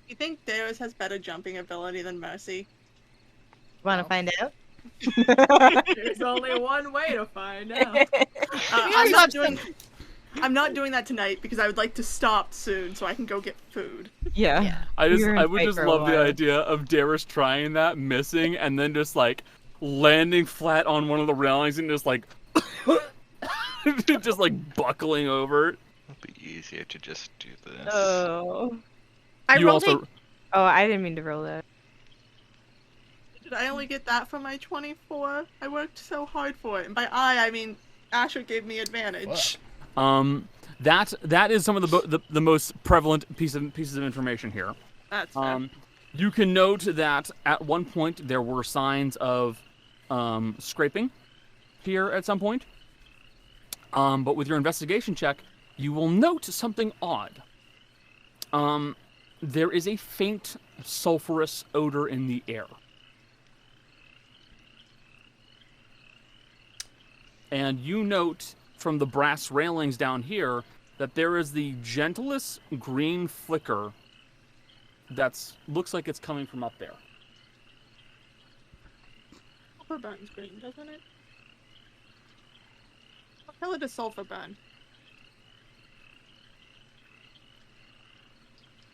C: You think Darius has better jumping ability than Mercy?
D: Want to find out?
F: There's only one way to find out.
C: I'm not doing that tonight because I would like to stop soon so I can go get food.
D: Yeah.
B: I
D: You're in
B: would
D: fight
B: just
D: for a
B: love the
D: while.
B: idea of Darius trying that, missing, and then just like landing flat on one of the railings and just like just like buckling over it.
H: It'd be easier to just do this.
D: Oh.
E: I
B: You
E: rolled
B: also
D: Oh, I didn't mean to roll that.
C: Did I only get that for my 24? I worked so hard for it. And by I mean Asher gave me advantage.
B: that is some of the most prevalent pieces of information here.
C: That's fair.
B: You can note that at one point there were signs of scraping here at some point. But with your investigation check, you will note something odd. There is a faint sulfurous odor in the air. And you note from the brass railings down here that there is the gentlest green flicker that looks like it's coming from up there.
C: Sulfur burns green, doesn't it? What color does sulfur burn?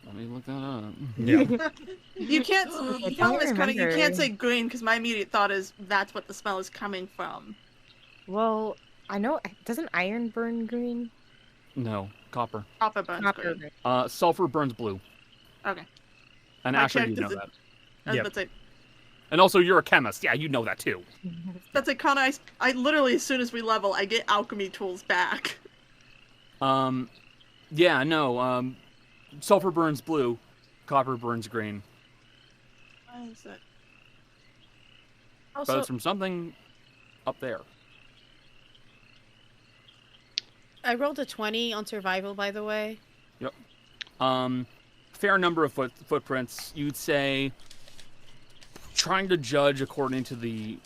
B: Let me look that up.
A: Yeah.
C: You can't. The
D: I
C: problem
D: don't
C: is, Cody, you
D: remember.
C: can't say green because my immediate thought is that's what the smell is coming from.
D: Well, I know. Doesn't iron burn green?
B: No, copper.
C: Copper burns
D: Copper
C: green.
D: burn.
B: Sulfur burns blue.
C: Okay.
B: And
C: My
B: Asher, you
C: character's
B: know
C: a-
B: that.
C: I was
A: Yep.
C: about to say,
B: And also, you're a chemist. Yeah, you know that too.
C: that's like Connor. I literally, as soon as we level, I get alchemy tools back.
B: Yeah, no. Sulfur burns blue. Copper burns green.
C: Why is it?
B: But
E: Also,
B: it's from something up there.
E: I rolled a 20 on survival, by the way.
B: Yep. Fair number of footprints. You'd say, trying to judge according to the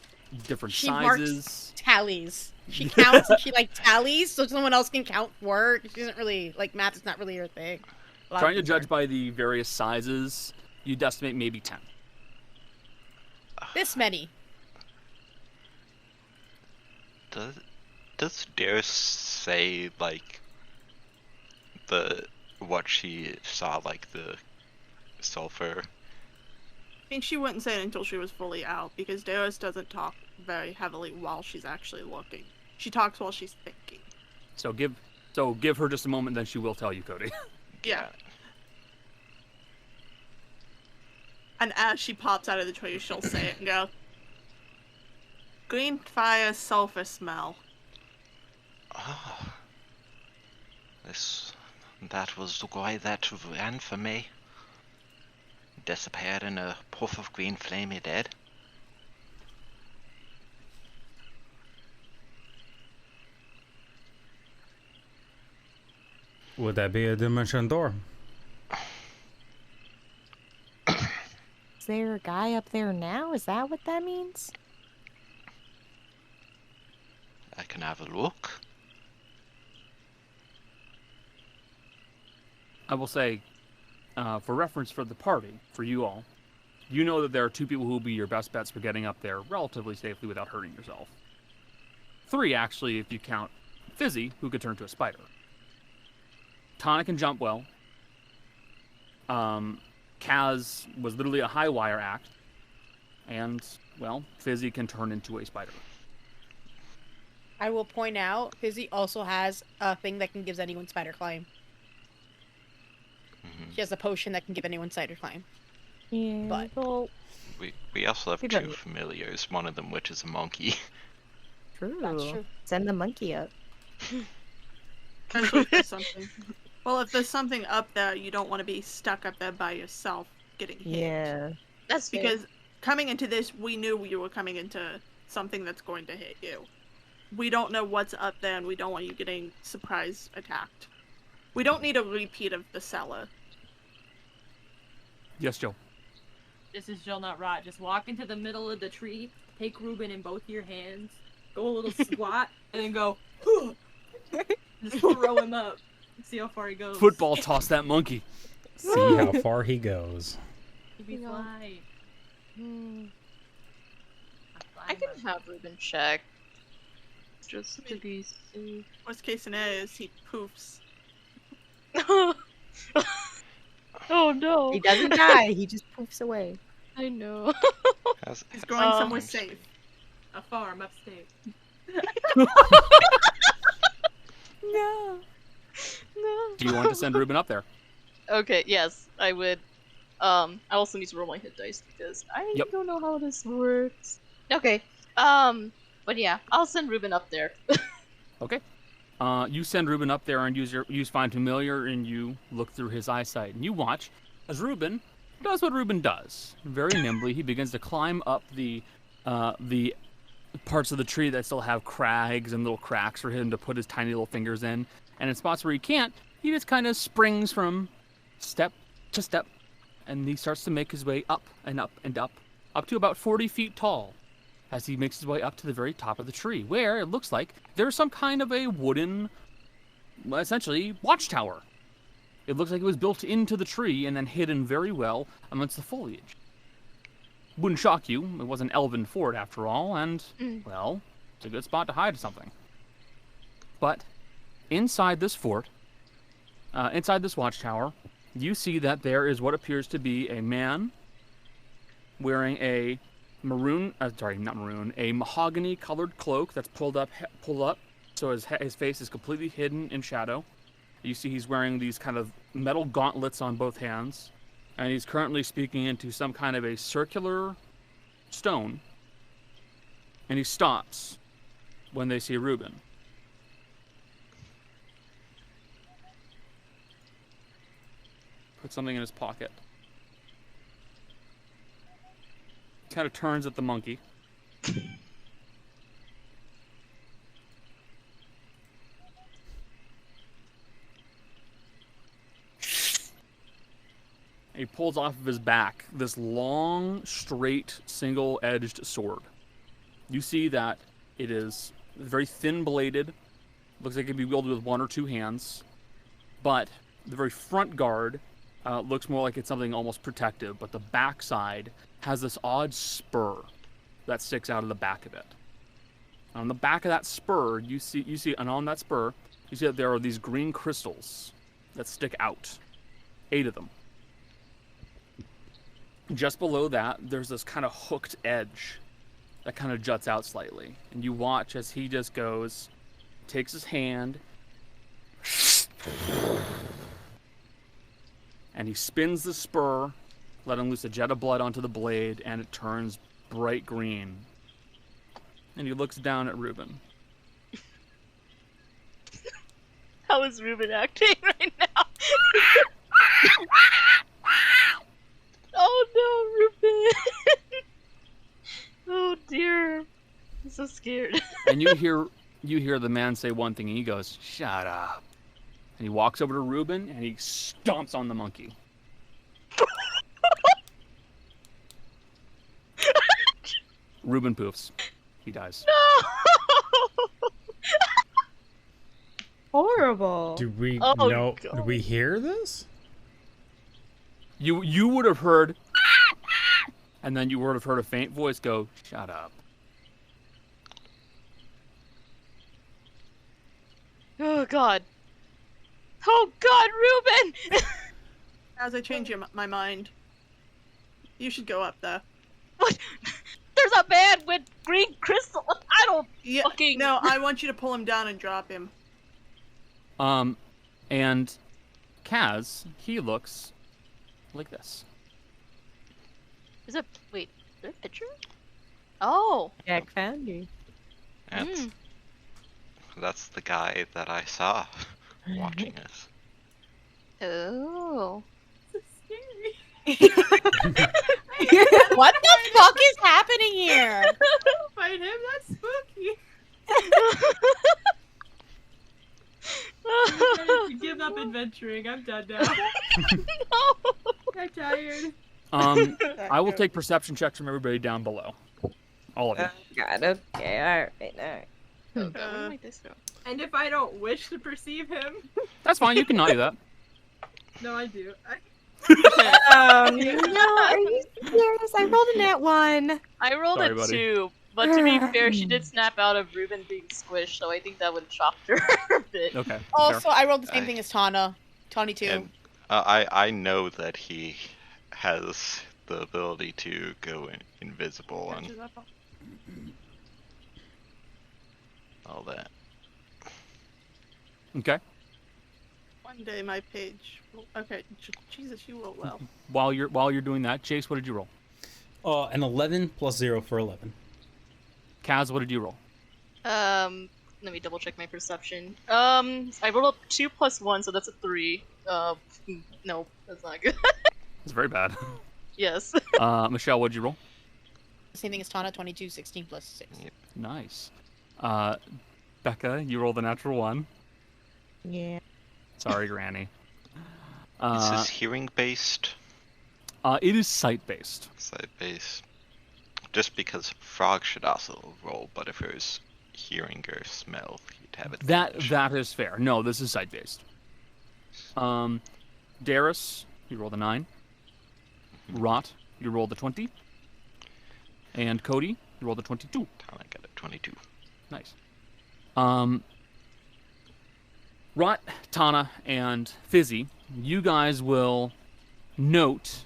B: different
E: She
B: sizes.
E: marks tallies. She counts and she tallies so someone else can count for her. She doesn't really math is not really her thing. A lot of
B: Trying to
E: people
B: judge by the various sizes, you'd estimate maybe 10.
E: are. This many.
H: Does Dare say what she saw, the sulfur?
C: I think she wouldn't say it until she was fully out because Darius doesn't talk very heavily while she's actually looking. She talks while she's thinking.
B: So give her just a moment, then she will tell you, Cody.
C: Yeah. And as she pops out of the tree, she'll say it and go, "Green fire sulfur smell."
H: Ah, that was the guy that ran for me. Disappeared in a puff of green flame, he did.
A: Would that be a dimension door?
D: Is there a guy up there now? Is that what that means?
H: I can have a look.
B: I will say, for reference for the party, for you all, you know that there are 2 people who will be your best bets for getting up there relatively safely without hurting yourself. 3, actually, if you count Fizzy, who could turn to a spider. Tana can jump well. Kaz was literally a high wire act. And, well, Fizzy can turn into a spider.
E: I will point out, Fizzy also has a thing that can give anyone spider climb. She has a potion that can give anyone spider climb.
D: Yeah.
E: But-
D: Well,
H: We also have
D: We
H: 2
D: don't-
H: familiars, one of them which is a monkey.
D: true.
E: That's true.
D: Send the monkey up.
C: Especially if there's something. Well, if there's something up there, you don't want to be stuck up there by yourself getting hit.
D: Yeah.
E: That's fair.
C: Because coming into this, we knew you were coming into something that's going to hit you. We don't know what's up there, and we don't want you getting surprise attacked. We don't need a repeat of the cellar.
B: Yes, Joe.
F: This is Jill, not Rot. Just walk into the middle of the tree, take Ruben in both your hands, go a little squat, and then go, just throw him up. See how far he goes.
B: Football toss that monkey.
A: See how far he goes.
F: He'd be flying.
G: I can have Ruben check. Just to be safe.
C: Worst case scenario is he poofs.
G: Oh no!
D: He doesn't die. He just poofs away.
G: I know.
C: He's going somewhere safe.
F: A farm upstate.
G: No. No.
B: Do you want to send Ruben up there?
G: Okay, yes, I would. I also need to roll my hit dice because I
B: Yep.
G: don't know how this works. Okay. But yeah, I'll send Ruben up there.
B: Okay. You send Ruben up there and use Find Familiar, and you look through his eyesight, and you watch as Ruben does what Ruben does. Very nimbly, he begins to climb up the parts of the tree that still have crags and little cracks for him to put his tiny little fingers in. And in spots where he can't, he just kind of springs from step to step, and he starts to make his way up and up and up to about 40 feet tall, as he makes his way up to the very top of the tree, where it looks like there's some kind of a wooden, essentially, watchtower. It looks like it was built into the tree and then hidden very well amongst the foliage. Wouldn't shock you, it was an elven fort after all, and, well, it's a good spot to hide something. But inside this fort, inside this watchtower, you see that there is what appears to be a man wearing a a mahogany-colored cloak that's pulled up, so his face is completely hidden in shadow. You see he's wearing these kind of metal gauntlets on both hands, and he's currently speaking into some kind of a circular stone, and he stops when they see Ruben. Put something in his pocket. Kind of turns at the monkey. He pulls off of his back this long, straight, single-edged sword. You see that it is very thin-bladed. Looks like it can be wielded with one or two hands. But the very front guard looks more like it's something almost protective, but the backside has this odd spur that sticks out of the back of it. On the back of that spur, you see, and on that spur, you see that there are these green crystals that stick out. 8 of them. Just below that, there's this kind of hooked edge that kind of juts out slightly. And you watch as he just goes, takes his hand, and he spins the spur, letting loose a jet of blood onto the blade, and it turns bright green. And he looks down at Ruben.
G: How is Ruben acting right now? Oh no, Ruben! Oh dear. I'm so scared.
B: And you hear the man say one thing, and he goes, "Shut up." And he walks over to Ruben, and he stomps on the monkey. Ruben poofs. He dies.
G: No!
D: Horrible.
A: Do we
G: Oh,
A: know?
G: God.
A: Do we hear this?
B: You would have heard, and then you would have heard a faint voice go, "Shut up."
G: Oh god. Oh god, Ruben!
C: As I change my mind, you should go up there.
G: What? There's a man with green crystal. I don't
C: Yeah,
G: fucking.
C: no, I want you to pull him down and drop him.
B: And Kaz, he looks like this.
G: Is it? Wait, is there a picture? Oh.
D: Jack found you.
H: That's the guy that I saw watching us.
G: Oh.
F: So scary.
E: What the fuck is happening here?
F: Fight him? That's spooky. I'm ready to give up adventuring. I'm done now.
G: No.
F: I'm tired.
B: I will take perception checks from everybody down below. All of you.
D: God, okay, alright.
G: Oh god, where might this go?
F: And if I don't wish to perceive him,
B: That's fine. You can not do that.
F: no, I do.
D: No, are you serious? I rolled a nat 1.
G: I rolled
B: Sorry,
G: a
B: buddy.
G: 2, but to be fair, she did snap out of Ruben being squished, so I think that would have shocked her a bit.
B: Okay.
E: Also, I rolled the same
H: I-
E: thing as Tana. Tawny too.
H: And I know that he has the ability to go invisible and all that.
B: Okay.
C: Why One day my page. Okay, Jesus, you roll well.
B: While you're doing that, Chase, what did you roll?
A: An 11 plus 0 for 11.
B: Kaz, what did you roll?
G: Let me double check my perception. I rolled up 2 plus 1, so that's a 3. No, that's not good.
B: It's very bad.
G: Yes.
B: Michelle, what did you roll?
E: Same thing as Tana, 22, 16 plus 6.
H: Yep.
B: Nice. Becca, you rolled a natural 1.
D: Yeah.
B: Sorry, Granny.
H: Is this hearing based?
B: It is sight-based.
H: Sight based. Just because frog should also roll, but if it was hearing or smell, you'd have it.
B: That is fair. No, this is sight-based. Darius, you rolled a 9. Rot, you rolled a 20. And Cody, you rolled a 22.
H: I got a 22.
B: Nice. Rot, Tana, and Fizzy, you guys will note,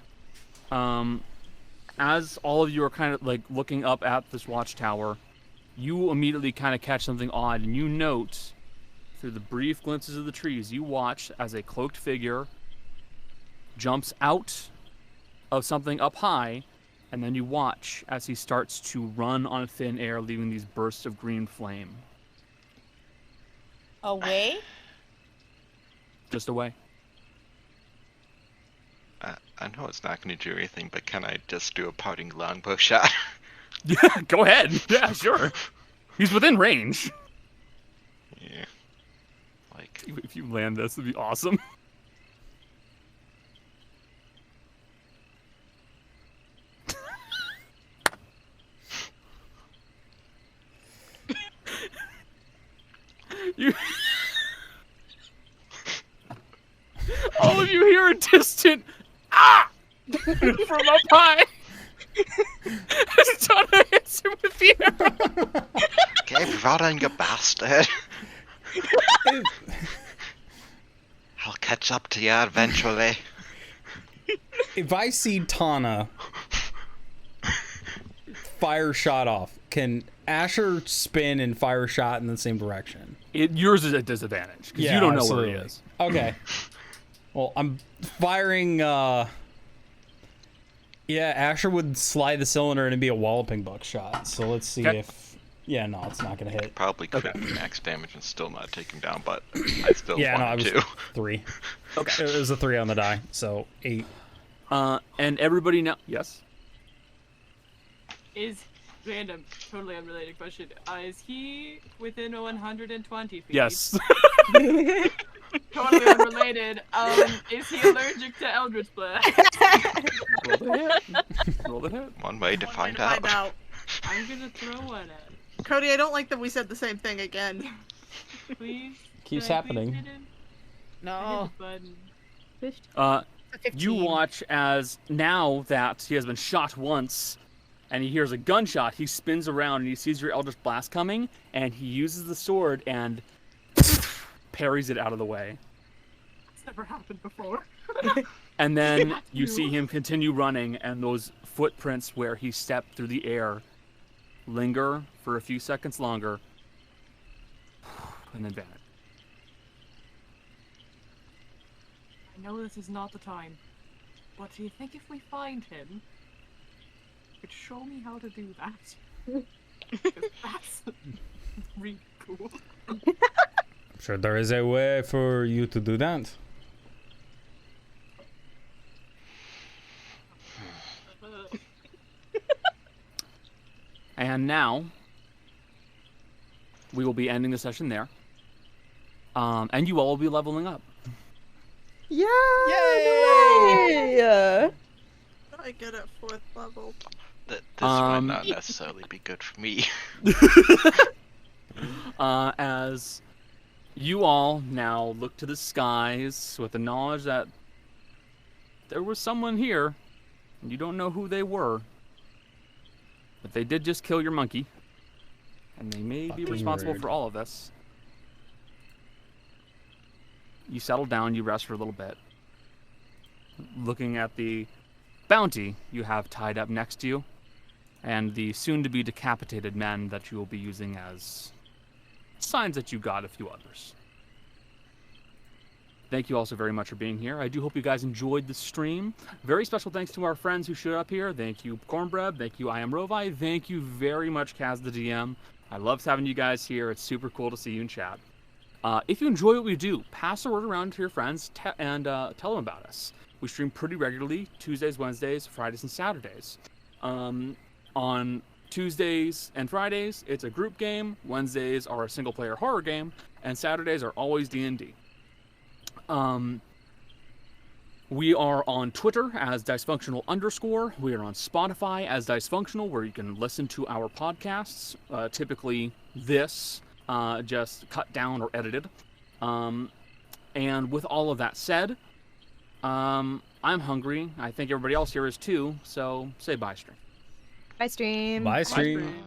B: as all of you are kind of like looking up at this watchtower, you immediately kind of catch something odd, and you note, through the brief glimpses of the trees, you watch as a cloaked figure jumps out of something up high, and then you watch as he starts to run on thin air, leaving these bursts of green flame.
E: Away?
B: Just away.
H: I know it's not going to do anything, but can I just do a parting longbow shot?
B: Yeah, go ahead. Yeah, sure. He's within range.
H: Yeah. Like,
B: If you land this, it'd be awesome. You... All of you hear a distant "ah" from up high. Tana hits him with the arrow.
H: get running, you bastard! I'll catch up to you eventually.
A: If I see Tana fire shot off, can Asher spin and fire a shot in the same direction?
B: Yours is a disadvantage because you don't know where he is.
A: Okay. Well, I'm firing. Yeah, Asher would slide the cylinder and it'd be a walloping buckshot. So let's see if. Yeah, no, it's not gonna hit.
H: Probably could do max damage and still not take him down, but I still
A: Yeah, no, I
H: want
A: was
H: to.
A: 3. Okay, it was a 3 on the die, so 8.
B: And everybody now. Yes.
F: Is random, totally unrelated question. Is he within 120 feet?
B: Yes.
F: Totally unrelated. Is he allergic to Eldritch Blast?
B: Roll the hit. Roll the hit.
H: One way to
C: One way
H: find
C: to
H: out.
C: find out.
F: I'm gonna throw one at him.
C: Cody, I don't like that we said the same thing again.
F: Please.
A: Keeps
F: Can I
A: happening.
F: please hit him? I hit the button.
B: You watch as now that he has been shot once and he hears a gunshot, he spins around and he sees your Eldritch Blast coming and he uses the sword and parries it out of the way.
F: It's never happened before.
B: And then you see him continue running and those footprints where he stepped through the air linger for a few seconds longer and then vanish.
F: I know this is not the time, but do you think if we find him, you could show me how to do that? 'Cause that's really cool.
A: I'm sure there is a way for you to do that.
B: And now we will be ending the session there. And you all will be leveling up.
D: Yeah!
E: Yay!
D: Yay!
C: I get at 4th level.
H: This might not necessarily be good for me.
B: As you all now look to the skies with the knowledge that there was someone here, and you don't know who they were, but they did just kill your monkey, and they may be
A: Fucking
B: responsible
A: rude.
B: for all of this. You settle down, you rest for a little bit. Looking at the bounty you have tied up next to you, and the soon-to-be decapitated men that you will be using as signs that you got a few others. Thank you also very much for being here. I do hope you guys enjoyed the stream. Very special thanks to our friends who showed up here. Thank you, Cornbread. Thank you, I Am Rovi. Thank you very much, Kaz the DM. I love having you guys here. It's super cool to see you in chat. If you enjoy what we do, pass the word around to your friends and tell them about us. We stream pretty regularly, Tuesdays, Wednesdays, Fridays, and Saturdays. On Tuesdays and Fridays, it's a group game. Wednesdays are a single-player horror game. And Saturdays are always D&D. We are on Twitter as Dicefunctional_. We are on Spotify as Dicefunctional, where you can listen to our podcasts. Typically this, just cut down or edited. And with all of that said, I'm hungry. I think everybody else here is too. So say bye, stream.
D: Bye, stream.
A: Bye, stream.
B: Bye, stream.